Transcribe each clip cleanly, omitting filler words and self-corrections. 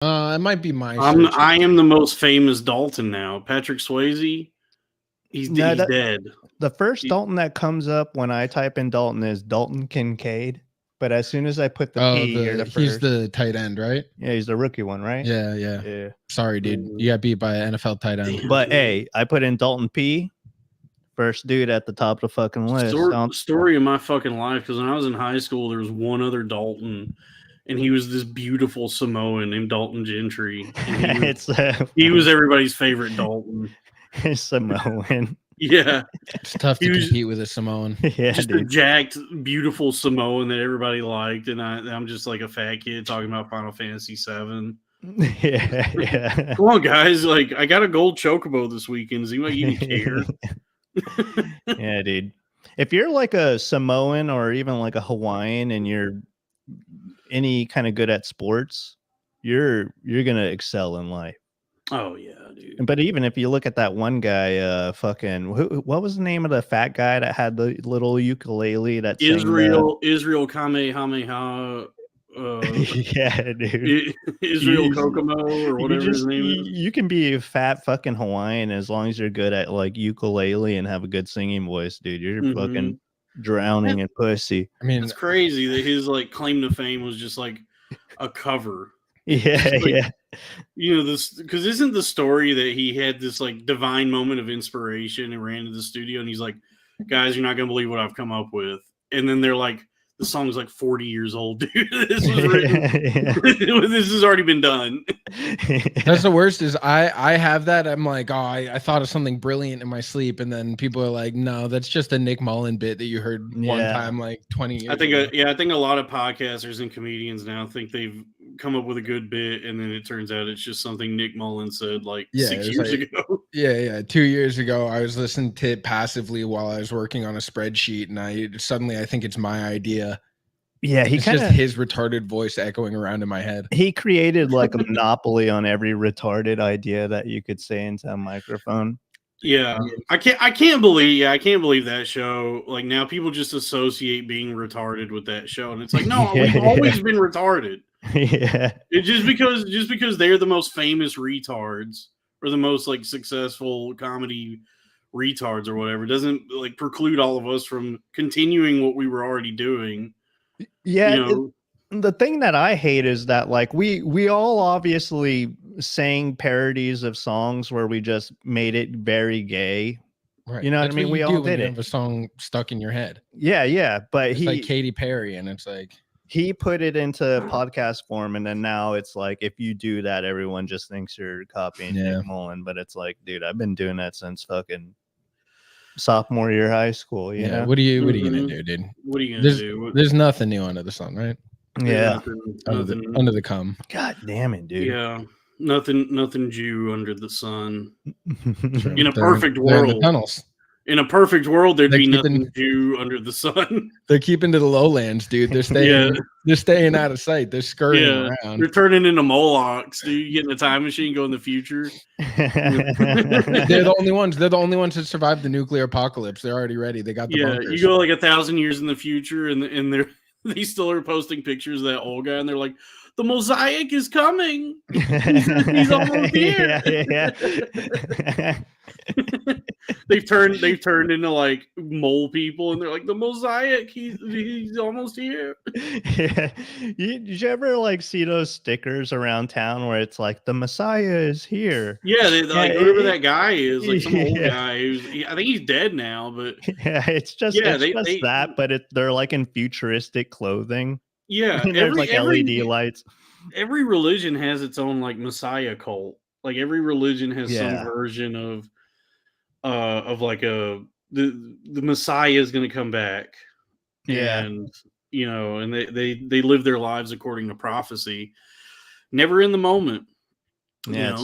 It might be my. I am the most famous Dalton now. Patrick Swayze. He's dead. The first Dalton that comes up when I type in Dalton is Dalton Kincaid. But as soon as I put the P, he's the tight end, right? Yeah, he's the rookie one, right? Yeah. Sorry, dude. You got beat by an NFL tight end. But hey, I put in Dalton P. First dude at the top of the fucking list. Story of my fucking life, because when I was in high school, there was one other Dalton, and he was this beautiful Samoan named Dalton Gentry. He was everybody's favorite Dalton. Samoan. Yeah. It's tough to compete with a Samoan. Yeah, just a jacked, beautiful Samoan that everybody liked, and I'm just like a fat kid talking about Final Fantasy VII. Yeah. Come on, guys. Like, I got a gold chocobo this weekend. Does anybody even care? Yeah, dude. If you're like a Samoan or even like a Hawaiian and you're any kind of good at sports, you're gonna excel in life. Oh yeah, dude. But even if you look at that one guy, what was the name of the fat guy that had the little ukulele that Israel Kamehameha. Yeah, dude. Israel Kokomo or whatever his name is. You can be a fat fucking Hawaiian as long as you're good at like ukulele and have a good singing voice, dude. You're fucking drowning in pussy. I mean, it's crazy that his like claim to fame was just like a cover. Yeah, like, you know, this because isn't the story that he had this like divine moment of inspiration and ran to the studio and he's like, guys, you're not gonna believe what I've come up with. And then they're like, the song's like 40 years old, dude. This was written. This has already been done. That's the worst is I have that. I'm like, oh, I thought of something brilliant in my sleep. And then people are like, no, that's just a Nick Mullen bit that you heard one time like 20 years ago. I think a lot of podcasters and comedians now think they've come up with a good bit. And then it turns out it's just something Nick Mullen said like 6 years ago. Yeah. 2 years ago, I was listening to it passively while I was working on a spreadsheet. And I think it's my idea. Yeah, it's just his retarded voice echoing around in my head. He created like a monopoly on every retarded idea that you could say into a microphone. Yeah, I can't believe that show. Like now, people just associate being retarded with that show, and it's like, no, we've always been retarded. Yeah, it's just because they're the most famous retards or the most like successful comedy retards or whatever doesn't like preclude all of us from continuing what we were already doing. Yeah, the thing that I hate is that like we all obviously sang parodies of songs where we just made it very gay. Right. You know what I mean? We all did it. Have a song stuck in your head. Yeah. But it's like Katy Perry, and it's like he put it into podcast form, and then now it's like if you do that, everyone just thinks you're copying Nick Mullen. But it's like, dude, I've been doing that since fucking sophomore year high school. You know? What are you gonna do, dude? What are you gonna do? There's nothing new under the sun, right? Yeah, under the cum. God damn it, dude. Yeah, nothing Jew under the sun. In a perfect world, in the tunnels. In a perfect world, there'd be nothing Jew under the sun. They're keeping to the lowlands, dude. They're staying. They're staying out of sight. They're scurrying around. They're turning into Molochs. Dude, you get in a time machine, go in the future. They're the only ones. They're the only ones that survived the nuclear apocalypse. They're already ready. They got the bunkers. You go like 1,000 years in the future, and they still are posting pictures of that old guy, and they're like, the mosaic is coming. He's almost here. Yeah. They've turned into like mole people, and they're like, the mosaic, he's almost here. Yeah. Did you ever like see those stickers around town where it's like the Messiah is here? Yeah, whoever that guy is, like some old guy I think he's dead now, but it's just that, but they're like in futuristic clothing. Yeah, there's like LED lights. Every religion has its own like Messiah cult. Like every religion has some version of like the Messiah is going to come back. And and they live their lives according to prophecy, never in the moment. Yeah,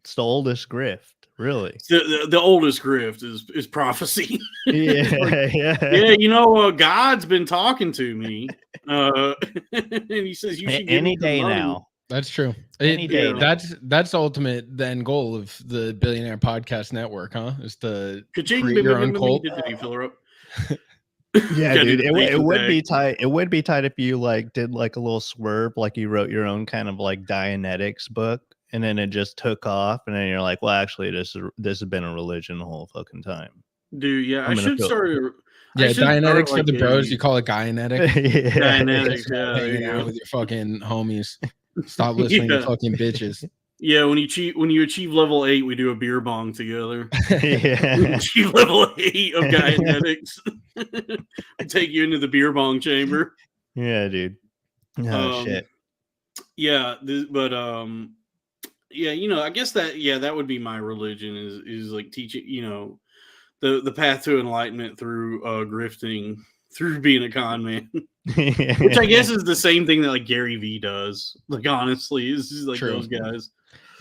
it's the oldest grift, really. The oldest grift is prophecy. Yeah, God's been talking to me, and he says you should any day now. That's true. Any day. That's the ultimate then goal of the Billionaire Podcast Network, huh? Is to create your own cult. Did you fill her up? Yeah, dude, it would be tight. It would be tight if you like did like a little swerve, like you wrote your own kind of like Dianetics book, and then it just took off, and then you're like, well, actually, this has been a religion the whole fucking time. Dude, yeah, I should start. Yeah, Dianetics for the bros. You call it Guyanetic. Dianetics, yeah. Hanging out with your fucking homies. Stop listening to fucking bitches. Yeah, when you achieve level 8, we do a beer bong together. Yeah. Achieve level 8 of Guyanetics. Take you into the beer bong chamber. Yeah, dude. Oh shit. Yeah, but yeah, you know, I guess that would be my religion is like teaching, you know, the path to enlightenment through grifting, through being a con man. Which I guess is the same thing that like Gary Vee does. Like honestly, is like True. Those guys.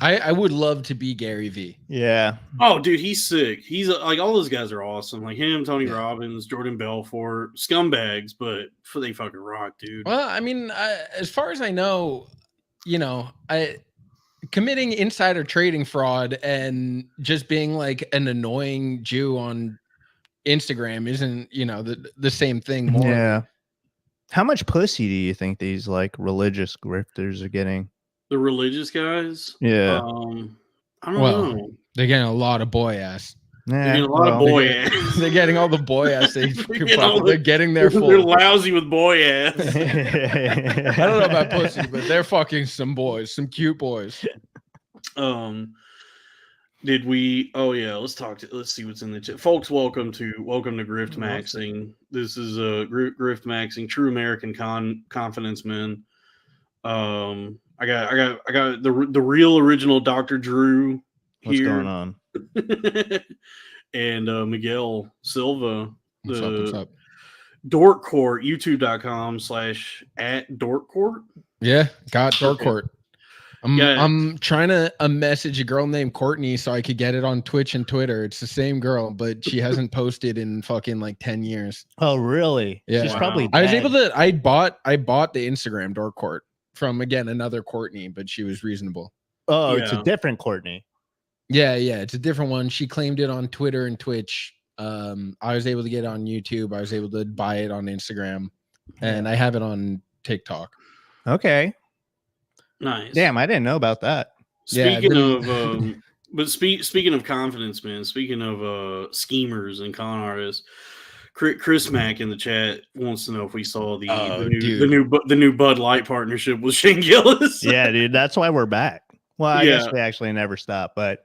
I would love to be Gary Vee. Yeah. Oh, dude, he's sick. He's like all those guys are awesome. Like him, Tony Robbins, Jordan Belfort, scumbags, but they fucking rock, dude. Well, I mean, as far as I know, you know, committing insider trading fraud and just being like an annoying Jew on Instagram isn't, you know, the same thing. More. Yeah. How much pussy do you think these like religious grifters are getting? The religious guys? Yeah. I don't know. They're getting a lot of boy ass. Yeah, they're getting a lot of boy ass. They're getting all the boy ass. They're getting their full. They're lousy with boy ass. I don't know about pussy, but they're fucking some boys, some cute boys. Did we? Oh yeah, let's see what's in the chat, folks. Welcome to Griftmaxxing. This is Griftmaxxing, true American confidence men. I got the real original Dr. Drew here. What's going on? And Miguel Silva, what's up? Dork Court, youtube.com/@dorkcourt. Yeah, got Dork Court. I'm trying to message a girl named Courtney so I could get it on Twitch and Twitter. It's the same girl, but she hasn't posted in fucking like 10 years. Oh, really? Yeah. She's probably dead. I was able to I bought the Instagram Dork Court from again another Courtney, but she was reasonable. Oh, it's a different Courtney. Yeah, it's a different one. She claimed it on Twitter and Twitch. I was able to get it on YouTube. I was able to buy it on Instagram, and I have it on TikTok. Okay. Nice. Damn, I didn't know about that. Speaking of confidence, man. Speaking of schemers and con artists, Chris Mack in the chat wants to know if we saw the new Bud Light partnership with Shane Gillis. Yeah, dude, that's why we're back. Well, I guess we actually never stopped, but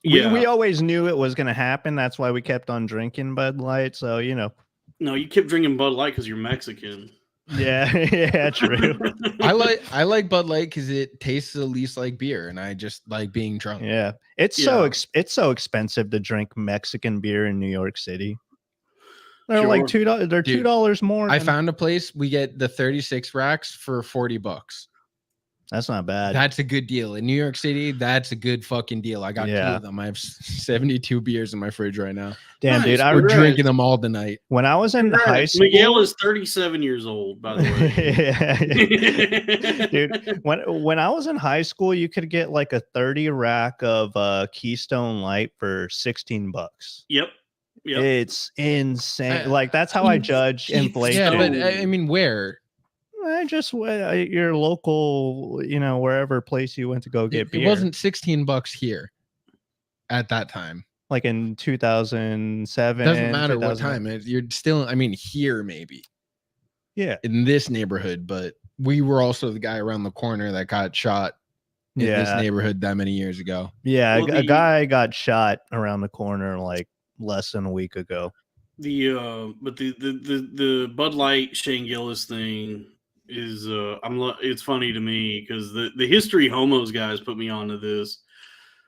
we always knew it was going to happen. That's why we kept on drinking Bud Light. So you know, no, you kept drinking Bud Light because you're Mexican. Yeah, true. I like Bud Light because it tastes the least like beer, and I just like being drunk. Yeah, it's so expensive to drink Mexican beer in New York City. They're like $2. They're $2 more. I found a place. We get the 36 racks for $40. That's not bad. That's a good deal in New York City. That's a good fucking deal. I got 2 of them. I have 72 beers in my fridge right now. Damn, dude, we're drinking them all tonight. When I was in high school, Miguel is 37 years old, by the way. Dude, when I was in high school, you could get like a 30 rack of Keystone Light for $16. Yep. It's insane. Like that's how I judge inflation. Yeah, but I mean, where? Just your local, you know, wherever place you went to go get beer. It wasn't $16 here at that time. Like in 2007. Doesn't matter what time. You're still, I mean, here maybe. Yeah. In this neighborhood, but we were also the guy around the corner that got shot in this neighborhood that many years ago. Yeah, a guy got shot around the corner like less than a week ago. But the Bud Light Shane Gillis thing is it's funny to me because the History Homos guys put me onto this.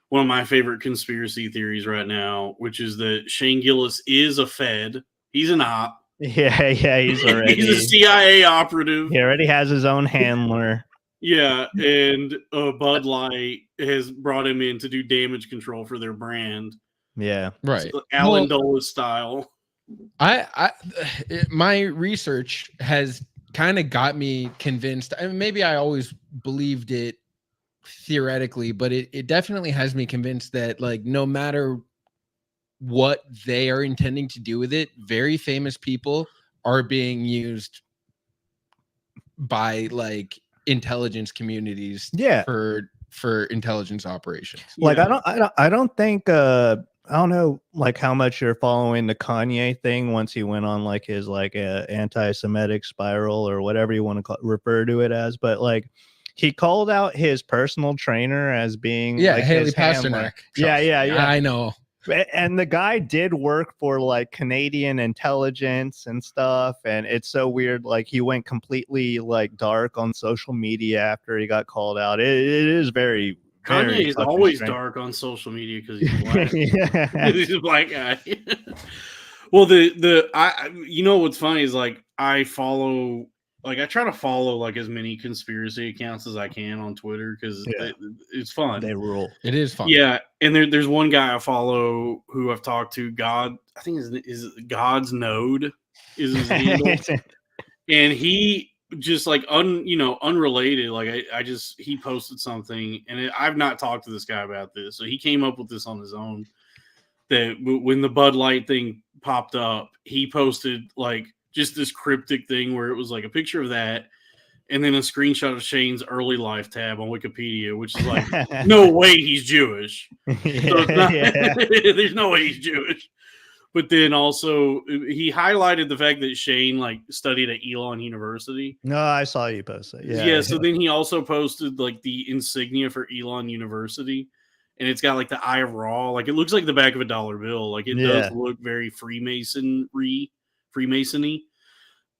One of my favorite conspiracy theories right now, which is that Shane Gillis is a Fed. He's an op. Yeah, he's already he's a CIA operative. He already has his own handler. Yeah, and Bud Light has brought him in to do damage control for their brand. Yeah, right. So Alan Dulles style. My research has kind of got me convinced. I mean, maybe I always believed it theoretically, but it definitely has me convinced that like no matter what they are intending to do with it, very famous people are being used by like intelligence communities for intelligence operations. Like I don't think I don't know like how much you're following the Kanye thing once he went on like his like anti-Semitic spiral or whatever you want to refer to it as, but like he called out his personal trainer as being like Haley Pasternak. Yeah. I know. And the guy did work for like Canadian intelligence and stuff, and it's so weird. Like he went completely like dark on social media after he got called out. It is very. Kanye is always dark on social media because he's black. He's a black guy. Well, you know what's funny is like I try to follow like as many conspiracy accounts as I can on Twitter because it's fun. They rule. It is fun. Yeah, and there's one guy I follow who I've talked to. God, I think is God's Node is his handle, and he just like unrelated. Like he posted something, and I've not talked to this guy about this, so he came up with this on his own. That when the Bud Light thing popped up, he posted like just this cryptic thing where it was like a picture of that and then a screenshot of Shane's early life tab on Wikipedia, which is like, no way he's Jewish. So it's not, there's no way he's Jewish. But then also he highlighted the fact that Shane like studied at Elon University. No, I saw you post it. Yeah. So then he also posted like the insignia for Elon University. And it's got like the Eye of Ra. Like it looks like the back of a dollar bill. Like it does look very Freemasony.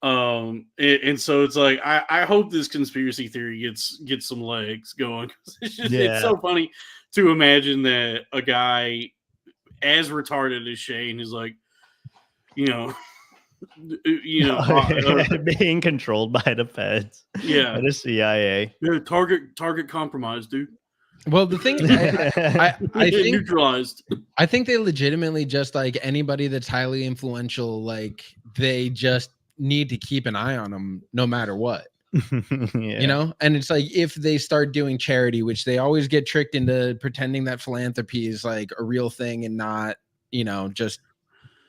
And so it's like I hope this conspiracy theory gets some legs going. It's so funny to imagine that a guy as retarded as Shane is like, being controlled by the feds. Yeah, by the CIA. Yeah, target compromise, dude. Well, the thing I think neutralized. I think they legitimately just like anybody that's highly influential, like they just need to keep an eye on them no matter what. And it's like if they start doing charity, which they always get tricked into pretending that philanthropy is like a real thing and not, just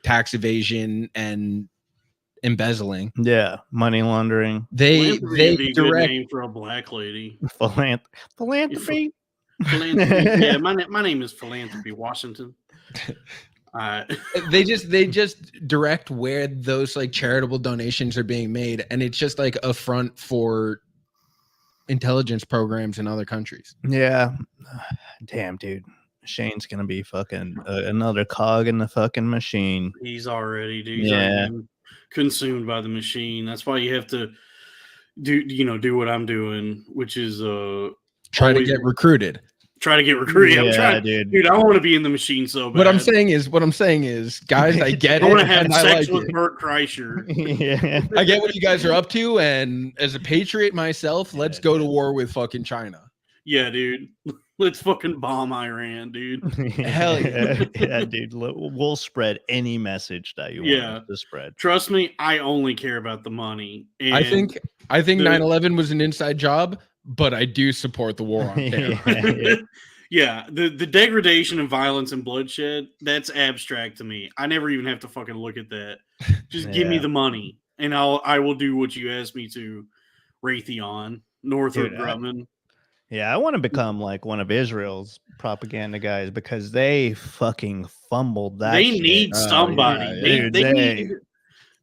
tax evasion and embezzling. Yeah, money laundering. They direct name for a black lady. Philanthropy. Philanthropy. Yeah, my name is Philanthropy Washington. They just direct where those like charitable donations are being made, and it's just like a front for intelligence programs in other countries. Yeah, damn, dude. Shane's gonna be fucking another cog in the fucking machine. He's already, dude. He's already consumed by the machine. That's why you have to do what I'm doing, which is try to get recruited. I'm trying, dude. I want to be in the machine so bad. What I'm saying is, guys, I get it. I want to have sex with Bert Kreischer. I get what you guys are up to, and as a patriot myself, let's go to war with fucking China. Yeah, dude. Let's fucking bomb Iran, dude. Hell yeah. Yeah, dude. We'll spread any message that you want us to spread. Trust me, I only care about the money. And I think 9/11 was an inside job, but I do support the war on terror. Yeah, the degradation and violence and bloodshed, that's abstract to me. I never even have to fucking look at that. Just give me the money, and I will do what you asked me to, Raytheon, Northrop Grumman. I want to become like one of Israel's propaganda guys because they fucking fumbled that. They need somebody.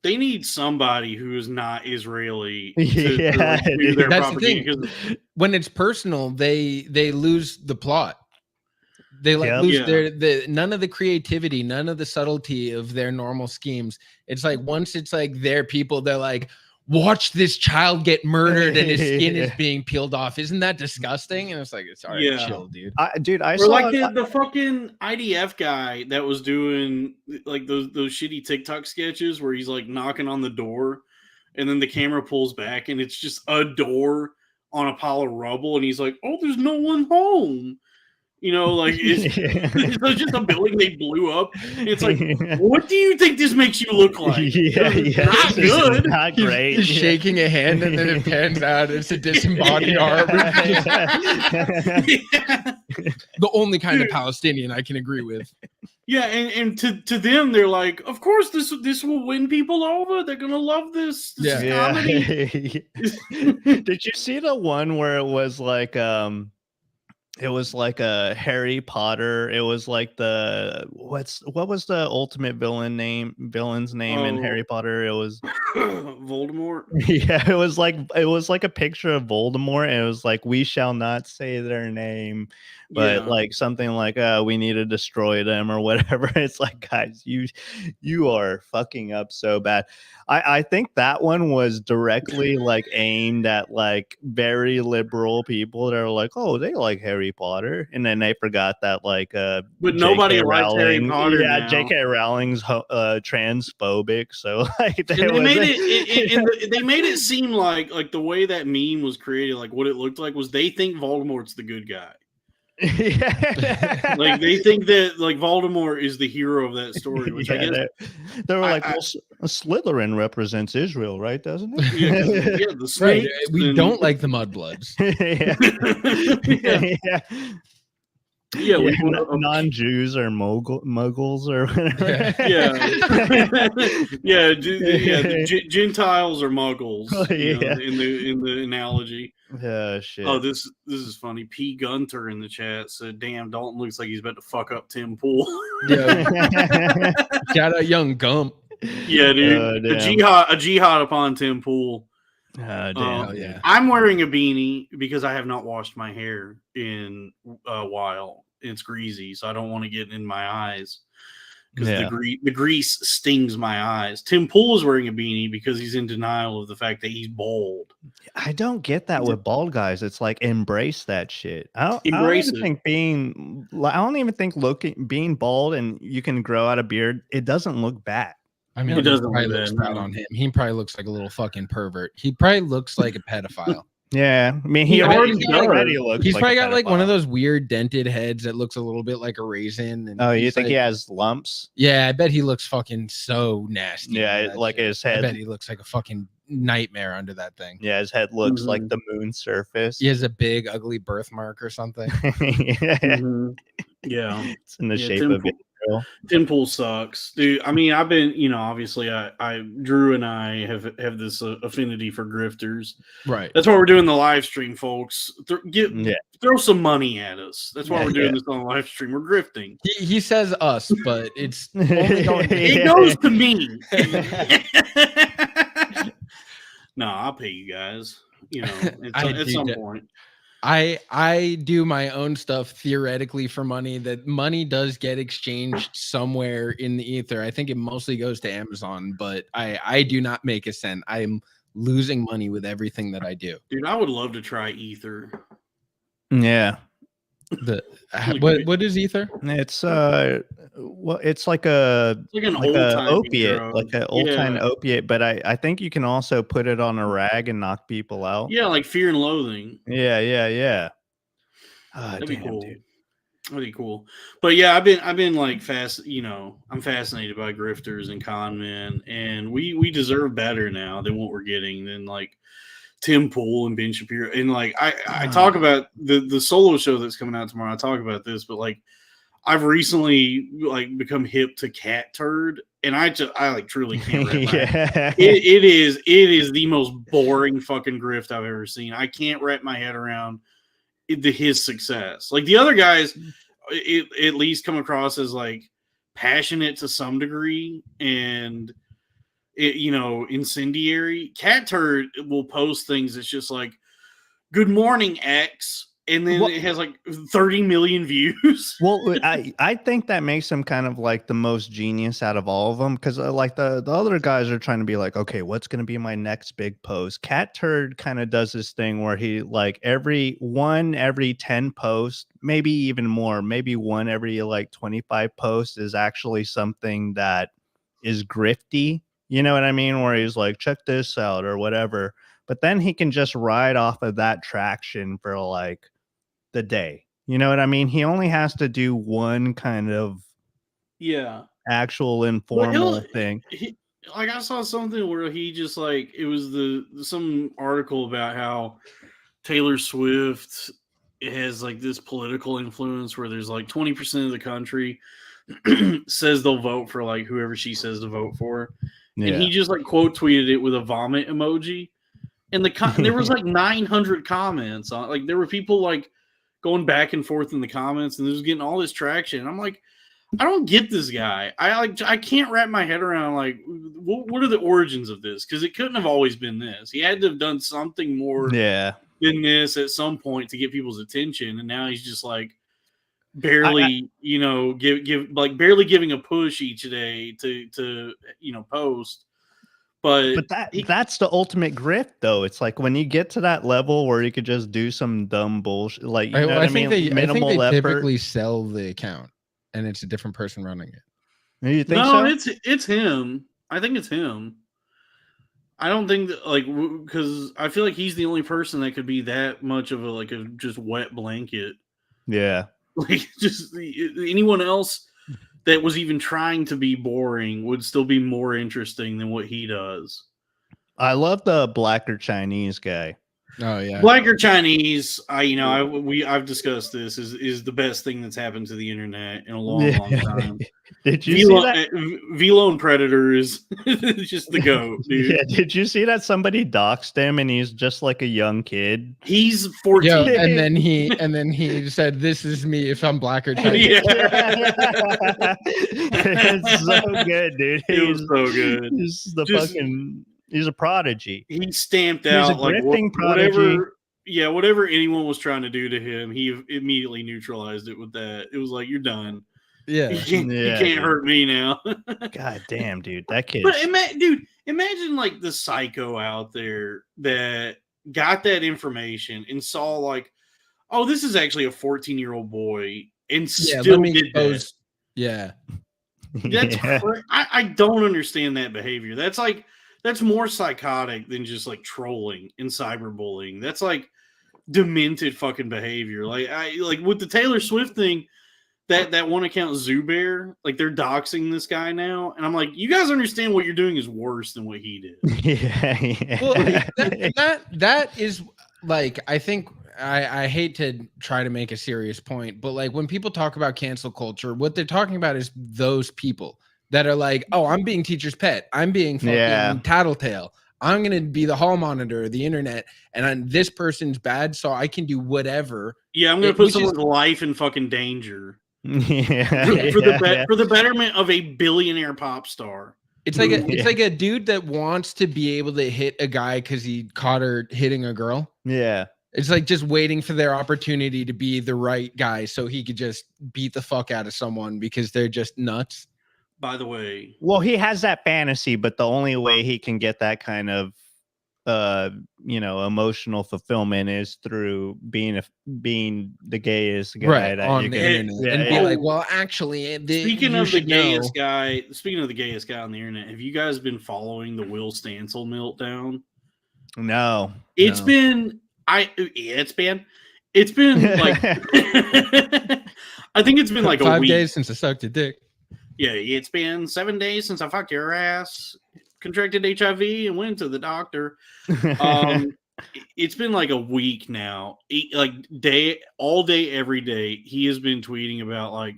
They need somebody who is not Israeli to do their propaganda. The thing. When it's personal, they lose the plot. They lose their none of the creativity, none of the subtlety of their normal schemes. It's like once it's like their people, they're like, watch this child get murdered and his skin is being peeled off. Isn't that disgusting? And it's like, it's alright, chill, dude. I saw like the fucking IDF guy that was doing like those shitty TikTok sketches where he's like knocking on the door and then the camera pulls back and it's just a door on a pile of rubble and he's like, oh, there's no one home. Like it's just a building they blew up. It's like, what do you think this makes you look like? Not good. Not great. He's shaking a hand and then it pans out. It's a disembodied arm. The only kind of Palestinian I can agree with. Yeah, and to them, they're like, of course this will win people over. They're gonna love this. This is comedy. Did you see the one where it was like it was like a Harry Potter. It was like what was the ultimate villain's name in Harry Potter? It was Voldemort. Yeah, it was like a picture of Voldemort, and it was like, we shall not say their name, but like something like we need to destroy them or whatever. It's like, guys, you are fucking up so bad. I think that one was directly like aimed at like very liberal people that are like, oh, they like Harry Potter, and then they forgot that like but nobody likes Harry Potter. Yeah, now. J.K. Rowling's transphobic, so like they made it seem like the way that meme was created, like what it looked like was they think Voldemort's the good guy. Like they think that like Voldemort is the hero of that story, which I guess they were like, well, Slytherin represents Israel, right? Doesn't it? Yeah, the snakes. Right. We don't like the Mudbloods. Yeah, non-Jews or Muggles or whatever. Gentiles or Muggles. In the analogy. Yeah, shit. Oh, this is funny. P. Gunter in the chat said, "Damn, Dalton looks like he's about to fuck up Tim Pool." Yeah, shout out young Gump. Yeah, dude, a jihad upon Tim Pool. Damn. Yeah. I'm wearing a beanie because I have not washed my hair in a while. It's greasy, so I don't want to get in my eyes because the grease stings my eyes. Tim Pool is wearing a beanie because he's in denial of the fact that he's bald. I don't get that with bald guys. It's like, embrace that shit. I don't even think being bald and you can grow out a beard, it doesn't look bad. I mean, it doesn't probably looks bad on him. He probably looks like a little fucking pervert. He probably looks like a pedophile. Yeah, I mean, he already looks. He's like probably got like one of those weird dented heads that looks a little bit like a raisin. And you think he has lumps? Yeah, I bet he looks fucking so nasty. Yeah, like his head. I bet he looks like a fucking nightmare under that thing. Yeah, his head looks like the moon's surface. He has a big, ugly birthmark or something. Yeah, it's in the shape of it. Tim Pool sucks, dude. I mean, I've been, obviously, I Drew and I have this affinity for grifters, right? That's why we're doing the live stream, folks. Throw some money at us. That's why we're doing this on the live stream. We're grifting. He says us, but it's only going it goes to me. No, I'll pay you guys. At some point. I do my own stuff theoretically for money. That money does get exchanged somewhere in the ether. I think it mostly goes to Amazon, but I do not make a cent. I'm losing money with everything that I do. Dude, I would love to try ether. Yeah. What is ether? It's it's like an opiate, drug. Like an old time opiate. But I think you can also put it on a rag and knock people out. Yeah, like Fear and Loathing. Yeah. That'd be cool. Dude. That'd be cool. But yeah, I've been like I'm fascinated by grifters and con men, and we deserve better now than what we're getting than like Tim Pool and Ben Shapiro. And like I talk about the solo show that's coming out tomorrow. I talk about this, but like I've recently like become hip to cat turd, and I like truly can't wrap my it is the most boring fucking grift I've ever seen. I can't wrap my head around his success. Like the other guys at least come across as like passionate to some degree and incendiary. Cat turd will post things that's just like, "Good morning, X," and then it has like 30 million views. Well, I think that makes him kind of like the most genius out of all of them, because like the other guys are trying to be like, okay, what's going to be my next big post? Cat turd kind of does this thing where he like every 10 posts, maybe even more, maybe one every like 25 posts is actually something that is grifty. You know what I mean? Where he's like, check this out or whatever. But then he can just ride off of that traction for like the day. You know what I mean? He only has to do one kind of actual informal thing. Like I saw something where he just like, it was some article about how Taylor Swift has like this political influence where there's like 20% of the country says they'll vote for like whoever she says to vote for, Yeah. and he just like quote tweeted it with a vomit emoji, and there was like 900 comments on, like there were people like going back and forth in the comments, and it was getting all this traction. And I'm like, I don't get this guy. I can't wrap my head around like what are the origins of this, because it couldn't have always been this. He had to have done something more than this at some point to get people's attention, and now he's just like barely barely giving a push each day to post. But that's the ultimate grift, though. It's like when you get to that level where you could just do some dumb bullshit, like you know what I mean, minimal effort. Typically sell the account, and it's a different person running it. You think so? It's him. I think it's him. I don't think that, like, because I feel like he's the only person that could be that much of a just wet blanket. Yeah. Like, just anyone else that was even trying to be boring would still be more interesting than what he does. I love the Black or Chinese guy. Oh yeah, Black or Chinese. I've discussed this is the best thing that's happened to the internet in a long time. Did you see that? V-Lone Predator is just the GOAT, dude. Yeah, did you see that somebody doxed him and he's just like a young kid? He's 14. Yeah, and then he said, "This is me if I'm Black or Chinese." Yeah. It's so good, dude. It was so good. He's a prodigy. He stamped out like whatever anyone was trying to do to him. He immediately neutralized it with that. It was like, you're done. Yeah, you can't hurt me now. God damn, dude, that kid. But imagine like the psycho out there that got that information and saw like, oh, this is actually a 14-year-old boy, and still did that. Yeah, that's I don't understand that behavior. That's more psychotic than just like trolling and cyberbullying. That's like demented fucking behavior. Like with the Taylor Swift thing, that one account Zubair, like they're doxing this guy now, and I'm like, you guys understand what you're doing is worse than what he did. Yeah. Well, that is like, I think I hate to try to make a serious point, but like when people talk about cancel culture, what they're talking about is those people that are like, oh, I'm being teacher's pet. I'm being fucking tattletale. I'm going to be the hall monitor of the internet, and this person's bad, so I can do whatever. Yeah, I'm going to put someone's life in fucking danger. For the betterment of a billionaire pop star. It's like a dude that wants to be able to hit a guy because he caught her hitting a girl. Yeah. It's like just waiting for their opportunity to be the right guy so he could just beat the fuck out of someone because they're just nuts. By the way, well, he has that fantasy, but the only way he can get that kind of emotional fulfillment is through being the gayest guy on the internet, and be like, well, actually, speaking of the gayest guy on the internet, have you guys been following the Will Stancil meltdown? No, it's been like I think it's been like 5 a week. days since I sucked a dick. Yeah, it's been 7 days since I fucked your ass, contracted HIV, and went to the doctor. It's been like a week now. All day, every day, he has been tweeting about like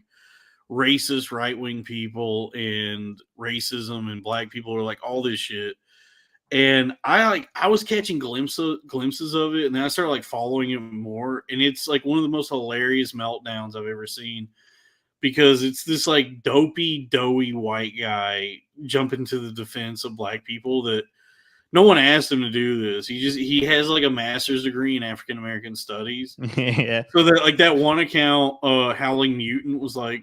racist right-wing people and racism and black people, or like all this shit. And I was catching glimpses of it, and then I started like following him more, and it's like one of the most hilarious meltdowns I've ever seen. Because it's this like dopey, doughy white guy jumping to the defense of black people that no one asked him to do this. He has like a master's degree in African American studies. Yeah. So that like that one account, Howling Mutant, was like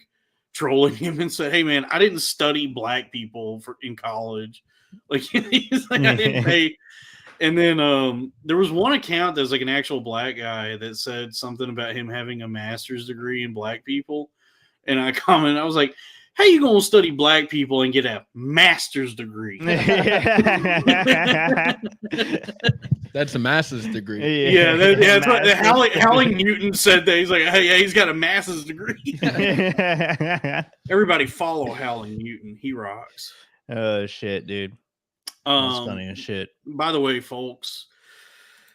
trolling him and said, "Hey man, I didn't study black people in college. Like he's like, I didn't pay." And then there was one account that was like an actual black guy that said something about him having a master's degree in black people. And I commented, I was like, how you going to study black people and get a master's degree? That's a master's degree. Yeah, that's what Howling Newton said that. He's like, hey, yeah, he's got a master's degree. Everybody follow Howling Newton. He rocks. Oh, shit, dude. That's funny as shit. By the way, folks,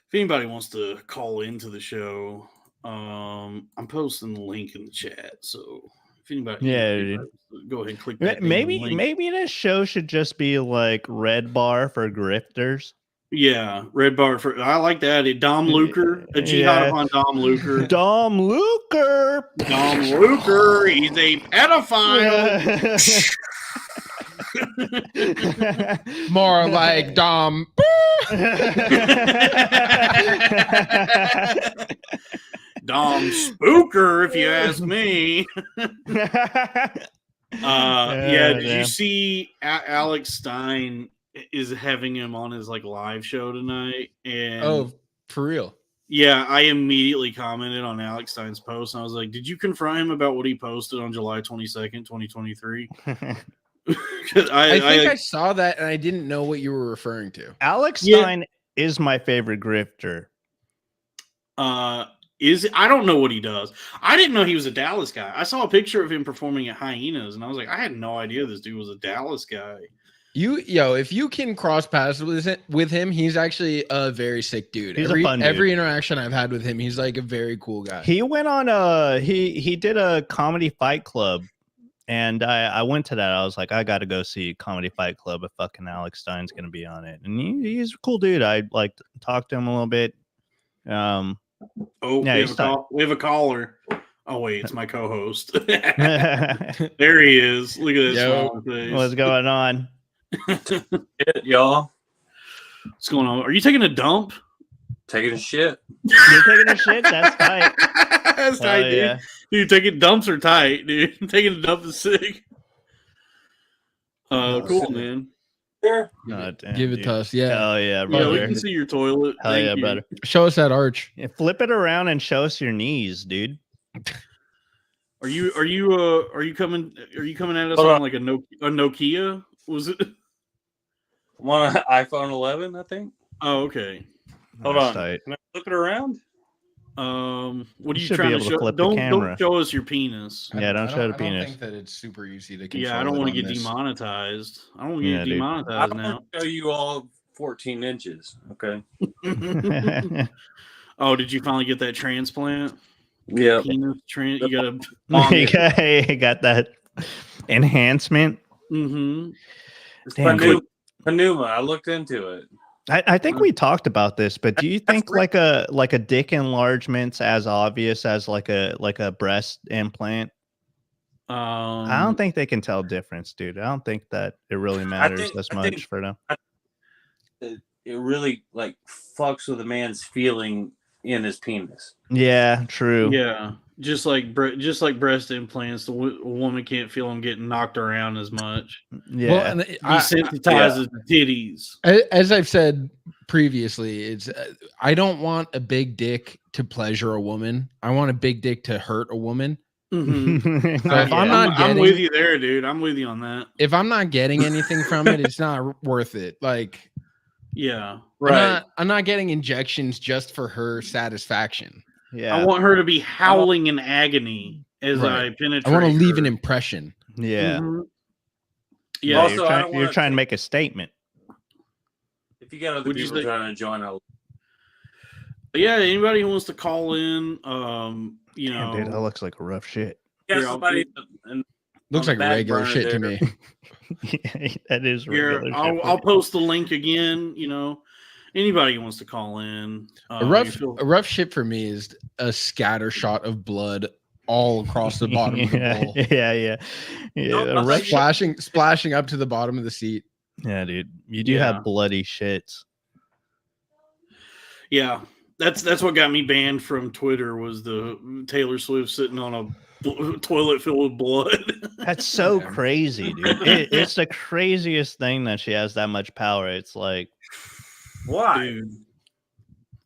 if anybody wants to call into the show, I'm posting the link in the chat. So If anybody, Yeah, go ahead and click that. Maybe this show should just be like red bar for grifters. Yeah, red bar for I like that. Dom Luker, a jihad upon Dom Luker. Dom Luker. Dom Luker, he's a pedophile. More like Dom. Dom Spooker, if you ask me. Did you see Alex Stein is having him on his like live show tonight? And for real? Yeah, I immediately commented on Alex Stein's post, and I was like, "Did you confront him about what he posted on July 22nd, 2023?" I think I saw that, and I didn't know what you were referring to. Alex Stein is my favorite grifter. I don't know what he does. I didn't know he was a Dallas guy. I saw a picture of him performing at Hyenas, and I was like, I had no idea this dude was a Dallas guy. If you can cross paths with him, he's actually a very sick dude. He's a fun dude. Every interaction I've had with him, he's like a very cool guy. He went on he did a comedy fight club, and I went to that. I was like, I got to go see Comedy Fight Club if fucking Alex Stein's gonna be on it, and he's a cool dude. I like talked to him a little bit. We have a caller. Oh wait, it's my co-host. There he is. Look at this. What's going on? Shit, y'all. What's going on? Are you taking a dump? Taking a shit. You're taking a shit? That's tight. That's tight, dude. Yeah. Dude, taking dumps are tight, dude. Taking a dump is sick. Cool, man. Sure. Give it to us. Yeah. Oh yeah, brother. Yeah, we can see your toilet. Hell yeah, brother. Show us that arch. Yeah, flip it around and show us your knees, dude. Are you coming at us on like a Nokia? Was it? I'm on an iPhone 11, I think. Oh, okay. Hold on. Tight. Can I flip it around? What are you trying to show? Don't show us your penis. Yeah, don't show the penis. I don't think that it's super easy to control. Yeah, I don't want to get demonetized. I don't want to get demonetized now. I want to show you all 14 inches. Okay. Oh, did you finally get that transplant? Yeah. You got that enhancement. Mm-hmm. Pneuma. I looked into it. I think we talked about this, but do you think like a dick enlargement's as obvious as like a breast implant? I don't think they can tell difference, dude. I don't think that it really matters as much for them. It really like fucks with a man's feeling in his penis. Yeah, true. Yeah, just like breast implants, the woman can't feel them getting knocked around as much. Yeah, well, and desensitizes the titties. As I've said previously, it's I don't want a big dick to pleasure a woman. I want a big dick to hurt a woman. Mm-hmm. So if I'm with you there, dude. I'm with you on that. If I'm not getting anything from it, it's not worth it. Like, yeah, right. I'm not getting injections just for her satisfaction. Yeah, I want her to be howling in agony as I penetrate. I want to leave an impression. Yeah, yeah. Also, you're trying to make a statement. If you got other people trying to join, yeah. Anybody who wants to call in, you know, dude, that looks like a rough shit. Yeah, somebody looks like regular shit to me. Yeah, that is regular. I'll post the link again. You know, anybody who wants to call in. A rough shit for me is a scatter shot of blood all across the bottom of the bowl. Yeah. No, splashing up to the bottom of the seat. Yeah, dude, you do have bloody shits. Yeah, that's what got me banned from Twitter was the Taylor Swift sitting on a toilet filled with blood. That's so crazy, dude. It's the craziest thing that she has that much power. It's like, why? Dude.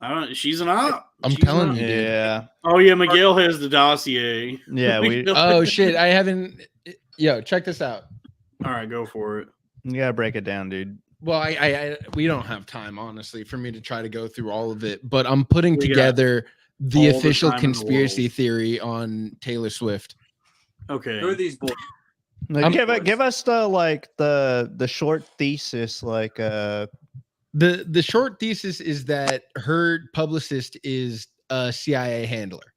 I don't. She's an op. I'm telling you, dude. Yeah. Oh yeah, Miguel has the dossier. Yeah. Oh shit, I haven't. Yo, check this out. All right, go for it. You gotta break it down, dude. Well, we don't have time, honestly, for me to try to go through all of it. But I'm putting together the official conspiracy theory on Taylor Swift. Okay. Who are these boys? Like, give us the short thesis, like The short thesis is that her publicist is a CIA handler.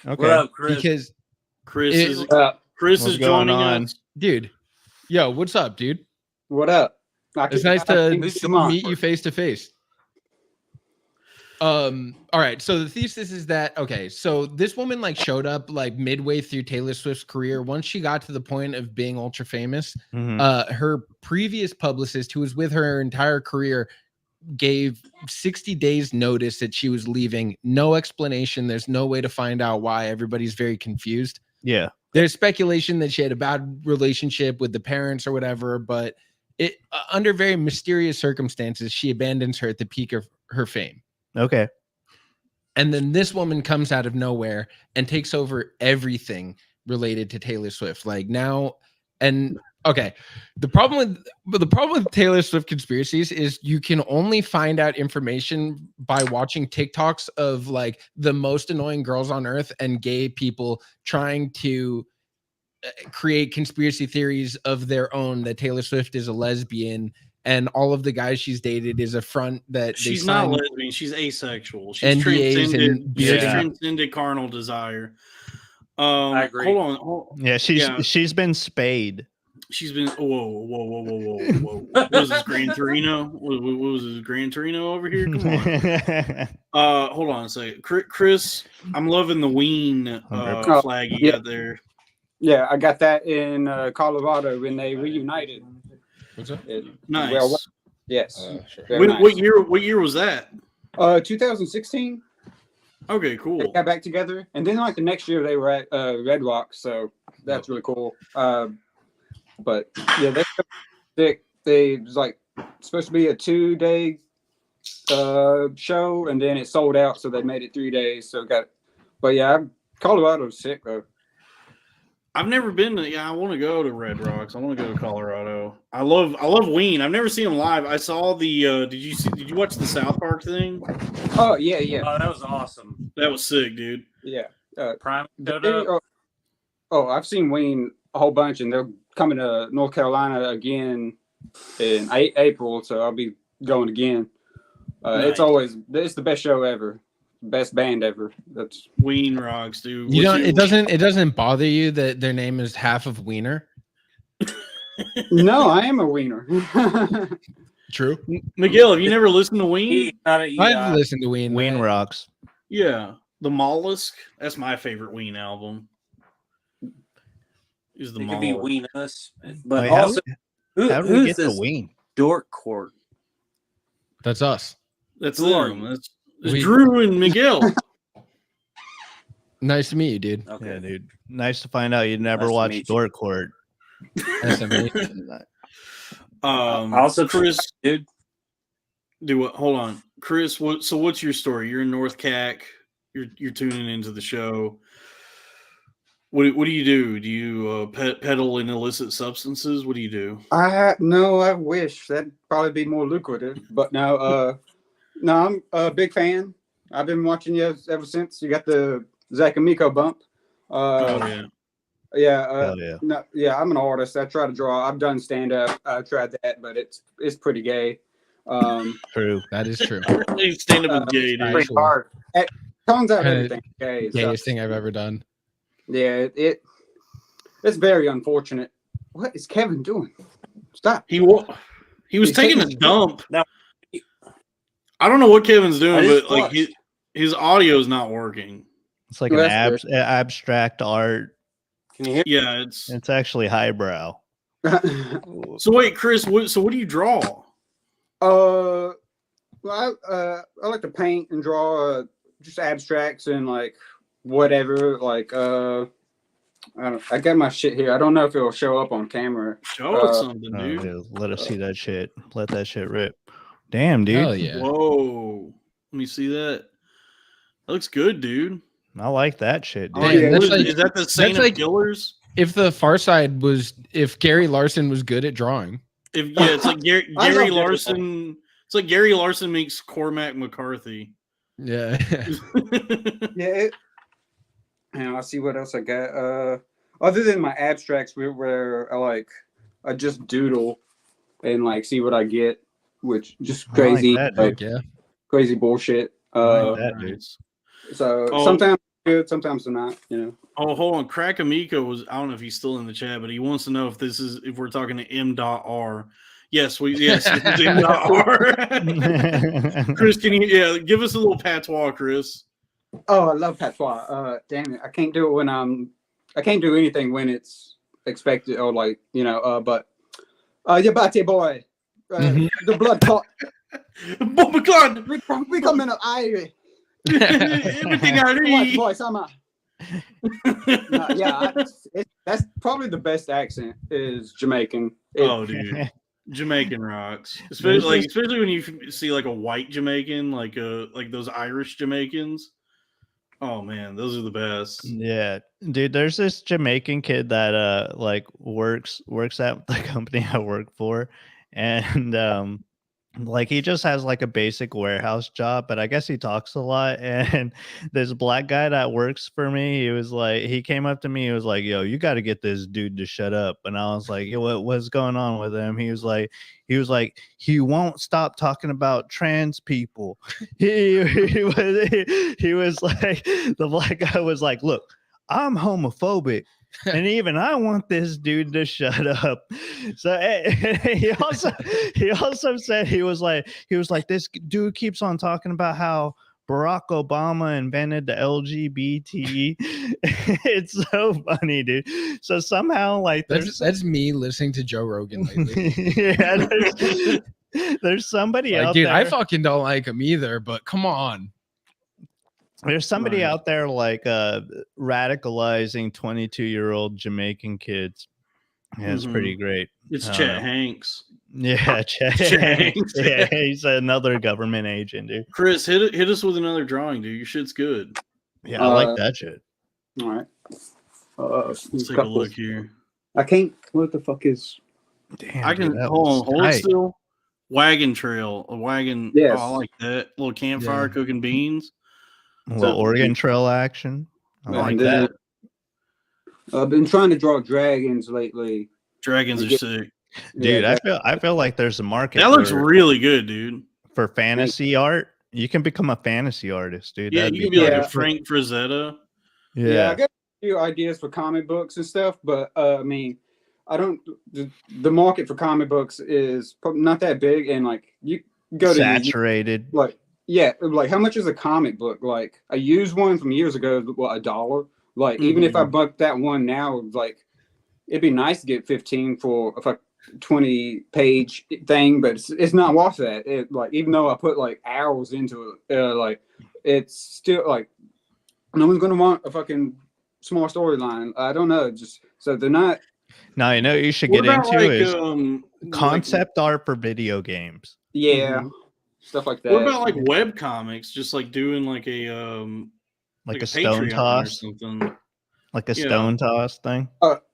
Okay. What up, Chris? Because Chris is Chris What's is going joining on? us. Dude. Yo, what's up, dude? What up? It's nice to meet you face to face. All right. So the thesis is that so this woman like showed up like midway through Taylor Swift's career. Once she got to the point of being ultra famous, her previous publicist, who was with her entire career, gave 60 days notice that she was leaving. No explanation. There's no way to find out why. Everybody's very confused. Yeah. There's speculation that she had a bad relationship with the parents or whatever, but it under very mysterious circumstances, she abandons her at the peak of her fame. Okay. And then this woman comes out of nowhere and takes over everything related to Taylor Swift. Like now, and the problem with Taylor Swift conspiracies is you can only find out information by watching TikToks of like the most annoying girls on earth and gay people trying to create conspiracy theories of their own that Taylor Swift is a lesbian and all of the guys she's dated is a front that she's not lesbian. She's asexual. She's NDAs transcended carnal desire. I agree. Hold on. Yeah, she's been spayed. She's been whoa. What was this Gran Torino? What was this Gran Torino over here? Come on. Hold on a second. Chris, I'm loving the Ween flag you got there. Yeah, I got that in Colorado when they reunited. What's up? Nice. Well, yes. Sure. What year was that? 2016. Okay, cool. They got back together, and then like the next year they were at Red Rocks, so that's really cool. But yeah, they was like supposed to be a 2-day show, and then it sold out, so they made it 3 days. So but yeah, Colorado's sick though. I've never been to. Yeah, I want to go to Red Rocks. I want to go to Colorado. I love Ween. I've never seen him live. I saw the. Did you watch the South Park thing? Oh yeah. Oh, that was awesome. That was sick, dude. Yeah. Prime showed up. I've seen Ween a whole bunch, and they're coming to North Carolina again in April, so I'll be going again. Nice. It's the best show ever. Best band ever. That's Ween rocks, dude. It doesn't bother you that their name is half of Wiener? No, I am a wiener. True. Miguel, have you never listened to Ween? I've listened to Ween. Ween rocks. Yeah, the Mollusk. That's my favorite Ween album. Is the It Mollusk? could be Ween us, but Wait, also how do we who's get to this Ween? dork court? That's us. That's Lauren. them. That's Drew and Miguel. Nice to meet you, dude. Okay, Yeah, dude. Nice to find out you never Nice to watched meet you. Dork Court. Nice to meet you. Also, Chris, dude. do what? Hold on, Chris. What's your story? You're in North Cac. You're tuning into the show. What do you do? Do you peddle in illicit substances? What do you do? I wish that'd probably be more lucrative, but no, I'm a big fan. I've been watching you ever since you got the Zach and Miko bump. Yeah. I'm an artist. I try to draw. I've done stand up. I tried that, but it's pretty gay. True. That is true. Stand up with gay, dude. Pretty hard. It tones out everything. Gay. Gayest thing I've ever done. Yeah, it's very unfortunate. What is Kevin doing? Stop. He was He's taking a taking- dump. Now- I don't know what Kevin's doing, I just but like his audio is not working. It's like Well, an that's abstract art. Can you hear? Yeah, it's It's actually highbrow. so. Wait, Chris. What do you draw? Well, I like to paint and draw just abstracts and like whatever. Like I got my shit here. I don't know if it'll show up on camera. Show us something, Oh, dude. dude, let us see that shit. Let that shit rip. Damn, dude. Hell yeah. Whoa, let me see that. That looks good, dude. I like that shit, dude. Oh, Damn, yeah. that's What is, like- is that the Saint that's of Killers? If the Far Side if Gary Larson was good at drawing. It's like Gary I love Gary Larson. It's like Gary Larson makes Cormac McCarthy. Yeah. Yeah. And I'll see what else I got. Other than my abstracts, where I just doodle and like see what I get, which just crazy, that, like, yeah. crazy bullshit. I like that, dude. So Oh. sometimes good, sometimes they're not. You know. Oh, hold on. Crackamiko was. I don't know if he's still in the chat, but he wants to know if we're talking to M.R. Yes, this is M.R. Chris, can you give us a little patois, Chris? Oh, I love patois. Damn it, I can't do it I can't do anything when it's expected or like but your bate boy, the blood clot. We come in Irish. Everything I read. Boy, summer. That's probably the best accent is Jamaican. Dude, Jamaican rocks, especially when you see like a white Jamaican, like those Irish Jamaicans. Oh man, those are the best. Yeah, dude. There's this Jamaican kid that works at the company I work for, and like he just has like a basic warehouse job, but I guess he talks a lot. And this black guy that works for me, he came up to me, he was like, yo, you got to get this dude to shut up. And I was like, yo, what's going on with him? He was like, he won't stop talking about trans people. He was like, the black guy was like, look, I'm homophobic. And even I want this dude to shut up. So he also said he was like this dude keeps on talking about how Barack Obama invented the LGBT. It's so funny, dude. So somehow like that's me listening to Joe Rogan lately. Yeah, there's somebody out dude, there. I fucking don't like him either, but come on. There's somebody out there like radicalizing 22-year-old Jamaican kids. Yeah, it's pretty great. It's Chet Hanks. Yeah, Chet Hanks. Yeah, he's another government agent, dude. Chris, hit us with another drawing, dude. Your shit's good. Yeah, I like that shit. All right. Let's take a look here. I can't. What the fuck is? Damn, I can hold it still. Wagon trail, a wagon. Yes. Oh, I like that. Little campfire cooking beans. A little Oregon Trail action. I like that. I've been trying to draw dragons lately. Dragons are sick, dude. I feel like there's a market. That looks really good, dude. For fantasy art, you can become a fantasy artist, dude. Yeah, you can be like a Frank Frazetta. Yeah, I got a few ideas for comic books and stuff, but I mean, I don't. The market for comic books is probably not that big, and like you go saturated. Like how much is a comic book? Like a used one from years ago, $1. Like even if I bought that one now, like it'd be nice to get 15 for a 20-page thing, but it's not worth that. It like even though I put like hours into it, like it's still like no one's gonna want a fucking small storyline. I don't know, just so they're not. Now you know you should get into is concept art for video games. Yeah. Stuff like that. What about like web comics? Just like doing like a stone toss, or something. Like a stone toss thing.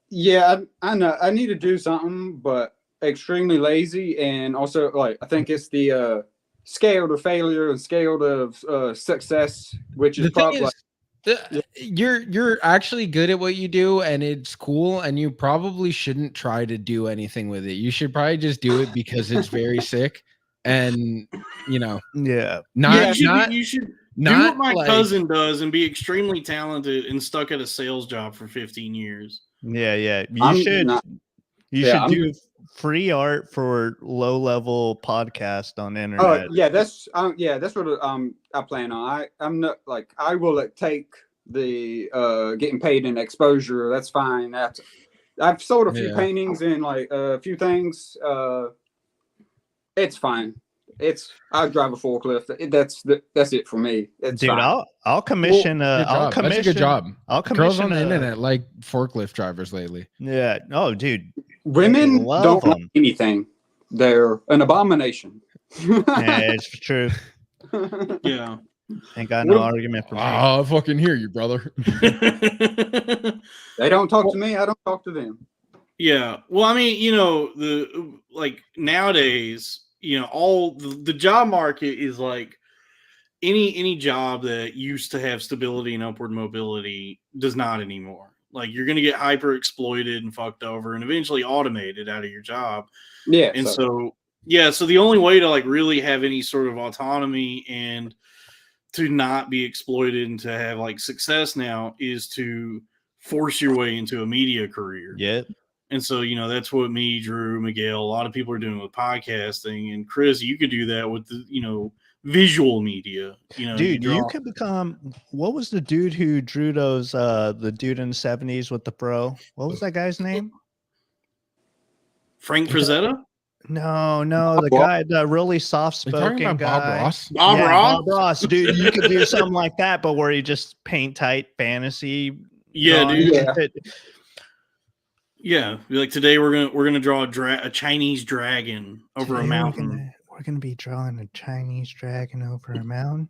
Yeah, I know. I need to do something, but extremely lazy, and also like I think it's the scale to failure and scale to success, which is probably. You're actually good at what you do, and it's cool, and you probably shouldn't try to do anything with it. You should probably just do it because it's very sick. And you should do what my cousin does and be extremely talented and stuck at a sales job for 15 years. Yeah. You should do free art for low-level podcast on the internet. That's what I plan on. I'm not like I will take the getting paid in exposure. That's fine. I've sold a few paintings and like a few things. It's fine. I drive a forklift. That's it for me. It's dude, fine. I'll commission. That's a good job. I'll commission girls on the internet like forklift drivers lately. Yeah. Oh, dude. Women don't like anything. They're an abomination. Yeah, it's true. Yeah. Ain't got no argument for me. I fucking hear you, brother. They don't talk to me. I don't talk to them. Yeah. Well, I mean, nowadays, all the job market is like any job that used to have stability and upward mobility does not anymore. Like you're going to get hyper exploited and fucked over and eventually automated out of your job. Yeah. And so, so the only way to like really have any sort of autonomy and, like, you know, independence and like, you know, be able to do whatever you want is to to not be exploited and to have like success now is to force your way into a media career. Yep. And so, that's what me, Drew, Miguel, a lot of people are doing with podcasting. And Chris, you could do that with the, visual media. Dude, you could become, what was the dude who drew those, the dude in the 70s with the fro? What was that guy's name? Frank Frazetta? No, the guy, the really soft-spoken guy. Bob Ross? Bob Ross, dude. You could do something like that, but where you just paint tight fantasy. Yeah, dude. Yeah. Yeah, like today we're gonna draw a Chinese dragon over a mountain. We're gonna be drawing a Chinese dragon over a mountain.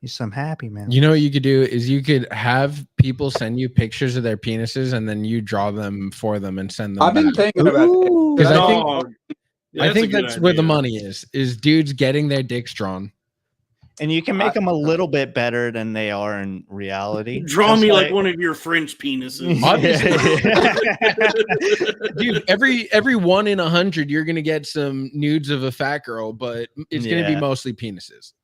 He's some happy man. You know what you could do is you could have people send you pictures of their penises and then you draw them for them and send them. I've been thinking about it. Because I think that's where the money is dudes getting their dicks drawn. And you can make them a little bit better than they are in reality. Draw me like one of your French penises. Dude, every 1 in 100, you're gonna get some nudes of a fat girl, but it's gonna be mostly penises.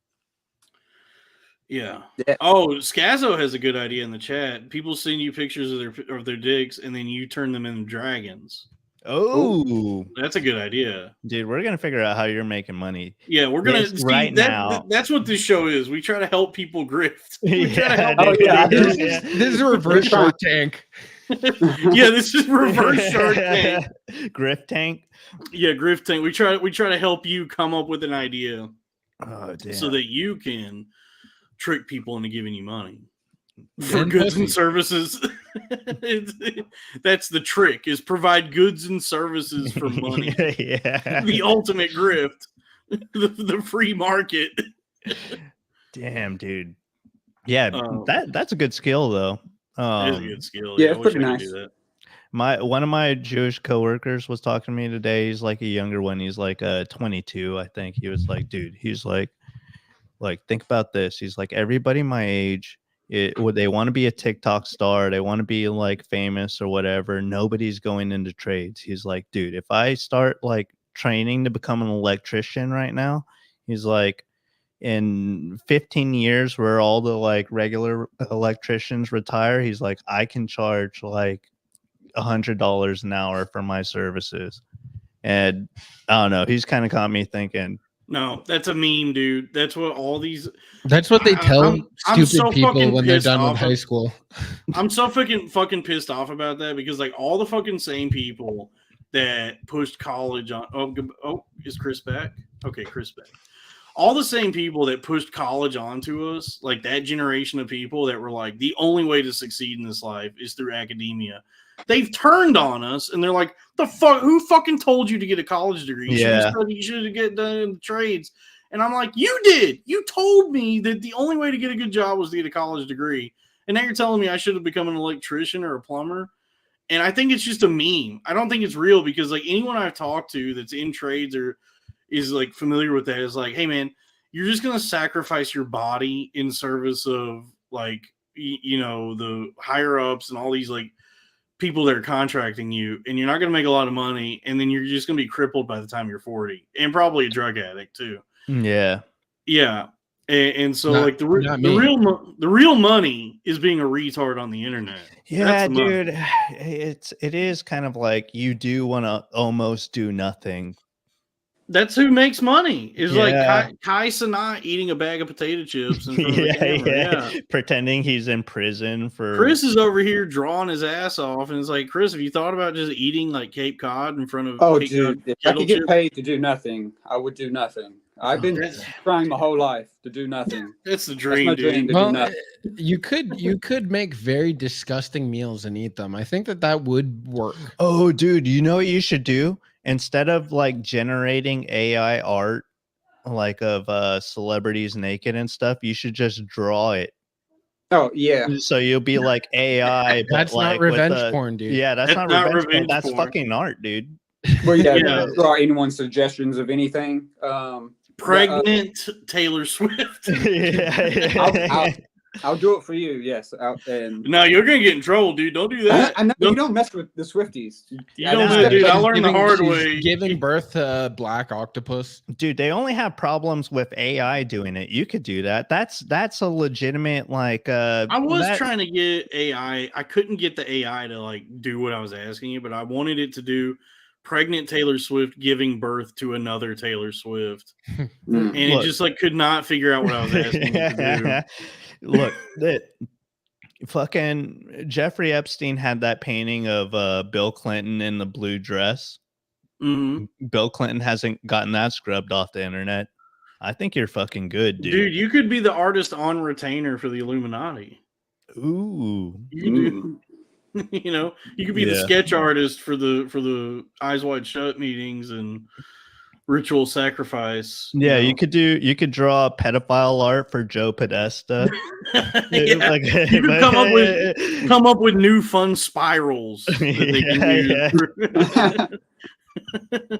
Yeah. Oh, Skazzo has a good idea in the chat. People send you pictures of their dicks, and then you turn them into dragons. Oh, that's a good idea, dude. We're gonna figure out how you're making money. Yeah, we're gonna now. That's what this show is. We try to help people grift. This is a reverse Shark Tank. Yeah, this is reverse Shark Tank. Grift Tank. Yeah, Grift Tank. We try to help you come up with an idea, so that you can trick people into giving you money for goods and services. That's the trick, is provide goods and services for money. The ultimate grift, the free market. Damn, dude. Yeah, that's a good skill though. It is a good skill. Yeah, it's pretty nice. One of my Jewish coworkers was talking to me today. He's like a younger one. He's like 22, I think. He was like, dude, he's like think about this. He's like, everybody my age, they want to be a TikTok star, they want to be like famous or whatever. Nobody's going into trades. He's like, dude, if I start like training to become an electrician right now, he's like, in 15 years where all the like regular electricians retire, he's like, I can charge like $100 an hour for my services. And I don't know, he's kind of got me thinking. No, that's a meme, dude. That's what all these. That's what they tell stupid people when they're done with high school. I'm so fucking pissed off about that, because like all the fucking same people that pushed college on. Oh, is Chris back? Okay, Chris back. All the same people that pushed college onto us, like that generation of people that were like, the only way to succeed in this life is through academia. They've turned on us, and they're like, "The fuck? Who fucking told you to get a college degree? You should get done in the trades." And I'm like, "You did. You told me that the only way to get a good job was to get a college degree, and now you're telling me I should have become an electrician or a plumber." And I think it's just a meme. I don't think it's real, because like anyone I've talked to that's in trades or is like familiar with that is like, "Hey man, you're just gonna sacrifice your body in service of like the higher ups and all these like people that are contracting you, and you're not going to make a lot of money, and then you're just going to be crippled by the time you're 40, and probably a drug addict too." Yeah. And so like the real money is being a retard on the internet. Yeah, dude. It is kind of like you do want to almost do nothing. That's who makes money. Is like Kai Cenat eating a bag of potato chips in front of the camera. Pretending he's in prison for. Chris is over here drawing his ass off, and it's like, Chris, have you thought about just eating like Cape Cod in front of? Oh, dude, if I could get paid to do nothing, I would do nothing. I've been trying my whole life to do nothing. That's the dream, That's my dream, dude. Well, you could make very disgusting meals and eat them. I think that would work. Oh, dude, you know what you should do? Instead of like generating AI art like of celebrities naked and stuff, you should just draw it. Oh yeah. So you'll be like AI. But that's like not revenge porn, dude. Yeah, that's not revenge porn. That's fucking art, dude. Well, yeah. Draw anyone's suggestions of anything. Pregnant Taylor Swift. I'll do it for you. Yes. And No, you're gonna get in trouble, dude. Don't do that. I know you don't mess with the Swifties. You don't know, dude. I learned the hard she's way. Giving birth to a black octopus. Dude, they only have problems with AI doing it. You could do that. That's a legitimate like. I was trying to get AI. I couldn't get the AI to like do what I was asking you, but I wanted it to do pregnant Taylor Swift giving birth to another Taylor Swift, and it just like could not figure out what I was asking it to do. Look, that fucking Jeffrey Epstein had that painting of Bill Clinton in the blue dress. Mm-hmm. Bill Clinton hasn't gotten that scrubbed off the internet. I think you're fucking good, dude. Dude, you could be the artist on retainer for the Illuminati. Ooh. You know, you could be the sketch artist for the Eyes Wide Shut meetings and ritual sacrifice. Yeah, you could draw pedophile art for Joe Podesta. Yeah. Like, you could come up with new fun spirals that they can use.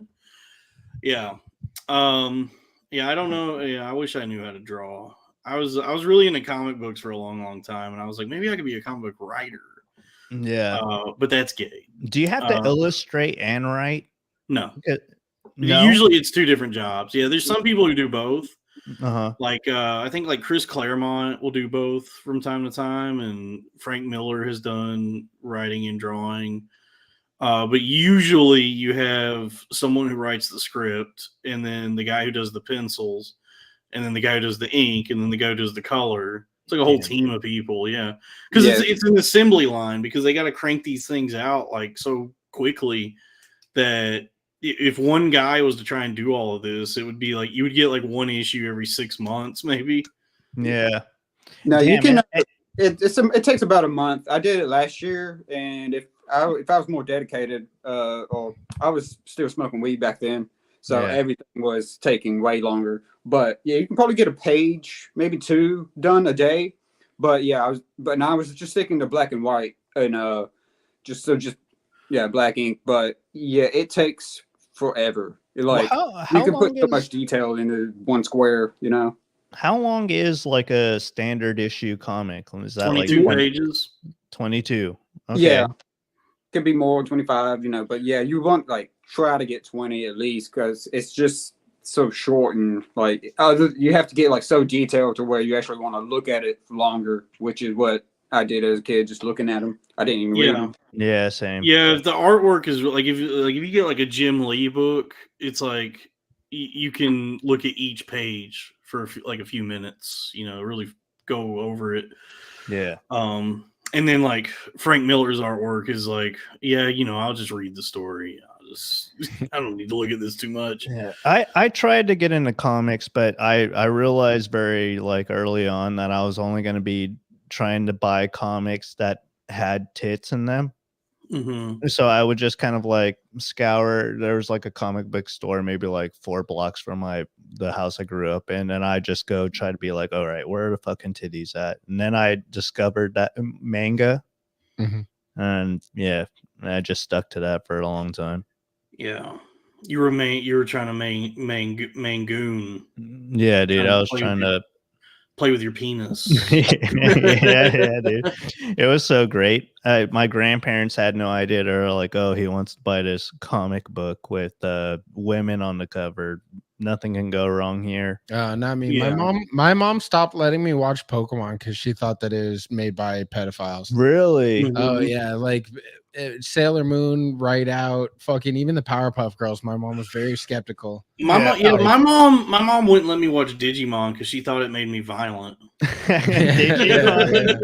Yeah. Yeah, I don't know. Yeah, I wish I knew how to draw. I was really into comic books for a long time, and I was like, maybe I could be a comic book writer. Yeah. But that's gay. Do you have to illustrate and write? No. No? Usually it's two different jobs. Yeah, there's some people who do both. Uh-huh. Like I think like Chris Claremont will do both from time to time, and Frank Miller has done writing and drawing. But usually you have someone who writes the script, and then the guy who does the pencils, and then the guy who does the ink, and then the guy who does the color. It's like a whole team of people, yeah. Because it's an assembly line, because they got to crank these things out like so quickly that if one guy was to try and do all of this, it would be like you would get like one issue every 6 months, maybe. Yeah. No, you can. It takes about a month. I did it last year, and if I was more dedicated, or I was still smoking weed back then, so everything was taking way longer. But yeah, you can probably get a page, maybe 2 done a day. But yeah, I was just sticking to black and white and just black ink. But yeah, it takes forever. Like how you can put so much detail into one square, you know. How long is like a standard issue comic? Is that 22 like pages? 22. Okay. Yeah, could be more, 25, you know. But yeah, you want like try to get 20 at least, because it's just so short, and like you have to get like so detailed to where you actually want to look at it longer, which is what I did as a kid, just looking at them. I didn't even read them. Yeah, same. Yeah, if the artwork is like if you get like a Jim Lee book, it's like you can look at each page for a few minutes, you know, really go over it. Yeah. And then like Frank Miller's artwork is like, yeah, you know, I'll just read the story. I don't need to look at this too much. Yeah, I tried to get into comics, but I realized very like early on that I was only going to be trying to buy comics that had tits in them. Mm-hmm. So I would just kind of like scour. There was like a comic book store maybe like 4 blocks from the house I grew up in, and I just go try to be like, all right, where are the fucking titties at? And then I discovered that manga, and yeah, I just stuck to that for a long time. Yeah, you were trying to mangoon. Yeah, dude, I was trying to play with your penis. yeah, dude. It was so great. My grandparents had no idea. They were like, oh, he wants to buy this comic book with women on the cover. Nothing can go wrong here. Not me. Yeah. My mom stopped letting me watch Pokemon because she thought that it was made by pedophiles. Really? Mm-hmm. Oh yeah, like Sailor Moon, Right Out, fucking even the Powerpuff Girls. My mom was very skeptical. My mom wouldn't let me watch Digimon because she thought it made me violent. Digimon.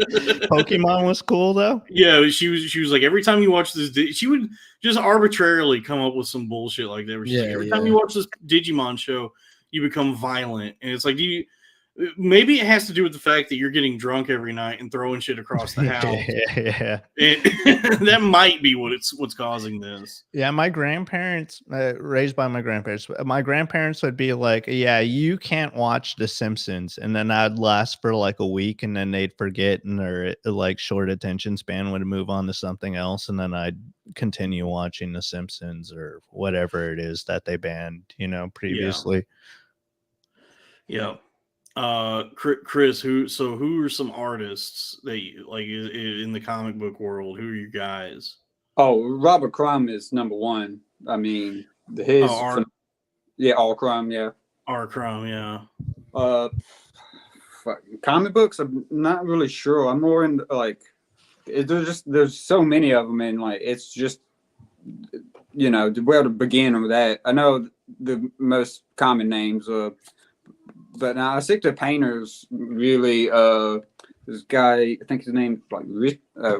Pokemon was cool though. Yeah, she was like, every time you watch this, she would just arbitrarily come up with some bullshit like that. Like, every time you watch this Digimon show, you become violent, and it's like, maybe it has to do with the fact that you're getting drunk every night and throwing shit across the house. Yeah. That might be what's causing this. Yeah, my grandparents, raised by my grandparents would be like, yeah, you can't watch The Simpsons. And then I'd last for like a week, and then they'd forget, and their like short attention span would move on to something else. And then I'd continue watching The Simpsons or whatever it is that they banned, you know, previously. Yeah. Chris, who are some artists that you like in the comic book world? Who are you guys? Oh, Robert Crumb is number one. I mean, all Crumb, yeah. R. Crumb, yeah. Comic books, I'm not really sure. I'm more in like there's so many of them, and like it's just where to begin with that. I know the most common names, but now I stick to painters. Really, this guy, I think his name is like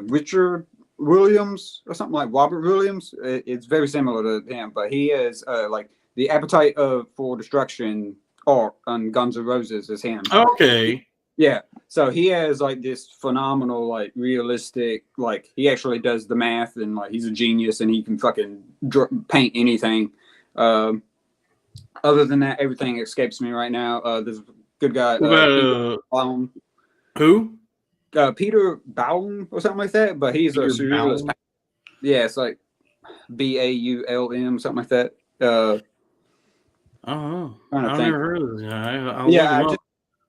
Richard Williams or something, like Robert Williams. It's very similar to him, but he is like the Appetite for Destruction art on Guns N' Roses is him. Okay. Yeah. So he has like this phenomenal, like realistic, like he actually does the math, and like he's a genius, and he can fucking paint anything. Other than that, everything escapes me right now. There's a good guy. Peter Baum. Who? Peter Baum or something like that. But he's a surrealist. Yeah, it's like Baulm, something like that. Oh, I've never heard of this guy. Yeah,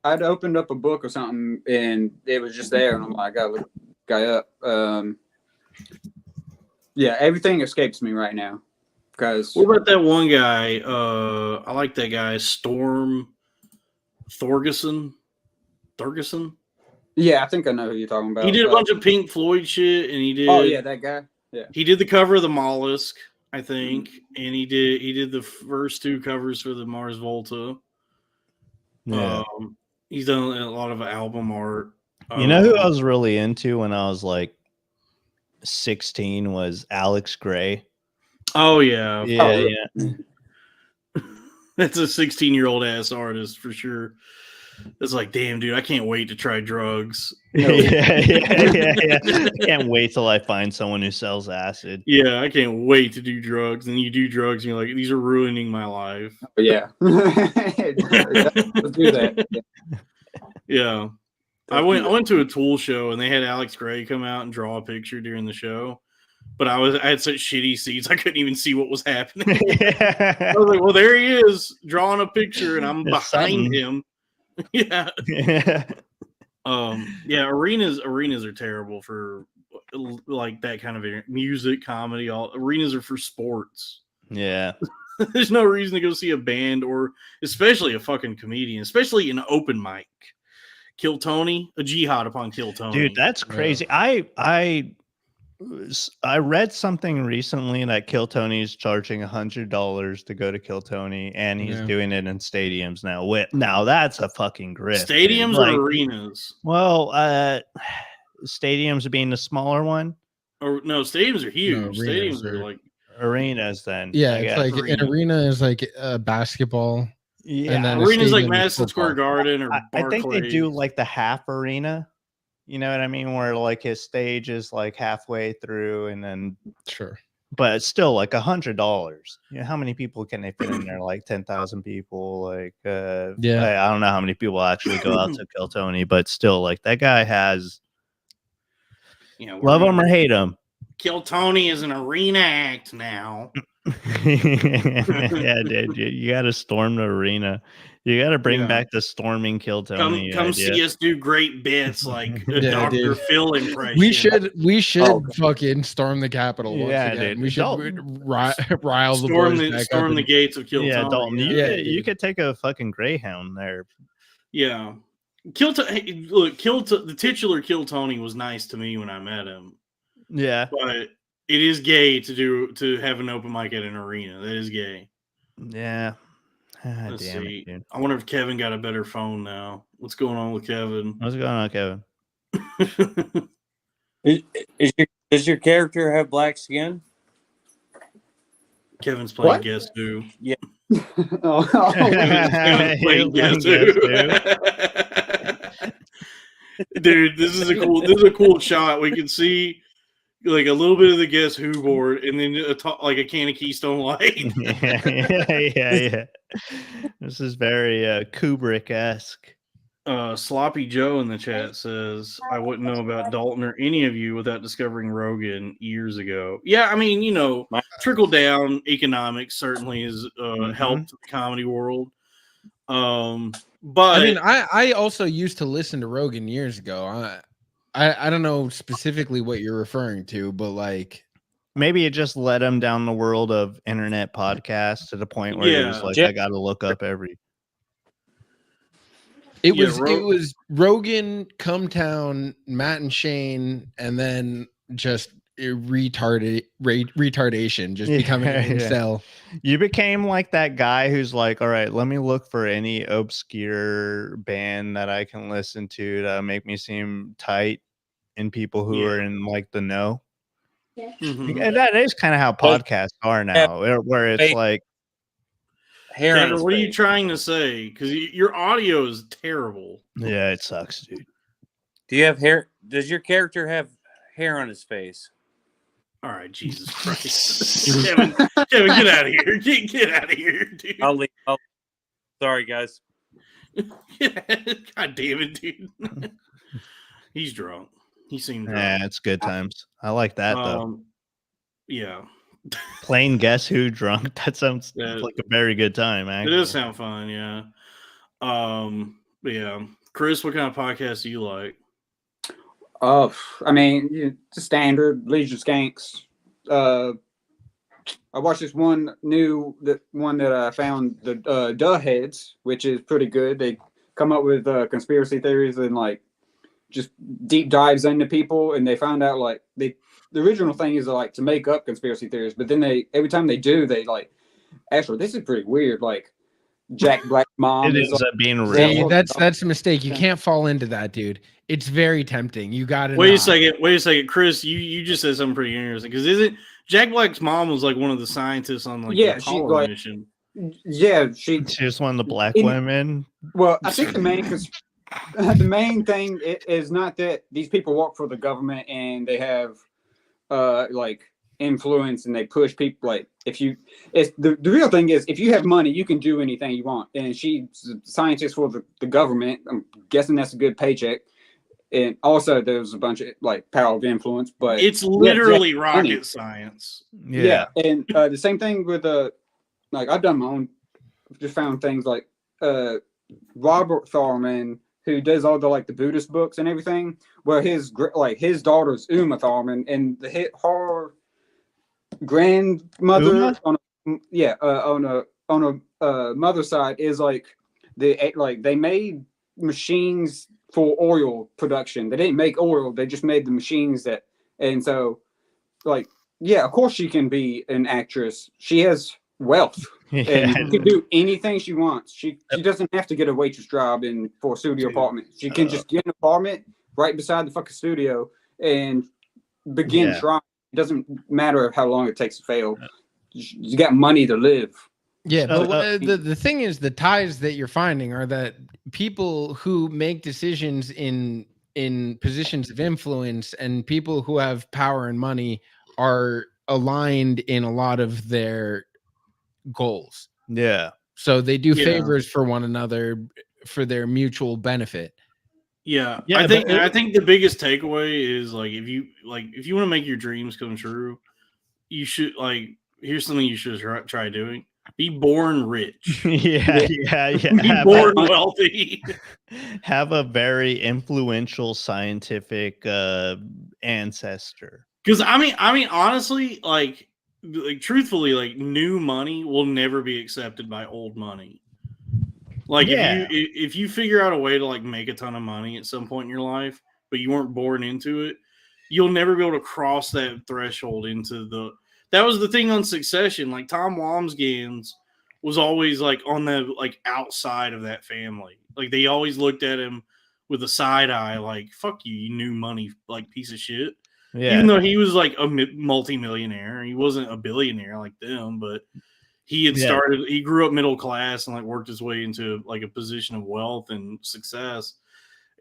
I'd opened up a book or something, and it was just there, and I'm like, I gotta look this guy up. Yeah, everything escapes me right now. Because what about that one guy? I like that guy, Storm Thorgerson. Yeah, I think I know who you're talking about. He did a bunch of Pink Floyd shit, and he did. Oh yeah, that guy. Yeah, he did the cover of the Mollusk, I think, and he did the first two covers for the Mars Volta. Yeah. He's done a lot of album art. You know who I was really into when I was like 16 was Alex Gray. Oh yeah. Yeah. That's a 16-year-old ass artist for sure. It's like, damn, dude, I can't wait to try drugs. Yeah. Can't wait till I find someone who sells acid. Yeah, I can't wait to do drugs. And you do drugs, and you're like, these are ruining my life. Yeah. Let's do that. Yeah. I went to a Tool show, and they had Alex Gray come out and draw a picture during the show. But I had such shitty seats, I couldn't even see what was happening. I was like, well, there he is, drawing a picture, and I'm behind him. Yeah. Arenas are terrible for like that kind of music, comedy. Arenas are for sports. Yeah. There's no reason to go see a band, or especially a fucking comedian, especially an open mic. Kill Tony, a jihad upon Kill Tony. Dude, that's crazy. Yeah. I read something recently that Kill Tony's charging $100 to go to Kill Tony, and he's doing it in stadiums now. Now that's a fucking grift. Stadiums or arenas? Well, stadiums being the smaller one. Or no, stadiums are huge. No, stadiums are like arenas. Then it's like an arena is like basketball. Yeah, and then arenas like Madison Square Garden or I think they do like the half arena. You know what I mean? Where like his stage is like halfway through, and then but it's still like $100. You know, how many people can they fit in there? Like 10,000 people. Like, I don't know how many people actually go out to Kill Tony, but still, like that guy has. Love him or hate him. Kill Tony is an arena act now. Yeah, dude, you got to storm the arena. You got to bring back the storming Kill Tony. Come see us do great bits like a Dr. Phil impression. We should fucking storm the Capitol. Dude. We should rile the boys storm the gates of Kill Tony. Dalton, you could take a fucking Greyhound there. Yeah, the titular Kill Tony was nice to me when I met him. Yeah, but it is gay to have an open mic at an arena. That is gay. Yeah. Let's see. I wonder if Kevin got a better phone now. What's going on with Kevin? What's going on, Kevin? Does your character have black skin? Kevin's playing Guess Who. Yeah. Kevin's playing Guess Who. Dude, this is a cool shot. We can see like a little bit of the Guess Who board, and then like a can of Keystone Light. Yeah. This is very Kubrick-esque. Sloppy Joe in the chat says, I wouldn't know about Dalton or any of you without discovering Rogan years ago. Yeah, I mean, trickle down economics certainly has helped the comedy world. But I mean, I also used to listen to Rogan years ago. I don't know specifically what you're referring to, but like maybe it just led him down the world of internet podcasts to the point where he was like, I got to look up every. It was Rogan, Cumtown, Matt and Shane, and then just retardation, just becoming an incel. You became like that guy who's like, all right, let me look for any obscure band that I can listen to that make me seem tight and people who are in like the know. Mm-hmm. And that is kind of how podcasts are now, where it's like, Tanner, what are you trying to say? Because your audio is terrible. Yeah, it sucks, dude. Do you have hair? Does your character have hair on his face? All right, Jesus Christ. Kevin, get out of here. Get out of here, dude. I'll leave. Sorry, guys. God damn it, dude. He's drunk. He seemed drunk. Yeah, it's good times. I like that, though. Yeah. Plain Guess Who drunk. That sounds like a very good time, actually. It does sound fun, yeah. Yeah. Chris, what kind of podcast do you like? I mean, the standard Legion Skanks. I watched this one that I found, the Duh Heads, which is pretty good. They come up with conspiracy theories and like just deep dives into people, and they found out like the original thing is like to make up conspiracy theories, but then every time they do, they like, actually, this is pretty weird. Like Jack Black's mom it is ends like, up being real. That's a mistake. You can't fall into that, dude. It's very tempting. You got to wait a second, Chris. You just said something pretty interesting, because isn't Jack Black's mom was like one of the scientists on like the Apollo mission? Yeah, she's one of the black women. Well, I think the main thing is not that these people work for the government and they have like influence and they push people. Like the real thing is, if you have money, you can do anything you want. And she's a scientist for the government. I'm guessing that's a good paycheck. And also there's a bunch of like power of influence, but it's literally rocket science. Yeah. And the same thing with like I've done my own, just found things like Robert Thurman, who does all the like the Buddhist books and everything. Well, his daughter's Uma Thurman, and her grandmother on a mother's side is like they made machines for oil production. They didn't make oil; they just made the machines that. And so, like, yeah, of course she can be an actress. She has wealth. And she can do anything she wants. She doesn't have to get a waitress job for a studio apartment. She can just get an apartment right beside the fucking studio and begin trying. It doesn't matter how long it takes to fail. You got money to live. Yeah, but the thing is, the ties that you're finding are that people who make decisions in positions of influence and people who have power and money are aligned in a lot of their goals. Yeah. So they do favors for one another for their mutual benefit. Yeah. I think the biggest takeaway is like if you want to make your dreams come true, you should here's something you should try doing. Be born rich. Yeah. Be born wealthy. Have a very influential scientific ancestor. Because I mean honestly, like truthfully, like new money will never be accepted by old money. Like if you figure out a way to like make a ton of money at some point in your life, but you weren't born into it, you'll never be able to cross that threshold into that was the thing on Succession. Like Tom Wamsgans was always like on the like outside of that family. Like they always looked at him with a side eye, like "fuck you, you new money like piece of shit." Yeah. Even though he was like a multi-millionaire, he wasn't a billionaire like them, but he had started. He grew up middle class and like worked his way into like a position of wealth and success.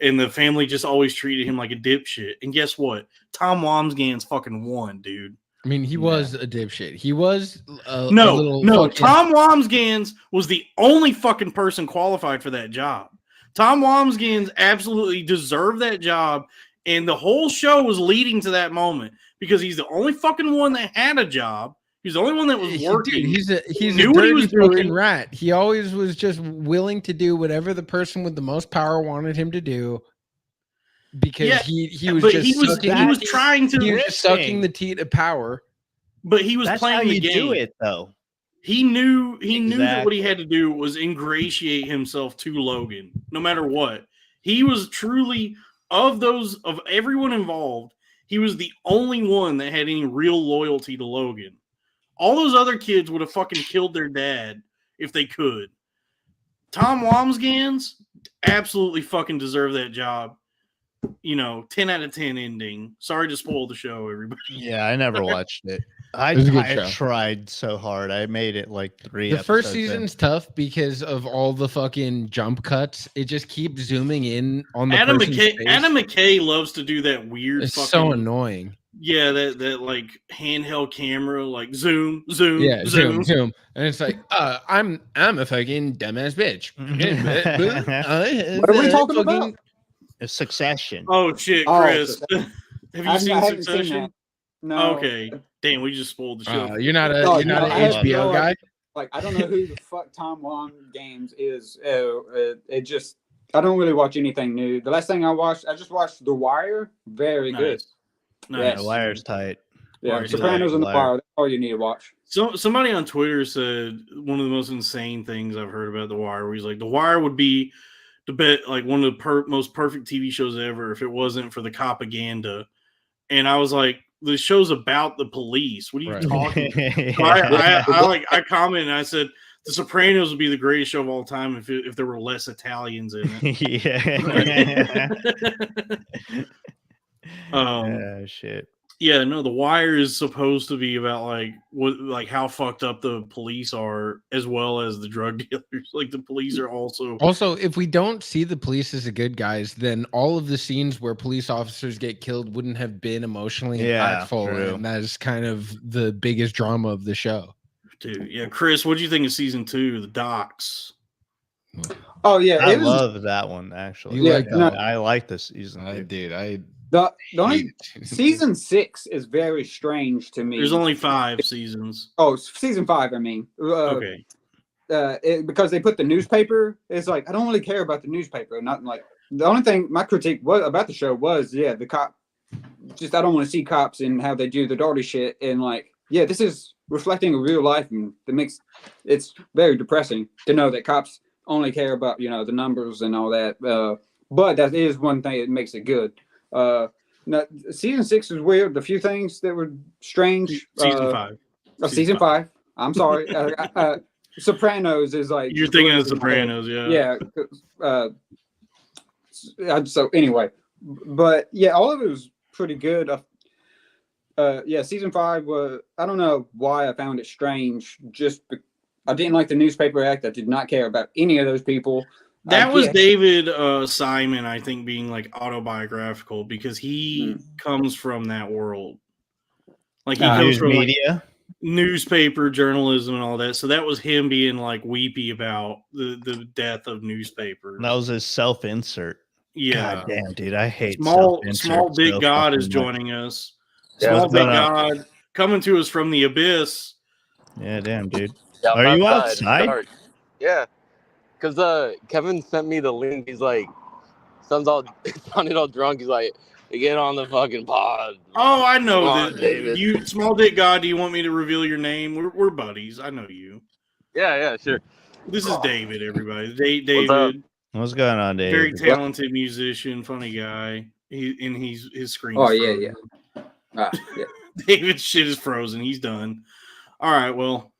And the family just always treated him like a dipshit. And guess what? Tom Wamsgans fucking won, dude. I mean, he was a dipshit. He was no. Tom Wamsgans was the only fucking person qualified for that job. Tom Wamsgans absolutely deserved that job, and the whole show was leading to that moment because he's the only fucking one that had a job. He's the only one that was working. Dude, he's a knew what he dirty was fucking doing. rat. He always was just willing to do whatever the person with the most power wanted him to do. Because he was trying to he was just sucking the teat of power. But he was playing the game. Do it though. He knew that what he had to do was ingratiate himself to Logan, no matter what. He was truly of everyone involved. He was the only one that had any real loyalty to Logan. All those other kids would have fucking killed their dad if they could. Tom Wamsgans absolutely fucking deserved that job. 10 out of 10 ending. Sorry to spoil the show, everybody. Yeah, I never watched it. I tried so hard. I made it like 3 The first season's tough because of all the fucking jump cuts. It just keeps zooming in on the Adam person's face. Adam McKay loves to do that weird It's so annoying. Yeah, that like handheld camera, like zoom. Zoom. And it's like, I'm a fucking dumbass bitch. What are we talking about? Succession. Oh shit, Chris. Have you seen Succession? No. Okay. Damn, we just spoiled the show. You're not an HBO guy? Like, I don't know who the fuck Tom Wamsgans is. I don't really watch anything new. The last thing I just watched The Wire. Very good. Nice. Yeah, The Wire's tight. Yeah, Sopranos and The Wire. That's all you need to watch. So somebody on Twitter said one of the most insane things I've heard about The Wire, where he's like, The Wire would be like one of the most perfect TV shows ever if it wasn't for the propaganda. And I was like, the show's about the police. What are you talking about? I commented and I said, The Sopranos would be the greatest show of all time if there were less Italians in it. Shit. Yeah, no, The Wire is supposed to be about like how fucked up the police are, as well as the drug dealers. Like the police are also. If we don't see the police as the good guys, then all of the scenes where police officers get killed wouldn't have been emotionally impactful, true. and that is kind of the biggest drama of the show. Dude, yeah, Chris, what do you think of season 2, The Docks? Oh yeah, I love that one actually. I like this season. I did. The only season 6 is very strange to me. There's only 5 seasons. Oh, season 5. I mean, okay. Because they put the newspaper. It's like I don't really care about the newspaper. Not like the only thing my critique was about the show was the cop. Just I don't want to see cops and how they do the dirty shit. And this is reflecting a real life, and it's very depressing to know that cops only care about the numbers and all that. But that is one thing that makes it good. Now, season 6 was weird. A few things that were strange. Season 5. Season 5. I'm sorry. Sopranos is like you're thinking of Sopranos, yeah. Yeah. So anyway, but all of it was pretty good. Season 5 was. I don't know why I found it strange. I didn't like the newspaper act. I did not care about any of those people. That was David Simon, I think, being like autobiographical because he comes from that world. Like he comes from media, newspaper journalism, and all that. So that was him being like weepy about the death of newspaper. That was his self-insert. Yeah, God damn, dude, I hate Small Big God is joining us. Small Big God coming to us from the abyss. Yeah, damn, dude. Yeah, are you outside? Yeah. Because Kevin sent me the link. He's like, sounded all drunk. He's like, get on the fucking pod. Oh, I know that. David. You, Small Dick God, do you want me to reveal your name? We're buddies. I know you. Yeah, sure. This is David, everybody. David. What's going on, David? Very talented musician, funny guy. His screen. Oh, yeah. David's shit is frozen. He's done. All right, well.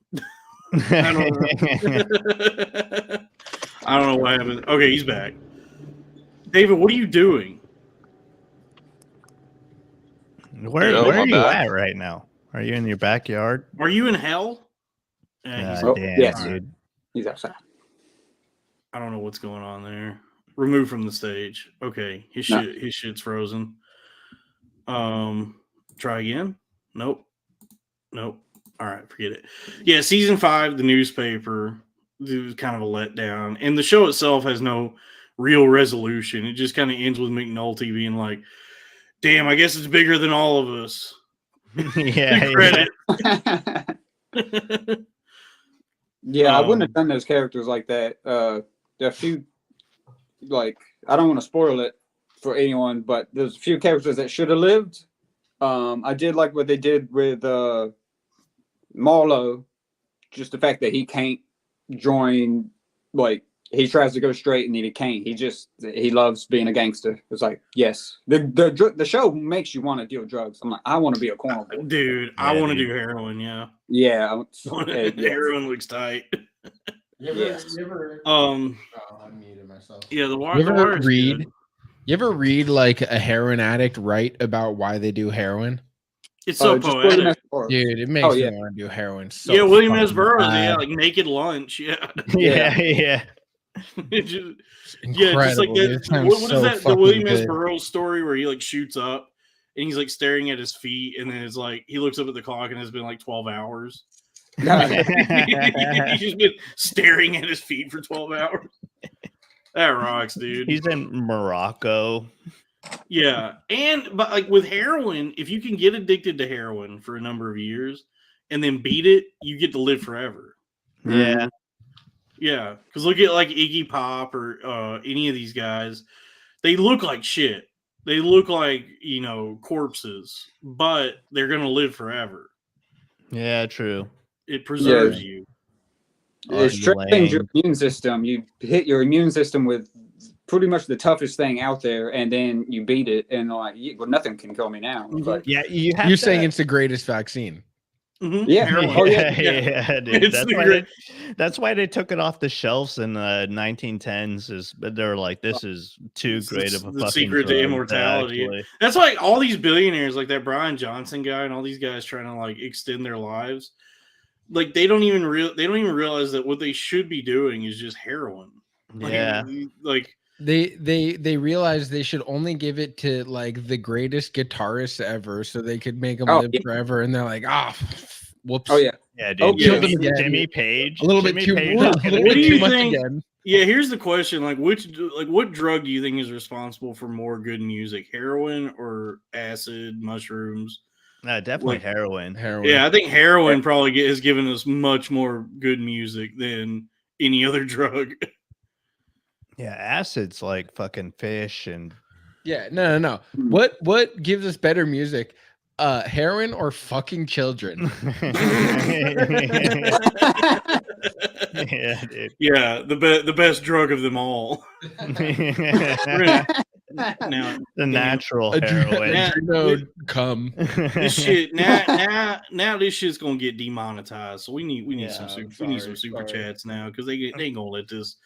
I don't know what happened. Okay, he's back. David, what are you doing? Where are you at right now? Are you in your backyard? Are you in hell? Damn, dude. He's outside. I don't know what's going on there. Removed from the stage. Okay, his shit's frozen. Try again. Nope. All right, forget it. Yeah, season 5, the newspaper, it was kind of a letdown. And the show itself has no real resolution. It just kind of ends with McNulty being like, damn, I guess it's bigger than all of us. Yeah. Credit. Yeah, I wouldn't have done those characters like that. There are a few, like, I don't want to spoil it for anyone, but there's a few characters that should have lived. I did like what they did with Marlo, just the fact that he can't join, like, he tries to go straight and then he can't. He loves being a gangster. It's like, yes, the show makes you want to deal drugs. I'm like, I want to be a corner boy. Dude, Yeah, I want to dude. do heroin. Yeah, Heroin looks tight. Yes. I muted myself. Yeah, the You Wire's ever good. read? You ever read like a heroin addict write about why they do heroin? It's so Just William S. poetic. Burroughs. Dude, it makes yeah. me want to do heroin. So Yeah, William S. fucking Burroughs. bad. Yeah, like Naked Lunch. Yeah, Yeah. It's just, Incredible. just like dude. that. It sounds What is so that? The fucking William S. good. Burroughs story where he like shoots up and he's like staring at his feet, and then it's like he looks up at the clock and it's been like 12 hours. He's just been staring at his feet for 12 hours. That rocks, dude. He's in Morocco. Yeah, but like with heroin, if you can get addicted to heroin for a number of years and then beat it, you get to live forever. Yeah. Yeah, because look at like Iggy Pop or any of these guys. They look like shit. They look like, corpses, but they're gonna live forever. Yeah, true. It preserves you. It's training your immune system. You hit your immune system with pretty much the toughest thing out there, and then you beat it, and like, well, nothing can kill me now. Like, Yeah, You're saying it's the greatest vaccine. Mm-hmm. Yeah. Oh, yeah, dude. It's That's why they took it off the shelves in the 1910s. But they're like, this is too great of a the fucking secret to drug immortality. actually. That's like all these billionaires, like that Brian Johnson guy, and all these guys trying to like extend their lives. Like they don't even realize that what they should be doing is just heroin. Yeah. Like They realized they should only give it to like the greatest guitarists ever, so they could make them live forever. And they're like, whoops. Oh yeah. Yeah, dude. Oh, killed him again. Jimmy Page. A little bit Jimmy too, Page a is little gonna bit be- too much think? again. Yeah, here's the question: like, what drug do you think is responsible for more good music, heroin or acid, mushrooms? No, definitely Like- heroin. Heroin. Yeah, I think heroin probably has given us much more good music than any other drug. Yeah, acid's like fucking fish and Yeah, no. What gives us better music? Heroin or fucking children? yeah, dude. Yeah, the best drug of them all. Now, The natural heroin. Adrenochrome come. this shit now this shit's gonna get demonetized. So we need some super chats now because they ain't gonna let this.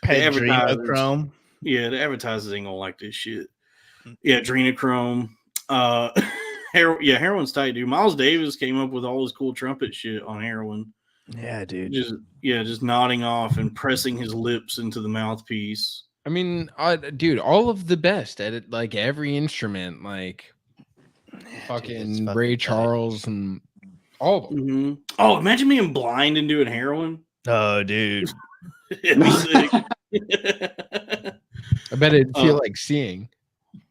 Adrenochrome. Yeah, the advertisers ain't gonna like this shit. Yeah, adrenochrome. Heroin's tight, dude. Miles Davis came up with all his cool trumpet shit on heroin. Yeah, dude. Just nodding off and pressing his lips into the mouthpiece. I mean, dude, all of the best at it, like every instrument, like fucking Ray Charles and all of them. Mm-hmm. Oh, imagine being blind and doing heroin. Oh, dude. It'd be sick. I bet it'd feel like seeing.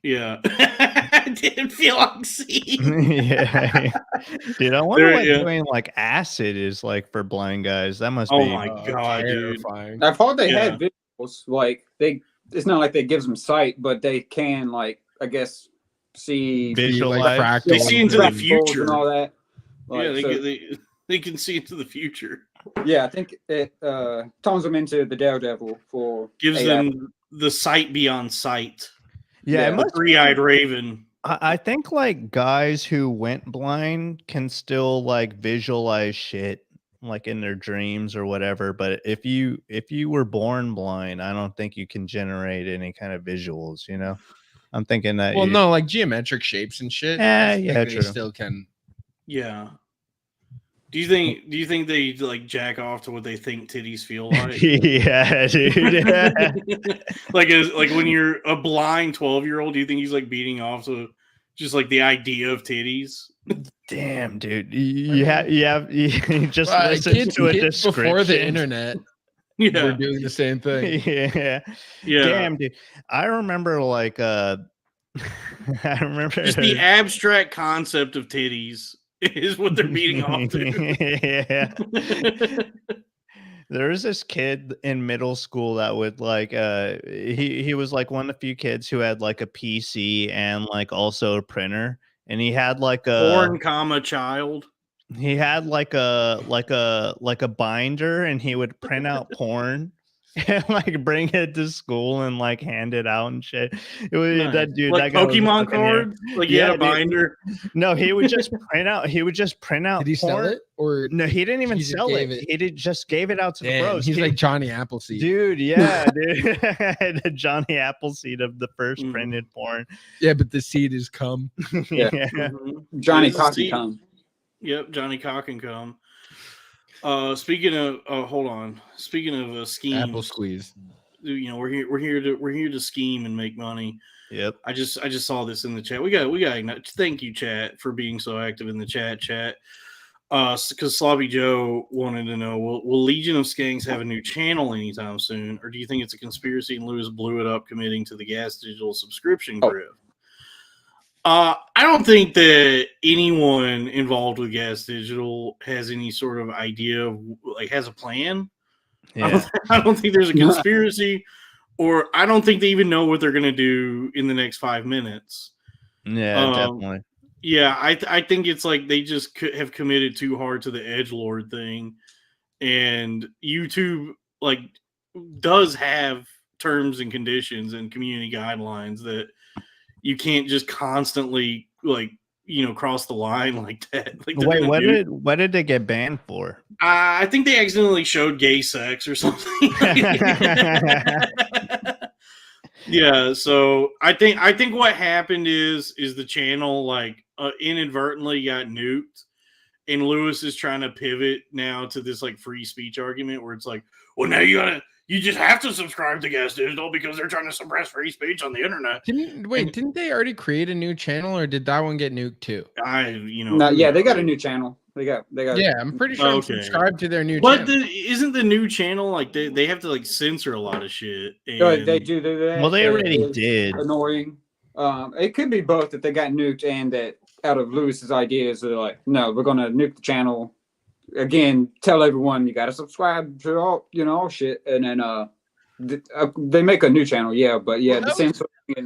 Yeah. I didn't feel like seeing. Yeah. Dude, I wonder what doing like acid is like for blind guys. That must be. Oh my god, terrifying. dude. I've heard they had visuals, like it's not like they gives them sight, but they can, like, I guess, see Visualize. Like They see into the fractals future and all that. Like, they can see into the future. Yeah, I think it turns them into the Daredevil for Gives them the sight beyond sight. Yeah, it The must three-eyed raven. I think like guys who went blind can still like visualize shit like in their dreams or whatever. But if you were born blind, I don't think you can generate any kind of visuals, you know? I'm thinking that no, like geometric shapes and shit. Yeah, I think yeah, they true. still can. Yeah. Do you think they like jack off to what they think titties feel like? Yeah, dude. like when you're a blind 12-year-old, do you think he's like beating off to just like the idea of titties? Damn, dude. You just listen kids to a description before the internet. Yeah. We're doing the same thing. Yeah. Damn, dude. I remember like I remember just the abstract concept of titties is what they're beating off to. Yeah. There was this kid in middle school that would like he was like one of the few kids who had like a PC and like also a printer, and he had like Porn, child. he had like a binder, and he would print out porn and like bring it to school and like hand it out and shit. It was Nice. that dude, Like that guy was Pokemon fucking cards. Like he had a dude. binder. No, he would just print out. He would just print out. Did he sell porn. it or No, he didn't even he just sell gave it. it? He did just gave it out to the Damn, bros. he's He- like Johnny Appleseed. dude, yeah, dude. The Johnny Appleseed of the first Mhm. printed porn. Yeah, but the seed is cum. Yeah. Mhm. Johnny This is Cocky Steve. come. Yep, Johnny Cock and come. Speaking of, hold on. Speaking of schemes, Apple squeeze. you know, we're here to scheme and make money. Yep. I just saw this in the chat. We got thank you, chat, for being so active in the chat. Because Sloppy Joe wanted to know, will Legion of Skanks have a new channel anytime soon, or do you think it's a conspiracy and Lewis blew it up committing to the Gas Digital subscription grift? I don't think that anyone involved with Gas Digital has any sort of idea of, like, has a plan. Yeah. I don't think there's a conspiracy, or I don't think they even know what they're going to do in the next 5 minutes. Yeah, definitely. Yeah, I think it's like they just have committed too hard to the edgelord thing, and YouTube like does have terms and conditions and community guidelines that you can't just constantly cross the line like that. Like, Wait, what did they get banned for? I think they accidentally showed gay sex or something. Yeah, so I think what happened is the channel like inadvertently got nuked, and Lewis is trying to pivot now to this like free speech argument where it's like, well, now you just have to subscribe to Gas Digital because they're trying to suppress free speech on the internet. Didn't they already create a new channel, or did that one get nuked too? Yeah, they got a new channel. They got. Yeah, I'm pretty sure I'm Okay. subscribed to their new But channel. isn't the new channel like they have to like censor a lot of shit? They do that. Well, they already It's did. Annoying. It could be both that they got nuked and that out of Lewis's ideas, they're like, no, we're gonna nuke the channel. Again, tell everyone you got to subscribe to all shit, and then they make a new channel. Yeah, but yeah, the same sort of thing.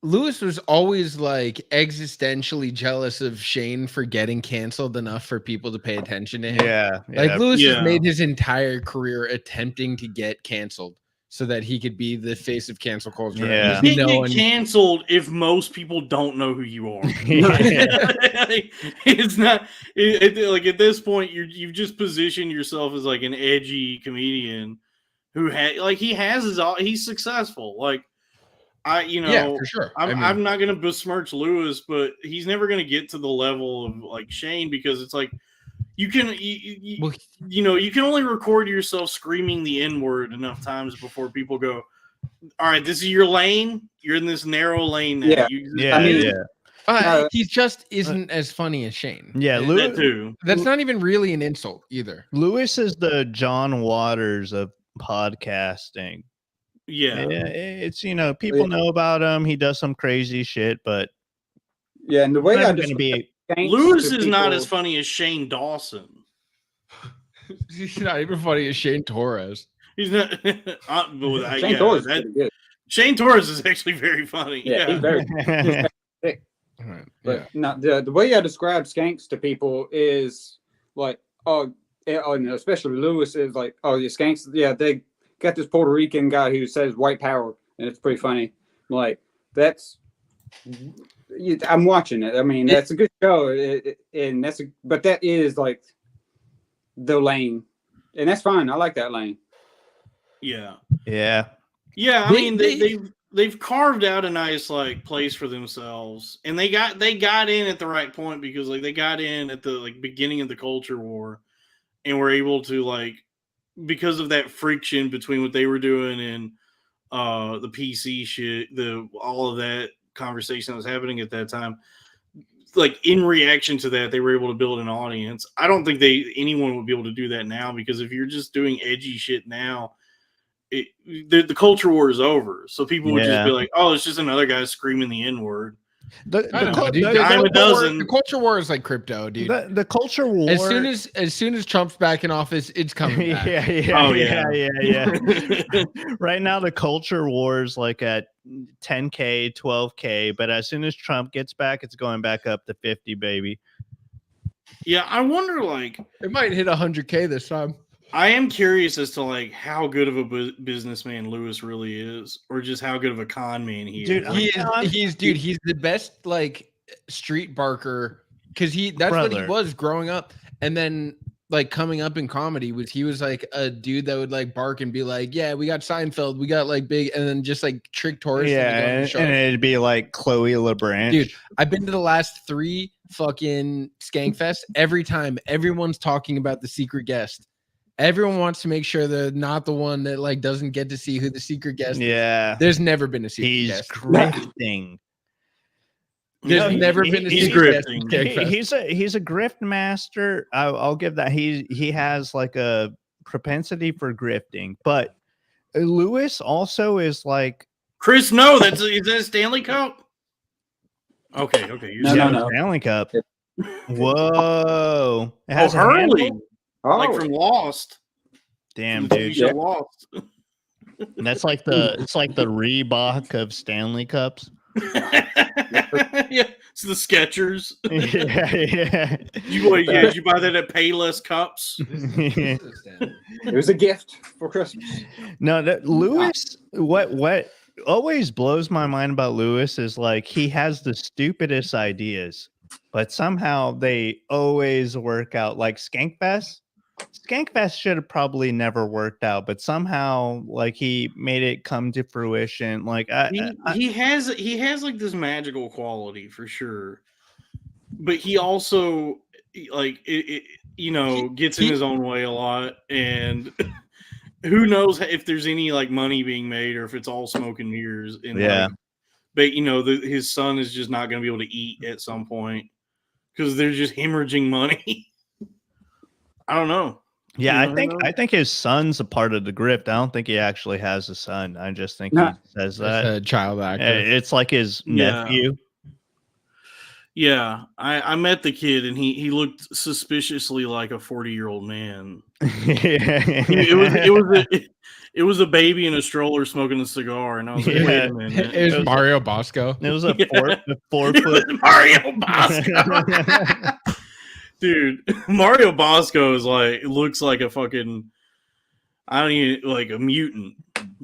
Lewis was always like existentially jealous of Shane for getting canceled enough for people to pay attention to him. Yeah. Like Lewis Yeah. has made his entire career attempting to get canceled so that he could be the face of cancel culture. Yeah. You can't get canceled if most people don't know who you are. It's not like at this point you've just positioned yourself as like an edgy comedian who he's successful. Like yeah, for sure. I'm not gonna besmirch Lewis, but he's never gonna get to the level of like Shane, because it's like you can only record yourself screaming the N-word enough times before people go, all right, this is your lane. You're in this narrow lane now. Yeah. He just isn't as funny as Shane. Yeah, That too. That's not even really an insult either. Lewis is the John Waters of podcasting. Yeah. It's people know about him. He does some crazy shit, but yeah, and the way I'm gonna be. Lewis is not as funny as Shane Dawson. He's not even funny as Shane Torres. He's not. Shane Torres is pretty good. Shane Torres is actually very funny. Yeah, he's very. Right. But not the way I describe skanks to people is like, especially Lewis is like, oh, the skanks, yeah, they got this Puerto Rican guy who says white power, and it's pretty funny. Like I'm watching it. I mean, that's a good show, but that is like the lane, and that's fine. I like that lane. Yeah. Yeah. I mean, they've carved out a nice like place for themselves, and they got in at the right point, because like they got in at the like beginning of the culture war, and were able to like, because of that friction between what they were doing and the PC shit, all of that conversation that was happening at that time, like in reaction to that, they were able to build an audience. I don't think anyone would be able to do that now, because if you're just doing edgy shit now, the culture war is over. So people would just be like, oh, it's just another guy screaming the N-word. The culture war is like crypto, dude. The culture war. As soon as Trump's back in office, it's coming back. Yeah. Right now, the culture war is like at 10K, 12K, but as soon as Trump gets back, it's going back up to 50, baby. Yeah, I wonder, like, it might hit 100K this time. I am curious as to like how good of a businessman Lewis really is, or just how good of a con man he dude, is. He's the best like street barker because that's what he was growing up, and then like coming up in comedy he was like a dude that would like bark and be like, yeah, we got Seinfeld, we got like big, and then just like trick tourists. Yeah, and it'd be like Chloe LeBranch. Dude, I've been to the last 3 fucking Skankfest. Every time, everyone's talking about the secret guest. Everyone wants to make sure they're not the one that like doesn't get to see who the secret guest is. Yeah. There's never been a secret guest. He's grifting. There's never been a secret guest. He's a grift master. I'll give that. He has like a propensity for grifting, but Lewis also is like Chris. No, is that a Stanley Cup? Okay. No. Stanley Cup. Whoa. It has Hurley. Like from Lost. Damn, dude. Lost. That's like it's like the Reebok of Stanley Cups. Yeah, it's the Skechers. Yeah. Did you buy that at Payless Cups? It was a gift for Christmas. No, Lewis. What always blows my mind about Lewis is like he has the stupidest ideas, but somehow they always work out. Like Skankfest. Skankfest should have probably never worked out, but somehow like he made it come to fruition. Like he has like this magical quality for sure, but he also like gets in his own way a lot, and who knows if there's any like money being made or if it's all smoke and mirrors. And but his son is just not going to be able to eat at some point because they're just hemorrhaging money. I don't know. Yeah, I think his son's a part of the grift. I don't think he actually has a son. I just think he says that. It's a child actor. It's like his nephew. Yeah, I met the kid and he looked suspiciously like a 40-year-old man. It was a baby in a stroller smoking a cigar, and I was like, wait a minute. It was Mario Bosco. It was a 4 foot Mario Bosco. Dude, Mario Bosco is like, looks like a fucking, I don't even, like a mutant.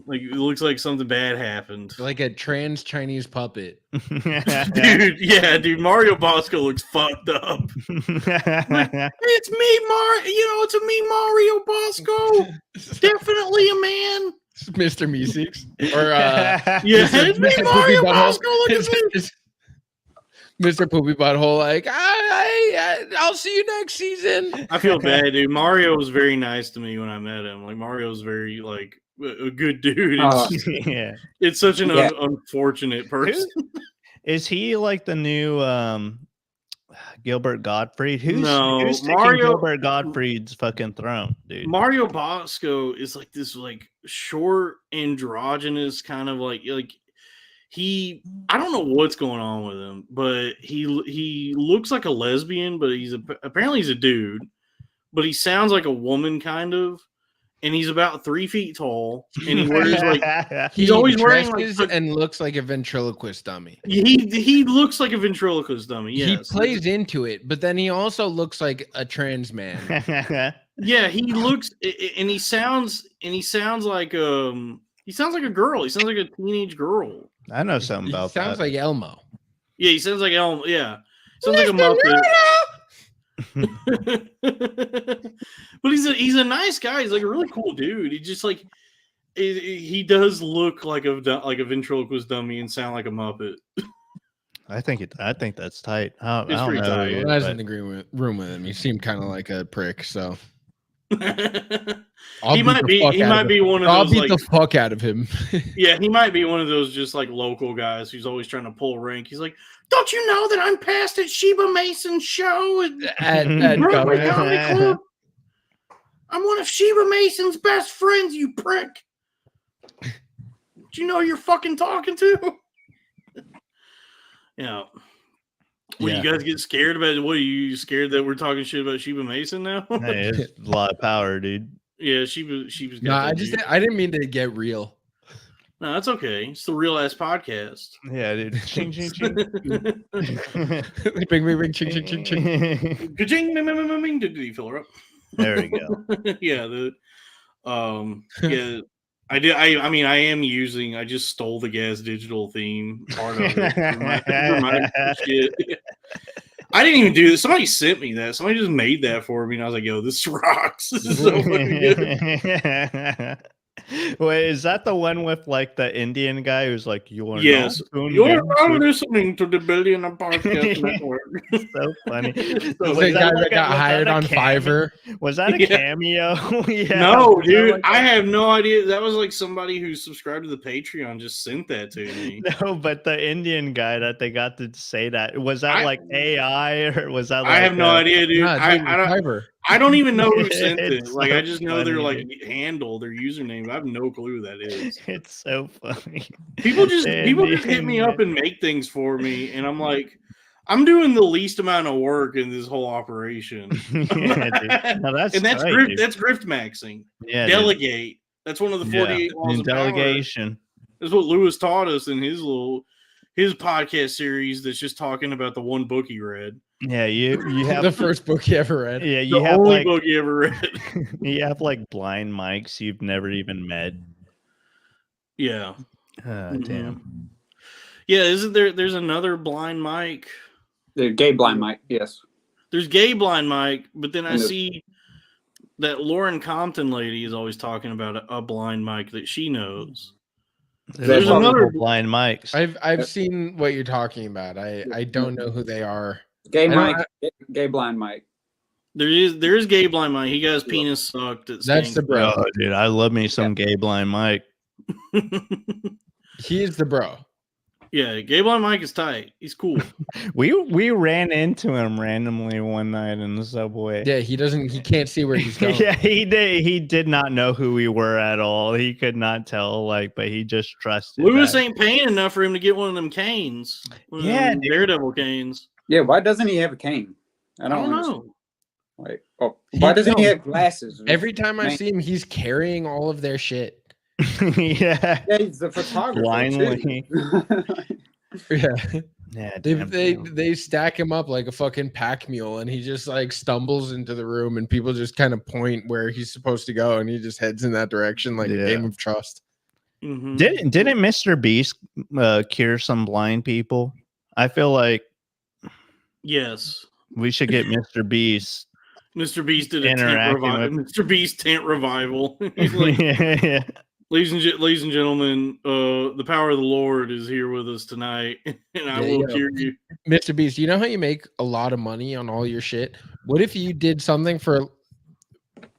Like, it looks like something bad happened. Like a trans Chinese puppet. Dude, Mario Bosco looks fucked up. Like, it's me, it's a me, Mario Bosco. Definitely a man. Mr. Meeseeks. Or, it's me, Mario Bosco. Look at me. Mr. Poopy Butthole, like, I'll see you next season. I feel bad, dude. Mario was very nice to me when I met him. Like, Mario's very, like, a good dude. It's such an unfortunate person. Is he like the new Gilbert Gottfried? Who's taking Gilbert Gottfried's fucking throne, dude? Mario Bosco is like this, like, short, androgynous kind of like I don't know what's going on with him, but he looks like a lesbian, but apparently he's a dude, but he sounds like a woman kind of, and he's about 3 feet tall, and he wears like he's always wearing like and looks like a ventriloquist dummy. He looks like a ventriloquist dummy. Yes. He plays into it, but then he also looks like a trans man. Yeah, he looks and he sounds like he sounds like a girl. He sounds like a teenage girl. I know something about that. Sounds like Elmo. Yeah, he sounds like Elmo. Yeah. Sounds like a Muppet. But he's a nice guy. He's like a really cool dude. He just like he does look like a ventriloquist dummy and sound like a Muppet. I think that's tight. It's pretty tight. When I was in the green room with him, he seemed kind of like a prick. So he might be one of those. I'll beat the fuck out of him. Yeah, he might be one of those just like local guys who's always trying to pull rank. He's like, "Don't you know that I'm past at Sheba Mason's show at Broadway Comedy Club? I'm one of Sheba Mason's best friends, you prick. Do you know who you're fucking talking to?" Yeah. Well, you guys get scared about it? What are you scared that we're talking shit about Sheba Mason now? Hey, it's a lot of power, dude. Yeah, Sheba's No, I didn't mean to get real. No, that's okay. It's the real ass podcast. Yeah, dude. Ching, ching, ching. Bing, bing, bing, ching, ching, ching, ching. Ka-ching, did you fill her up? There we go. Yeah, yeah. I did. I mean, I just stole the Gas Digital theme part of it. For my shit. I didn't even do this. Somebody sent me that. Somebody just made that for me, and I was like, "Yo, this rocks! This is so fucking good." Wait, is that the one with like the Indian guy who's like, "You are yes, you're now listening to the Billionaire Podcast Network." So funny. So the guy that got hired on Fiverr. Was that a cameo? Yeah. No, dude, I have no idea. That was like somebody who subscribed to the Patreon just sent that to me. No, but the Indian guy that they got to say that, was that like AI or was that? Like I have no idea, dude. Nah, I don't even know who sent it. It's Like, so I just know funny, their like dude. handle, their username. I have no clue who that is. It's so funny. People just hit me up and make things for me, and I'm like, I'm doing the least amount of work in this whole operation. Yeah, dude. No, that's tight, that's Griftmaxxing. Yeah, Delegate. Dude. That's one of the 48 laws of delegation. Power. That's what Lewis taught us in his podcast series that's just talking about the one book he read. Yeah, you have the first book you ever read. Yeah, you the have only like, book you ever read. You have like blind mics you've never even met. Yeah. Damn. Yeah, isn't there's another blind mic? The gay blind mic, yes. There's gay blind mic, but then I see that Lauren Compton lady is always talking about a blind mic that she knows. There's another blind mics. I've seen what you're talking about. I don't know who they are. Gay mic, gay blind mic. There is gay blind mic. He got his penis sucked. That's the bro. Oh, dude, I love me some gay blind mic. He is the bro. Yeah, gay blind Mike is tight. He's cool. we ran into him randomly one night in the subway. Yeah, he can't see where he's going. Yeah, he did not know who we were at all. He could not tell, but he just trusted. Lewis ain't paying enough for him to get one of them canes. Yeah, Daredevil canes. Yeah, why doesn't he have a cane? I don't know. Like, why doesn't he have glasses? Every time I see him, he's carrying all of their shit. Yeah, he's the photographer. Blindly. Yeah, they stack him up like a fucking pack mule, and he just like stumbles into the room, and people just kind of point where he's supposed to go, and he just heads in that direction like a game of trust. Mm-hmm. Didn't Mr. Beast cure some blind people? I feel like yes, we should get Mr. Beast. Mr. Beast did a tent revival. Mr. Beast tent revival. He's like, yeah. Ladies and gentlemen, the power of the Lord is here with us tonight, and I will cure you. Mr. Beast, you know how you make a lot of money on all your shit? What if you did something for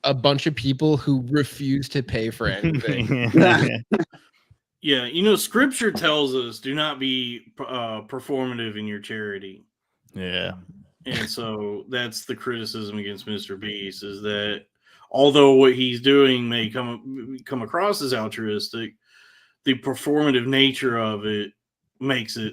a bunch of people who refuse to pay for anything? Yeah, Scripture tells us do not be performative in your charity. Yeah. And so that's the criticism against Mr. Beast, is that although what he's doing may come across as altruistic, the performative nature of it makes it,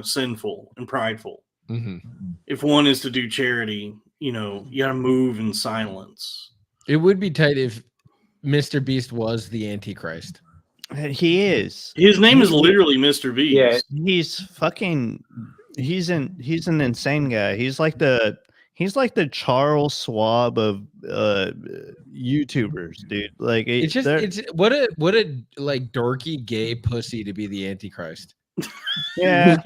sinful and prideful. Mm-hmm. If one is to do charity, you got to move in silence. It would be tight if Mr. Beast was the Antichrist. He is. His name is literally Mr. Beast. Yeah, he's an insane guy. He's like the Charles Schwab of YouTubers, dude. Like it's what a like dorky gay pussy to be the Antichrist. Yeah.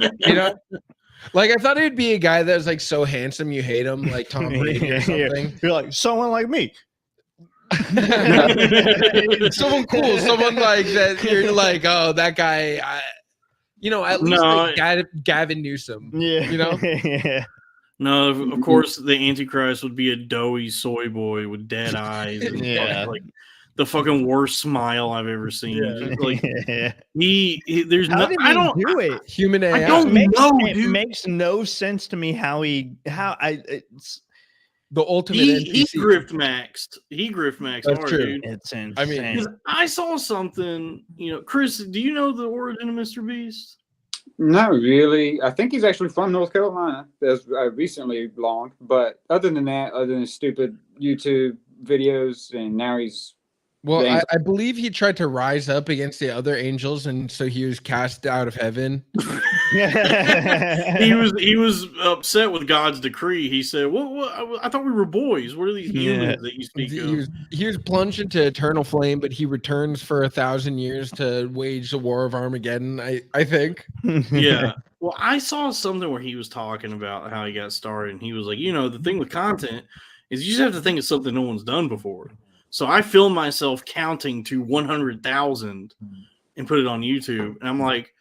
Like I thought it'd be a guy that was like so handsome you hate him, like Tom Brady or something. You're like someone like me. Someone cool, someone like that. You're like, oh, that guy. At least like Gavin Newsom. Yeah, Yeah. No, of course the Antichrist would be a doughy soy boy with dead eyes. And like the fucking worst smile I've ever seen. Yeah. Like there's how did he do it? Human AI. I don't know, dude. It makes no sense to me it's the ultimate he NPC. Griftmaxxed. He Griftmaxxed That's hard, true. dude. It's insane. I mean, I saw something, Chris, do you know the origin of Mr. Beast? Not really. I think he's actually from North Carolina. That's recently belonged. But other than that, other than stupid YouTube videos, and now he's Well, I believe he tried to rise up against the other angels, and so he was cast out of heaven. He was upset with God's decree. He said, "What? I thought we were boys. What are these humans that you speak of?" He was plunged into eternal flame, but he returns for 1,000 years to wage the war of Armageddon. I think. Yeah. Well, I saw something where he was talking about how he got started, and he was like, the thing with content is you just have to think of something no one's done before. So I filmed myself counting to 100,000 and put it on YouTube, and I'm like,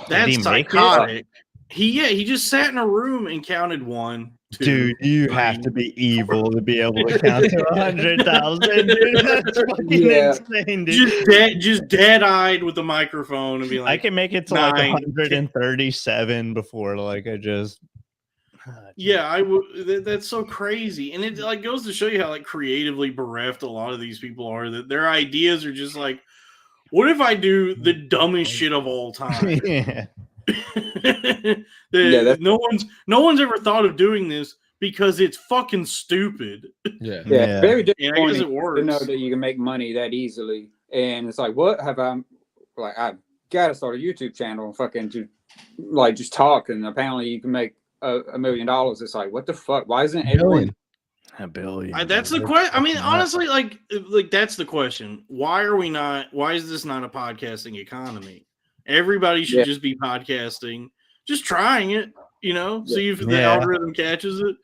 that's psychotic. He just sat in a room and counted 1, 2, dude, you 3. have to be evil to be able to count to 100,000. Dude, that's fucking insane, dude. Just dead-eyed with the microphone and be like, I can make it to 9, like 137 before like I just. Yeah, I would. That's so crazy, and it like goes to show you how like creatively bereft a lot of these people are. That their ideas are just like, what if I do the dumbest shit of all time? Yeah. No one's ever thought of doing this because it's fucking stupid. Yeah. Very disappointing it works. to know that you can make money that easily, and it's like, what have I? Like, I've got to start a YouTube channel and fucking just talk, and apparently you can make $1 million. It's like, what the fuck? Why isn't everyone? $1 billion. That's the question. I mean, honestly, like that's the question. Why is this not a podcasting economy? Everybody should just be podcasting, just trying it, see if the algorithm catches it.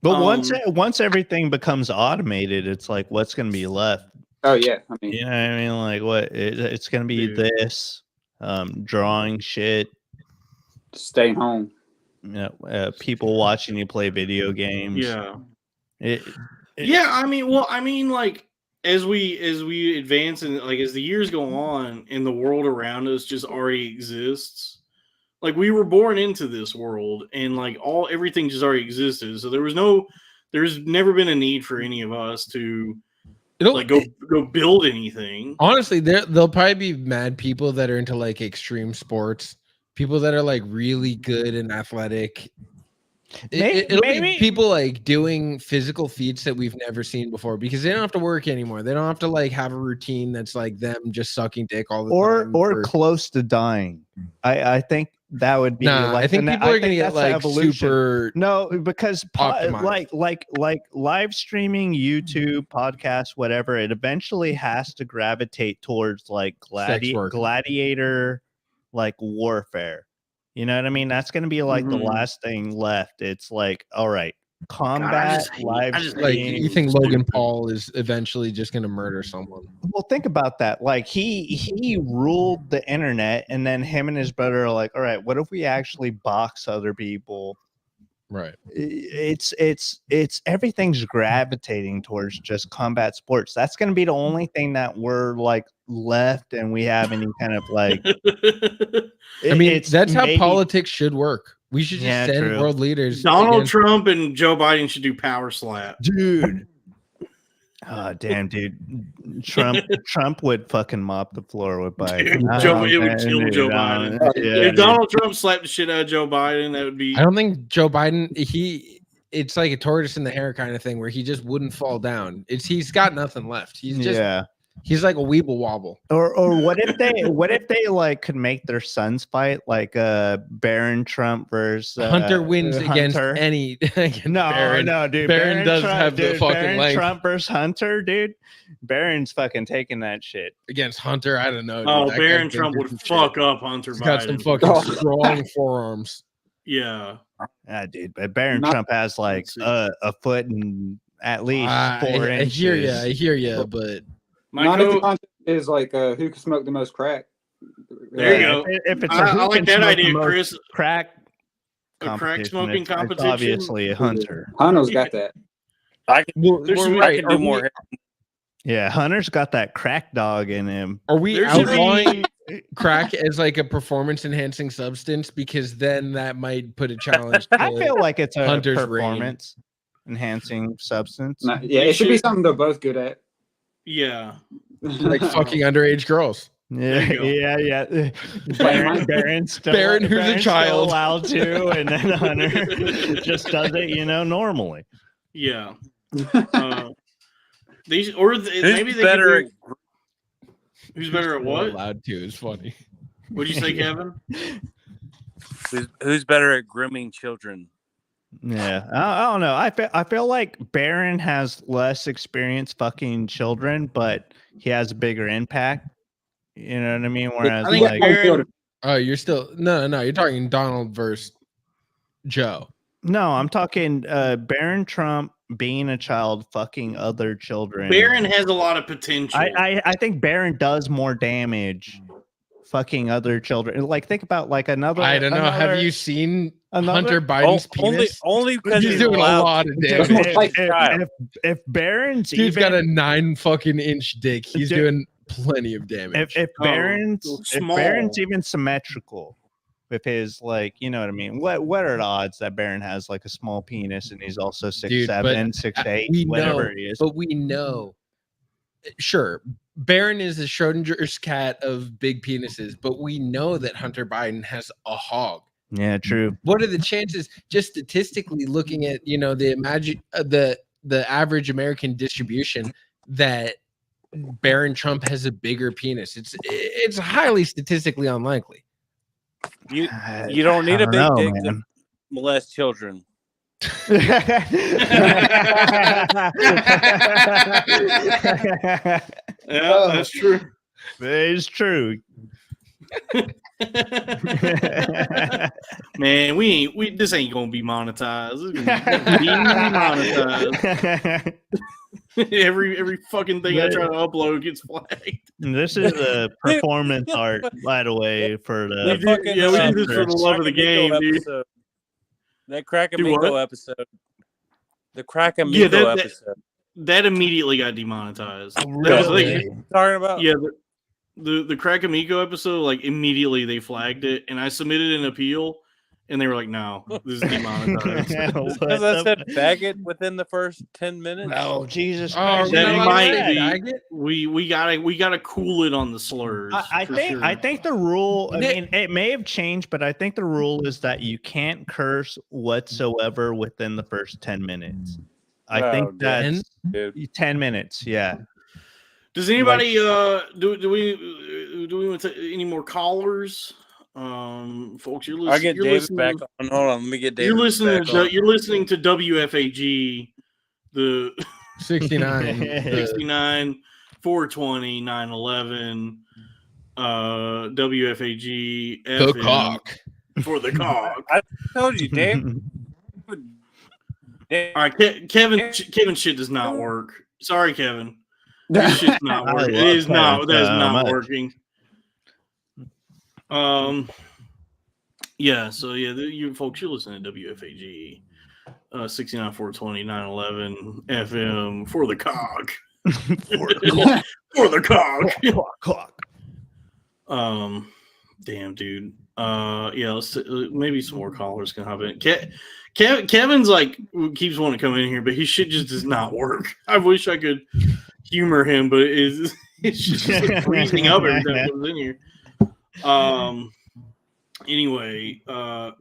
But once everything becomes automated, it's like, what's going to be left? Oh yeah, I mean, you know what I mean? Like, what it's going to be this, drawing shit, staying home. People watching you play video games. Like as we advance and like as the years go on and the world around us just already exists, like we were born into this world and like everything just already existed, so there's never been a need for any of us to go build anything. Honestly, there'll probably be mad people that are into like extreme sports, people that are like really good and athletic. It'll be people like doing physical feats that we've never seen before because they don't have to work anymore. They don't have to like have a routine that's like them just sucking dick all the time. Or close to dying. I think that would be I think people are gonna get like super because like live streaming, YouTube, podcast, whatever, it eventually has to gravitate towards like gladiator like warfare. You know what I mean? That's going to be like the last thing left. It's like, all right, combat, live stream. Like, you think Logan Paul is eventually just going to murder someone? Well, think about that. Like he ruled the internet, and then him and his brother are like, all right, what if we actually box other people? Right. It's everything's gravitating towards just combat sports. That's going to be the only thing that we're like left, and we have any kind of like. I mean, that's how politics should work. We should just send world leaders. Donald Trump and Joe Biden should do power slap, dude. Oh damn, dude! Trump would fucking mop the floor with Biden. It would kill Joe Biden. If Donald Trump slapped the shit out of Joe Biden, that would be. I don't think Joe Biden. It's like a tortoise in the hair kind of thing where he just wouldn't fall down. He's got nothing left. He's just he's like a weeble wobble. Or what if they like could make their sons fight like Barron Trump versus Hunter wins against any no dude Barron does have the fucking Barron length. Trump versus Hunter, dude. Barron's fucking taking that shit against Hunter. I don't know. Oh, Barron Trump would fuck up Hunter. He's Biden. got some fucking strong forearms. Yeah, dude. But Barron Trump has like a foot and at least 4 inches. I hear you, but. Not if the content is like who can smoke the most crack. There you go. If it's I like that idea, Chris. Crack smoking competition. It's obviously a Hunter. Hunter's got that. I can do more. Yeah, Hunter's got that crack dog in him. Are we outlawing crack as like a performance enhancing substance? Because then that might put a challenge. I feel like it's a Hunter's performance enhancing substance. It should be something they're both good at. Yeah, like fucking underage girls. Yeah. Baron- Baron, who's a Baron's child. still allowed to, and then Hunter just does it, normally. Yeah. These or maybe they better could do, who's better at what? Allowed to is funny. What'd you say, Kevin? who's better at grooming children? Yeah, I don't know. I feel like Baron has less experience fucking children, but he has a bigger impact. You know what I mean? Whereas, I think like, Baron, Oh, you're still no. You're talking Donald versus Joe. no, I'm talking Baron Trump being a child, fucking other children. Baron has a lot of potential. I think Baron does more damage fucking other children. Like, think about like another. I don't know. Have you seen Hunter another- Biden's penis? Only because He's doing a lot of damage. If Baron's Dude's even, got a 9 fucking inch dick. He's doing plenty of damage. if Baron's small. if Baron's even symmetrical with his, like, you know what I mean? What are the odds that Baron has like a small penis and he's also 6'7", Dude, but 6'8", whatever he is? But we know, sure, Baron is the Schrodinger's cat of big penises, but we know that Hunter Biden has a hog. Yeah, true. What are the chances, just statistically looking at, the average American distribution, that Baron Trump has a bigger penis? It's highly statistically unlikely. You don't need a big dick man. to molest children. Yeah, that's true. That is true. Man, this ain't gonna be monetized. This is gonna be demonetized. every fucking thing I try to upload gets flagged. This is a performance art, by the way, for the. We do this for the love of the game, dude. Episode. That Crack Do what? Amigo episode. The Crack Amigo episode. That immediately got demonetized. Really? Talking about? Yeah, the Crack Amigo episode, like, immediately they flagged it, and I submitted an appeal, and they were like, "No, this is demonetized." Because I said bag it within the first 10 minutes. Oh, Jesus Oh, Christ! that no, might I be. get- We gotta cool it on the slurs. I for think sure. I think the rule. I mean, it may have changed, but I think the rule is that you can't curse whatsoever within the first 10 minutes. I Oh, think that's dude. 10 minutes. Yeah. Does anybody do we want to any more callers? Folks, you're listening. I'll get you're David listening, back on. Hold on, let me get David. You're listening. back on. You're listening to WFAG, the 69. 69, 420, 911, WFAG, The FM cock. for the cock. I told you, Dave. All right, Kevin shit does not work. Sorry, Kevin. This shit's not I working. love It is not. Kevin That is so not much. working. Yeah. So yeah, you folks, you're listening to WFAG, 69, 420, 911 FM for the cock. For the cock. Damn, dude. Yeah. Let's maybe some more callers can hop in. Kevin's like keeps wanting to come in here, but his shit just does not work. I wish I could humor him, but it's just like freezing up every time he comes in here. Anyway,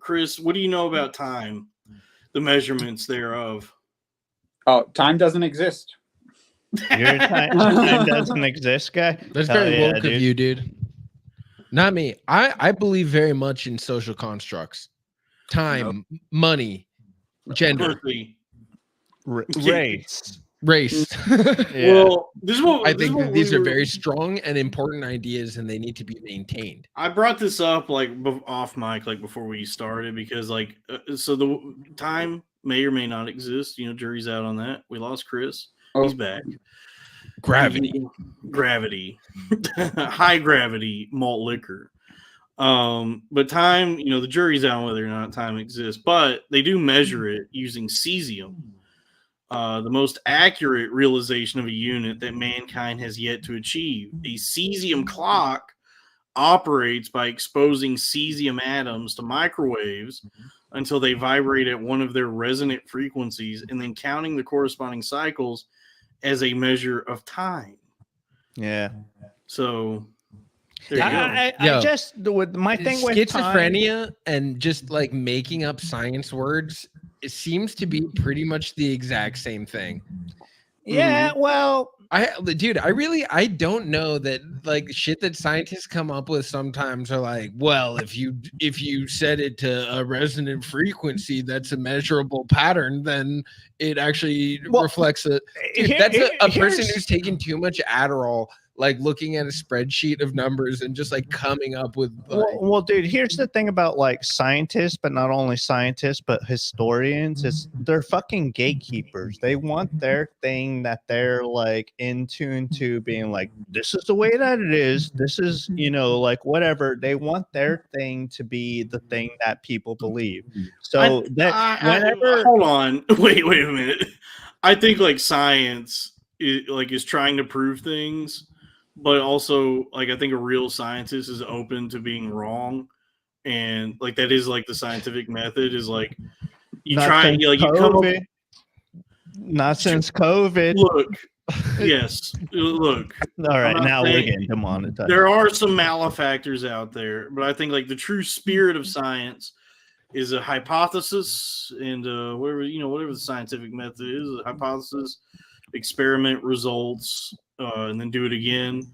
Chris, what do you know about time? The measurements thereof. Oh, time doesn't exist. Your time doesn't exist, guy. That's Hell very yeah, woke of you, dude. Not me. I believe very much in social constructs. Time, money, gender, Pussy. Race. race. Yeah. Well, this is what I this is think what that these we are were- very strong and important ideas, and they need to be maintained. I brought this up like off mic, like before we started, because like so the time may or may not exist. Jury's out on that. We lost Chris. He's back. Gravity. Gravity, high gravity malt liquor. But time, the jury's out on whether or not time exists, but they do measure it using cesium. The most accurate realization of a unit that mankind has yet to achieve. A cesium clock operates by exposing cesium atoms to microwaves until they vibrate at one of their resonant frequencies and then counting the corresponding cycles as a measure of time. Yeah. So There you go. I just with my thing with schizophrenia and just like making up science words, it seems to be pretty much the exact same thing. Yeah, well, I don't know that like shit that scientists come up with sometimes are like, well, if you set it to a resonant frequency that's a measurable pattern, then it actually reflects it. That's a person who's taking too much Adderall, like looking at a spreadsheet of numbers and just like coming up with like, well, dude, here's the thing about like scientists, but not only scientists, but historians, is they're fucking gatekeepers. They want their thing that they're like in tune to being like, this is the way that it is. This is, like whatever. They want their thing to be the thing that people believe. So whenever hold on, wait a minute. I think like science is trying to prove things. But also, like, I think a real scientist is open to being wrong, and like that is like the scientific method is like you come up. Not since COVID. Look, yes, look. All right, now we're getting demonetized. There are some malefactors out there, but I think like the true spirit of science is a hypothesis, and whatever the scientific method is, a hypothesis, experiment results. And then do it again,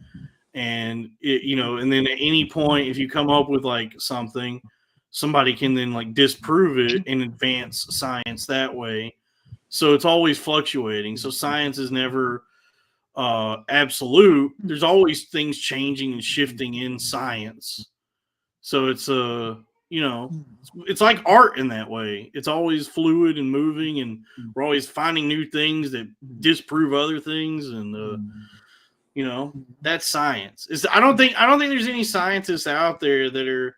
and and then at any point, if you come up with like something, somebody can then like disprove it and advance science that way. So it's always fluctuating. So science is never absolute. There's always things changing and shifting in science. So it's it's like art in that way. It's always fluid and moving, and we're always finding new things that disprove other things, and that's science. I don't think there's any scientists out there that are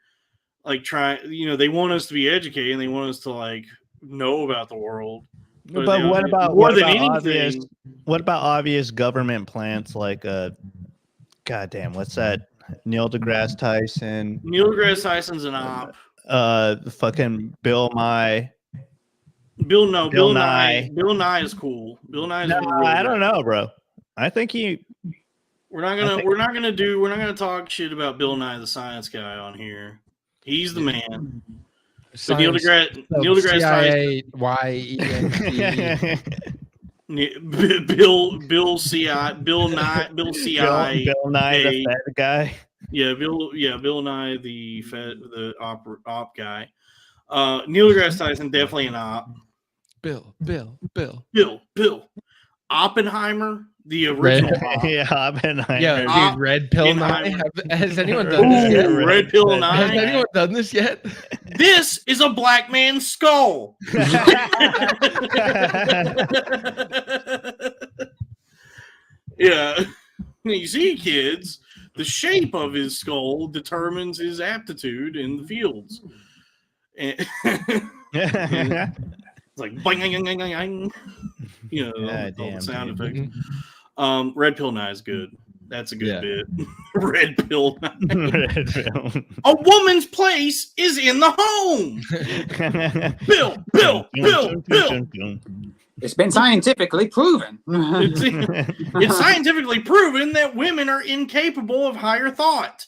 like trying. They want us to be educated and they want us to like know about the world. But what about obvious government plants like goddamn, what's that? Neil deGrasse Tyson. Neil deGrasse Tyson's an op. Fucking Bill Nye. Bill Nye. Bill Nye is cool. Bill Nye is I don't know, bro. I think we're not gonna talk shit about Bill Nye the Science Guy on here. He's the man. So Neil deGrasse Tyson. Bill Nye the fat guy. Bill Nye the op guy. Neil deGrasse Tyson definitely an op. Bill. Oppenheimer, the original. Oppenheimer. Yeah, dude, Red Pill Nye. Has anyone done this yet? Red Pill Nye. Has anyone done this yet? This is a black man's skull. Yeah. You see, kids, the shape of his skull determines his aptitude in the fields. And it's like bang, bang, bang, bang, bang. All the sound effects. Red Pill Nye is good. That's a good bit. Red Pill Nye. Red Pill. A woman's place is in the home. Bill. It's been scientifically proven. It's scientifically proven that women are incapable of higher thought.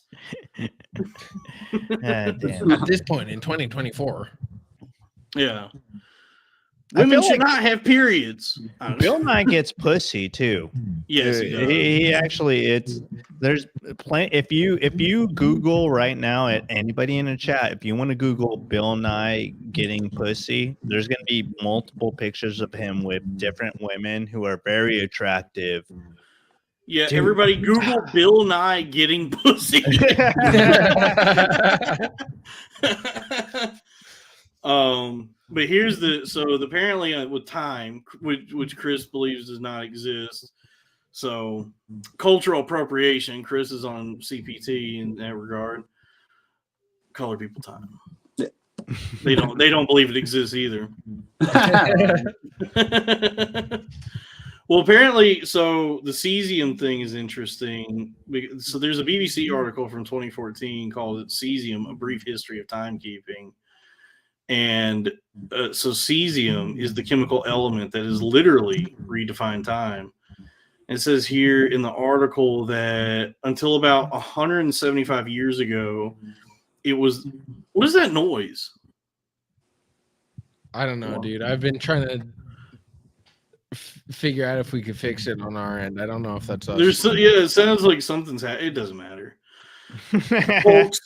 At this point in 2024. Yeah. Women should not have periods. Bill Nye gets pussy too. Yes, he actually. There's plenty. If you Google right now, at anybody in the chat, if you want to Google Bill Nye getting pussy, there's going to be multiple pictures of him with different women who are very attractive. Yeah, dude. Everybody Google Bill Nye getting pussy. But here's apparently with time, which Chris believes does not exist. So cultural appropriation, Chris is on CPT in that regard. Color people time. They don't believe it exists either. Well, apparently, so the cesium thing is interesting. So there's a BBC article from 2014 called "Cesium: A Brief History of Timekeeping." And so cesium is the chemical element that has literally redefined time. It says here in the article that until about 175 years ago, it was. What is that noise? I don't know, dude. I've been trying to figure out if we could fix it on our end. I don't know if that's us. It sounds like something's happening. It doesn't matter. Folks,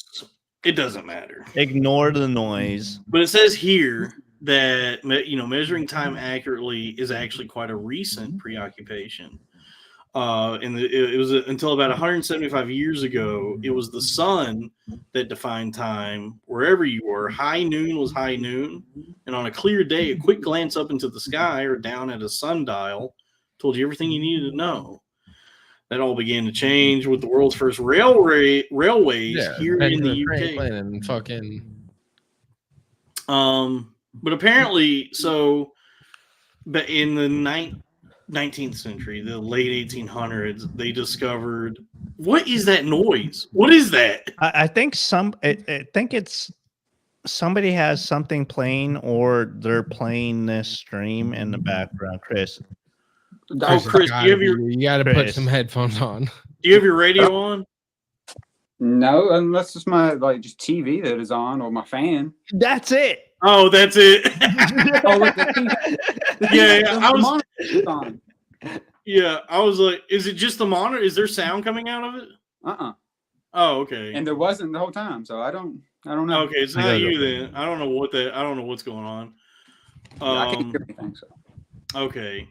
it doesn't matter. Ignore the noise. But it says here that measuring time accurately is actually quite a recent preoccupation. It was until about 175 years ago, it was the sun that defined time wherever you were. High noon was high noon, and on a clear day, a quick glance up into the sky or down at a sundial told you everything you needed to know. That all began to change with the world's first railways here in the UK. And fucking. But apparently, but in the 19th century, the late 1800s, they discovered, what is that noise? What is that? I think it's somebody has something playing, or they're playing this stream in the background. Chris, Chris, you got to put some headphones on. Do you have your radio on? No, unless it's my just TV that is on, or my fan. That's it. Oh, that's it. Oh, look, I was like, is it just the monitor? Is there sound coming out of it? Oh, okay. And there wasn't the whole time, so I don't know. Okay, it's not you then. I don't know what's going on. I can't hear anything. So. Okay.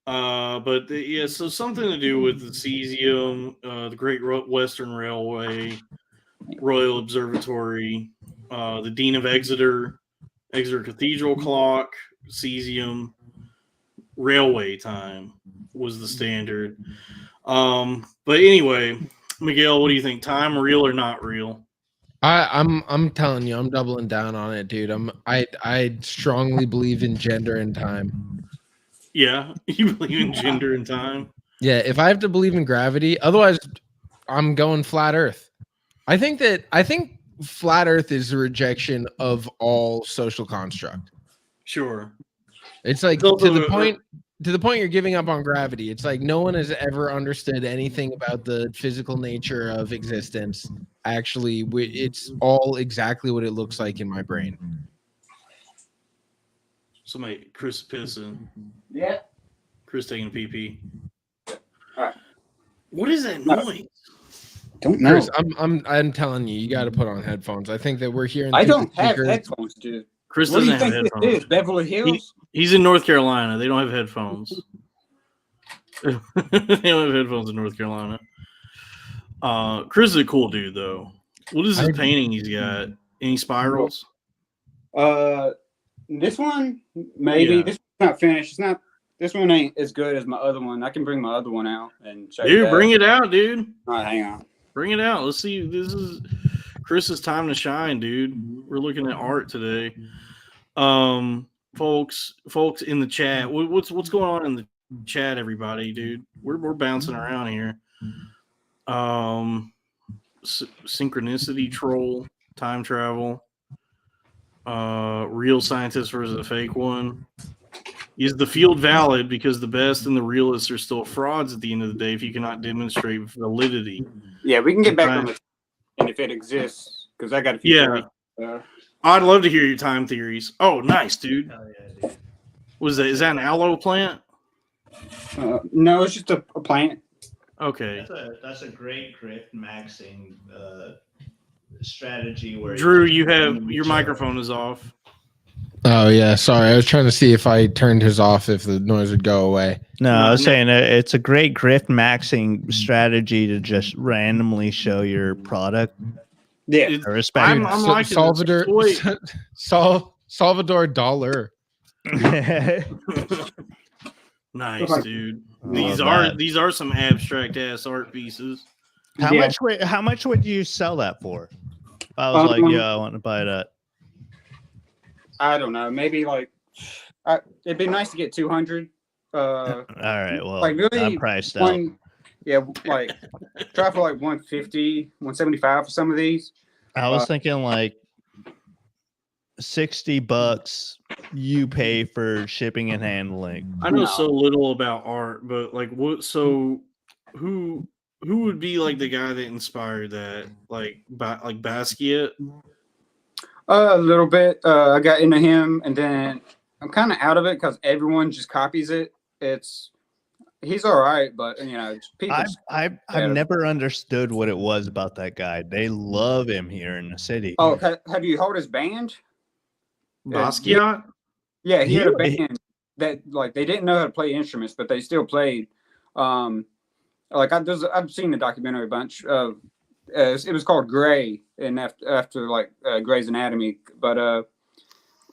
So something to do with the cesium, the Great Western Railway, Royal Observatory, the Dean of Exeter Cathedral clock, cesium, railway time was the standard. But anyway, Miguel, what do you think? Time real or not real? I'm telling you, I'm doubling down on it, dude. I strongly believe in gender and time. Yeah, you believe in gender and time? Yeah, if I have to believe in gravity, otherwise I'm going flat Earth. I think flat Earth is a rejection of all social construct. Sure. It's like to the point you're giving up on gravity. It's like no one has ever understood anything about the physical nature of existence. Actually, it's all exactly what it looks like in my brain. Somebody, Chris pissing. Yeah. Chris taking a pee-pee. All right. What is that noise? Don't know. Chris, I'm telling you, you got to put on headphones. I think that we're hearing. I don't have headphones, dude. Chris what do you doesn't think have this headphones. is? Beverly Hills? He's in North Carolina. They don't have headphones. They don't have headphones in North Carolina. Chris is a cool dude, though. What is this painting he's got? Any spirals? This one, maybe. Yeah. This one's not finished. It's not. This one ain't as good as my other one. I can bring my other one out and show you. Dude, bring it out, dude. All right, hang on. Bring it out. Let's see. This is Chris's time to shine, dude. We're looking at art today. Folks in the chat. What's going on in the chat, everybody, dude? We're bouncing around here. Synchronicity troll, time travel. Real scientist versus a fake one. Is the field valid because the best and the realists are still frauds at the end of the day if you cannot demonstrate validity? Yeah, we can get back on it, and if it exists, because I got a few. Yeah, I'd love to hear your time theories. Oh, nice, dude. Hell yeah, dude. Is that an aloe plant? No, it's just a plant. Okay. That's a great Griftmaxxing strategy where Drew, you have your microphone is off. Oh yeah, sorry. I was trying to see if I turned his off, if the noise would go away. No, I was saying it's a great Griftmaxxing strategy to just randomly show your product. Yeah, I respect. I'm like Salvador Dollar. Nice, dude. These are some abstract ass art pieces. How much would you sell that for? If I was like, yeah, I want to buy that. I don't know. Maybe it'd be nice to get 200. All right. Well, really, I'm priced out. Yeah, try for 150, 175 for some of these. I was thinking $60 you pay for shipping and handling. I know so little about art, but like what? So who would be like the guy that inspired that? Like Basquiat? A little bit. I got into him, and then I'm kind of out of it because everyone just copies it. He's all right, but people. I've never understood what it was about that guy. They love him here in the city. Oh, have you heard his band? Basquiat? Yeah, he had a band that like they didn't know how to play instruments, but they still played. Like I've seen the documentary a bunch. It was called Gray, and after like Grey's Anatomy, but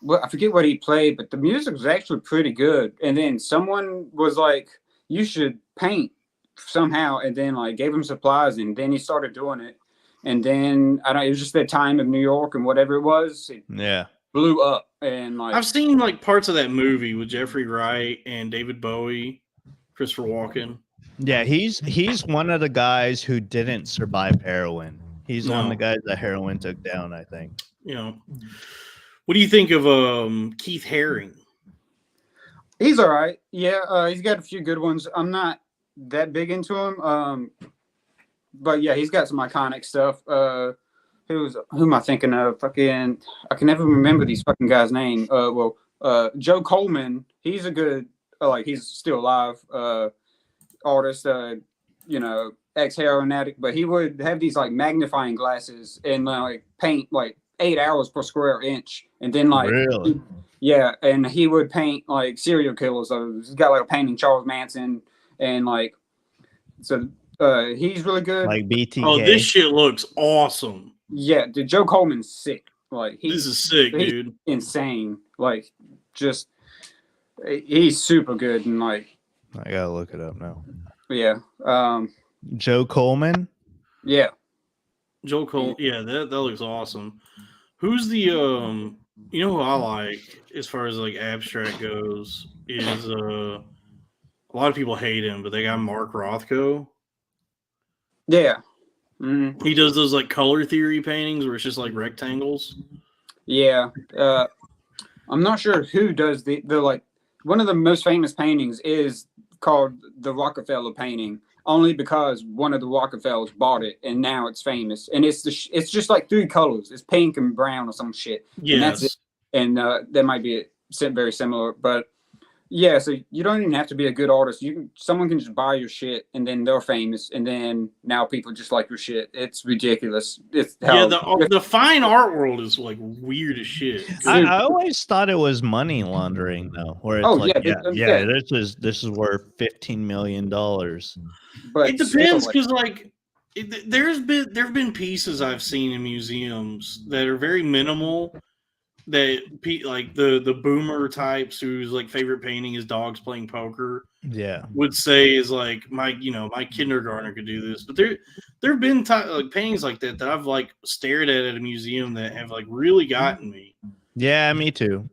well, I forget what he played, but the music was actually pretty good. And then someone was like, "You should paint somehow," and then like gave him supplies, and then he started doing it. And then it was just that time of New York and whatever it was. Yeah. Blew up, and like I've seen like parts of that movie with Jeffrey Wright and David Bowie, Christopher Walken. Yeah, he's one of the guys who didn't survive heroin. He's one of the guys that heroin took down, I think. What do you think of Keith Haring? He's all right. Yeah, he's got a few good ones. I'm not that big into him. But yeah, he's got some iconic stuff. Who am I thinking of? I can never remember these fucking guys' name. Joe Coleman. He's a good, he's still alive. Artist. Ex-heroin addict, but he would have these like magnifying glasses and like paint like 8 hours per square inch, and then like really, and he would paint like serial killers. So he's got like a painting Charles Manson, and like so he's really good. Like BTK. Oh, this shit looks awesome. Yeah, dude, Joe Coleman's sick. Like this is sick, dude. Insane. Like just he's super good, and like I gotta look it up now. Yeah. Joe Coleman? Yeah. Joe Coleman. Yeah, that looks awesome. Who's the who I like as far as like abstract goes is a lot of people hate him, but they got Mark Rothko. Yeah. Mm-hmm. He does those like color theory paintings where it's just like rectangles. Yeah. I'm not sure who does the like one of the most famous paintings is called the Rockefeller painting, only because one of the Rockefellers bought it and now it's famous. And it's just like 3 colors. It's pink and brown or some shit. Yes. And that's it. And that might be very similar, but yeah, so you don't even have to be a good artist. Someone can just buy your shit and then they're famous, and then now people just like your shit. It's ridiculous. It's the fine art world is like weird as shit. I always thought it was money laundering though, where it's this is worth $15 million. But it depends because there've been pieces I've seen in museums that are very minimal. That like the boomer types whose like favorite painting is dogs playing poker, would say is like my kindergartner could do this. But there've been like paintings like that I've like stared at a museum that have like really gotten me. Yeah, me too.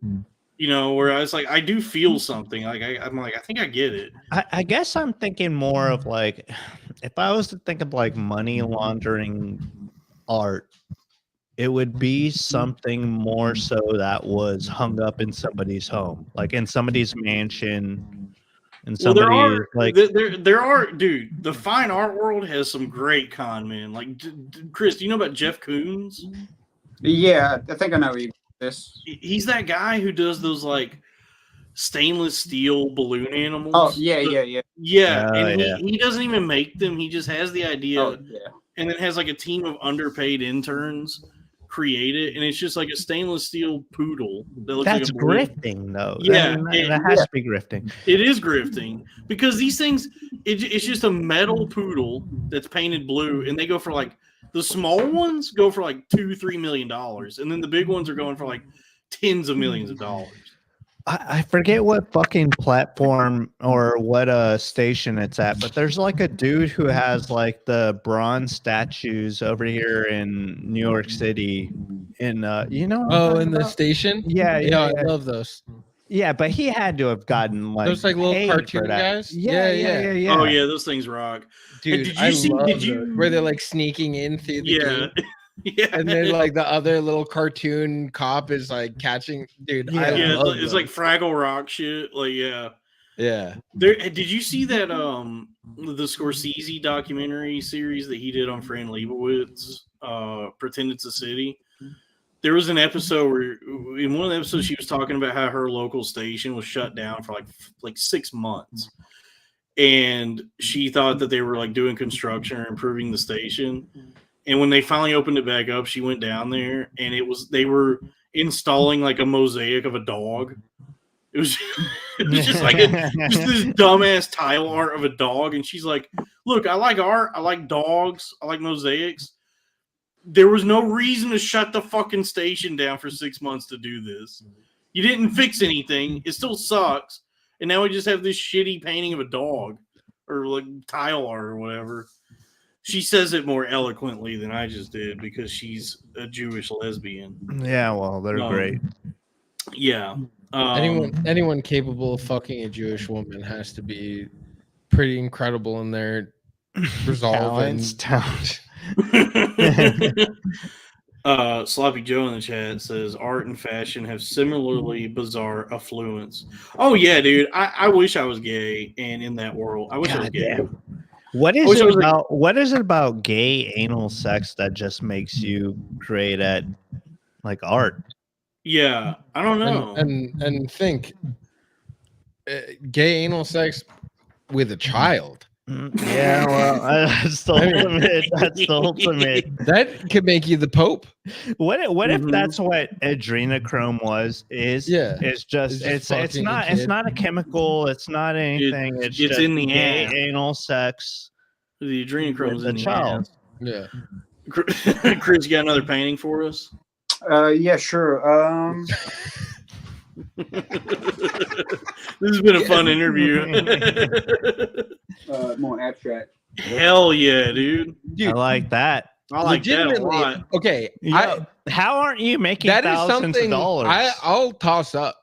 Where I was like, I do feel something. Like I'm like, I think I get it. I guess I'm thinking more of like, if I was to think of like money laundering art, it would be something more so that was hung up in somebody's home, like in somebody's mansion. And somebody there are, dude. The fine art world has some great con men. Like Chris, do you know about Jeff Koons? Yeah, I think I know this. He's that guy who does those like stainless steel balloon animals. Oh yeah. He doesn't even make them. He just has the idea, and then has like a team of underpaid interns create it, and it's just like a stainless steel poodle that looks that's like a grifting though. Yeah, that has to be grifting. It is grifting because these things, it's just a metal poodle that's painted blue, and they go for like the small ones go for like $2-3 million, and then the big ones are going for like tens of millions of dollars. I forget what fucking platform or what station it's at, but there's like a dude who has like the bronze statues over here in New York City. In in the station? Yeah, I love those. Yeah, but he had to have gotten like those like little cartoon guys. Yeah. Oh yeah, those things rock. Dude, I love those, where they're like sneaking in through the gate. Yeah, And then like the other little cartoon cop is like catching, dude. I yeah, love it's those. like Fraggle Rock shit. Like, yeah. Did you see that the Scorsese documentary series that he did on Fran Lebowitz, Pretend It's a City? There was an episode where in one of the episodes she was talking about how her local station was shut down for like 6 months. And she thought that they were like doing construction or improving the station. And when they finally opened it back up, she went down there and they were installing like a mosaic of a dog. It was just like just this dumbass tile art of a dog. And she's like, look, I like art. I like dogs. I like mosaics. There was no reason to shut the fucking station down for 6 months to do this. You didn't fix anything. It still sucks. And now we just have this shitty painting of a dog or like tile art or whatever. She says it more eloquently than I just did because she's a Jewish lesbian. Yeah, well, they're great. Yeah. Anyone capable of fucking a Jewish woman has to be pretty incredible in their resolve and talent. Sloppy Joe in the chat says art and fashion have similarly bizarre affluence. Oh yeah, dude. I wish I was gay and in that world. I wish I was gay. What is it about gay anal sex that just makes you great at like art? Yeah, I don't know. And think gay anal sex with a child. Yeah, well, that's the ultimate. That's the ultimate. That could make you the Pope. What if that's what adrenochrome is? Yeah, it's not a chemical. It's not anything. It's just in the gay ass. anal sex. The adrenochrome's in the child. ass. Yeah. Chris, you got another painting for us? Yeah, sure. This has been a fun interview. More abstract. Hell yeah, dude. I like that. I like that a lot. Okay, how aren't you making that is thousands something of dollars? I'll toss up.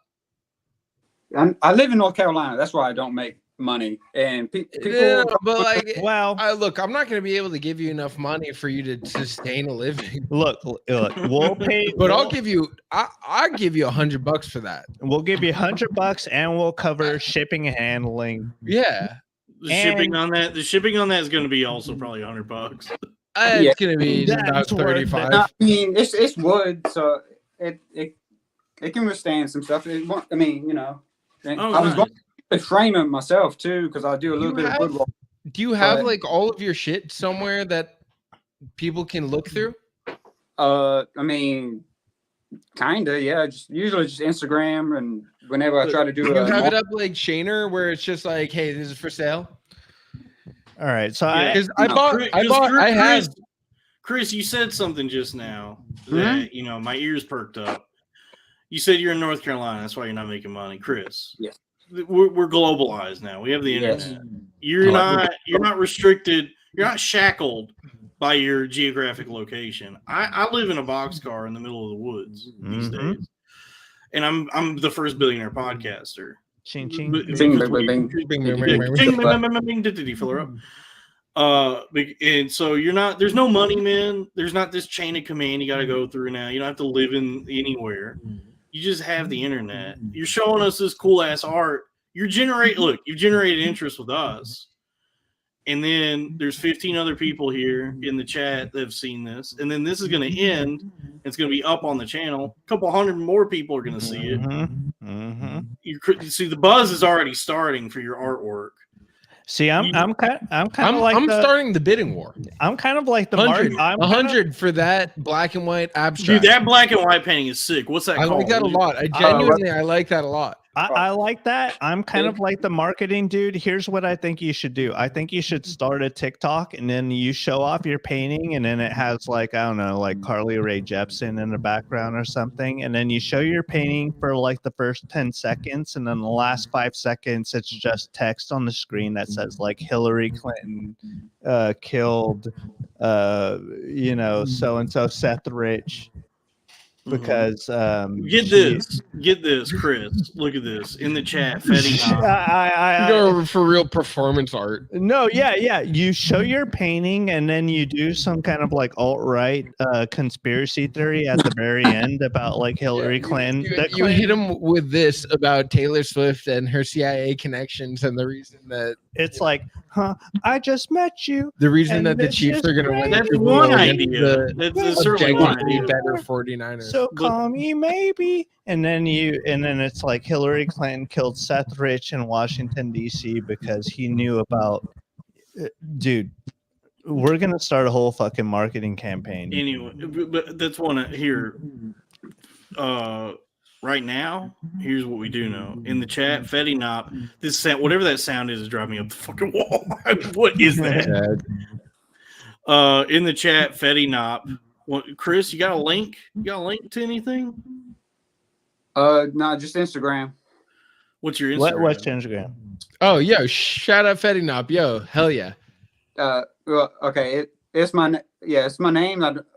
I live in North Carolina. That's why I don't make money. And people, Yeah, but like, well, look, I'm not going to be able to give you enough money for you to sustain a living. Look, we'll pay, but I'll give you $100 for that. We'll give you $100 and we'll cover shipping and handling. Yeah, the shipping on that is going to be also probably $100. It's going to be about 35. I mean, it's wood, so it can withstand some stuff. I mean, you know, I was going to frame it myself too because I do a little bit of woodwork. Do you have like all of your shit somewhere that people can look through? I mean, kinda, yeah. Usually just Instagram, and whenever I try to do you have it up like Shaner, where it's just like, hey, this is for sale. All right, so Chris, you said something just now that my ears perked up. You said you're in North Carolina, that's why you're not making money, Chris. Yes. We're globalized now. We have the internet. You're not restricted. You're not shackled by your geographic location. I live in a boxcar in the middle of the woods these days, and I'm the first billionaire podcaster. Ching ching. Did he fill her up? And so there's no money, man. There's not this chain of command you got to go through now. You don't have to live in anywhere. You just have the internet. You're showing us this cool ass art. You've generated interest with us. And then there's 15 other people here in the chat that have seen this. And then this is going to end. It's going to be up on the channel. A couple hundred more people are going to see it. You see, the buzz is already starting for your artwork. See, I'm starting the bidding war. I'm kind of like the 100 for that black and white abstract. Dude, that black and white painting is sick. What's that called? I like that a lot. I genuinely like that a lot. I like that. I'm kind of like the marketing dude. Here's what I think you should do. I think you should start a TikTok and then you show off your painting and then it has like, I don't know, like Carly Rae Jepsen in the background or something. And then you show your painting for like the first 10 seconds. And then the last 5 seconds, it's just text on the screen that says like Hillary Clinton killed, so-and-so Seth Rich. because Get this, Chris. Look at this in the chat. Fetty Knob. I Go for real performance art. No, yeah. You show your painting and then you do some kind of like alt-right conspiracy theory at the very end about like Hillary Clinton. You hit him with this about Taylor Swift and her CIA connections and the reason that it's like, I just met you. The reason that the Chiefs are going to win. That's one idea. That's certainly one objectively idea. better 49ers. So call me maybe. And then it's like Hillary Clinton killed Seth Rich in Washington, D.C. because he knew about, dude, we're going to start a whole fucking marketing campaign. Anyway, but that's one here. Right now, here's what we do know. In the chat, Fetty Knob, this sound, whatever that sound is driving me up the fucking wall. I mean, what is that? In the chat, Fetty Knob. Chris, you got a link? You got a link to anything? No, just Instagram. What's your Instagram? What's Instagram? Oh, yo, shout out Fetty Knob. Yo, hell yeah. Well, okay, it's my name.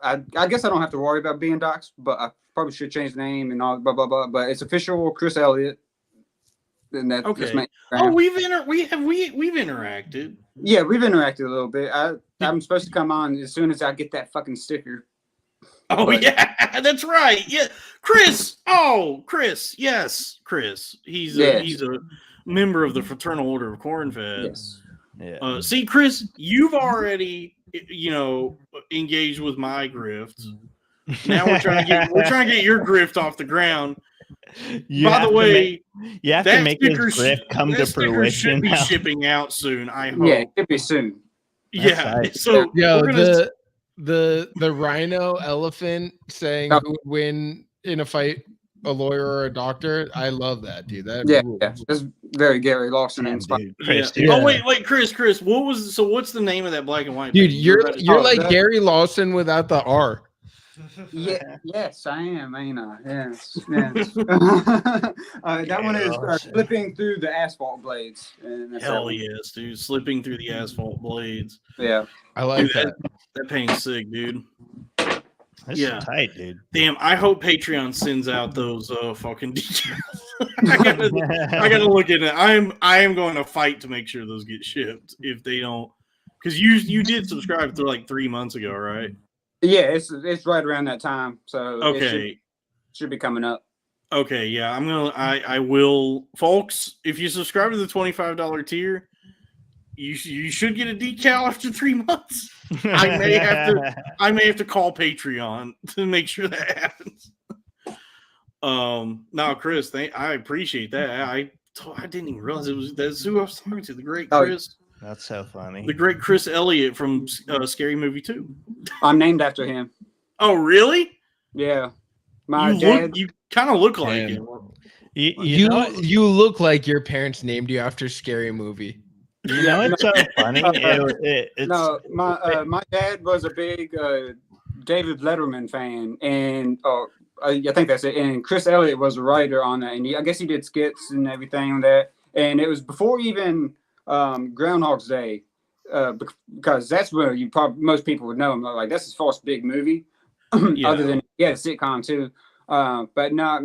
I guess I don't have to worry about being doxxed, but I probably should change the name and all blah blah blah. But it's official Chris Elliott. And that's okay. my Oh, we've interacted. Yeah, we've interacted a little bit. I'm supposed to come on as soon as I get that fucking sticker. Oh, but, yeah, that's right. Yeah, Chris. Oh, Chris. Yes, Chris. He's a member of the Fraternal Order of Corn-Fed. Yes. Yeah. See, Chris, you've already, engaged with my grift. Now we're trying to get your grift off the ground. By the way, you have to make his grift come to fruition. Should be shipping out soon. I hope. Yeah, it could be soon. Yeah. Right. So the rhino elephant saying who would win in a fight, a lawyer or a doctor. I love that, dude. That rules. That's very Gary Lawson inspired. Chris, yeah. Oh wait, Chris. What's the name of that black and white? Dude, you're like Gary Lawson without the R. Yes, I am, ain't I? Yes. That one is slipping through the asphalt blades. Hell yes, dude. Slipping through the asphalt blades. Yeah. I like that. That paint's sick, dude. That's tight, dude. Damn, I hope Patreon sends out those fucking details. I gotta look at it. I am going to fight to make sure those get shipped if they don't, because you did subscribe to like 3 months ago, right? Yeah, it's right around that time. So okay, it should be coming up. Okay, yeah, I will, folks. If you subscribe to the $25 tier, you should get a decal after 3 months. I may have to call Patreon to make sure that happens. Now, Chris, I appreciate that. I didn't even realize that's who I was talking to. The great Chris. That's so funny. The great Chris Elliott from Scary Movie 2. I'm named after him. Oh, really? Yeah. My dad. You kind of look like him. You look like your parents named you after Scary Movie. You know, it's so funny. My dad was a big David Letterman fan, and I think that's it. And Chris Elliott was a writer on that, and I guess he did skits and everything on that. And it was before even Groundhog's Day, because that's where most people would know him. Like, that's his first big movie, other than he had a sitcom too. But not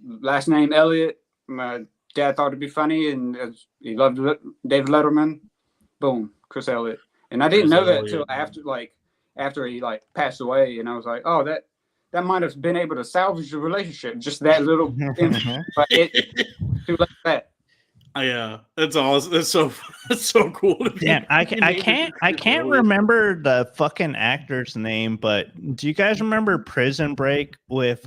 last name Elliott. My dad thought it'd be funny, and he loved David Letterman. Boom, Chris Elliott. And I didn't know that until after he passed away, and I was like, oh, that might have been able to salvage the relationship, just that little. But it too late for that. Yeah, that's awesome. That's so cool. Damn, I can't remember the fucking actor's name, but do you guys remember Prison Break with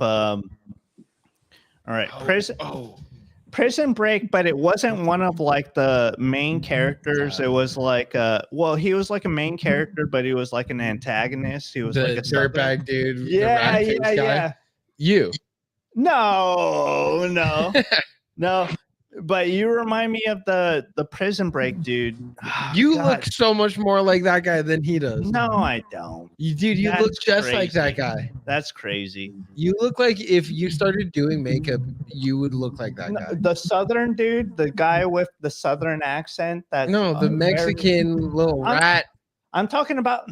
Prison Break, but it wasn't one of like the main characters. It was like he was like a main character, but he was like an antagonist. He was like a dirtbag dude. Yeah. You. No. But you remind me of the Prison Break dude. You look so much more like that guy than he does. No, I don't. You look just crazy. Like that guy. That's crazy. You look like if you started doing makeup, you would look like that guy. The Southern dude, the guy with the Southern accent. The Mexican little rat. I'm talking about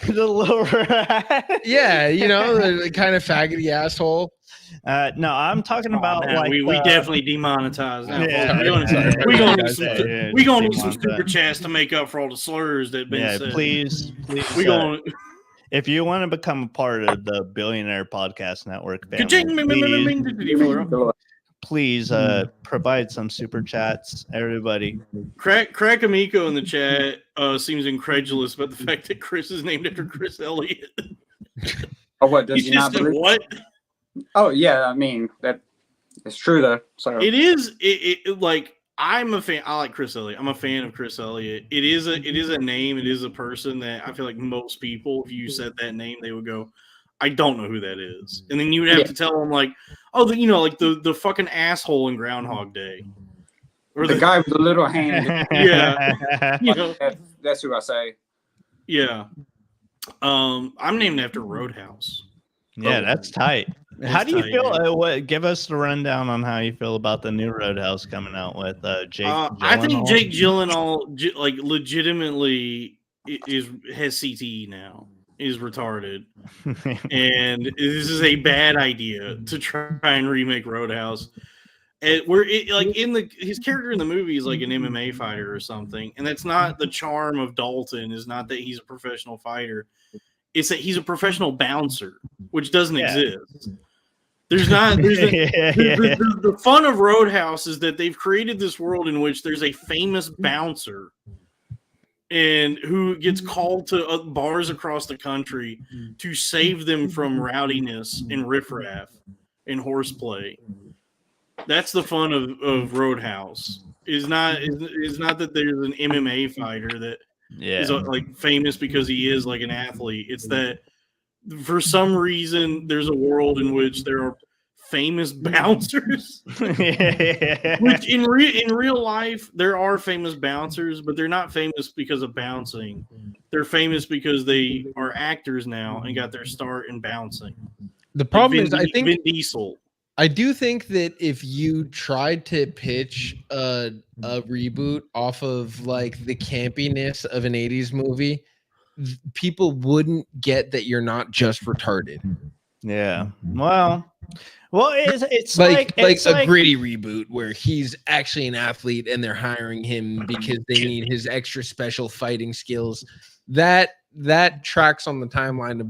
the little rat. Yeah, the kind of faggoty asshole. No, I'm talking about man, like we definitely demonetized now. Yeah. We're Yeah. gonna need some super chats to make up for all the slurs that have been said. Please. We gonna If you want to become a part of the Billionaire Podcast Network family, please provide some super chats, everybody. Crack Amico in the chat seems incredulous about the fact that Chris is named after Chris Elliott. Oh, what does he not believe? What? Oh yeah, I mean it's true though. So it is. It like I'm a fan. I like Chris Elliott. I'm a fan of Chris Elliott. It is a name. It is a person that I feel like most people, if you said that name, they would go, I don't know who that is. And then you would have to tell them like, oh, like the fucking asshole in Groundhog Day. Or the guy with the little hand. Yeah. That's who I say. Yeah. I'm named after Roadhouse. Yeah, that's tight. How do you feel? Give us the rundown on how you feel about the new Roadhouse coming out with Jake Gyllenhaal. I think Jake Gyllenhaal, like, legitimately has CTE now. Is retarded, and this is a bad idea to try and remake Roadhouse. His character in the movie is like an MMA fighter or something, and that's not the charm of Dalton. Is not that he's a professional fighter. It's that he's a professional bouncer, which doesn't exist. The fun of Roadhouse is that they've created this world in which there's a famous bouncer and who gets called to bars across the country to save them from rowdiness and riffraff and horseplay. That's the fun of Roadhouse. Is not that there's an MMA fighter that is like famous because he is like an athlete. It's that for some reason there's a world in which there are famous bouncers. Which in real life there are famous bouncers, but they're not famous because of bouncing. They're famous because they are actors now and got their start in bouncing. The problem is, I think Vin Diesel. I do think that if you tried to pitch a reboot off of like the campiness of an 80s movie, people wouldn't get that you're not just retarded. Yeah. Well, it's like a gritty reboot where he's actually an athlete and they're hiring him because they need his extra special fighting skills. That tracks on the timeline of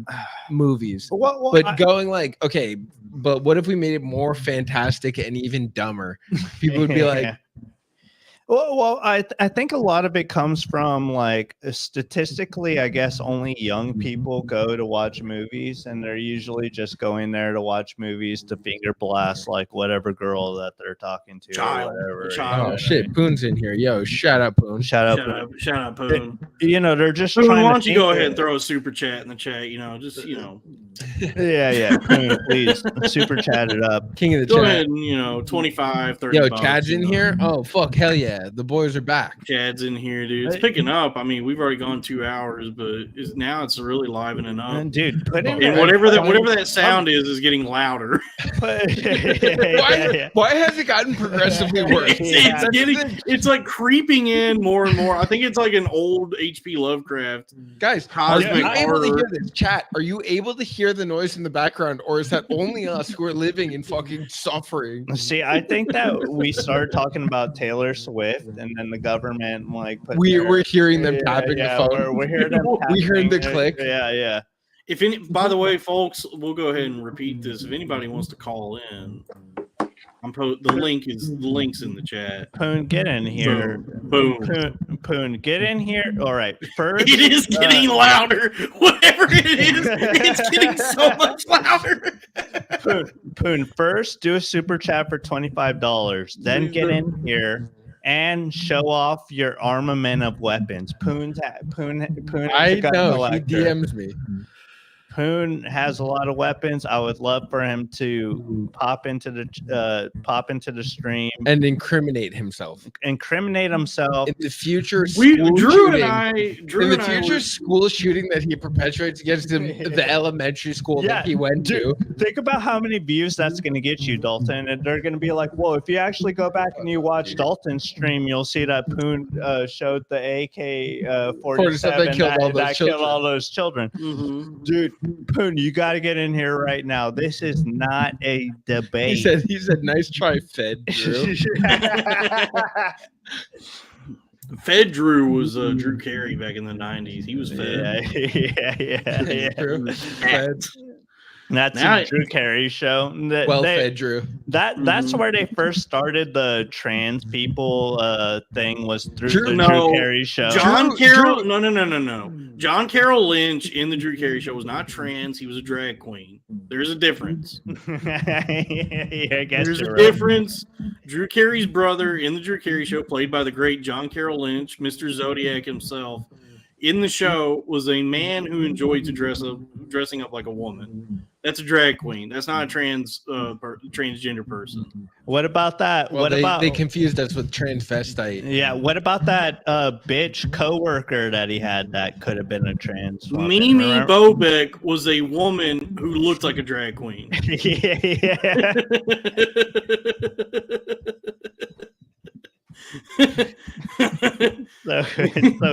movies. But going like, okay, but what if we made it more fantastic and even dumber? People would be like, Well, I think a lot of it comes from like statistically, I guess only young people go to watch movies, and they're usually just going there to watch movies to finger blast like whatever girl that they're talking to or whatever. Oh shit, Poon's in here. Yo, shout out Poon. Shout out Poon. They're just Poon, trying why to don't you go ahead and throw a super chat in the chat? Yeah, Poon, please super chat it up. King of the go chat. ahead and 25, 30. Yo, Chad's in here. Oh fuck, hell yeah. The boys are back. Chad's in here, dude. It's picking up. I mean, we've already gone 2 hours, but now it's really livening up. Dude, and whatever that sound is getting louder. Why has it gotten progressively worse? It's like creeping in more and more. I think it's like an old H.P. Lovecraft. Guys, are you able to hear this? Chat, are you able to hear the noise in the background, or is that only us who are living in fucking suffering? See, I think that we started talking about Taylor Swift, and then the government like we're hearing them tapping the phone. We're hearing them. We heard the click. Yeah. By the way, folks, we'll go ahead and repeat this. If anybody wants to call in, the link's in the chat. Poon, get in here. Boom. Poon, get in here. All right. First, it is getting louder. Whatever it is, it's getting so much louder. Poon, first do a super chat for $25. Then get in here and show off your armament of weapons. Poon. I know he DMs me. Poon has a lot of weapons. I would love for him to pop into the stream and incriminate himself. Incriminate himself In the future, Drew and I school shooting that he perpetuates against the elementary school that he went to. Think about how many views that's going to get you, Dalton. And they're going to be like, "Whoa! If you actually go back and you watch Dalton's stream, you'll see that Poon showed the AK-47 that killed all those children." Mm-hmm. Dude, Poon, you got to get in here right now. This is not a debate. He said, "Nice try, Fed Drew." Fed Drew was Drew Carey back in the 90s. He was Fed. Yeah. Fed. That's Now a Drew Carey show. Fed Drew. That's where they first started the trans people thing, was through Drew Carey show. John Carroll. No. John Carroll Lynch in the Drew Carey show was not trans. He was a drag queen. There's a difference. I guess there's a right. difference. Drew Carey's brother in the Drew Carey show, played by the great John Carroll Lynch, Mr. Zodiac himself, in the show was a man who enjoyed dressing up like a woman. That's a drag queen. That's not a transgender person. What about that? Well, they confused us with transvestite. Yeah. What about that bitch coworker that he had that could have been a trans woman? Mimi Bobek was a woman who looked like a drag queen. Yeah. so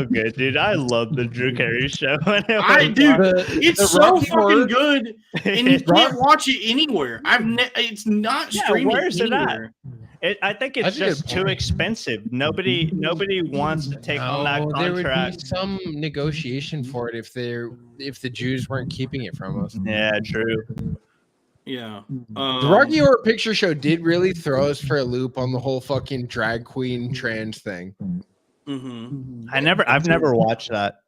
good, dude. I love the Drew Carey show. I do. It's so fucking good, and you can't watch it anywhere. It's not streaming where's anywhere. It at? I think it's just too expensive. Nobody wants to take on that contract. There would be some negotiation for it if the Jews weren't keeping it from us. Yeah, true. Yeah. The Rocky Horror Picture Show did really throw us for a loop on the whole fucking drag queen trans thing. Mm-hmm. I've never watched that.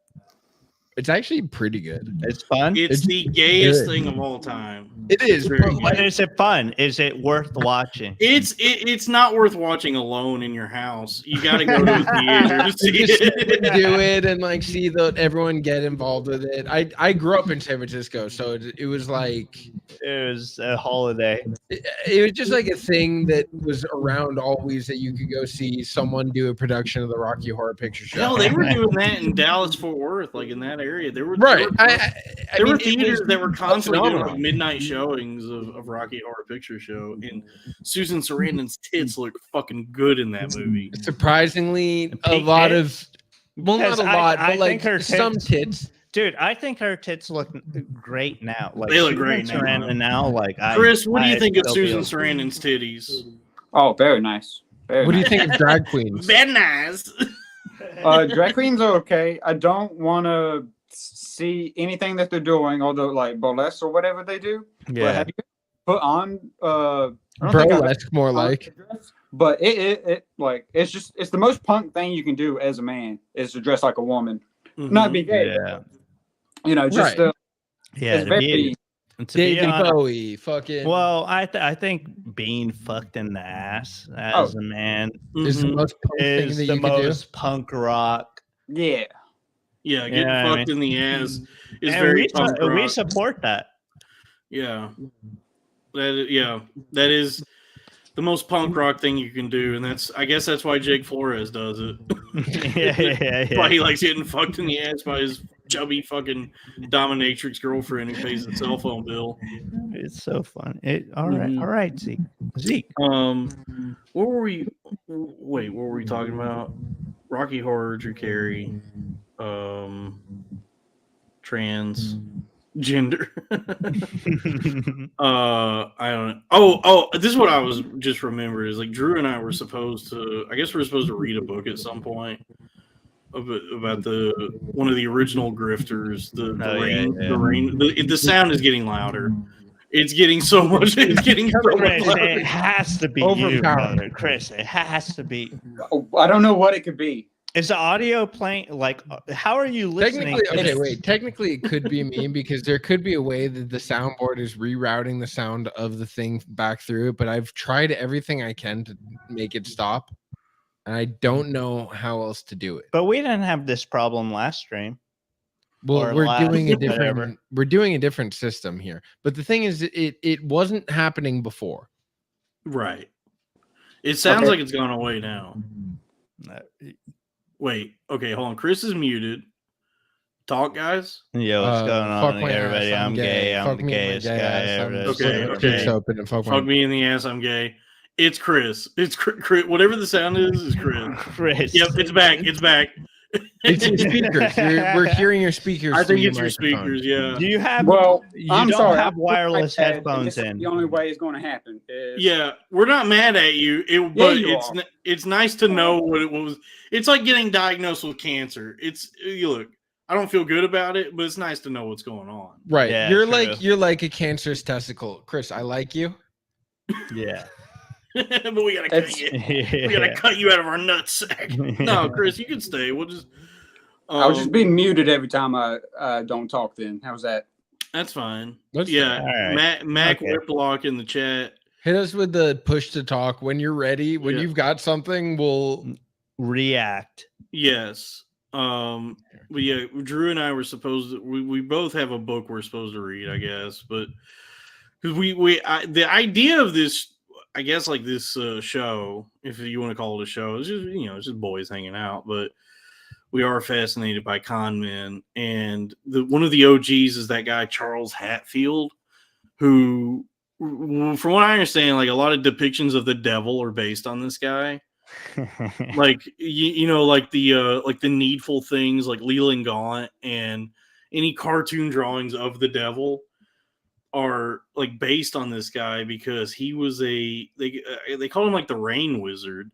It's actually pretty good. It's fun. It's the gayest thing of all time. It is. But is it fun? Is it worth watching? It's not worth watching alone in your house. You got to go to the theater to see it. Do it and like see everyone get involved with it. I grew up in San Francisco, so it was like it was a holiday. It was just like a thing that was around always, that you could go see someone do a production of the Rocky Horror Picture Show. Hell, they were doing that in Dallas Fort Worth, like in that area. There were There were theaters that were constantly doing like midnight showings of Rocky Horror Picture Show, and Susan Sarandon's tits look fucking good in that movie. Surprisingly, a lot of not a lot, but like some tits. Dude, I think her tits look great now. Like, they look great now. Like, Chris, what do you think of Susan Sarandon's titties? Oh, very nice. What do you think of drag queens? Very nice. Drag queens are okay. I don't want to see anything that they're doing, although like burlesque or whatever they do. Yeah. But have you put on burlesque more like? But it like it's the most punk thing you can do as a man is to dress like a woman, not be gay. Yeah. You know, just David Bowie, fucking. Well, I think being fucked in the ass as a man is the most punk thing that you can do. Punk rock. Yeah. Yeah, getting fucked in the ass is very punk rock. We support that. Yeah. That is the most punk rock thing you can do, and I guess that's why Jake Flores does it. Yeah. Why he likes getting fucked in the ass by his chubby fucking dominatrix girlfriend who pays the cell phone bill. It's so fun. All right, Zeke. What were we? Wait, what were we talking about? Rocky Horror, Drew Carey, transgender. I don't know. Oh, this is what I was just remembered is like Drew and I were supposed to. I guess we were supposed to read a book at some point about one of the original grifters. The rain. The sound is getting louder. It's getting so much. It's getting so much louder. It has to be you, Chris. It has to be. I don't know what it could be. Is the audio playing? Like, how are you listening? Technically, it could be me because there could be a way that the soundboard is rerouting the sound of the thing back through. But I've tried everything I can to make it stop, and I don't know how else to do it. But we didn't have this problem last stream. Well, or we're last, doing a whatever. different we're doing a different system here. But the thing is, it wasn't happening before. Right. It sounds Okay. like it's gone away now. Wait. Okay, hold on. Chris is muted. Talk, guys. Yo, what's going Fuck on, my everybody? ass, I'm gay. I'm Fuck the me in my gayest gay guy ass. ever. I'm Okay, splitting my okay. cheeks open and fuck Fuck me in the ass. I'm gay. It's Chris. It's Chris. Whatever the sound is Chris. Chris. Yep, it's back. It's back. It's your speakers. We're hearing your speakers. I through think it's your microphone. speakers. Yeah. Do you have? Well, you I'm don't sorry. have I'm wireless like that, and headphones this is in. the only way it's going to happen. Is, Yeah, we're not mad at you. But you it's are. it's nice to know what it was. It's like getting diagnosed with cancer. It's you look. I don't feel good about it, but it's nice to know what's going on. Right. Yeah, you're true. like a cancerous testicle. Chris, I like you. Yeah. But we gotta cut you. We gotta cut you out of our nutsack. No, Chris, you can stay. We'll just. I'll just be muted every time I don't talk. Then how's that? That's fine. That's yeah, fine. All right. Mac Okay. Whiplock in the chat. Hit us with the push to talk when you're ready. When Yeah. you've got something, we'll React. Yes. But yeah, Drew and I were supposed to. We both have a book we're supposed to read, I guess. But because the idea of this, I guess, like this show, if you want to call it a show, it's just it's just boys hanging out. But we are fascinated by con men, and one of the OGs is that guy Charles Hatfield, who, from what I understand, like a lot of depictions of the devil are based on this guy. Like like the Needful Things, like Leland Gaunt, and any cartoon drawings of the devil are like based on this guy because he was they call him like the Rain Wizard.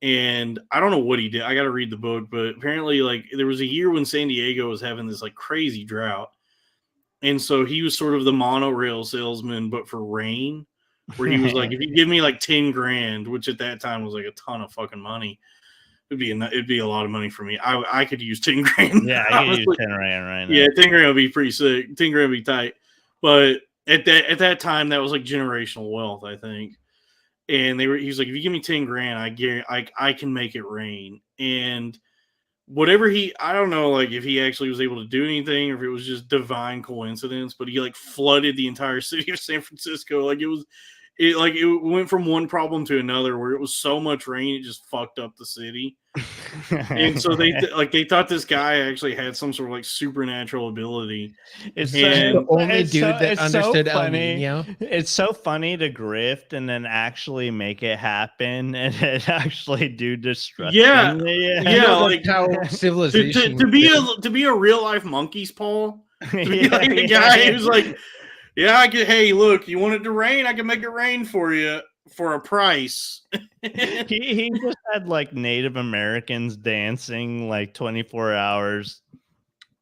And I don't know what he did. I got to read the book, but apparently, like, there was a year when San Diego was having this like crazy drought, and so he was sort of the monorail salesman, but for rain, where he was like, if you give me like 10 grand, which at that time was like a ton of fucking money, it'd be a lot of money for me. I could use 10 grand. Yeah, I could use 10 grand right now. Yeah, 10 grand would be pretty sick. 10 grand would be tight, but at that time, that was like generational wealth, I think. And he's like, if you give me 10 grand, I can make it rain. And whatever I don't know, like if he actually was able to do anything or if it was just divine coincidence, but he like flooded the entire city of San Francisco. Like it went from one problem to another where it was so much rain, it just fucked up the city. And so they thought this guy actually had some sort of like supernatural ability. It's the only it's dude so- that it's so understood El funny. Nino. It's so funny to grift and then actually make it happen and then actually do destruction. Yeah. Like like how civilization to be a real life monkey's paw. To be like the guy who's like, yeah, hey, look, you want it to rain? I can make it rain for you for a price. he just had like Native Americans dancing like 24 hours.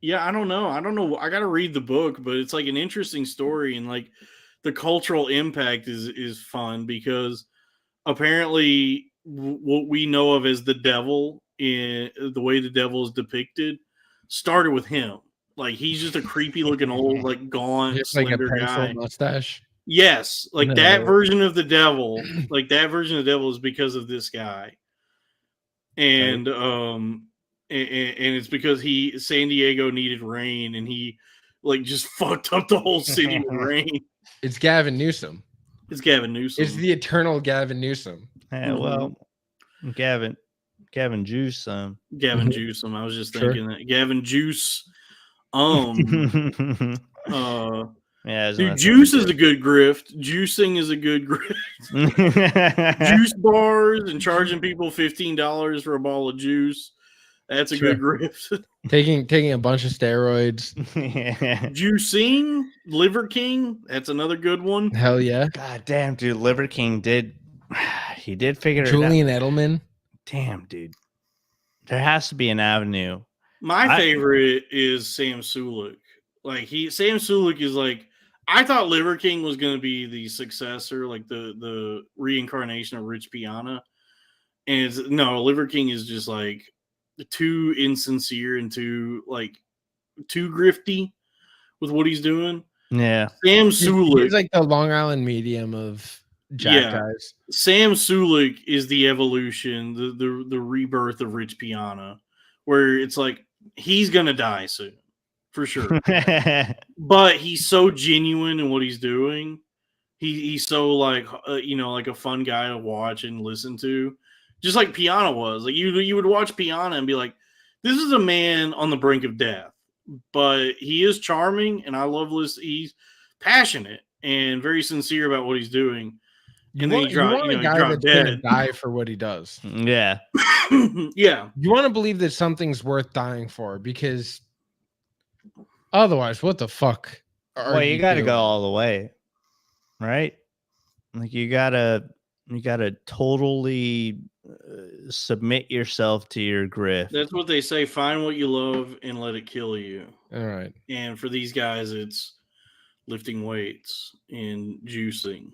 Yeah, I don't know. I got to read the book, but it's like an interesting story, and like the cultural impact is fun because apparently what we know of as the devil, in the way the devil is depicted, started with him. Like he's just a creepy looking old, like gaunt, like a slender pencil guy. Mustache. Yes, like No. that version of the devil, is because of this guy. And and it's because San Diego needed rain and he like just fucked up the whole city with rain. It's Gavin Newsom. It's Gavin Newsom. It's the eternal Gavin Newsom. Yeah, well, Gavin Juice. Gavin Juicem. I was just Sure. thinking that Gavin Juice. Yeah, Dude, juice is a good grift. Juicing is a good grift. Juice bars and charging people $15 for a ball of juice. That's a good grift. Taking a bunch of steroids. Juicing, Liver King. That's another good one. Hell yeah. God damn, dude, Liver King did figure it out. Julian Edelman. Damn, dude. There has to be an avenue. My favorite is Sam Sulek. Like Sam Sulek is like, I thought Liver King was going to be the successor, like the reincarnation of Rich Piana. And Liver King is just like too insincere and too grifty with what he's doing. Yeah. Sam Sulek. He's like the Long Island medium of Jack guys. Sam Sulek is the evolution, the rebirth of Rich Piana, where it's like he's gonna die soon. for sure. But he's so genuine in what he's doing. He's so like like a fun guy to watch and listen to, just like Piana was. Like you would watch Piana and be like, this is a man on the brink of death, but he is charming, and I love listening. He's passionate and very sincere about what he's doing. And then you want a guy that's gonna die for what he does. Yeah. Yeah. You want to believe that something's worth dying for, because otherwise, what the fuck? Well, you got to go all the way, right? Like you gotta totally submit yourself to your grift. That's what they say. Find what you love and let it kill you. All right. And for these guys, it's lifting weights and juicing.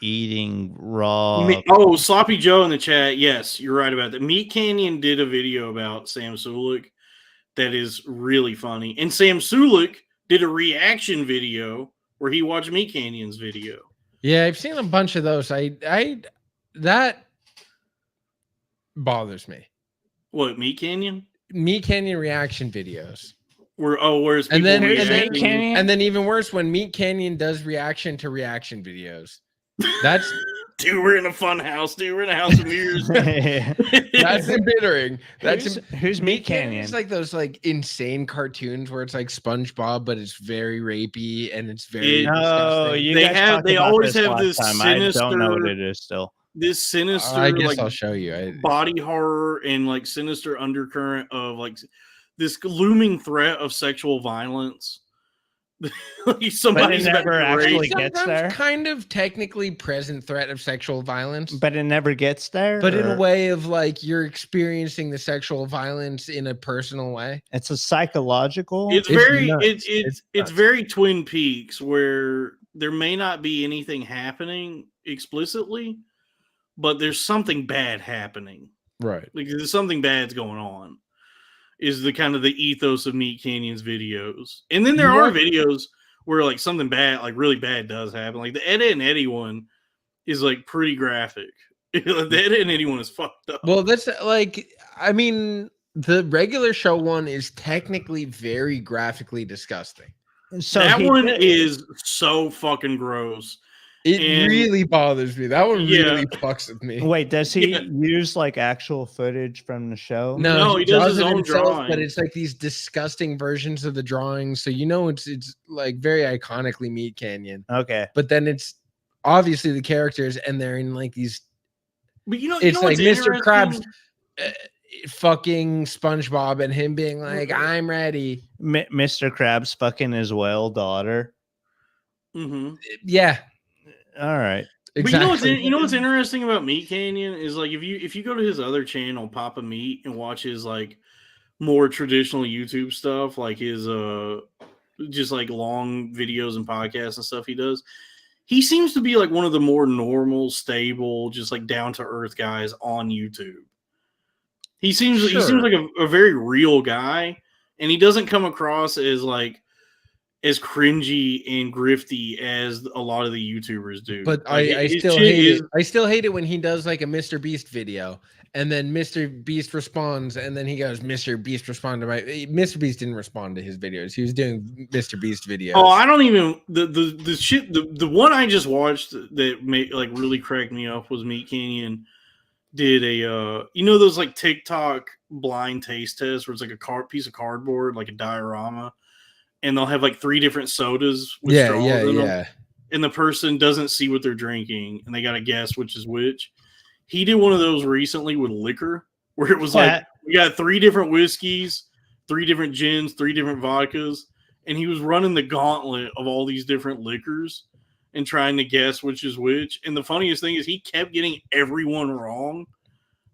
Eating raw. Sloppy Joe in the chat. Yes, you're right about that. Meat Canyon did a video about Sam Sulik that is really funny. And Sam Sulik did a reaction video where he watched Meat Canyon's video. Yeah, I've seen a bunch of those. That bothers me. What, Meat Canyon? Meat Canyon reaction videos. Where's and then even worse, when Meat Canyon does reaction to reaction videos. That's dude, we're in a fun house, dude. We're in a house of mirrors. That's embittering. Who's Meat Canyon? It's like those like insane cartoons where it's like SpongeBob, but it's very rapey and it's very disgusting. They always have this sinister. I don't know what it is still. This sinister, I guess I'll show you. Body horror and like sinister undercurrent of like this looming threat of sexual violence. Like somebody's never actually gets there. Kind of technically present threat of sexual violence, but it never gets there. But in a way of like you're experiencing the sexual violence in a personal way. It's a psychological. It's very Twin Peaks, where there may not be anything happening explicitly, but there's something bad happening. Right. Like there's something bad's going on. Is the kind of the ethos of Meat Canyon's videos. And then there are videos where like something bad, like really bad does happen. Like the Ed and Eddie one is like pretty graphic. The Ed and Eddie one is fucked up. Well, that's like, I mean, the regular show one is technically very graphically disgusting. So that one is so fucking gross. It really bothers me. That one really fucks with me. Wait, does he use like actual footage from the show? No, he does his own drawing. But it's like these disgusting versions of the drawings. So it's like very iconically Meat Canyon. Okay. But then it's obviously the characters, and they're in like these. But it's like Mr. Krabs fucking SpongeBob and him being like, "I'm ready." Mr. Krabs fucking his whale daughter. Mm-hmm. Yeah. All right. Exactly. But you know what's interesting about Meat Canyon is like if you go to his other channel, Papa Meat, and watch his like more traditional YouTube stuff, like his just like long videos and podcasts and stuff he does, he seems to be like one of the more normal, stable, just like down to earth guys on YouTube. He seems like a very real guy, and he doesn't come across as like as cringy and grifty as a lot of the YouTubers do. But like, I still hate it. I still hate it when he does like a Mr. Beast video, and then Mr. Beast responds, and then he goes, "Mr. Beast respond to my." Mr. Beast didn't respond to his videos. He was doing Mr. Beast videos. Oh, I don't even the shit. The one I just watched that made like really cracked me up was Meat Canyon did a those like TikTok blind taste tests where it's like a piece of cardboard, like a diorama. And they'll have like 3 different sodas with straws in them. And the person doesn't see what they're drinking, and they got to guess which is which. He did one of those recently with liquor, where it was like, we got 3 different whiskeys, 3 different gins, 3 different vodkas, and he was running the gauntlet of all these different liquors and trying to guess which is which. And the funniest thing is he kept getting everyone wrong.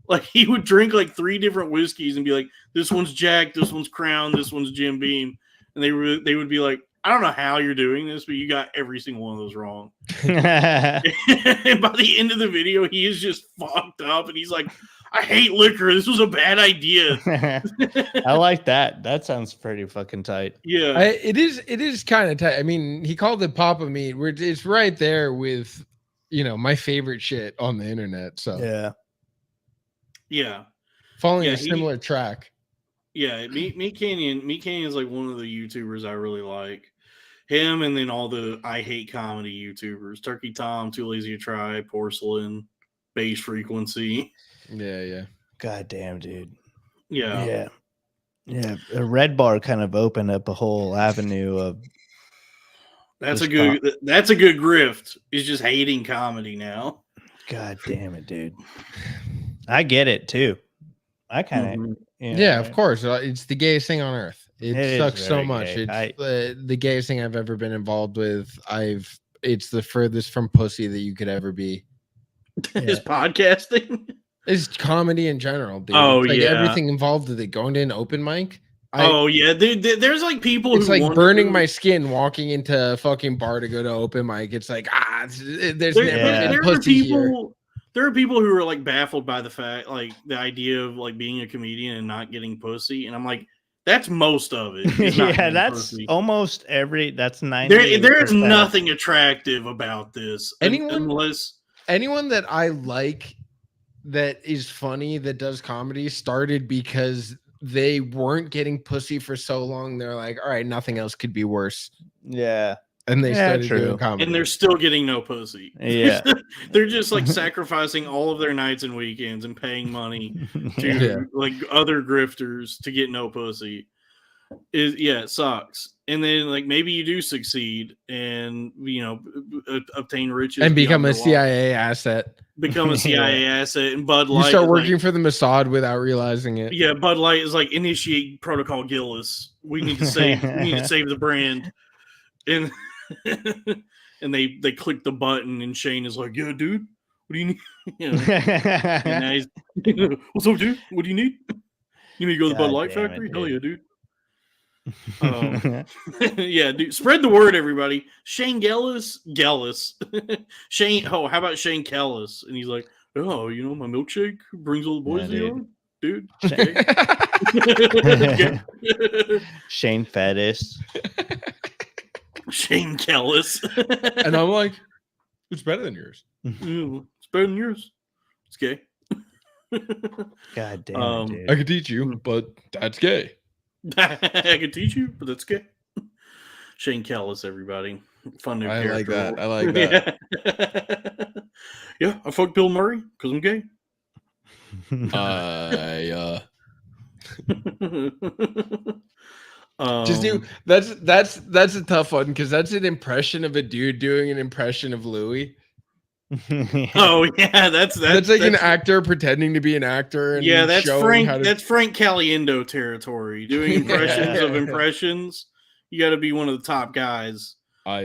Like he would drink like 3 different whiskeys and be like, this one's Jack, this one's Crown, this one's Jim Beam. And they would be like, I don't know how you're doing this, but you got every single one of those wrong. And by the end of the video, he is just fucked up. And he's like, I hate liquor. This was a bad idea. I like that. That sounds pretty fucking tight. Yeah. It is kind of tight. I mean, he called it Papa Meat. It's right there with, my favorite shit on the internet. So yeah. Yeah. Following a similar track. Yeah, Meat Canyon is like one of the YouTubers I really like. Him, and then all the I hate comedy YouTubers: Turkey Tom, Too Lazy to Try, Porcelain, Base Frequency. Yeah. God damn, dude. Yeah. The Red Bar kind of opened up a whole avenue of. That's a good grift. Is just hating comedy now. God damn it, dude. I get it too. I kind of. Yeah, of course. It's the gayest thing on earth. It sucks so much. Gay. It's the gayest thing I've ever been involved with. It's the furthest from pussy that you could ever be. Is podcasting? It's comedy in general, dude. Oh, it's like yeah. everything involved with it. Going to an open mic. Yeah, dude. There's like people It's who like burning my skin walking into a fucking bar to go to open mic. It's like there's never been pussy here. There are people who are like baffled by the fact, like the idea of like being a comedian and not getting pussy, and I'm like, that's most of it. Yeah, that's pussy. Almost every. That's 90. There's nothing attractive about this. Anyone that I like that is funny that does comedy started because they weren't getting pussy for so long. They're like, all right, nothing else could be worse. Yeah. And they started doing comedy. And they're still getting no pussy. Yeah. They're just like sacrificing all of their nights and weekends and paying money to like other grifters to get no pussy. It sucks. And then like maybe you do succeed and obtain riches and become a CIA asset. Become a CIA asset, and Bud Light. You start working for the Mossad without realizing it. Yeah, Bud Light is like, initiate Protocol Gillis. We need to save the brand. And and they click the button, and Shane is like, yeah, dude, what do you need? And now he's, what's up, dude? What do you need? You need to go to the Bud Light factory? Hell yeah, dude. Yeah, dude. Spread the word, everybody. Shane Gillis. Shane. Oh, how about Shane Kellis? And he's like, oh, my milkshake brings all the boys together, dude. Shane Fettis. Shane Kellis. And I'm like, it's better than yours. It's better than yours. It's gay. God damn, dude. I could teach you, but that's gay. I can teach you, but that's gay. Shane Kellis, everybody. Fun new character. I like that. Yeah, I fucked Bill Murray because I'm gay. Just do that's a tough one because that's an impression of a dude doing an impression of Louis. Oh yeah, that's like an actor pretending to be an actor. And that's Frank. That's Frank Caliendo territory. Doing impressions of impressions. You got to be one of the top guys. I'm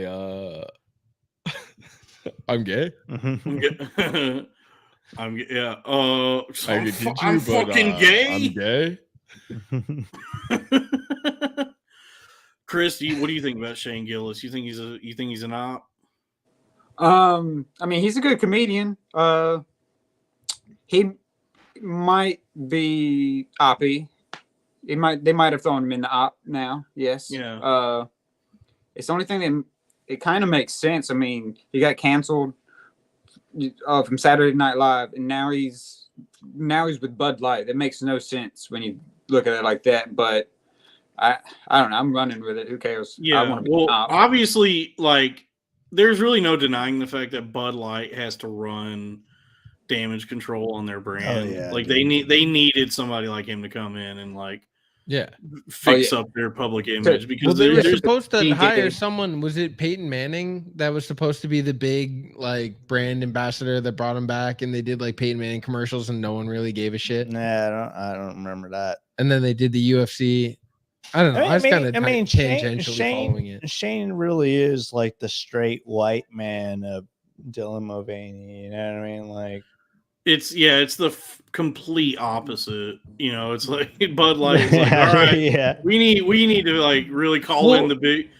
gay. I'm gay. I'm fucking gay. I'm gay. Chris, what do you think about Shane Gillis? You think he's an op? I mean, he's a good comedian. He might be oppy. They might have thrown him in the op now. Yes. Yeah. It's the only thing that it kind of makes sense. I mean, he got canceled from Saturday Night Live, and now he's with Bud Light. That makes no sense when you look at it like that. But I don't know. I'm running with it. Who cares? Yeah. Well, obviously, like, there's really no denying the fact that Bud Light has to run damage control on their brand. Oh, yeah, like dude. they needed somebody like him to come in and like Yeah. fix up their public image because Well, they were there's supposed to hire someone. Was it Peyton Manning that was supposed to be the big like brand ambassador that brought him back? And they did like Peyton Manning commercials, and no one really gave a shit. Nah, I don't remember that. And then they did the UFC. I don't know. I was kind of tangentially following it. Shane really is like the straight white man of Dylan Mulvaney. You know what I mean? Like, it's the complete opposite. You know, it's like Bud Light is like, all right, yeah, we need to like really call in the big.